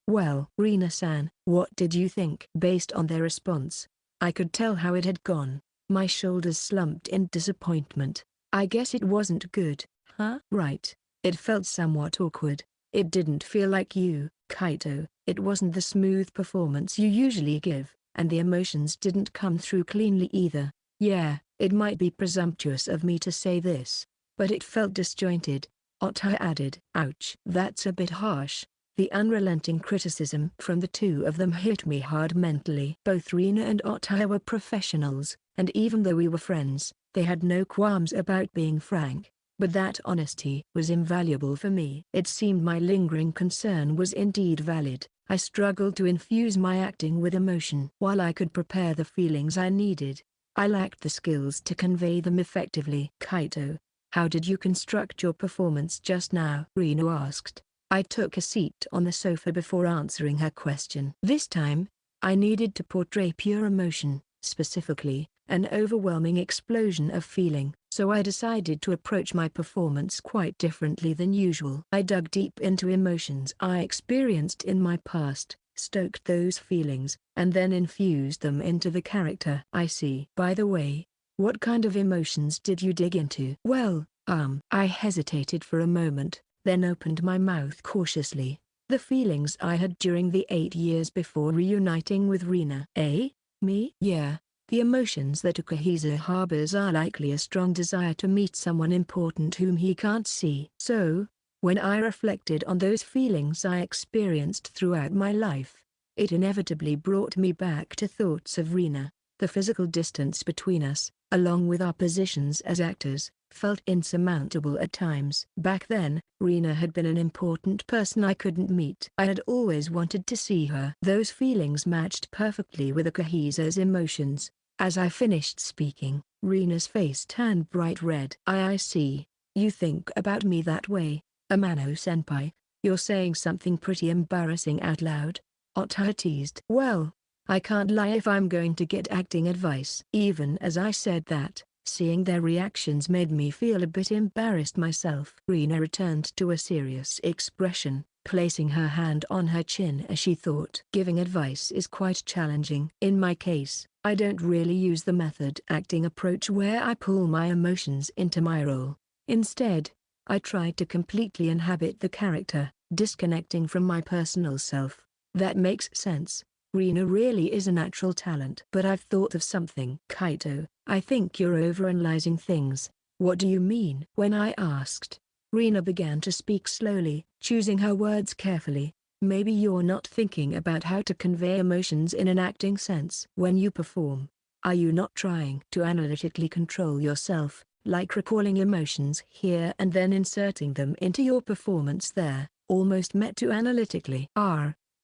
Well, Reena-san, what did you think? Based on their response, I could tell how it had gone. My shoulders slumped in disappointment. I guess it wasn't good, huh? Right. It felt somewhat awkward. It didn't feel like you, Kaito. It wasn't the smooth performance you usually give, and the emotions didn't come through cleanly either. Yeah, it might be presumptuous of me to say this, but it felt disjointed, Otaha added. Ouch. That's a bit harsh. The unrelenting criticism from the two of them hit me hard mentally. Both Reena and Otaha were professionals, and even though we were friends, they had no qualms about being frank. But that honesty was invaluable for me. It seemed my lingering concern was indeed valid. I struggled to infuse my acting with emotion. While I could prepare the feelings I needed, I lacked the skills to convey them effectively. Kaito, how did you construct your performance just now? Reena asked. I took a seat on the sofa before answering her question. This time, I needed to portray pure emotion, specifically, an overwhelming explosion of feeling. So I decided to approach my performance quite differently than usual. I dug deep into emotions I experienced in my past, stoked those feelings, and then infused them into the character. I see. By the way, what kind of emotions did you dig into? Well, I hesitated for a moment, then opened my mouth cautiously. The feelings I had during the 8 years before reuniting with Reena. Me? Yeah. The emotions that a Kahiza harbors are likely a strong desire to meet someone important whom he can't see. So, when I reflected on those feelings I experienced throughout my life, it inevitably brought me back to thoughts of Reena. The physical distance between us, along with our positions as actors, felt insurmountable at times. Back then, Reena had been an important person I couldn't meet. I had always wanted to see her. Those feelings matched perfectly with Akahisa's emotions. As I finished speaking, Reena's face turned bright red. I see. You think about me that way, Amano-senpai. You're saying something pretty embarrassing out loud. Otaha teased. Well, I can't lie if I'm going to get acting advice. Even as I said that, seeing their reactions made me feel a bit embarrassed myself. Reena returned to a serious expression, placing her hand on her chin as she thought. Giving advice is quite challenging. In my case, I don't really use the method acting approach where I pull my emotions into my role. Instead, I try to completely inhabit the character, disconnecting from my personal self. That makes sense. Reena really is a natural talent. But I've thought of something. Kaito, I think you're overanalyzing things. What do you mean? When I asked, Reena began to speak slowly, choosing her words carefully. Maybe you're not thinking about how to convey emotions in an acting sense. When you perform, are you not trying to analytically control yourself, like recalling emotions here and then inserting them into your performance there, almost meant to analytically?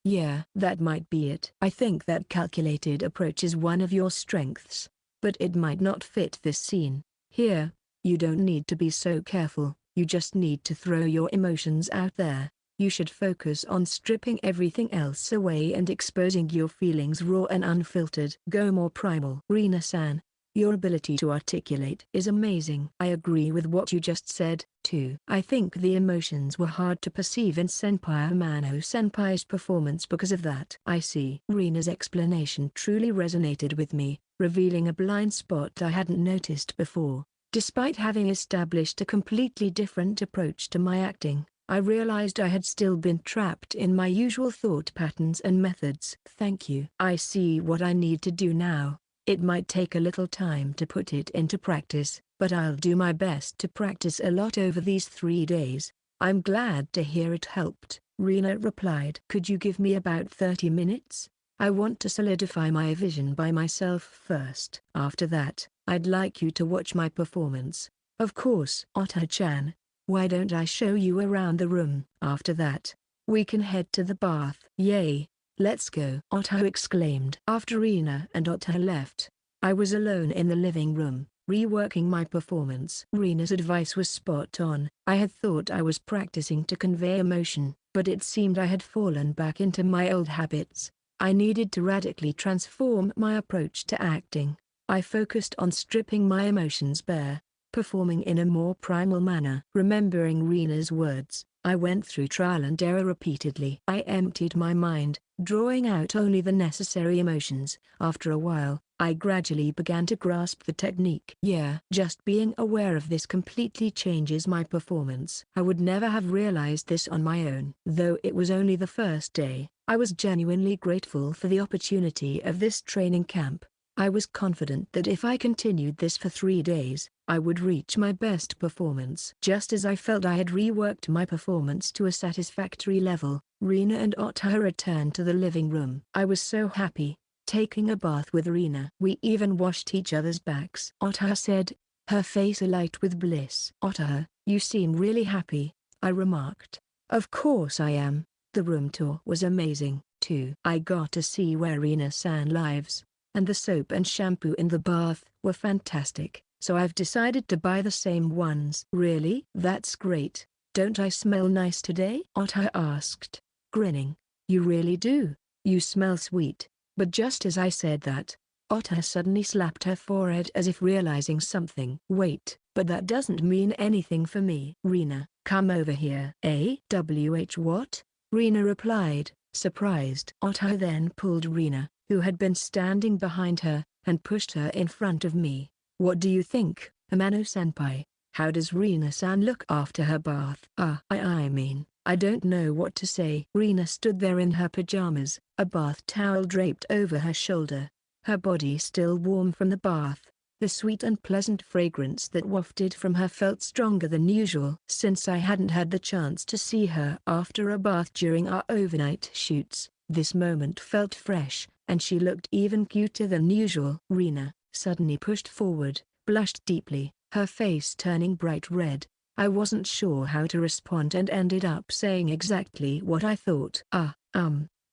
Yeah, that might be it. I think that calculated approach is one of your strengths. But it might not fit this scene. Here, you don't need to be so careful, you just need to throw your emotions out there. You should focus on stripping everything else away and exposing your feelings raw and unfiltered. Go more primal. Reena-san, your ability to articulate is amazing. I agree with what you just said, too. I think the emotions were hard to perceive in Senpai Amano-senpai's performance because of that. I see. Reena's explanation truly resonated with me, revealing a blind spot I hadn't noticed before. Despite having established a completely different approach to my acting, I realized I had still been trapped in my usual thought patterns and methods. Thank you. I see what I need to do now. It might take a little time to put it into practice, but I'll do my best to practice a lot over these 3 days. I'm glad to hear it helped, Reena replied. Could you give me about 30 minutes? I want to solidify my vision by myself first. After that, I'd like you to watch my performance. Of course. Otaha-chan, why don't I show you around the room? After that, we can head to the bath. Yay! Let's go! Otaha exclaimed. After Reena and Otaha left, I was alone in the living room, reworking my performance. Reena's advice was spot on. I had thought I was practicing to convey emotion, but it seemed I had fallen back into my old habits. I needed to radically transform my approach to acting. I focused on stripping my emotions bare, performing in a more primal manner. Remembering Reena's words, I went through trial and error repeatedly. I emptied my mind, drawing out only the necessary emotions. After a while, I gradually began to grasp the technique. Yeah, just being aware of this completely changes my performance. I would never have realized this on my own. Though it was only the first day, I was genuinely grateful for the opportunity of this training camp. I was confident that if I continued this for 3 days, I would reach my best performance. Just as I felt I had reworked my performance to a satisfactory level, Reena and Otaha returned to the living room. I was so happy, taking a bath with Reena. We even washed each other's backs. Otaha said, her face alight with bliss. Otaha, you seem really happy, I remarked. Of course I am. The room tour was amazing, too. I got to see where Reena-san lives, and the soap and shampoo in the bath were fantastic, so I've decided to buy the same ones. Really? That's great. Don't I smell nice today? Otaha asked, grinning. You really do. You smell sweet. But just as I said that, Otaha suddenly slapped her forehead as if realizing something. Wait, but that doesn't mean anything for me. Reena, come over here. What? Reena replied, surprised. Otaha then pulled Reena, who had been standing behind her, and pushed her in front of me. What do you think, Amano-senpai? How does Reena-san look after her bath? I mean, I don't know what to say. Reena stood there in her pajamas, a bath towel draped over her shoulder. Her body still warm from the bath. The sweet and pleasant fragrance that wafted from her felt stronger than usual. Since I hadn't had the chance to see her after a bath during our overnight shoots, this moment felt fresh, and she looked even cuter than usual. Reena suddenly pushed forward, blushed deeply, her face turning bright red. I wasn't sure how to respond and ended up saying exactly what I thought.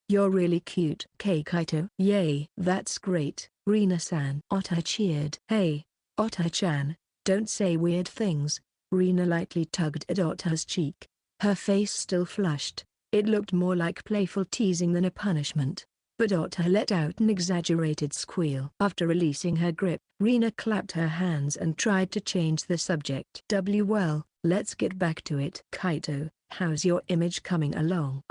You're really cute. Kaito. Yay. That's great, Reena-san. Otaha cheered. Hey, Otaha-chan, don't say weird things. Reena lightly tugged at Otaha's cheek. Her face still flushed. It looked more like playful teasing than a punishment. But Otaha let out an exaggerated squeal. After releasing her grip, Reena clapped her hands and tried to change the subject. Well, let's get back to it. Kaito, how's your image coming along?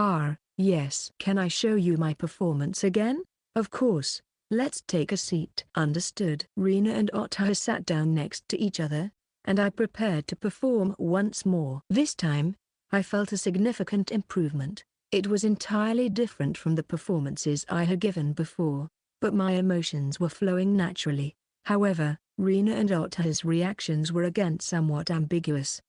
Yes. Can I show you my performance again? Of course. Let's take a seat. Understood. Reena and Otaha sat down next to each other, and I prepared to perform once more. This time, I felt a significant improvement. It was entirely different from the performances I had given before, but my emotions were flowing naturally. However, Reena and Otaha's reactions were again somewhat ambiguous.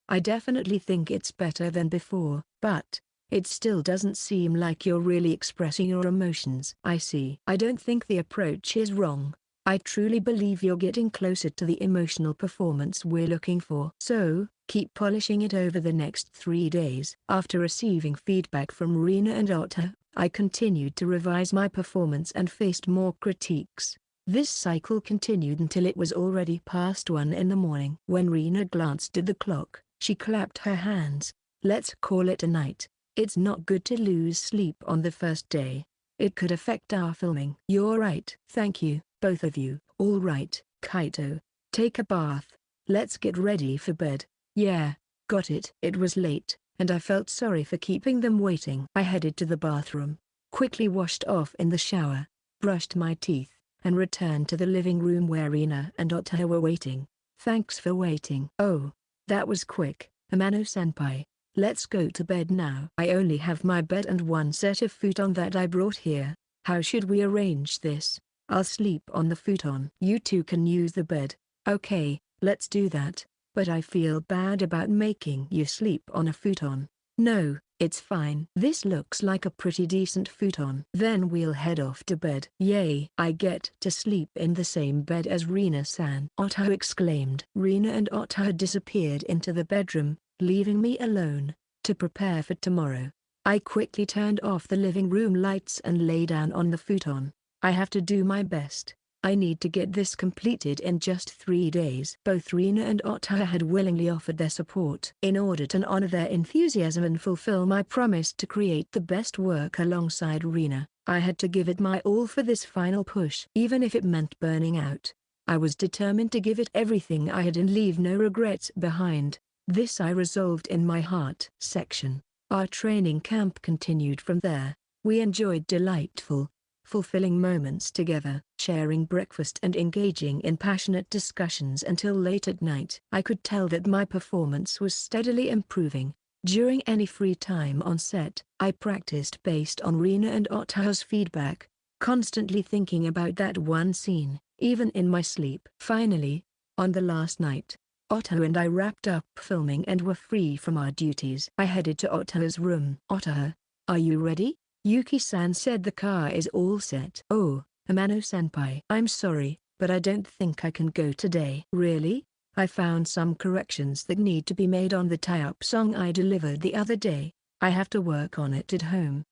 I definitely think it's better than before, but it still doesn't seem like you're really expressing your emotions. I see. I don't think the approach is wrong. I truly believe you're getting closer to the emotional performance we're looking for. So, keep polishing it over the next 3 days. After receiving feedback from Reena and Otaha, I continued to revise my performance and faced more critiques. This cycle continued until it was already past 1 in the morning. When Reena glanced at the clock, she clapped her hands. Let's call it a night. It's not good to lose sleep on the first day. It could affect our filming. You're right. Thank you, both of you. All right, Kaito. Take a bath. Let's get ready for bed. Yeah, got it. It was late, and I felt sorry for keeping them waiting. I headed to the bathroom, quickly washed off in the shower, brushed my teeth, and returned to the living room where Reena and Otaha were waiting. Thanks for waiting. Oh, that was quick, Amano-senpai. Let's go to bed now. I only have my bed and one set of futon that I brought here. How should we arrange this? I'll sleep on the futon. You two can use the bed. Okay, let's do that. But I feel bad about making you sleep on a futon. No, it's fine. This looks like a pretty decent futon. Then we'll head off to bed. Yay! I get to sleep in the same bed as Reena-san. Otaha exclaimed. Reena and Otaha disappeared into the bedroom, leaving me alone, to prepare for tomorrow. I quickly turned off the living room lights and lay down on the futon. I have to do my best. I need to get this completed in just 3 days. Both Reena and Otaha had willingly offered their support. In order to honor their enthusiasm and fulfill my promise to create the best work alongside Reena, I had to give it my all for this final push. Even if it meant burning out, I was determined to give it everything I had and leave no regrets behind. This I resolved in my heart. Our training camp continued from there. We enjoyed delightful, fulfilling moments together, sharing breakfast and engaging in passionate discussions until late at night. I could tell that my performance was steadily improving. During any free time on set, I practiced based on Reena and Otaha's feedback, constantly thinking about that one scene, even in my sleep. Finally, on the last night, Otaha and I wrapped up filming and were free from our duties. I headed to Otaha's room. Otaha, are you ready? Yuki-san said the car is all set. Oh, Amano-senpai. I'm sorry, but I don't think I can go today. Really? I found some corrections that need to be made on the tie-up song I delivered the other day. I have to work on it at home.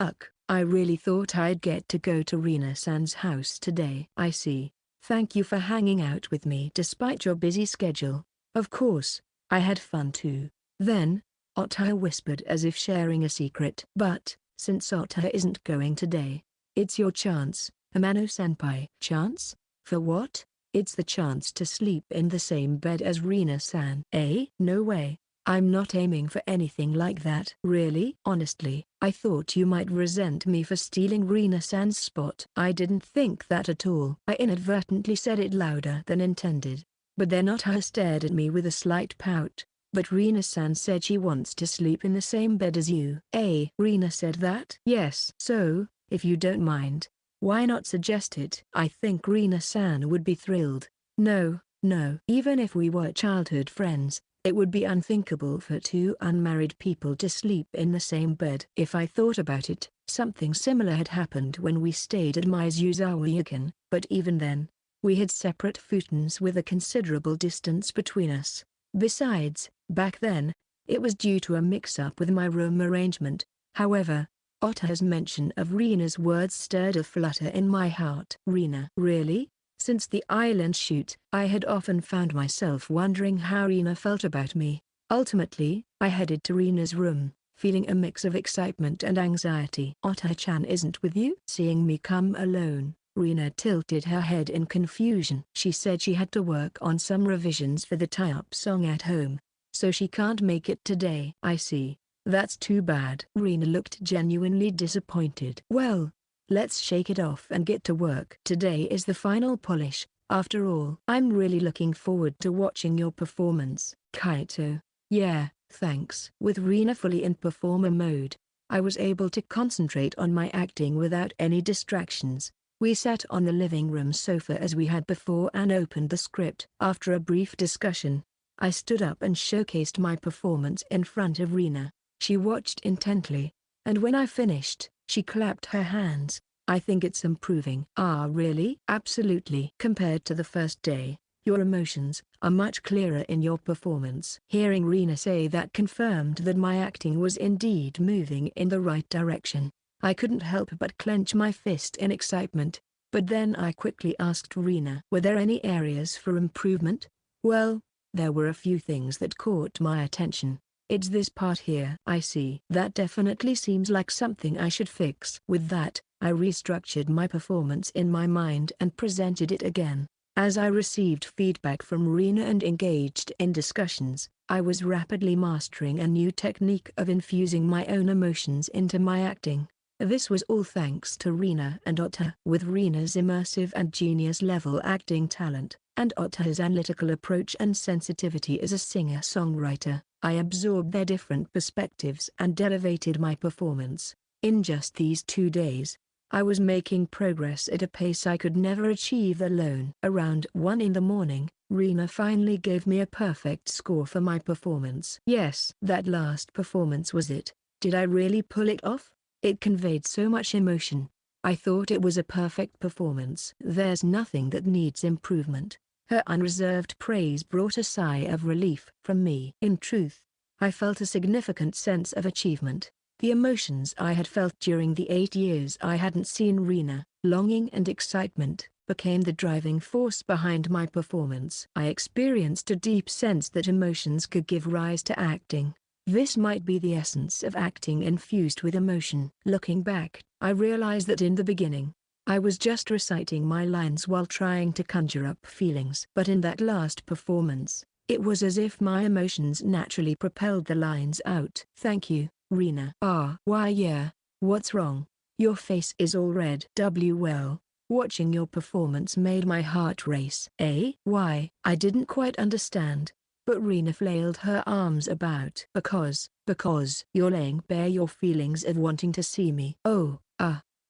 I really thought I'd get to go to Reena-san's house today. I see. Thank you for hanging out with me despite your busy schedule. Of course, I had fun too. Then, Otter whispered as if sharing a secret. But, since Otter isn't going today, it's your chance, Amano-senpai. Chance? For what? It's the chance to sleep in the same bed as Reena-san. Eh? No way. I'm not aiming for anything like that. Really? Honestly, I thought you might resent me for stealing Reena-san's spot. I didn't think that at all. I inadvertently said it louder than intended. But then Otter stared at me with a slight pout. But Reena-san said she wants to sleep in the same bed as you. Eh? Reena said that? Yes. So, if you don't mind, why not suggest it? I think Reena-san would be thrilled. No, no. Even if we were childhood friends, it would be unthinkable for two unmarried people to sleep in the same bed. If I thought about it, something similar had happened when we stayed at Mizuzawa-yugen, but even then, we had separate futons with a considerable distance between us. Besides, back then, it was due to a mix-up with my room arrangement. However, Otter's mention of Reena's words stirred a flutter in my heart. Reena. Really? Since the island shoot, I had often found myself wondering how Reena felt about me. Ultimately, I headed to Reena's room, feeling a mix of excitement and anxiety. Otter-chan isn't with you? Seeing me come alone, Reena tilted her head in confusion. She said she had to work on some revisions for the tie-up song at home, so she can't make it today. I see. That's too bad. Reena looked genuinely disappointed. Well, let's shake it off and get to work. Today is the final polish, after all. I'm really looking forward to watching your performance, Kaito. Yeah, thanks. With Reena fully in performer mode, I was able to concentrate on my acting without any distractions. We sat on the living room sofa as we had before and opened the script. After a brief discussion, I stood up and showcased my performance in front of Reena. She watched intently, and when I finished, she clapped her hands. I think it's improving. Ah, really? Absolutely. Compared to the first day, your emotions are much clearer in your performance. Hearing Reena say that confirmed that my acting was indeed moving in the right direction. I couldn't help but clench my fist in excitement, but then I quickly asked Reena, were there any areas for improvement? Well, there were a few things that caught my attention. It's this part here. I see. That definitely seems like something I should fix. With that, I restructured my performance in my mind and presented it again. As I received feedback from Reena and engaged in discussions, I was rapidly mastering a new technique of infusing my own emotions into my acting. This was all thanks to Reena and Otter. With Reena's immersive and genius-level acting talent, and Otter's analytical approach and sensitivity as a singer-songwriter, I absorbed their different perspectives and elevated my performance. In just these 2 days, I was making progress at a pace I could never achieve alone. Around 1 in the morning, Reena finally gave me a perfect score for my performance. Yes, that last performance was it. Did I really pull it off? It conveyed so much emotion. I thought it was a perfect performance. There's nothing that needs improvement. Her unreserved praise brought a sigh of relief from me. In truth, I felt a significant sense of achievement. The emotions I had felt during the 8 years I hadn't seen Reena, longing and excitement, became the driving force behind my performance. I experienced a deep sense that emotions could give rise to acting. This might be the essence of acting infused with emotion. Looking back, I realized that in the beginning, I was just reciting my lines while trying to conjure up feelings. But in that last performance, it was as if my emotions naturally propelled the lines out. Thank you, Reena. Ah, why yeah, what's wrong? Your face is all red. Well, watching your performance made my heart race. Eh? Why? I didn't quite understand. But Reena flailed her arms about. Because you're laying bare your feelings of wanting to see me. Oh,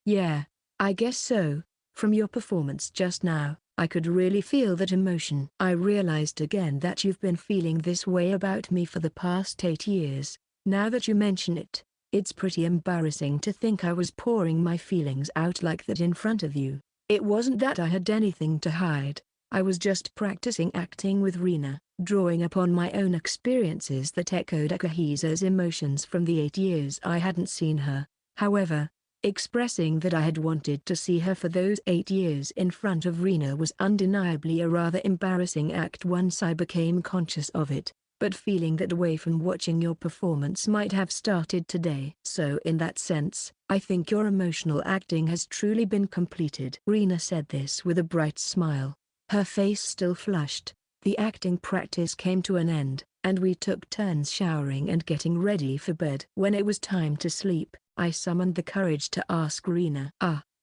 yeah, I guess so. From your performance just now, I could really feel that emotion. I realized again that you've been feeling this way about me for the past 8 years. Now that you mention it, it's pretty embarrassing to think I was pouring my feelings out like that in front of you. It wasn't that I had anything to hide. I was just practicing acting with Reena, drawing upon my own experiences that echoed Akahisa's emotions from the 8 years I hadn't seen her. However, expressing that I had wanted to see her for those 8 years in front of Reena was undeniably a rather embarrassing act once I became conscious of it. but feeling that away from watching your performance might have started today. So in that sense, I think your emotional acting has truly been completed." Reena said this with a bright smile. Her face still flushed. The acting practice came to an end, and we took turns showering and getting ready for bed. When it was time to sleep, I summoned the courage to ask Reena.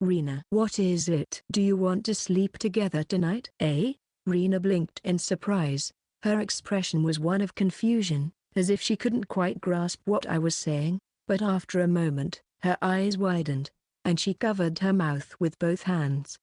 Reena, what is it? Do you want to sleep together tonight?" Reena blinked in surprise. Her expression was one of confusion, as if she couldn't quite grasp what I was saying, but after a moment, her eyes widened, and she covered her mouth with both hands.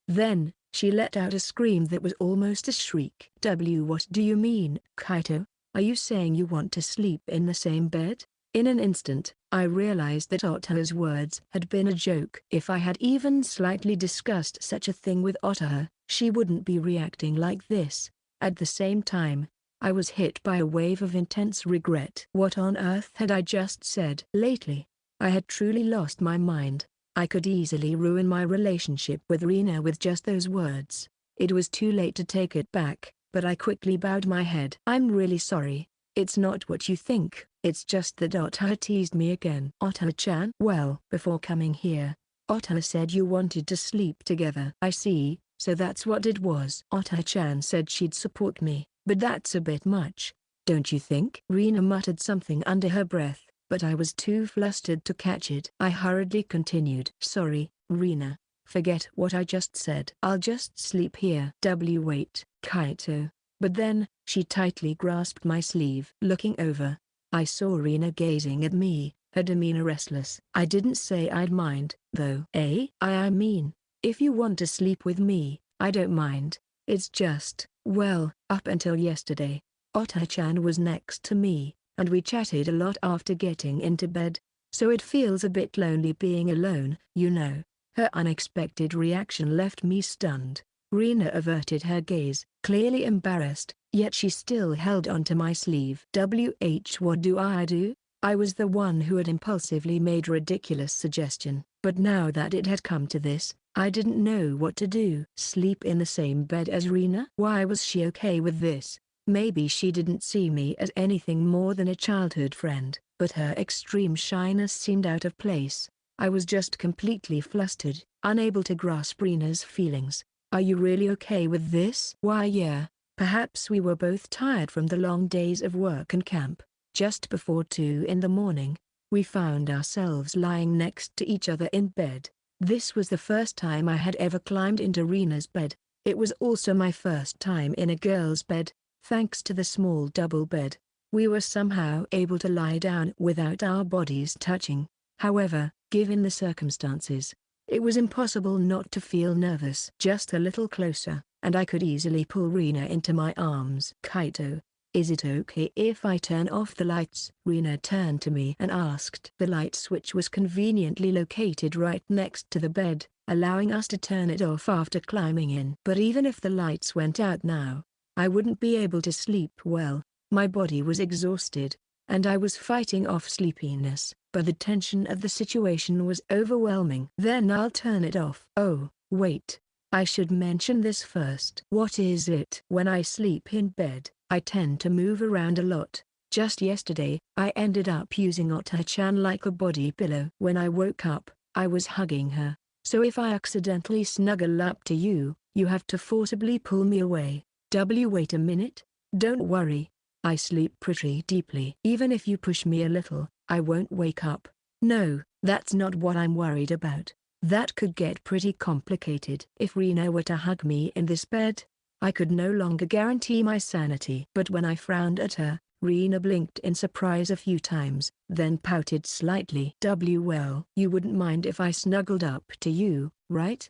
Then, she let out a scream that was almost a shriek. What do you mean, Kaito? Are you saying you want to sleep in the same bed?" In an instant, I realized that Ota's words had been a joke. If I had even slightly discussed such a thing with Ota, she wouldn't be reacting like this. At the same time, I was hit by a wave of intense regret. What on earth had I just said? Lately, I had truly lost my mind. I could easily ruin my relationship with Reena with just those words. It was too late to take it back, but I quickly bowed my head. "I'm really sorry. It's not what you think. It's just that Ota teased me again." "Ota-chan?" "Well, before coming here, Ota said you wanted to sleep together." "I see, so that's what it was." "Ota-chan said she'd support me, but that's a bit much, don't you think?" Reena muttered something under her breath, but I was too flustered to catch it. I hurriedly continued. "Sorry, Reena. Forget what I just said. I'll just sleep here." Wait, Kaito." But then, she tightly grasped my sleeve. Looking over, I saw Reena gazing at me, her demeanor restless. "I didn't say I'd mind, though." I mean, if you want to sleep with me, I don't mind. It's just, well, up until yesterday, Ota-chan was next to me, and we chatted a lot after getting into bed, so it feels a bit lonely being alone, you know." Her unexpected reaction left me stunned. Reena averted her gaze, clearly embarrassed, yet she still held onto my sleeve. What do I do? I was the one who had impulsively made a ridiculous suggestion, but now that it had come to this, I didn't know what to do. Sleep in the same bed as Reena? Why was she okay with this? Maybe she didn't see me as anything more than a childhood friend, but her extreme shyness seemed out of place. I was just completely flustered, unable to grasp Reena's feelings. "Are you really okay with this?" "Why yeah, perhaps we were both tired from the long days of work and camp." Just before 2 in the morning, we found ourselves lying next to each other in bed. This was the first time I had ever climbed into Reena's bed. It was also my first time in a girl's bed. Thanks to the small double bed, we were somehow able to lie down without our bodies touching. However, given the circumstances, it was impossible not to feel nervous. Just a little closer, and I could easily pull Reena into my arms. "Kaito, is it okay if I turn off the lights?" Reena turned to me and asked. The light switch was conveniently located right next to the bed, allowing us to turn it off after climbing in. But even if the lights went out now, I wouldn't be able to sleep well. My body was exhausted, and I was fighting off sleepiness, but the tension of the situation was overwhelming. "Then I'll turn it off." "Oh, wait. I should mention this first." "What is it?" "When I sleep in bed, I tend to move around a lot. Just yesterday, I ended up using Ota-chan like a body pillow. When I woke up, I was hugging her, so if I accidentally snuggle up to you, you have to forcibly pull me away." Wait a minute. "Don't worry. I sleep pretty deeply. Even if you push me a little, I won't wake up." "No, that's not what I'm worried about. That could get pretty complicated. If Reena were to hug me in this bed, I could no longer guarantee my sanity." But when I frowned at her, Reena blinked in surprise a few times, then pouted slightly. Well, you wouldn't mind if I snuggled up to you, right?"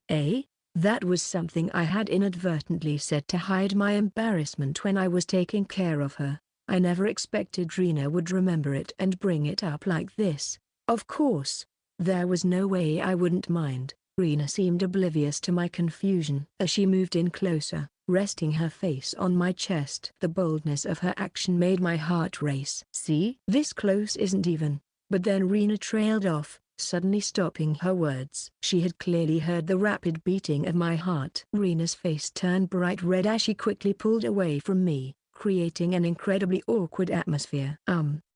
That was something I had inadvertently said to hide my embarrassment when I was taking care of her. I never expected Reena would remember it and bring it up like this. Of course, there was no way I wouldn't mind. Reena seemed oblivious to my confusion as she moved in closer, resting her face on my chest. The boldness of her action made my heart race. "See? This close isn't even." But then Reena trailed off, suddenly stopping her words. She had clearly heard the rapid beating of my heart. Reena's face turned bright red as she quickly pulled away from me, creating an incredibly awkward atmosphere.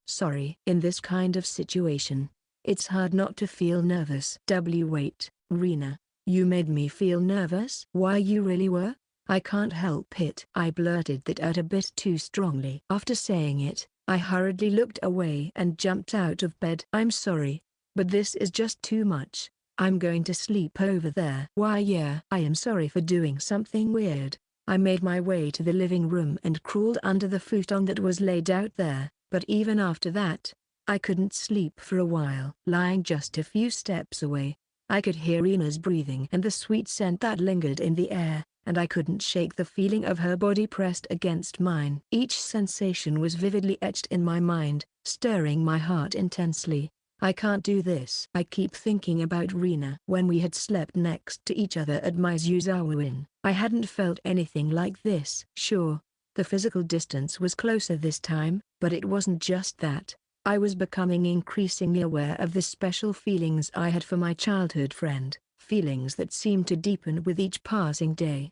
Sorry. In this kind of situation, it's hard not to feel nervous. Wait, Reena, you made me feel nervous? Why, you really were? I can't help it. I blurted that out a bit too strongly. After saying it, I hurriedly looked away and jumped out of bed. I'm sorry, but this is just too much. I'm going to sleep over there. Why, yeah. I am sorry for doing something weird. I made my way to the living room and crawled under the futon that was laid out there, but even after that, I couldn't sleep for a while. Lying just a few steps away, I could hear Reena's breathing and the sweet scent that lingered in the air, and I couldn't shake the feeling of her body pressed against mine. Each sensation was vividly etched in my mind, stirring my heart intensely. I can't do this. I keep thinking about Reena. When we had slept next to each other at Mizuzawa Inn, I hadn't felt anything like this. Sure, the physical distance was closer this time, but it wasn't just that. I was becoming increasingly aware of the special feelings I had for my childhood friend, feelings that seemed to deepen with each passing day.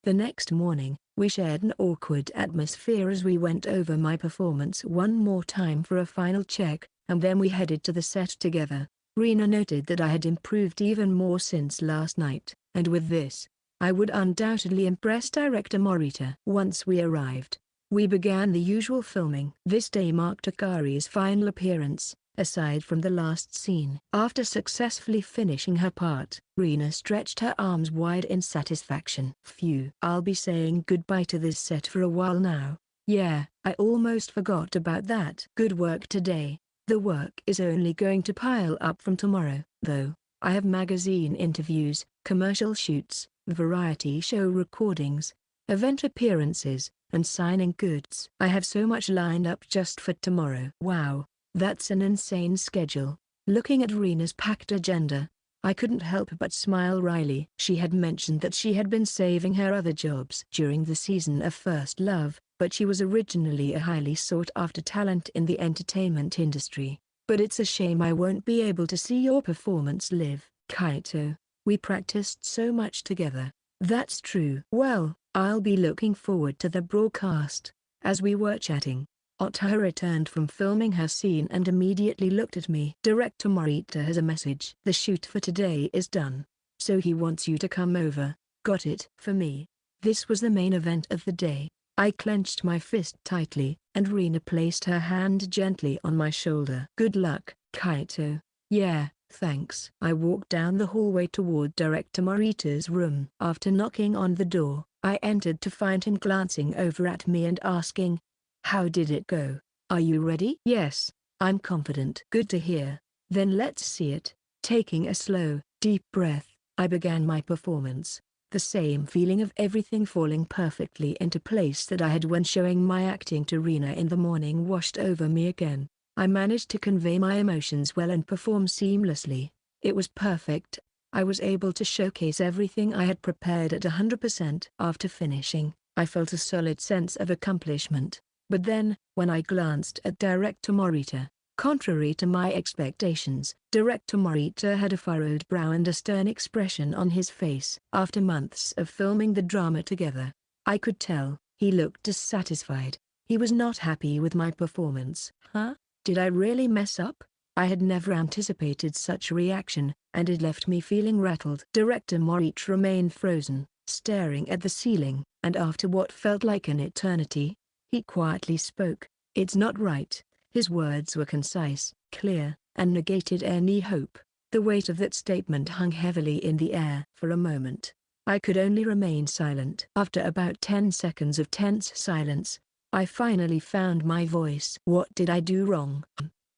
The next morning, we shared an awkward atmosphere as we went over my performance one more time for a final check, and then we headed to the set together. Reena noted that I had improved even more since last night, and with this, I would undoubtedly impress director Morita. Once we arrived, we began the usual filming. This day marked Akari's final appearance, aside from the last scene. After successfully finishing her part, Reena stretched her arms wide in satisfaction. Phew. I'll be saying goodbye to this set for a while now. Yeah, I almost forgot about that. Good work today. The work is only going to pile up from tomorrow, though. I have magazine interviews, commercial shoots, variety show recordings, event appearances, and signing goods. I have so much lined up just for tomorrow. Wow, that's an insane schedule. Looking at Reena's packed agenda, I couldn't help but smile wryly. She had mentioned that she had been saving her other jobs during the season of First Love, but she was originally a highly sought-after talent in the entertainment industry. But it's a shame I won't be able to see your performance live. Kaito, we practiced so much together. That's true. Well, I'll be looking forward to the broadcast. As we were chatting, Otaha returned from filming her scene and immediately looked at me. Director Morita has a message. The shoot for today is done, so he wants you to come over. Got it? For me, this was the main event of the day. I clenched my fist tightly, and Reena placed her hand gently on my shoulder. Good luck, Kaito. Yeah, thanks. I walked down the hallway toward Director Morita's room. After knocking on the door, I entered to find him glancing over at me and asking, "How did it go? Are you ready?" "Yes, I'm confident." "Good to hear. Then let's see it." Taking a slow, deep breath, I began my performance. The same feeling of everything falling perfectly into place that I had when showing my acting to Reena in the morning washed over me again. I managed to convey my emotions well and perform seamlessly. It was perfect. I was able to showcase everything I had prepared at 100%. After finishing, I felt a solid sense of accomplishment. But then, when I glanced at Director Morita, contrary to my expectations, Director Morita had a furrowed brow and a stern expression on his face. After months of filming the drama together, I could tell, he looked dissatisfied. He was not happy with my performance. Huh? Did I really mess up? I had never anticipated such a reaction, and it left me feeling rattled. Director Morita remained frozen, staring at the ceiling, and after what felt like an eternity, he quietly spoke. "It's not right." His words were concise, clear, and negated any hope. The weight of that statement hung heavily in the air. For a moment, I could only remain silent. After about 10 seconds of tense silence, I finally found my voice. "What did I do wrong?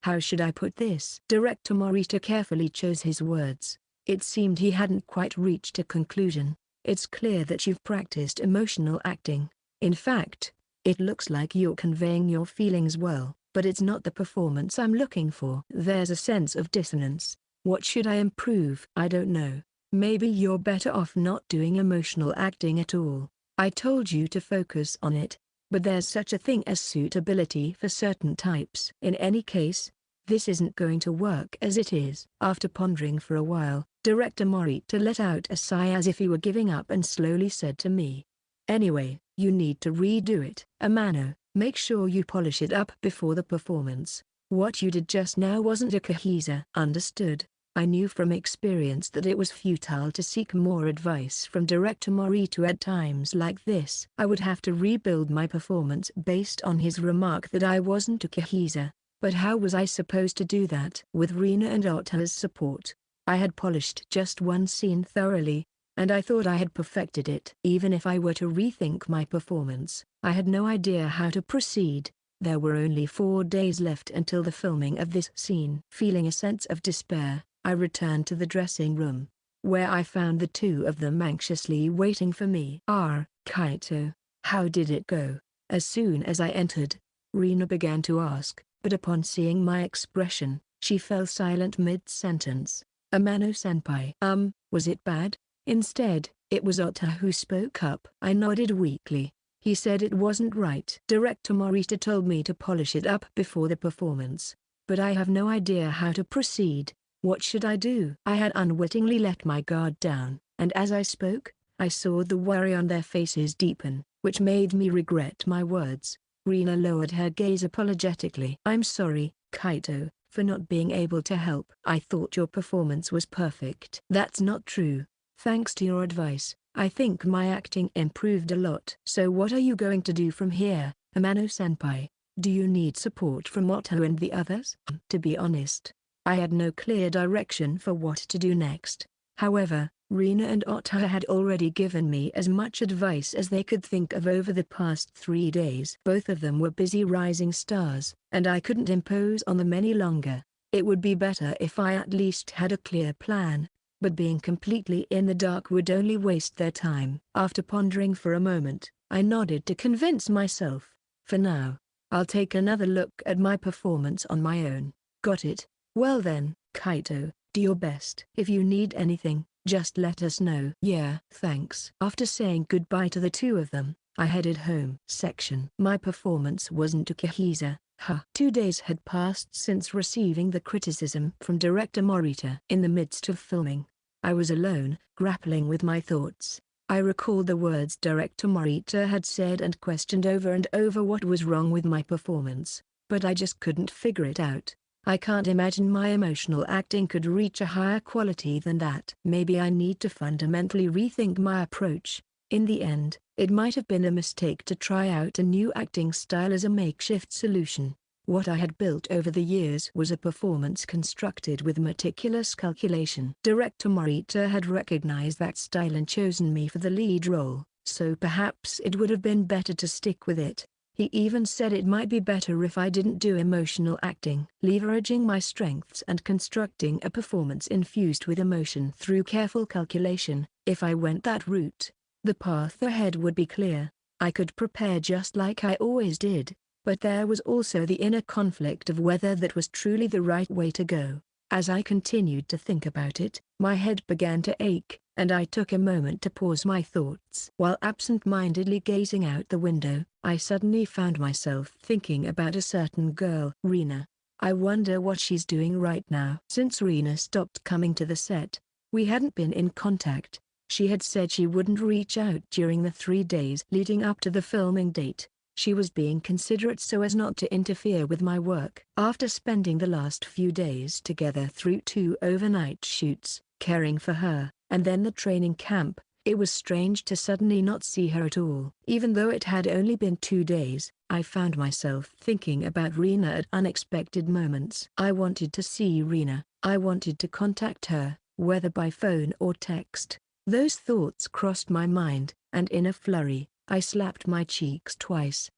How should I put this?" Director Morita carefully chose his words. It seemed he hadn't quite reached a conclusion. "It's clear that you've practiced emotional acting. In fact, it looks like you're conveying your feelings well. But it's not the performance I'm looking for. There's a sense of dissonance. What should I improve?" "I don't know. Maybe you're better off not doing emotional acting at all. I told you to focus on it, but there's such a thing as suitability for certain types. In any case, this isn't going to work as it is." After pondering for a while, Director Morita let out a sigh as if he were giving up and slowly said to me, "Anyway, You need to redo it. Amano, make sure you polish it up before the performance. What you did just now wasn't a cohesa. Understood. I knew from experience that it was futile to seek more advice from director Morito at times like this. I would have to rebuild my performance based on his remark that I wasn't a cohesa. But how was I supposed to do that? With Reena and Otta's support, I had polished just one scene thoroughly, and I thought I had perfected it. Even if I were to rethink my performance, I had no idea how to proceed. There were only 4 days left until the filming of this scene. Feeling a sense of despair, I returned to the dressing room, where I found the two of them anxiously waiting for me. Kaito, how did it go? As soon as I entered, Reena began to ask, but upon seeing my expression, she fell silent mid-sentence. Amano-senpai. Was it bad? Instead, it was Otta who spoke up. I nodded weakly. He said it wasn't right. Director Morita told me to polish it up before the performance, but I have no idea how to proceed. What should I do? I had unwittingly let my guard down, and as I spoke, I saw the worry on their faces deepen, which made me regret my words. Reena lowered her gaze apologetically. I'm sorry, Kaito, for not being able to help. I thought your performance was perfect. That's not true. Thanks to your advice, I think my acting improved a lot. So what are you going to do from here, Amano-senpai? Do you need support from Otto and the others? To be honest, I had no clear direction for what to do next. However, Reena and Otto had already given me as much advice as they could think of over the past 3 days. Both of them were busy rising stars, and I couldn't impose on them any longer. It would be better if I at least had a clear plan, but being completely in the dark would only waste their time. After pondering for a moment, I nodded to convince myself. For now, I'll take another look at my performance on my own. Got it? Well then, Kaito, do your best. If you need anything, just let us know. Yeah, thanks. After saying goodbye to the two of them, I headed home. My performance wasn't a cohesa. 2 days had passed since receiving the criticism from director Morita. In the midst of filming, I was alone, grappling with my thoughts. I recalled the words director Morita had said and questioned over and over what was wrong with my performance, but I just couldn't figure it out. I can't imagine my emotional acting could reach a higher quality than that. Maybe I need to fundamentally rethink my approach. In the end, it might have been a mistake to try out a new acting style as a makeshift solution. What I had built over the years was a performance constructed with meticulous calculation. Director Morita had recognized that style and chosen me for the lead role, so perhaps it would have been better to stick with it. He even said it might be better if I didn't do emotional acting. Leveraging my strengths and constructing a performance infused with emotion through careful calculation, if I went that route, the path ahead would be clear. I could prepare just like I always did, but there was also the inner conflict of whether that was truly the right way to go. As I continued to think about it, my head began to ache, and I took a moment to pause my thoughts. While absent-mindedly gazing out the window, I suddenly found myself thinking about a certain girl. Reena. I wonder what she's doing right now. Since Reena stopped coming to the set, we hadn't been in contact. She had said she wouldn't reach out during the 3 days leading up to the filming date. She was being considerate so as not to interfere with my work. After spending the last few days together through 2 overnight shoots, caring for her, and then the training camp, it was strange to suddenly not see her at all. Even though it had only been 2 days, I found myself thinking about Reena at unexpected moments. I wanted to see Reena. I wanted to contact her, whether by phone or text. Those thoughts crossed my mind, and in a flurry, I slapped my cheeks twice.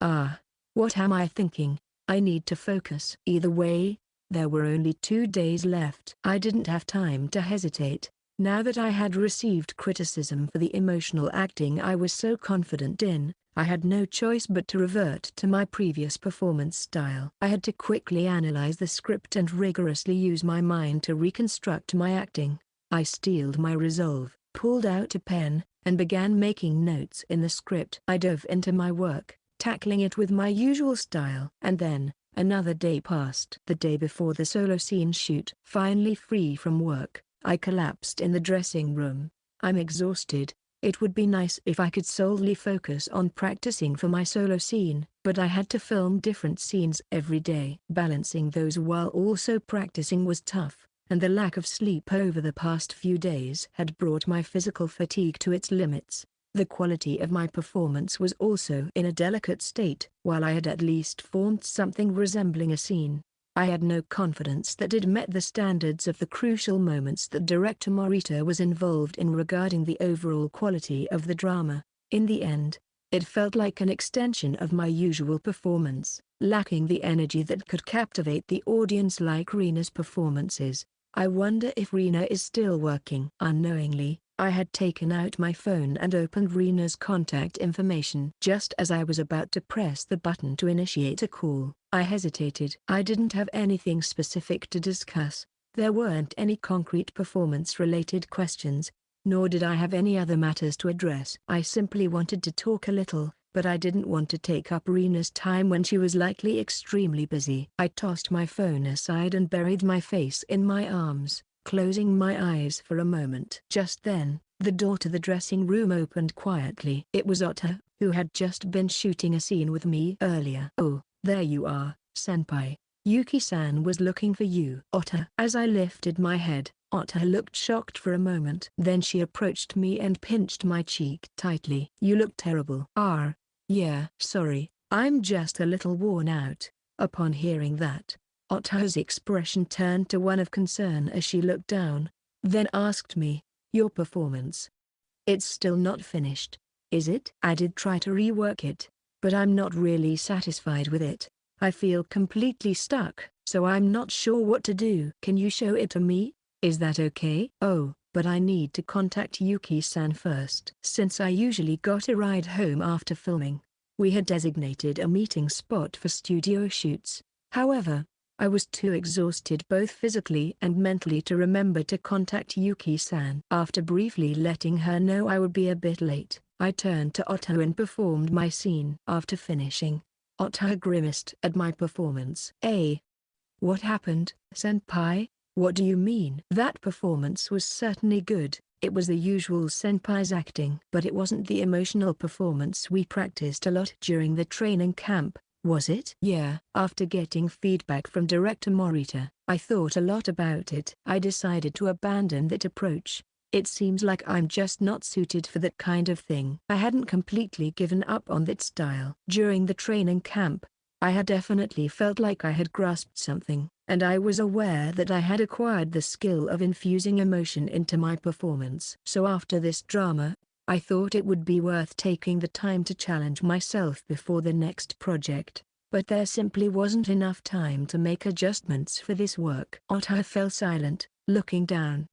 What am I thinking? I need to focus. Either way, there were only 2 days left. I didn't have time to hesitate. Now that I had received criticism for the emotional acting I was so confident in, I had no choice but to revert to my previous performance style. I had to quickly analyze the script and rigorously use my mind to reconstruct my acting. I steeled my resolve, pulled out a pen, and began making notes in the script. I dove into my work, tackling it with my usual style. And then, another day passed. The day before the solo scene shoot. Finally free from work, I collapsed in the dressing room. I'm exhausted, It would be nice if I could solely focus on practicing for my solo scene, but I had to film different scenes every day. Balancing those while also practicing was tough, and the lack of sleep over the past few days had brought my physical fatigue to its limits. The quality of my performance was also in a delicate state. While I had at least formed something resembling a scene, I had no confidence that it met the standards of the crucial moments that director Morita was involved in regarding the overall quality of the drama. In the end, it felt like an extension of my usual performance, lacking the energy that could captivate the audience like Reena's performances. I wonder if Reena is still working. Unknowingly, I had taken out my phone and opened Reena's contact information. Just as I was about to press the button to initiate a call, I hesitated. I didn't have anything specific to discuss. There weren't any concrete performance-related questions, nor did I have any other matters to address. I simply wanted to talk a little, but I didn't want to take up Reena's time when she was likely extremely busy. I tossed my phone aside and buried my face in my arms, closing my eyes for a moment. Just then, the door to the dressing room opened quietly. It was Ota, who had just been shooting a scene with me earlier. "Oh, there you are, senpai. Yuki-san was looking for you." Ota. As I lifted my head, Ota looked shocked for a moment. Then she approached me and pinched my cheek tightly. "You look terrible." Yeah, sorry, I'm just a little worn out." Upon hearing that, Ota's expression turned to one of concern as she looked down, then asked me, "Your performance? It's still not finished, is it?" "I did try to rework it, but I'm not really satisfied with it. I feel completely stuck, so I'm not sure what to do." "Can you show it to me? Is that okay?" "Oh, but I need to contact Yuki-san first." Since I usually got a ride home after filming, we had designated a meeting spot for studio shoots. However, I was too exhausted both physically and mentally to remember to contact Yuki-san. After briefly letting her know I would be a bit late, I turned to Ota and performed my scene. After finishing, Ota grimaced at my performance. What happened, senpai? What do you mean?" "That performance was certainly good. It was the usual senpai's acting. But it wasn't the emotional performance we practiced a lot during the training camp, was it?" "Yeah." After getting feedback from director Morita, I thought a lot about it. I decided to abandon that approach. It seems like I'm just not suited for that kind of thing. I hadn't completely given up on that style. During the training camp, I had definitely felt like I had grasped something, and I was aware that I had acquired the skill of infusing emotion into my performance. So after this drama, I thought it would be worth taking the time to challenge myself before the next project. But there simply wasn't enough time to make adjustments for this work. Ota fell silent, looking down.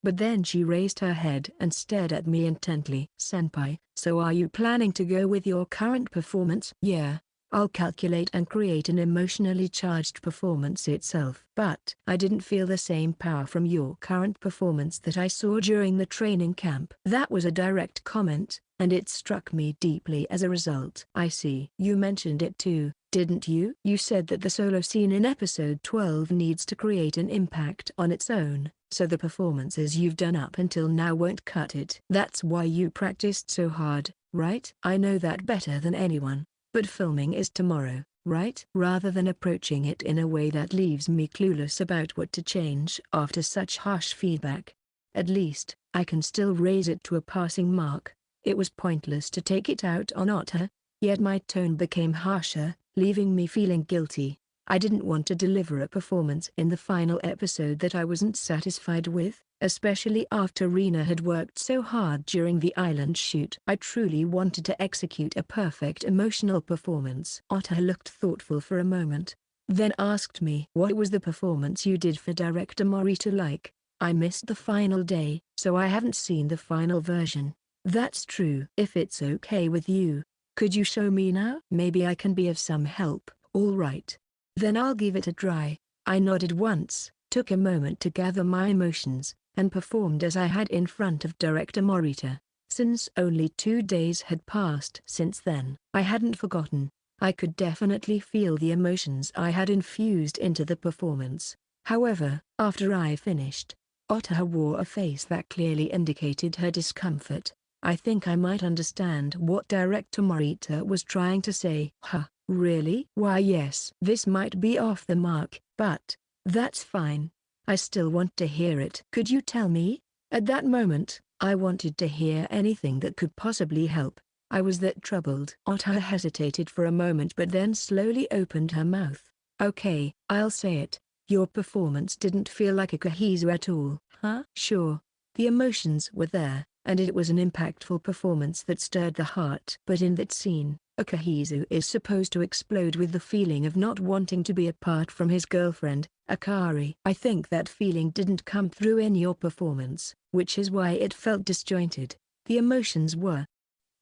But then she raised her head and stared at me intently. "Senpai, so are you planning to go with your current performance?" "Yeah. I'll calculate and create an emotionally charged performance itself." "But I didn't feel the same power from your current performance that I saw during the training camp." That was a direct comment, and it struck me deeply as a result. "I see. You mentioned it too, didn't you? You said that the solo scene in episode 12 needs to create an impact on its own, so the performances you've done up until now won't cut it. That's why you practiced so hard, right?" "I know that better than anyone. But filming is tomorrow, right?" Rather than approaching it in a way that leaves me clueless about what to change after such harsh feedback, at least, I can still raise it to a passing mark. It was pointless to take it out on Ota, yet my tone became harsher, leaving me feeling guilty. I didn't want to deliver a performance in the final episode that I wasn't satisfied with, especially after Reena had worked so hard during the island shoot. I truly wanted to execute a perfect emotional performance. Ota looked thoughtful for a moment, then asked me, "What was the performance you did for director Morita like?" "I missed the final day, so I haven't seen the final version." "That's true. If it's okay with you, could you show me now? Maybe I can be of some help." "All right. Then I'll give it a try." I nodded once, took a moment to gather my emotions, and performed as I had in front of director Morita. Since only 2 days had passed since then, I hadn't forgotten. I could definitely feel the emotions I had infused into the performance. However, after I finished, Ota wore a face that clearly indicated her discomfort. I think I might understand what director Morita was trying to say. Huh, really? Why yes. This might be off the mark, but that's fine. I still want to hear it. Could you tell me? At that moment, I wanted to hear anything that could possibly help. I was that troubled. Otter hesitated for a moment but then slowly opened her mouth. Okay, I'll say it. Your performance didn't feel like a Kahizu at all. Huh? Sure. The emotions were there, and it was an impactful performance that stirred the heart. But in that scene, a Kahizu is supposed to explode with the feeling of not wanting to be apart from his girlfriend, Akari. I think that feeling didn't come through in your performance, which is why it felt disjointed. The emotions were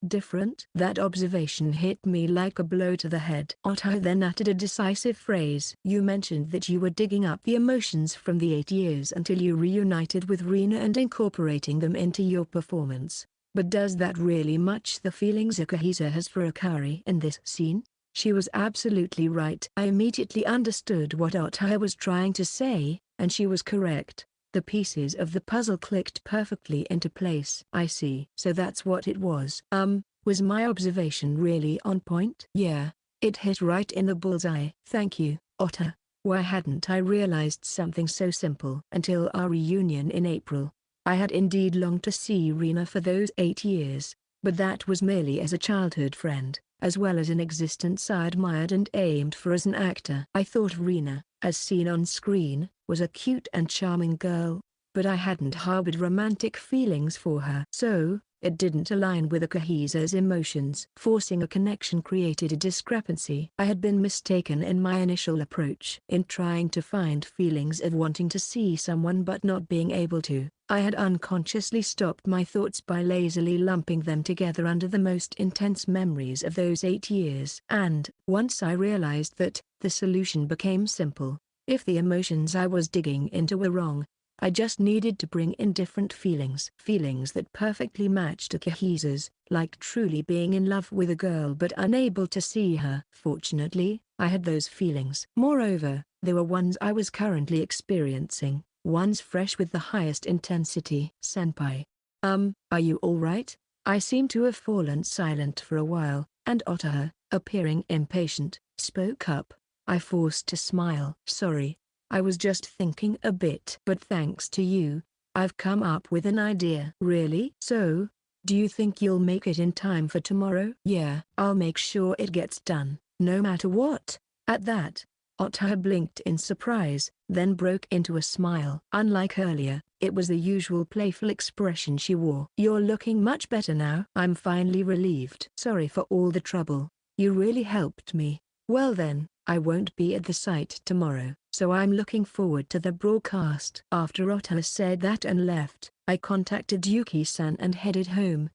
different. That observation hit me like a blow to the head. Otto then uttered a decisive phrase. You mentioned that you were digging up the emotions from the 8 years until you reunited with Reena and incorporating them into your performance. But does that really match the feelings Akahisa has for Akari in this scene? She was absolutely right. I immediately understood what Otto was trying to say, and she was correct. The pieces of the puzzle clicked perfectly into place. I see. So that's what it was. Was my observation really on point? Yeah, it hit right in the bullseye. Thank you, Otter. Why hadn't I realized something so simple until our reunion in April? I had indeed longed to see Reena for those 8 years, but that was merely as a childhood friend, as well as an existence I admired and aimed for as an actor. I thought Reena, as seen on screen, was a cute and charming girl, but I hadn't harbored romantic feelings for her. So, it didn't align with Akahisa's emotions. Forcing a connection created a discrepancy. I had been mistaken in my initial approach. In trying to find feelings of wanting to see someone but not being able to, I had unconsciously stopped my thoughts by lazily lumping them together under the most intense memories of those 8 years. And, once I realized that, the solution became simple. If the emotions I was digging into were wrong, I just needed to bring in different feelings. Feelings that perfectly matched Akahisa's, like truly being in love with a girl but unable to see her. Fortunately, I had those feelings. Moreover, they were ones I was currently experiencing, ones fresh with the highest intensity. Senpai. Are you alright? I seem to have fallen silent for a while, and Otter, appearing impatient, spoke up. I forced a smile. Sorry. I was just thinking a bit. But thanks to you, I've come up with an idea. Really? So, do you think you'll make it in time for tomorrow? Yeah. I'll make sure it gets done, no matter what. At that, Otter blinked in surprise, then broke into a smile. Unlike earlier, it was the usual playful expression she wore. You're looking much better now. I'm finally relieved. Sorry for all the trouble. You really helped me. Well then, I won't be at the site tomorrow, so I'm looking forward to the broadcast. After Otter said that and left, I contacted Yuki-san and headed home.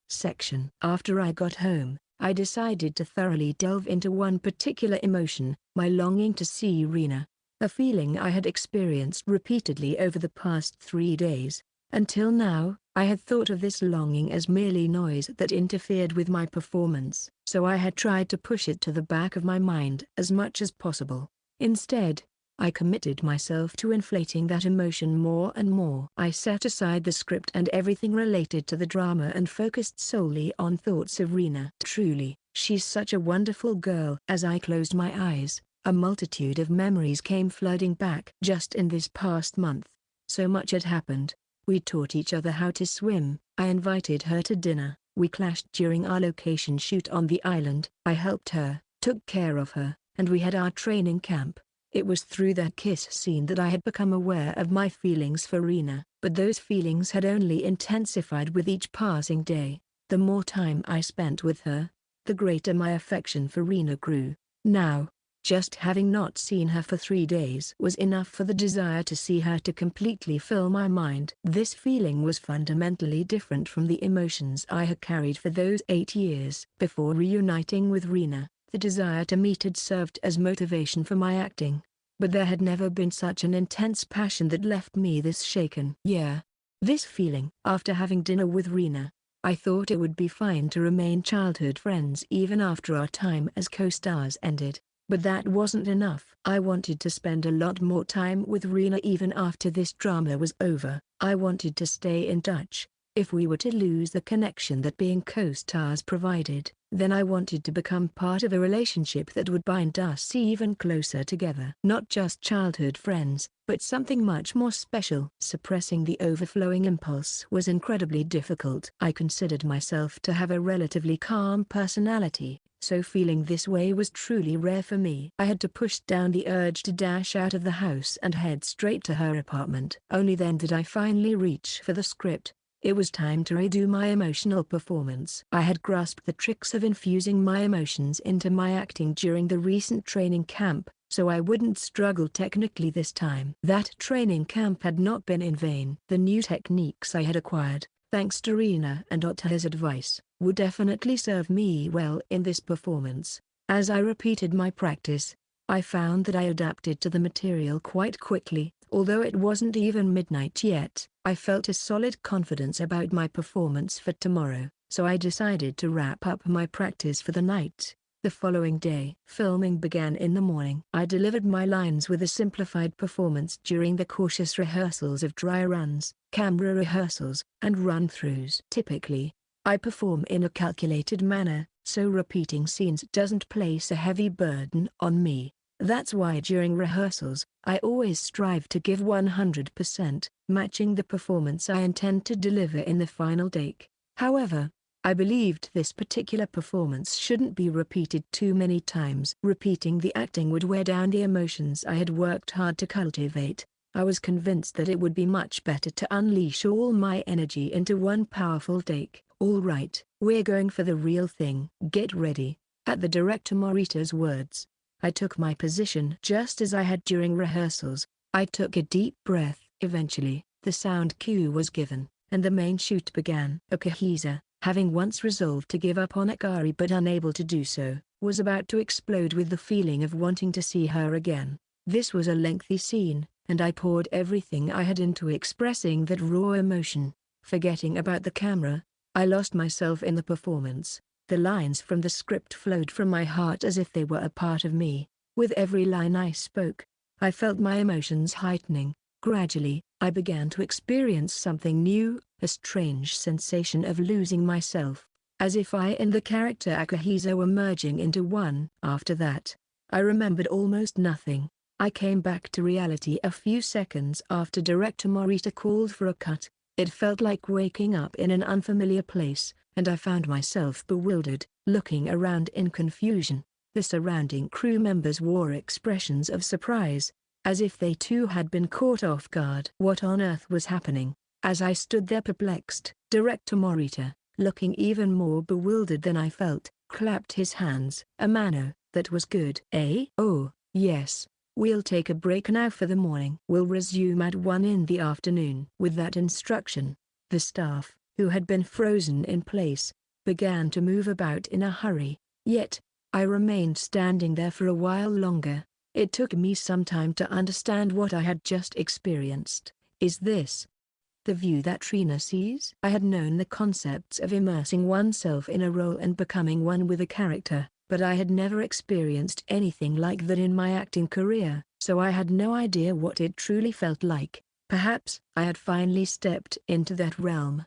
After I got home, I decided to thoroughly delve into one particular emotion, my longing to see Reena. A feeling I had experienced repeatedly over the past 3 days. Until now, I had thought of this longing as merely noise that interfered with my performance, so I had tried to push it to the back of my mind as much as possible. Instead, I committed myself to inflating that emotion more and more. I set aside the script and everything related to the drama and focused solely on thoughts of Reena. Truly, she's such a wonderful girl. As I closed my eyes, a multitude of memories came flooding back. Just in this past month, so much had happened. We taught each other how to swim, I invited her to dinner, we clashed during our location shoot on the island, I helped her, took care of her, and we had our training camp. It was through that kiss scene that I had become aware of my feelings for Reena, but those feelings had only intensified with each passing day. The more time I spent with her, the greater my affection for Reena grew. Now, just having not seen her for 3 days was enough for the desire to see her to completely fill my mind. This feeling was fundamentally different from the emotions I had carried for those 8 years. Before reuniting with Reena, the desire to meet had served as motivation for my acting. But there had never been such an intense passion that left me this shaken. Yeah. This feeling. After having dinner with Reena, I thought it would be fine to remain childhood friends even after our time as co-stars ended. But that wasn't enough. I wanted to spend a lot more time with Reena even after this drama was over. I wanted to stay in touch, If we were to lose the connection that being co-stars provided, then I wanted to become part of a relationship that would bind us even closer together. Not just childhood friends, but something much more special. Suppressing the overflowing impulse was incredibly difficult. I considered myself to have a relatively calm personality, so feeling this way was truly rare for me. I had to push down the urge to dash out of the house and head straight to her apartment. Only then did I finally reach for the script. It was time to redo my emotional performance. I had grasped the tricks of infusing my emotions into my acting during the recent training camp, so I wouldn't struggle technically this time. That training camp had not been in vain. The new techniques I had acquired, thanks to Reena and Otter's advice, would definitely serve me well in this performance. As I repeated my practice, I found that I adapted to the material quite quickly. Although it wasn't even midnight yet, I felt a solid confidence about my performance for tomorrow, so I decided to wrap up my practice for the night. The following day, filming began in the morning. I delivered my lines with a simplified performance during the cautious rehearsals of dry runs, camera rehearsals, and run-throughs. Typically, I perform in a calculated manner, so repeating scenes doesn't place a heavy burden on me. That's why during rehearsals, I always strive to give 100%, matching the performance I intend to deliver in the final take. However, I believed this particular performance shouldn't be repeated too many times. Repeating the acting would wear down the emotions I had worked hard to cultivate. I was convinced that it would be much better to unleash all my energy into one powerful take. All right, we're going for the real thing. Get ready. At the director Morita's words, I took my position just as I had during rehearsals. I took a deep breath. Eventually, the sound cue was given, and the main shoot began. Akahisa, having once resolved to give up on Akari but unable to do so, was about to explode with the feeling of wanting to see her again. This was a lengthy scene, and I poured everything I had into expressing that raw emotion. Forgetting about the camera, I lost myself in the performance. The lines from the script flowed from my heart as if they were a part of me. With every line I spoke, I felt my emotions heightening. Gradually, I began to experience something new, a strange sensation of losing myself, as if I and the character Akahisa were merging into one. After that, I remembered almost nothing. I came back to reality a few seconds after director Morita called for a cut. It felt like waking up in an unfamiliar place, and I found myself bewildered, looking around in confusion. The surrounding crew members wore expressions of surprise, as if they too had been caught off guard. What on earth was happening? As I stood there perplexed, director Morita, looking even more bewildered than I felt, clapped his hands. "Amano, that was good." "Oh, yes. We'll take a break now for the morning. We'll resume at 1 in the afternoon." With that instruction, the staff, who had been frozen in place, began to move about in a hurry. Yet, I remained standing there for a while longer. It took me some time to understand what I had just experienced. Is this the view that Reena sees? I had known the concepts of immersing oneself in a role and becoming one with a character, but I had never experienced anything like that in my acting career, so I had no idea what it truly felt like. Perhaps I had finally stepped into that realm.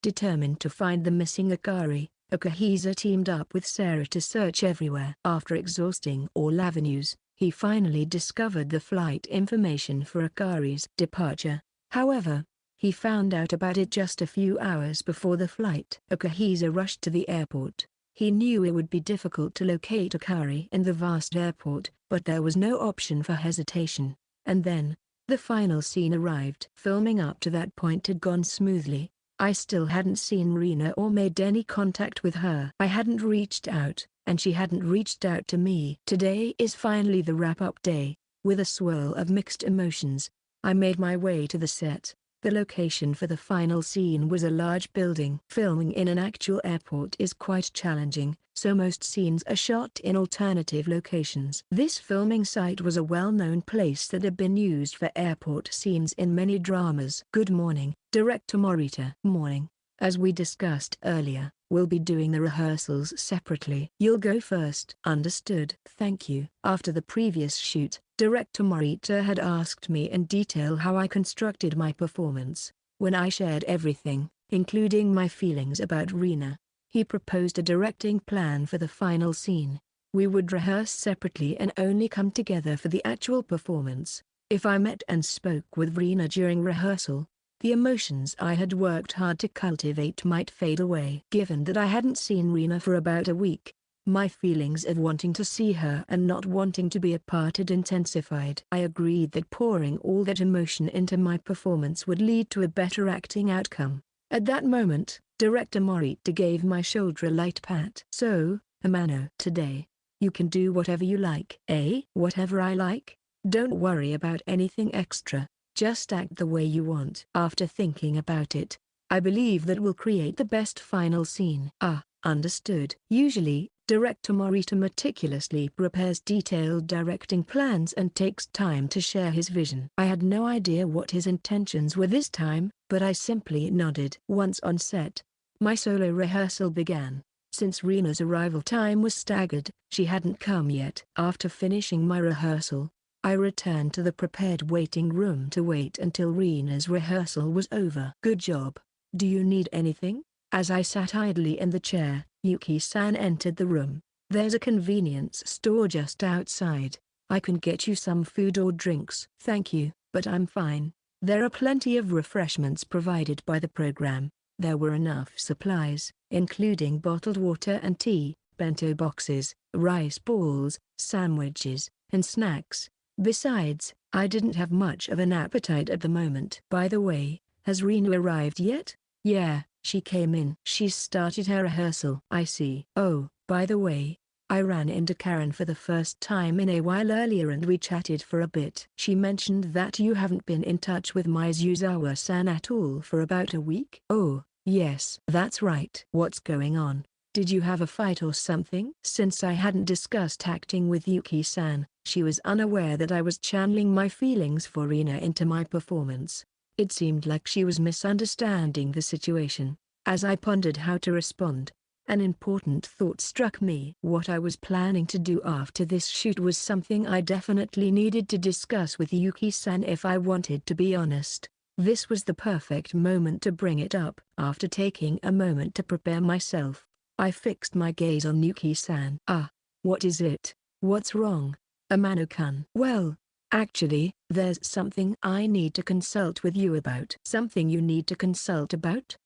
Determined to find the missing Akari, Akahisa teamed up with Sarah to search everywhere. After exhausting all avenues, he finally discovered the flight information for Akari's departure. However, he found out about it just a few hours before the flight. Akahisa rushed to the airport. He knew it would be difficult to locate Akari in the vast airport, but there was no option for hesitation. And then, the final scene arrived. Filming up to that point had gone smoothly. I still hadn't seen Reena or made any contact with her. I hadn't reached out, and she hadn't reached out to me. Today is finally the wrap-up day. With a swirl of mixed emotions, I made my way to the set. The location for the final scene was a large building. Filming in an actual airport is quite challenging, so most scenes are shot in alternative locations. This filming site was a well-known place that had been used for airport scenes in many dramas. "Good morning, Director Morita." "Morning. As we discussed earlier, we'll be doing the rehearsals separately. You'll go first." "Understood. Thank you." After the previous shoot, Director Morita had asked me in detail how I constructed my performance. When I shared everything, including my feelings about Reena. He proposed a directing plan for the final scene. We would rehearse separately and only come together for the actual performance. If I met and spoke with Reena during rehearsal, the emotions I had worked hard to cultivate might fade away. Given that I hadn't seen Reena for about a week, my feelings of wanting to see her and not wanting to be apart had intensified. I agreed that pouring all that emotion into my performance would lead to a better acting outcome. At that moment, Director Morita gave my shoulder a light pat. "So, Amano, today, you can do whatever you like." "Eh? Whatever I like? Don't worry about anything extra. Just act the way you want." After thinking about it, I believe that will create the best final scene. "Ah, understood." Usually, Director Morita meticulously prepares detailed directing plans and takes time to share his vision. I had no idea what his intentions were this time, but I simply nodded. Once on set, my solo rehearsal began. Since Reena's arrival time was staggered, she hadn't come yet. After finishing my rehearsal, I returned to the prepared waiting room to wait until Reena's rehearsal was over. "Good job. Do you need anything?" As I sat idly in the chair, Yuki-san entered the room. "There's a convenience store just outside. I can get you some food or drinks." "Thank you, but I'm fine. There are plenty of refreshments provided by the program." There were enough supplies, including bottled water and tea, bento boxes, rice balls, sandwiches, and snacks. Besides, I didn't have much of an appetite at the moment. "By the way, has Reena arrived yet?" "Yeah, she came in. She's started her rehearsal." "I see." "Oh, by the way, I ran into Karen for the first time in a while earlier and we chatted for a bit. She mentioned that you haven't been in touch with Mizuzawa-san at all for about a week." "Oh, yes. That's right." "What's going on? Did you have a fight or something?" Since I hadn't discussed acting with Yuki-san, she was unaware that I was channeling my feelings for Reena into my performance. It seemed like she was misunderstanding the situation. As I pondered how to respond, an important thought struck me. What I was planning to do after this shoot was something I definitely needed to discuss with Yuki-san if I wanted to be honest. This was the perfect moment to bring it up. After taking a moment to prepare myself, I fixed my gaze on Yuki-san. "Ah, what is it? What's wrong, Amano-kun?" "Well, actually, there's something I need to consult with you about." "Something you need to consult about?"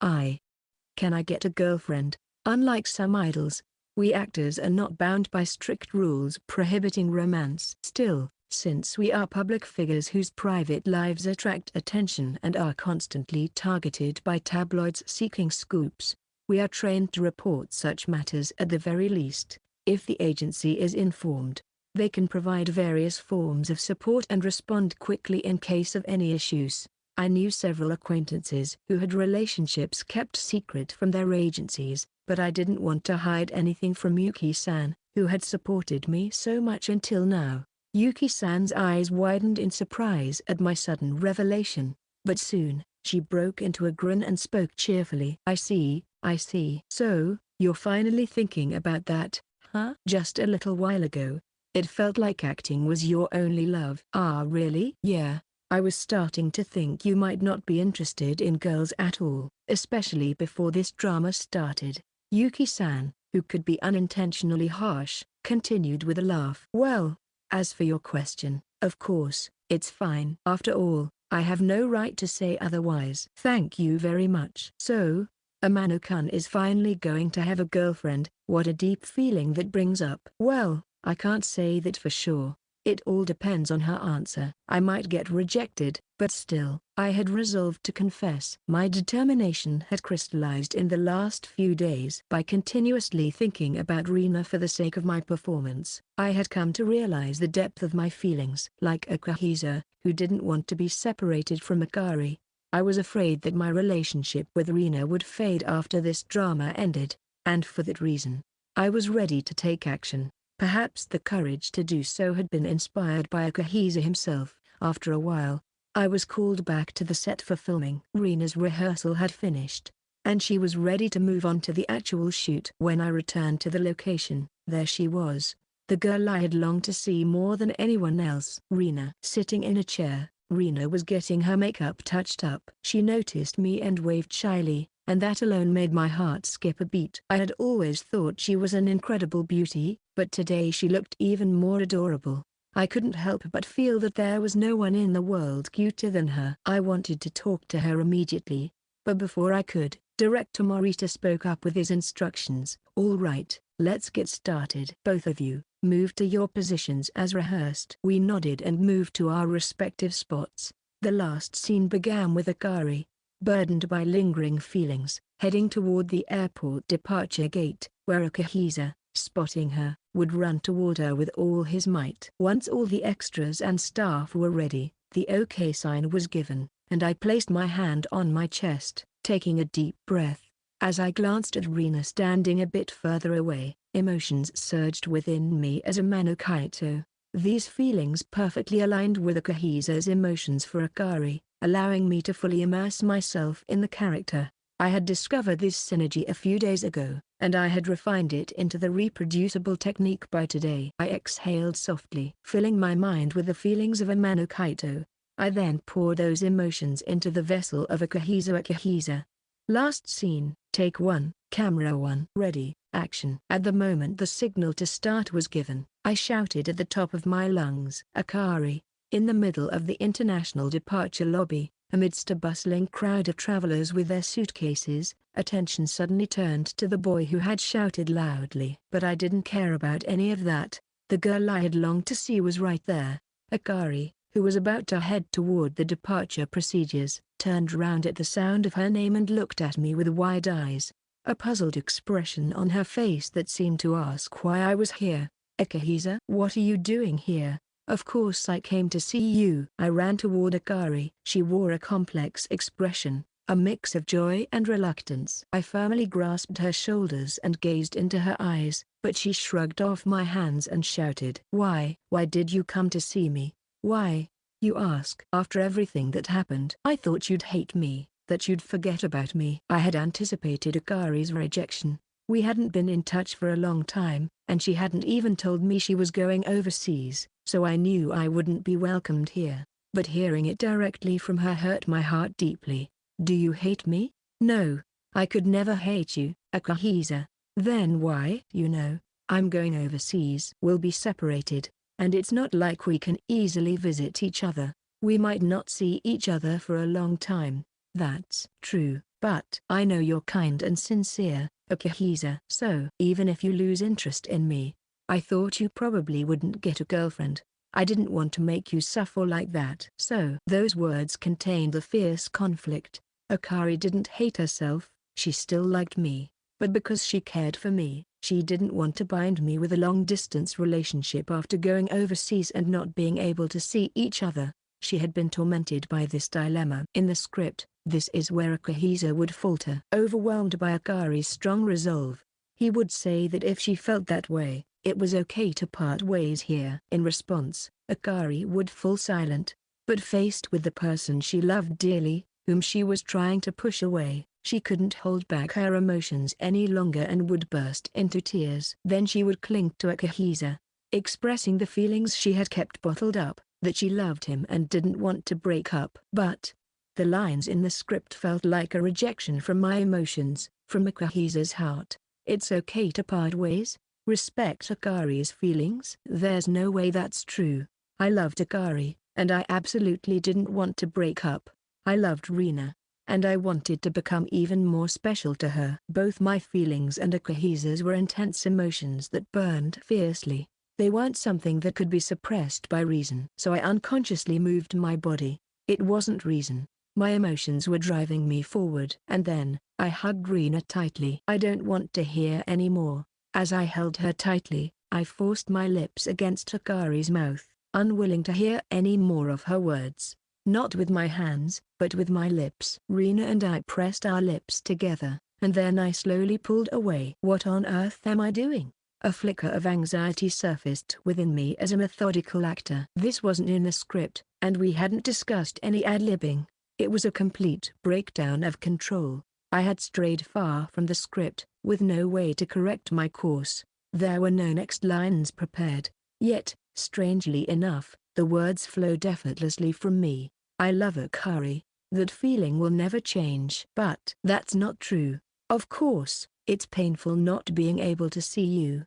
Can I get a girlfriend?" Unlike some idols, we actors are not bound by strict rules prohibiting romance. Still, since we are public figures whose private lives attract attention and are constantly targeted by tabloids seeking scoops, we are trained to report such matters at the very least. If the agency is informed, they can provide various forms of support and respond quickly in case of any issues. I knew several acquaintances who had relationships kept secret from their agencies, but I didn't want to hide anything from Yuki-san, who had supported me so much until now. Yuki-san's eyes widened in surprise at my sudden revelation, but soon, she broke into a grin and spoke cheerfully. I see. "So, you're finally thinking about that, huh?" "Just a little while ago, it felt like acting was your only love." "Ah, really?" "Yeah. I was starting to think you might not be interested in girls at all, especially before this drama started." Yuki-san, who could be unintentionally harsh, continued with a laugh. "Well, as for your question, of course, it's fine. After all, I have no right to say otherwise." "Thank you very much." "So, Amano-kun is finally going to have a girlfriend." What a deep feeling that brings up. "Well, I can't say that for sure. It all depends on her answer. I might get rejected, but still." I had resolved to confess. My determination had crystallized in the last few days. By continuously thinking about Reena for the sake of my performance, I had come to realize the depth of my feelings. Like Akahisa, who didn't want to be separated from Akari, I was afraid that my relationship with Reena would fade after this drama ended, and for that reason, I was ready to take action. Perhaps the courage to do so had been inspired by Akahisa himself. After a while, I was called back to the set for filming. Reena's rehearsal had finished, and she was ready to move on to the actual shoot. When I returned to the location, there she was, the girl I had longed to see more than anyone else. Reena. Sitting in a chair, Reena was getting her makeup touched up. She noticed me and waved shyly, and that alone made my heart skip a beat. I had always thought she was an incredible beauty, but today she looked even more adorable. I couldn't help but feel that there was no one in the world cuter than her. I wanted to talk to her immediately, but before I could, Director Morita spoke up with his instructions. "All right, let's get started. Both of you, move to your positions as rehearsed." We nodded and moved to our respective spots. The last scene began with Akari, burdened by lingering feelings, heading toward the airport departure gate, where Akihisa, spotting her, would run toward her with all his might. Once all the extras and staff were ready, the OK sign was given, and I placed my hand on my chest, taking a deep breath. As I glanced at Reena standing a bit further away, emotions surged within me as a Kaito. These feelings perfectly aligned with Akihisa's emotions for Akari, allowing me to fully immerse myself in the character. I had discovered this synergy a few days ago, and I had refined it into the reproducible technique by today. I exhaled softly, filling my mind with the feelings of a Kaito. I then poured those emotions into the vessel of Akihisa. Last scene, take 1, camera 1. Ready, action. At the moment the signal to start was given, I shouted at the top of my lungs. Akari, in the middle of the international departure lobby, amidst a bustling crowd of travelers with their suitcases, attention suddenly turned to the boy who had shouted loudly. But I didn't care about any of that. The girl I had longed to see was right there. Akari, who was about to head toward the departure procedures, turned round at the sound of her name and looked at me with wide eyes, a puzzled expression on her face that seemed to ask why I was here. "Akihisa, what are you doing here?" "Of course I came to see you." I ran toward Akari. She wore a complex expression, a mix of joy and reluctance. I firmly grasped her shoulders and gazed into her eyes, but she shrugged off my hands and shouted, "Why did you come to see me? Why, you ask?" "After everything that happened, I thought you'd hate me, that you'd forget about me." I had anticipated Akari's rejection. We hadn't been in touch for a long time, and she hadn't even told me she was going overseas, so I knew I wouldn't be welcomed here. But hearing it directly from her hurt my heart deeply. "Do you hate me?" "No, I could never hate you, Akihisa." "Then why?" "You know, I'm going overseas. We'll be separated, and it's not like we can easily visit each other. We might not see each other for a long time." "That's true, but I know you're kind and sincere, Akihisa. So even if you lose interest in me, I thought you probably wouldn't get a girlfriend. I didn't want to make you suffer like that." So those words contained a fierce conflict. Akari didn't hate herself, she still liked me, but because she cared for me, she didn't want to bind me with a long-distance relationship after going overseas and not being able to see each other. She had been tormented by this dilemma. In the script, this is where Akihisa would falter. Overwhelmed by Akari's strong resolve, he would say that if she felt that way, it was okay to part ways here. In response, Akari would fall silent, but faced with the person she loved dearly, whom she was trying to push away, she couldn't hold back her emotions any longer and would burst into tears. Then she would cling to Akihisa, expressing the feelings she had kept bottled up, that she loved him and didn't want to break up. But the lines in the script felt like a rejection from my emotions, from Akihisa's heart. "It's okay to part ways? Respect Akari's feelings?" There's no way that's true. I loved Akari, and I absolutely didn't want to break up. I loved Reena, and I wanted to become even more special to her. Both my feelings and Akihisa's were intense emotions that burned fiercely. They weren't something that could be suppressed by reason. So I unconsciously moved my body. It wasn't reason. My emotions were driving me forward. And then, I hugged Reena tightly. "I don't want to hear any more." As I held her tightly, I forced my lips against Akari's mouth, unwilling to hear any more of her words. Not with my hands, but with my lips. Reena and I pressed our lips together, and then I slowly pulled away. What on earth am I doing? A flicker of anxiety surfaced within me as a methodical actor. This wasn't in the script, and we hadn't discussed any ad-libbing. It was a complete breakdown of control. I had strayed far from the script, with no way to correct my course. There were no next lines prepared. Yet, strangely enough, the words flowed effortlessly from me. "I love Akari. That feeling will never change. But that's not true. Of course, it's painful not being able to see you.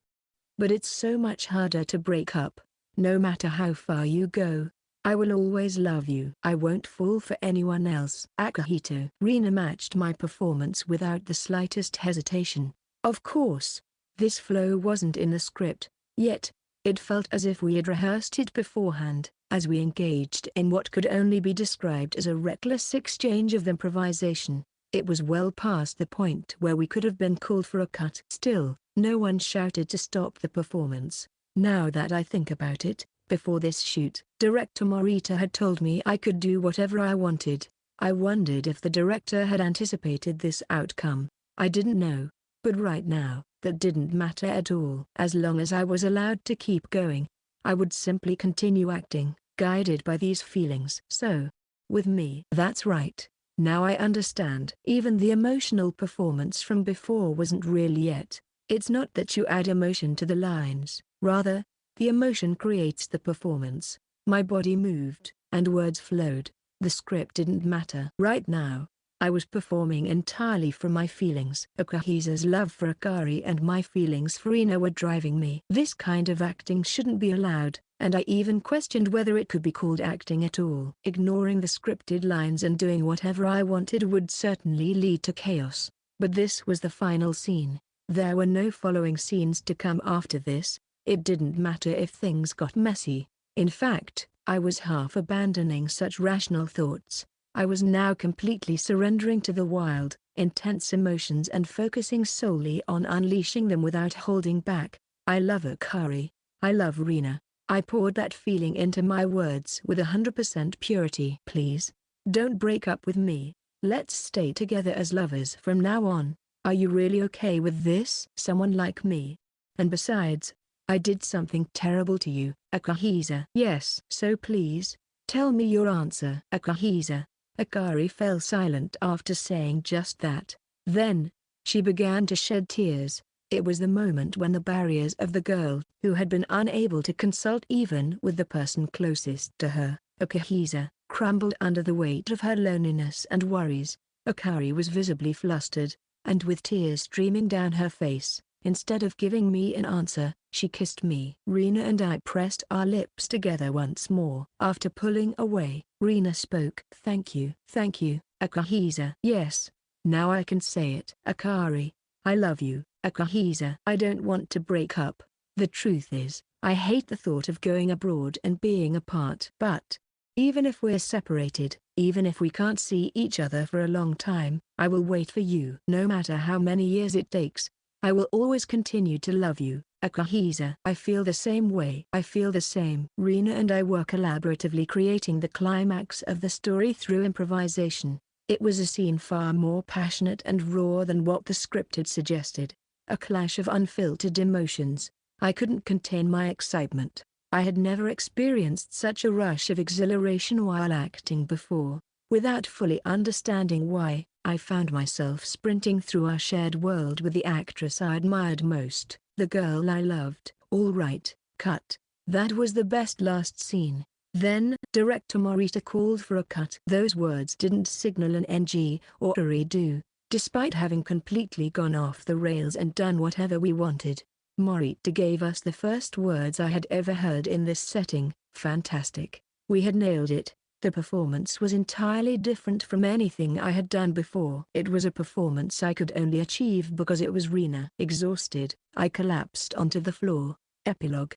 But it's so much harder to break up. No matter how far you go, I will always love you. I won't fall for anyone else. Akihito. Reena matched my performance without the slightest hesitation. Of course, this flow wasn't in the script, yet, it felt as if we had rehearsed it beforehand, as we engaged in what could only be described as a reckless exchange of improvisation. It was well past the point where we could have been called for a cut. Still, no one shouted to stop the performance. Now that I think about it, before this shoot, director Morita had told me I could do whatever I wanted. I wondered if the director had anticipated this outcome. I didn't know. But right now, that didn't matter at all. As long as I was allowed to keep going, I would simply continue acting, guided by these feelings. So, with me. That's right. Now I understand. Even the emotional performance from before wasn't real yet. It's not that you add emotion to the lines, rather, the emotion creates the performance. My body moved, and words flowed. The script didn't matter. Right now, I was performing entirely from my feelings. Akahisa's love for Akari and my feelings for Reena were driving me. This kind of acting shouldn't be allowed, and I even questioned whether it could be called acting at all. Ignoring the scripted lines and doing whatever I wanted would certainly lead to chaos. But this was the final scene. There were no following scenes to come after this. It didn't matter if things got messy. In fact, I was half abandoning such rational thoughts. I was now completely surrendering to the wild, intense emotions and focusing solely on unleashing them without holding back. I love Akari. I love Reena. I poured that feeling into my words with 100% purity. Please, don't break up with me. Let's stay together as lovers from now on. Are you really okay with this? Someone like me. And besides, I did something terrible to you, Akihisa. Yes. So please, tell me your answer. Akihisa. Akari fell silent after saying just that. Then, she began to shed tears. It was the moment when the barriers of the girl, who had been unable to consult even with the person closest to her, Akihisa, crumbled under the weight of her loneliness and worries. Akari was visibly flustered, and with tears streaming down her face, instead of giving me an answer, she kissed me. Reena and I pressed our lips together once more. After pulling away, Reena spoke. Thank you, Akihisa. Yes, now I can say it. Akari, I love you, Akihisa. I don't want to break up. The truth is, I hate the thought of going abroad and being apart. But, even if we're separated, even if we can't see each other for a long time, I will wait for you. No matter how many years it takes, I will always continue to love you, Akihisa. I feel the same way. I feel the same. Reena and I were collaboratively creating the climax of the story through improvisation. It was a scene far more passionate and raw than what the script had suggested. A clash of unfiltered emotions. I couldn't contain my excitement. I had never experienced such a rush of exhilaration while acting before. Without fully understanding why, I found myself sprinting through our shared world with the actress I admired most, the girl I loved. All right, cut. That was the best last scene. Then, director Morita called for a cut. Those words didn't signal an NG or a redo, despite having completely gone off the rails and done whatever we wanted. Morita gave us the first words I had ever heard in this setting. Fantastic. We had nailed it. The performance was entirely different from anything I had done before. It was a performance I could only achieve because it was Reena. Exhausted, I collapsed onto the floor. Epilogue.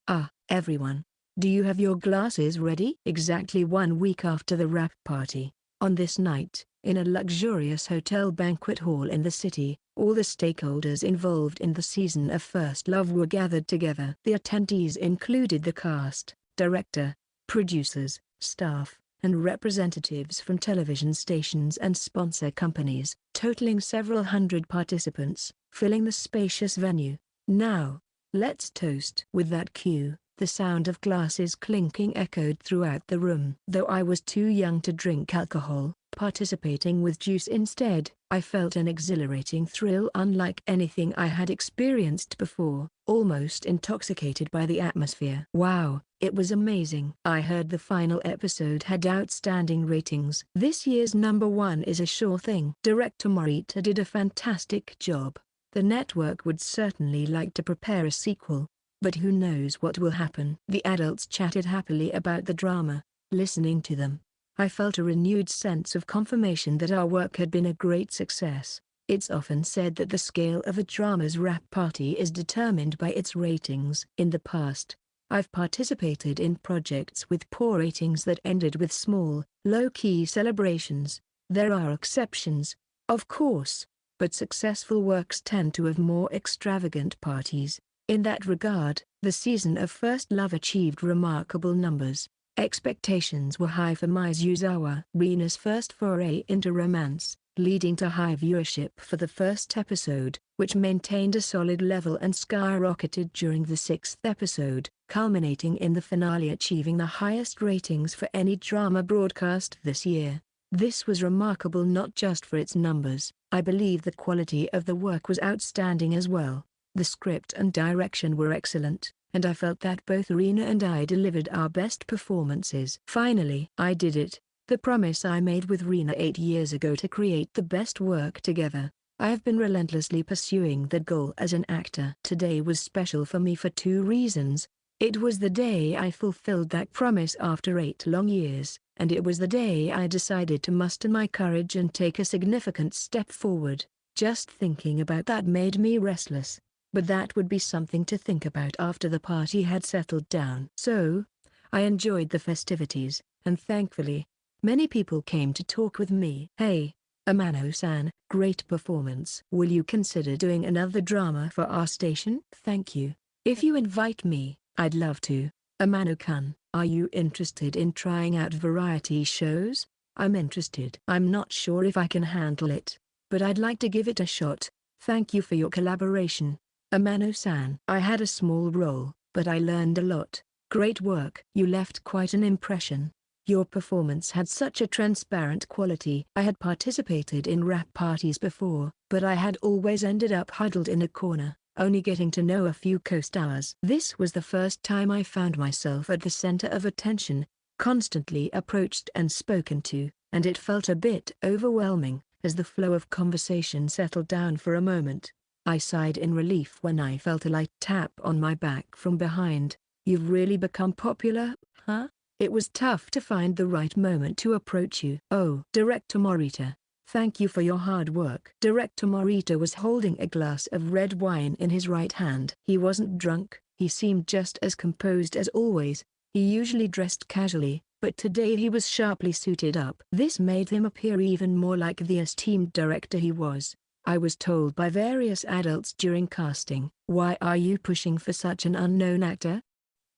Everyone. Do you have your glasses ready? Exactly 1 week after the wrap party, on this night, in a luxurious hotel banquet hall in the city, all the stakeholders involved in the season of First Love were gathered together. The attendees included the cast, director, producers, staff, and representatives from television stations and sponsor companies, totaling several hundred participants, filling the spacious venue. Now, let's toast. With that cue, the sound of glasses clinking echoed throughout the room. Though I was too young to drink alcohol, participating with juice instead, I felt an exhilarating thrill unlike anything I had experienced before, almost intoxicated by the atmosphere. Wow, It was amazing. I heard the final episode had outstanding ratings. This year's #1 is a sure thing. Director Morita did a fantastic job. The network would certainly like to prepare a sequel. But who knows what will happen. The adults chatted happily about the drama. Listening to them, I felt a renewed sense of confirmation that our work had been a great success. It's often said that the scale of a drama's wrap party is determined by its ratings. In the past, I've participated in projects with poor ratings that ended with small, low-key celebrations. There are exceptions, of course, but successful works tend to have more extravagant parties. In that regard, the season of First Love achieved remarkable numbers. Expectations were high for Mizusawa, Reena's first foray into romance, leading to high viewership for the first episode, which maintained a solid level and skyrocketed during the 6th episode, culminating in the finale achieving the highest ratings for any drama broadcast this year. This was remarkable not just for its numbers. I believe the quality of the work was outstanding as well. The script and direction were excellent, and I felt that both Reena and I delivered our best performances. Finally, I did it. The promise I made with Reena 8 years ago to create the best work together. I have been relentlessly pursuing that goal as an actor. Today was special for me for 2 reasons. It was the day I fulfilled that promise after 8 long years, and it was the day I decided to muster my courage and take a significant step forward. Just thinking about that made me restless. But that would be something to think about after the party had settled down. So, I enjoyed the festivities, and thankfully, many people came to talk with me. Hey, Amano-san, great performance. Will you consider doing another drama for our station? Thank you. If you invite me, I'd love to. Amano-kun, are you interested in trying out variety shows? I'm interested. I'm not sure if I can handle it, but I'd like to give it a shot. Thank you for your collaboration. Amano-san. I had a small role, but I learned a lot. Great work. You left quite an impression. Your performance had such a transparent quality. I had participated in rap parties before, but I had always ended up huddled in a corner, only getting to know a few co-stars. This was the first time I found myself at the center of attention, constantly approached and spoken to, and it felt a bit overwhelming. As the flow of conversation settled down for a moment, I sighed in relief when I felt a light tap on my back from behind. You've really become popular, huh? It was tough to find the right moment to approach you. Oh, Director Morita, thank you for your hard work. Director Morita was holding a glass of red wine in his right hand. He wasn't drunk, he seemed just as composed as always. He usually dressed casually, but today he was sharply suited up. This made him appear even more like the esteemed director he was. I was told by various adults during casting, why are you pushing for such an unknown actor?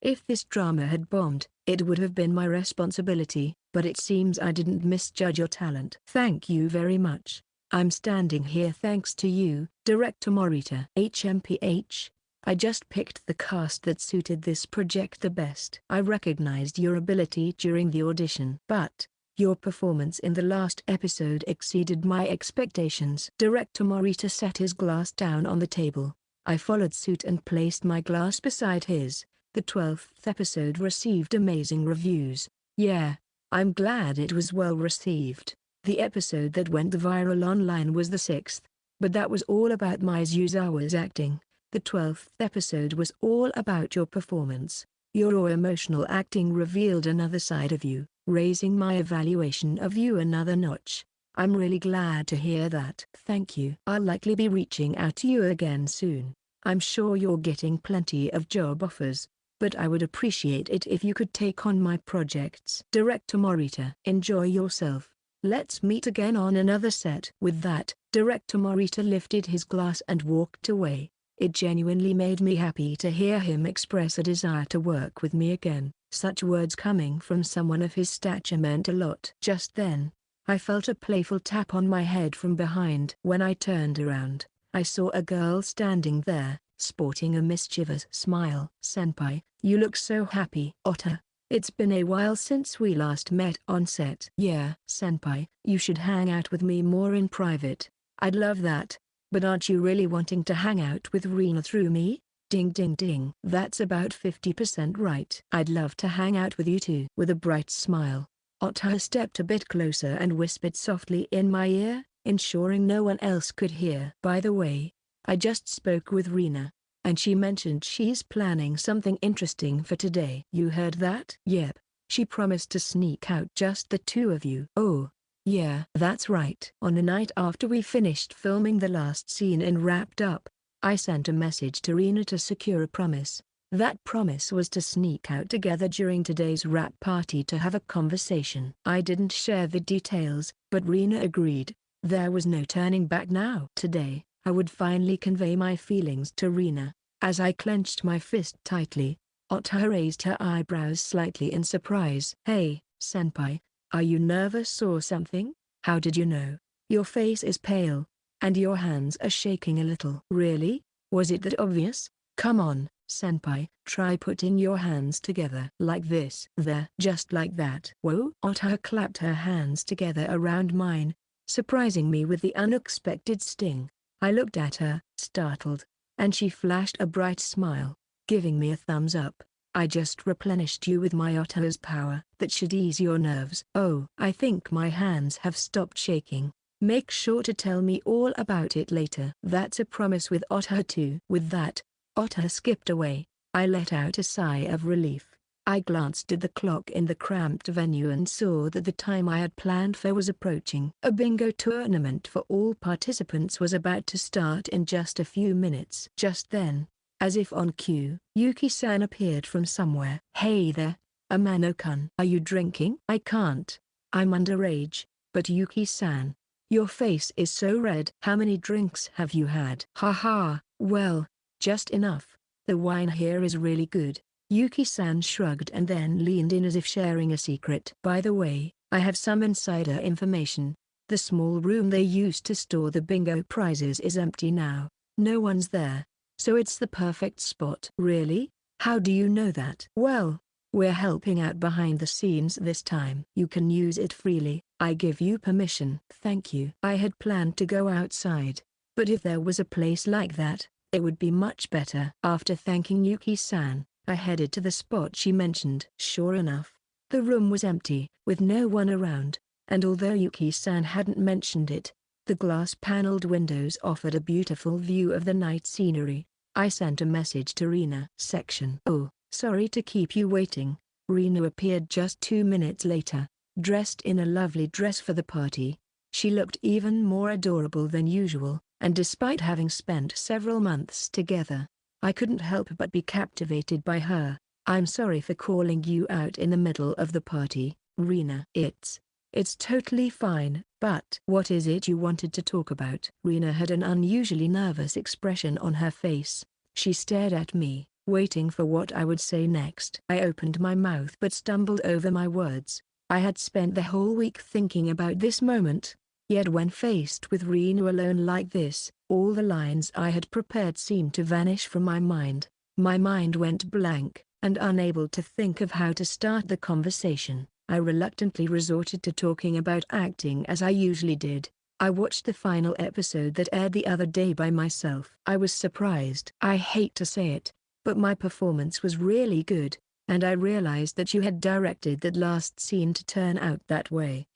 If this drama had bombed, it would have been my responsibility, but it seems I didn't misjudge your talent. Thank you very much. I'm standing here thanks to you, Director Morita. HMPH. I just picked the cast that suited this project the best. I recognized your ability during the audition, but your performance in the last episode exceeded my expectations. Director Morita set his glass down on the table. I followed suit and placed my glass beside his. The 12th episode received amazing reviews. Yeah, I'm glad it was well received. The episode that went viral online was the 6th, but that was all about Mizusawa's acting. The 12th episode was all about your performance. Your raw emotional acting revealed another side of you, raising my evaluation of you another notch. I'm really glad to hear that. Thank you. I'll likely be reaching out to you again soon. I'm sure you're getting plenty of job offers, but I would appreciate it if you could take on my projects. Director Morita. Enjoy yourself. Let's meet again on another set. With that, Director Morita lifted his glass and walked away. It genuinely made me happy to hear him express a desire to work with me again. Such words coming from someone of his stature meant a lot. Just then, I felt a playful tap on my head from behind. When I turned around, I saw a girl standing there, sporting a mischievous smile. Senpai, you look so happy. Ota, it's been a while since we last met on set. Yeah, Senpai, you should hang out with me more in private. I'd love that. But aren't you really wanting to hang out with Reena through me? Ding ding ding. That's about 50% right. I'd love to hang out with you too. With a bright smile, Otter stepped a bit closer and whispered softly in my ear, ensuring no one else could hear. By the way, I just spoke with Reena, and she mentioned she's planning something interesting for today. You heard that? Yep. She promised to sneak out just the two of you. Oh, yeah, that's right. On the night after we finished filming the last scene and wrapped up, I sent a message to Reena to secure a promise. That promise was to sneak out together during today's wrap party to have a conversation. I didn't share the details, but Reena agreed. There was no turning back now. Today, I would finally convey my feelings to Reena. As I clenched my fist tightly, Otter raised her eyebrows slightly in surprise. Hey, senpai, are you nervous or something? How did you know? Your face is pale, and your hands are shaking a little. Really? Was it that obvious? Come on, senpai, try putting your hands together. Like this. There. Just like that. Whoa. Otter clapped her hands together around mine, surprising me with the unexpected sting. I looked at her, startled, and she flashed a bright smile, giving me a thumbs up. I just replenished you with my Otter's power. That should ease your nerves. Oh, I think my hands have stopped shaking. Make sure to tell me all about it later. That's a promise with Otter too. With that, Otter skipped away. I let out a sigh of relief. I glanced at the clock in the cramped venue and saw that the time I had planned for was approaching. A bingo tournament for all participants was about to start in just a few minutes. Just then, as if on cue, Yuki-san appeared from somewhere. Hey there, Amano-kun. Are you drinking? I can't. I'm underage. But Yuki-san, your face is so red. How many drinks have you had? Haha, well, just enough. The wine here is really good. Yuki-san shrugged and then leaned in as if sharing a secret. By the way, I have some insider information. The small room they used to store the bingo prizes is empty now. No one's there, so it's the perfect spot. Really? How do you know that? Well, we're helping out behind the scenes this time. You can use it freely. I give you permission. Thank you. I had planned to go outside, but if there was a place like that, it would be much better. After thanking Yuki-san, I headed to the spot she mentioned. Sure enough, the room was empty, with no one around, and although Yuki-san hadn't mentioned it, the glass-paneled windows offered a beautiful view of the night scenery. I sent a message to Reena. Section. Oh, sorry to keep you waiting. Reena appeared just 2 minutes later, dressed in a lovely dress for the party. She looked even more adorable than usual, and despite having spent several months together, I couldn't help but be captivated by her. I'm sorry for calling you out in the middle of the party, Reena. It's totally fine, but what is it you wanted to talk about? Reena had an unusually nervous expression on her face. She stared at me, waiting for what I would say next. I opened my mouth but stumbled over my words. I had spent the whole week thinking about this moment, yet when faced with Reena alone like this, all the lines I had prepared seemed to vanish from my mind. My mind went blank, and unable to think of how to start the conversation, I reluctantly resorted to talking about acting as I usually did. I watched the final episode that aired the other day by myself. I was surprised. I hate to say it, but my performance was really good, and I realized that you had directed that last scene to turn out that way.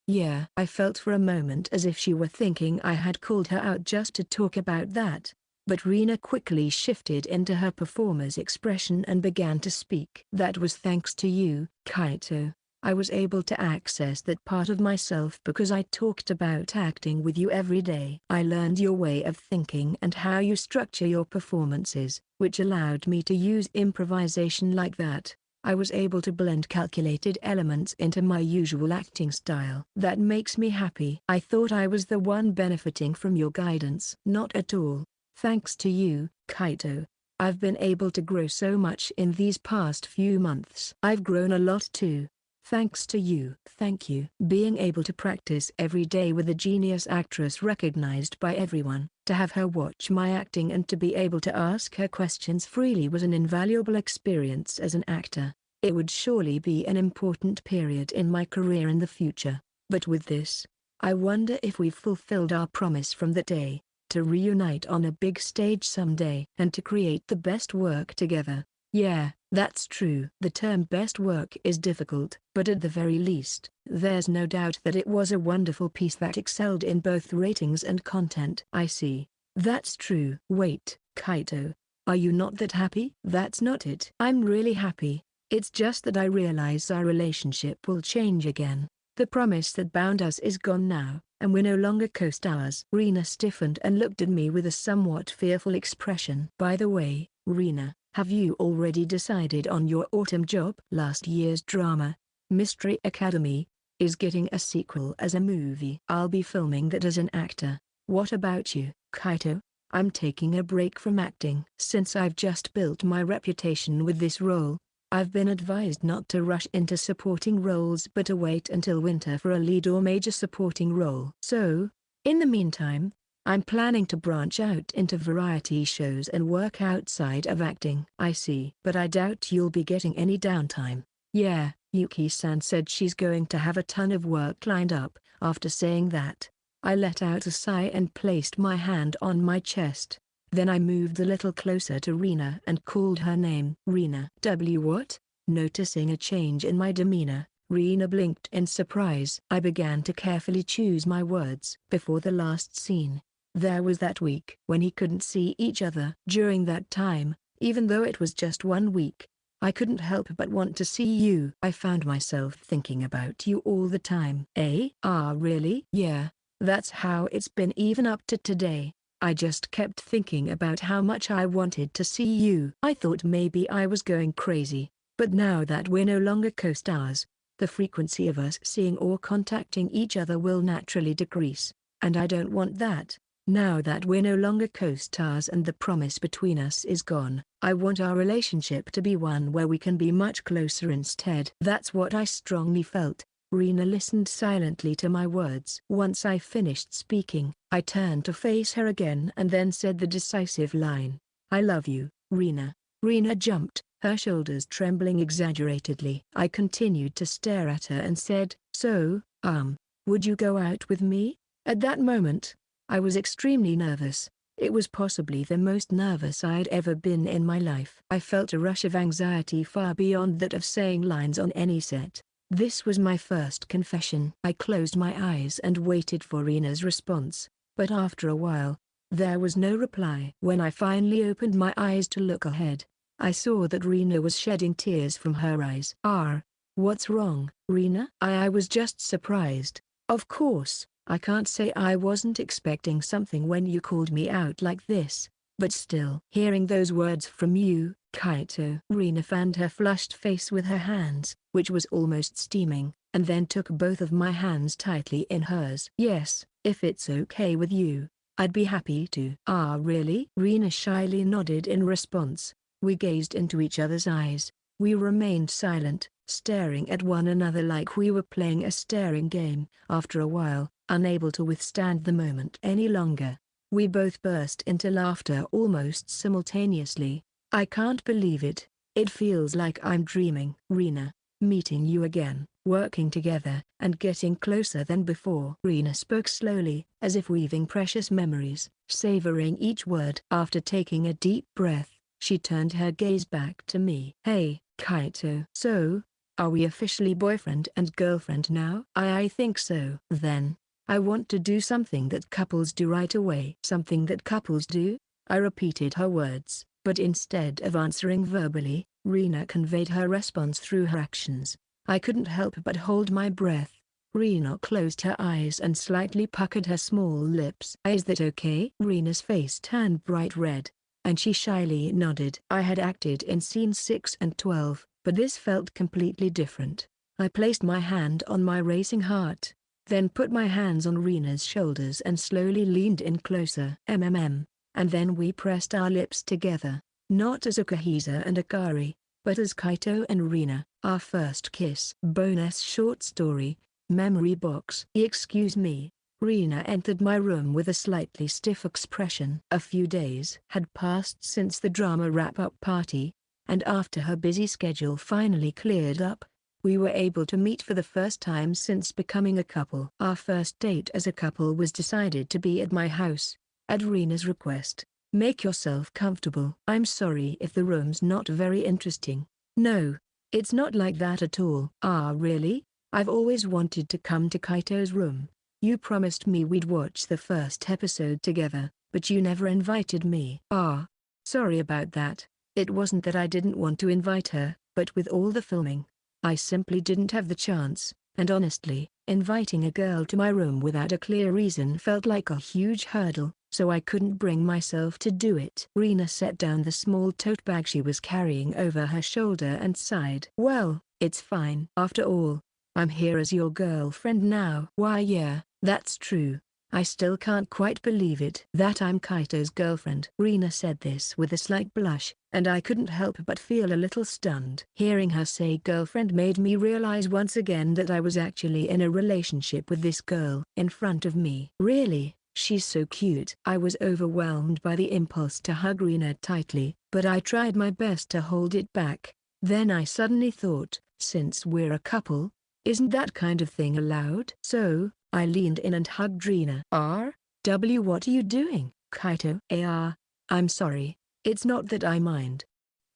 Yeah. I felt for a moment as if she were thinking I had called her out just to talk about that, but Reena quickly shifted into her performer's expression and began to speak. That was thanks to you, Kaito. I was able to access that part of myself because I talked about acting with you every day. I learned your way of thinking and how you structure your performances, which allowed me to use improvisation like that. I was able to blend calculated elements into my usual acting style. That makes me happy. I thought I was the one benefiting from your guidance. Not at all. Thanks to you, Kaito, I've been able to grow so much in these past few months. I've grown a lot too. Thanks to you. Thank you. Being able to practice every day with a genius actress recognized by everyone, to have her watch my acting and to be able to ask her questions freely was an invaluable experience as an actor. It would surely be an important period in my career in the future. But with this, I wonder if we've fulfilled our promise from that day. to reunite on a big stage someday and to create the best work together. Yeah, that's true. The term best work is difficult, but at the very least, there's no doubt that it was a wonderful piece that excelled in both ratings and content. I see. That's true. Wait, Kaito. Are you not that happy? That's not it. I'm really happy. It's just that I realize our relationship will change again. The promise that bound us is gone now, and we're no longer co-stars. Reena stiffened and looked at me with a somewhat fearful expression. By the way, Reena, have you already decided on your autumn job? Last year's drama, Mystery Academy, is getting a sequel as a movie. I'll be filming that as an actor. What about you, Kaito? I'm taking a break from acting. Since I've just built my reputation with this role, I've been advised not to rush into supporting roles but to wait until winter for a lead or major supporting role. So, in the meantime, I'm planning to branch out into variety shows and work outside of acting. I see. But I doubt you'll be getting any downtime. Yeah, Yuki-san said she's going to have a ton of work lined up. After saying that, I let out a sigh and placed my hand on my chest. Then I moved a little closer to Reena and called her name. Reena. What? Noticing a change in my demeanor, Reena blinked in surprise. I began to carefully choose my words. Before the last scene, there was that week when he couldn't see each other. During that time, even though it was just 1 week, I couldn't help but want to see you. I found myself thinking about you all the time. Really? Yeah, that's how it's been even up to today. I just kept thinking about how much I wanted to see you. I thought maybe I was going crazy, but now that we're no longer co-stars, the frequency of us seeing or contacting each other will naturally decrease, and I don't want that. Now that we're no longer co-stars and the promise between us is gone, I want our relationship to be one where we can be much closer instead. That's what I strongly felt. Reena listened silently to my words. Once I finished speaking, I turned to face her again and then said the decisive line, "I love you, Reena." Reena jumped, her shoulders trembling exaggeratedly. I continued to stare at her and said, "So, would you go out with me?" At that moment, I was extremely nervous. It was possibly the most nervous I'd ever been in my life. I felt a rush of anxiety far beyond that of saying lines on any set. This was my first confession. I closed my eyes and waited for Reena's response, but after a while, there was no reply. When I finally opened my eyes to look ahead, I saw that Reena was shedding tears from her eyes. What's wrong, Reena? I was just surprised. Of course, I can't say I wasn't expecting something when you called me out like this, but still. Hearing those words from you, Kaito. Reena fanned her flushed face with her hands, which was almost steaming, and then took both of my hands tightly in hers. Yes, if it's okay with you, I'd be happy to. Really? Reena shyly nodded in response. We gazed into each other's eyes. We remained silent, staring at one another like we were playing a staring game. After a while, unable to withstand the moment any longer, we both burst into laughter almost simultaneously. I can't believe it. It feels like I'm dreaming. Reena, meeting you again, working together, and getting closer than before. Reena spoke slowly, as if weaving precious memories, savoring each word. After taking a deep breath, she turned her gaze back to me. Hey, Kaito. So, are we officially boyfriend and girlfriend now? I think so. Then, I want to do something that couples do right away. Something that couples do? I repeated her words, but instead of answering verbally, Reena conveyed her response through her actions. I couldn't help but hold my breath. Reena closed her eyes and slightly puckered her small lips. Is that okay? Reena's face turned bright red, and she shyly nodded. I had acted in scenes 6 and 12, but this felt completely different. I placed my hand on my racing heart, then put my hands on Reena's shoulders and slowly leaned in closer. And then we pressed our lips together, not as Akahiza and Akari, but as Kaito and Reena. Our first kiss. Bonus short story, Memory Box. Excuse me. Reena entered my room with a slightly stiff expression. A few days had passed since the drama wrap-up party, and after her busy schedule finally cleared up, we were able to meet for the first time since becoming a couple. Our first date as a couple was decided to be at my house, At Reena's request, make yourself comfortable. I'm sorry if the room's not very interesting. No, it's not like that at all. Ah really? I've always wanted to come to Kaito's room. You promised me we'd watch the first episode together, but you never invited me. Ah, sorry about that. It wasn't that I didn't want to invite her, but with all the filming, I simply didn't have the chance, and honestly, inviting a girl to my room without a clear reason felt like a huge hurdle, so I couldn't bring myself to do it. Reena set down the small tote bag she was carrying over her shoulder and sighed. Well, it's fine. After all, I'm here as your girlfriend now. Why yeah, that's true. I still can't quite believe it that I'm Kaito's girlfriend. Reena said this with a slight blush, and I couldn't help but feel a little stunned. Hearing her say girlfriend made me realize once again that I was actually in a relationship with this girl in front of me. Really, she's so cute. I was overwhelmed by the impulse to hug Reena tightly, but I tried my best to hold it back. Then I suddenly thought, since we're a couple, isn't that kind of thing allowed? So, I leaned in and hugged Reena. What are you doing, Kaito? I'm sorry, it's not that I mind.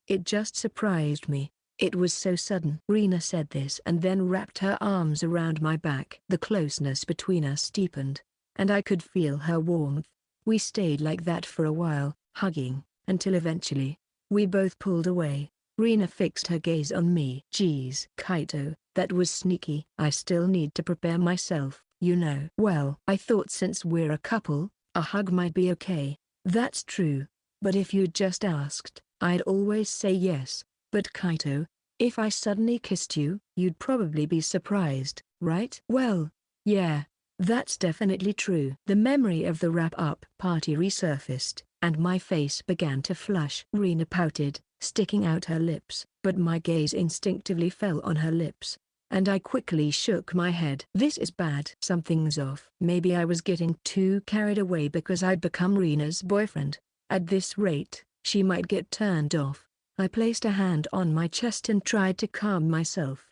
It just surprised me. It was so sudden. Reena said this and then wrapped her arms around my back. The closeness between us deepened, and I could feel her warmth. We stayed like that for a while, hugging, until eventually, we both pulled away. Reena fixed her gaze on me. Geez, Kaito, that was sneaky. I still need to prepare myself, you know. Well, I thought since we're a couple, a hug might be okay. That's true. But if you'd just asked, I'd always say yes. But Kaito, if I suddenly kissed you, you'd probably be surprised, right? Well, yeah, that's definitely true. The memory of the wrap-up party resurfaced, and my face began to flush. Reena pouted, sticking out her lips, but my gaze instinctively fell on her lips, and I quickly shook my head. This is bad. Something's off. Maybe I was getting too carried away because I'd become Reena's boyfriend. At this rate, she might get turned off. I placed a hand on my chest and tried to calm myself.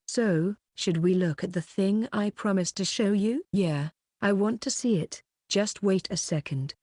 So, should we look at the thing I promised to show you? Yeah, I want to see it. Just wait a second.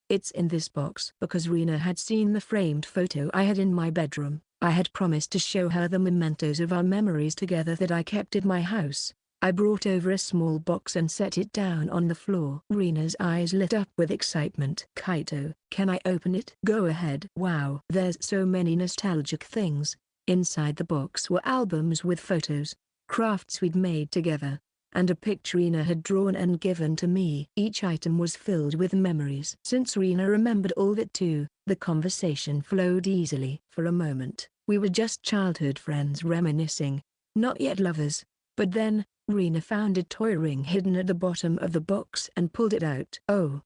It's in this box. Because Reena had seen the framed photo I had in my bedroom, I had promised to show her the mementos of our memories together that I kept at my house. I brought over a small box and set it down on the floor. Reena's eyes lit up with excitement. Kaito, can I open it? Go ahead. Wow. There's so many nostalgic things. Inside the box were albums with photos, crafts we'd made together, and a picture Reena had drawn and given to me. Each item was filled with memories. Since Reena remembered all of it too, the conversation flowed easily. For a moment, we were just childhood friends reminiscing, not yet lovers. But then, Reena found a toy ring hidden at the bottom of the box and pulled it out. Oh,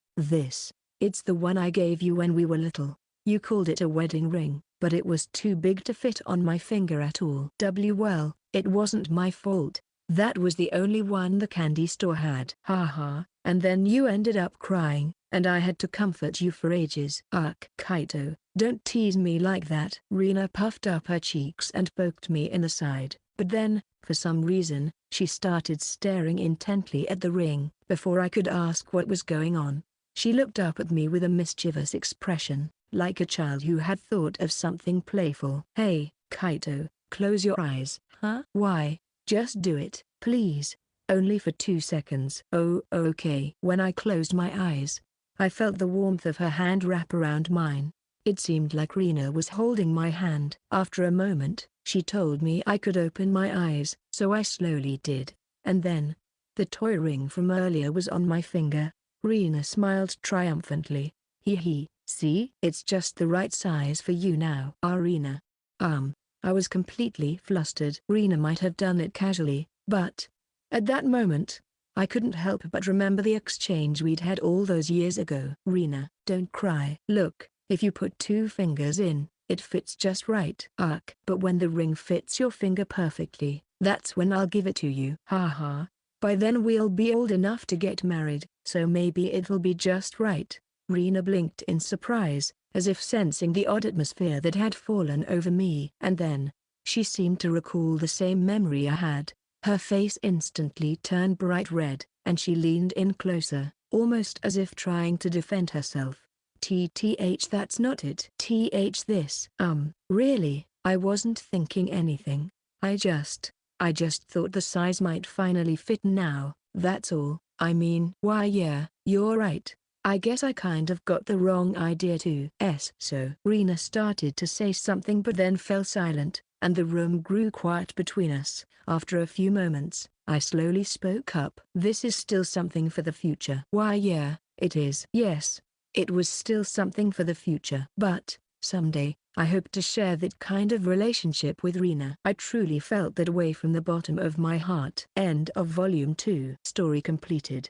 it's the one I gave you when we were little. You called it a wedding ring, but it was too big to fit on my finger at all. Well, it wasn't my fault. That was the only one the candy store had. Haha, and then you ended up crying, and I had to comfort you for ages. Ugh. Kaito, don't tease me like that. Reena puffed up her cheeks and poked me in the side, but then, for some reason, she started staring intently at the ring. Before I could ask what was going on, she looked up at me with a mischievous expression, like a child who had thought of something playful. Hey, Kaito, close your eyes. Huh? Why? Just do it, please. Only for 2 seconds. Oh, okay. When I closed my eyes, I felt the warmth of her hand wrap around mine. It seemed like Reena was holding my hand. After a moment, she told me I could open my eyes, so I slowly did. And then, the toy ring from earlier was on my finger. Reena smiled triumphantly. See? It's just the right size for you now. Reena. I was completely flustered. Reena might have done it casually, but at that moment, I couldn't help but remember the exchange we'd had all those years ago. Reena, don't cry. Look, if you put 2 fingers in, it fits just right. But when the ring fits your finger perfectly, that's when I'll give it to you. Haha. By then we'll be old enough to get married, so maybe it'll be just right. Reena blinked in surprise, as if sensing the odd atmosphere that had fallen over me. And then, she seemed to recall the same memory I had. Her face instantly turned bright red, and she leaned in closer, almost as if trying to defend herself. TTH, that's not it. TH, this. Really, I wasn't thinking anything. I just thought the size might finally fit now, that's all. I mean, why yeah, you're right. I guess I kind of got the wrong idea too. So Reena started to say something but then fell silent, and the room grew quiet between us. After a few moments, I slowly spoke up. This is still something for the future. Why yeah, it is. Yes, it was still something for the future. But, someday, I hope to share that kind of relationship with Reena. I truly felt that way from the bottom of my heart. End of Volume 2. Story completed.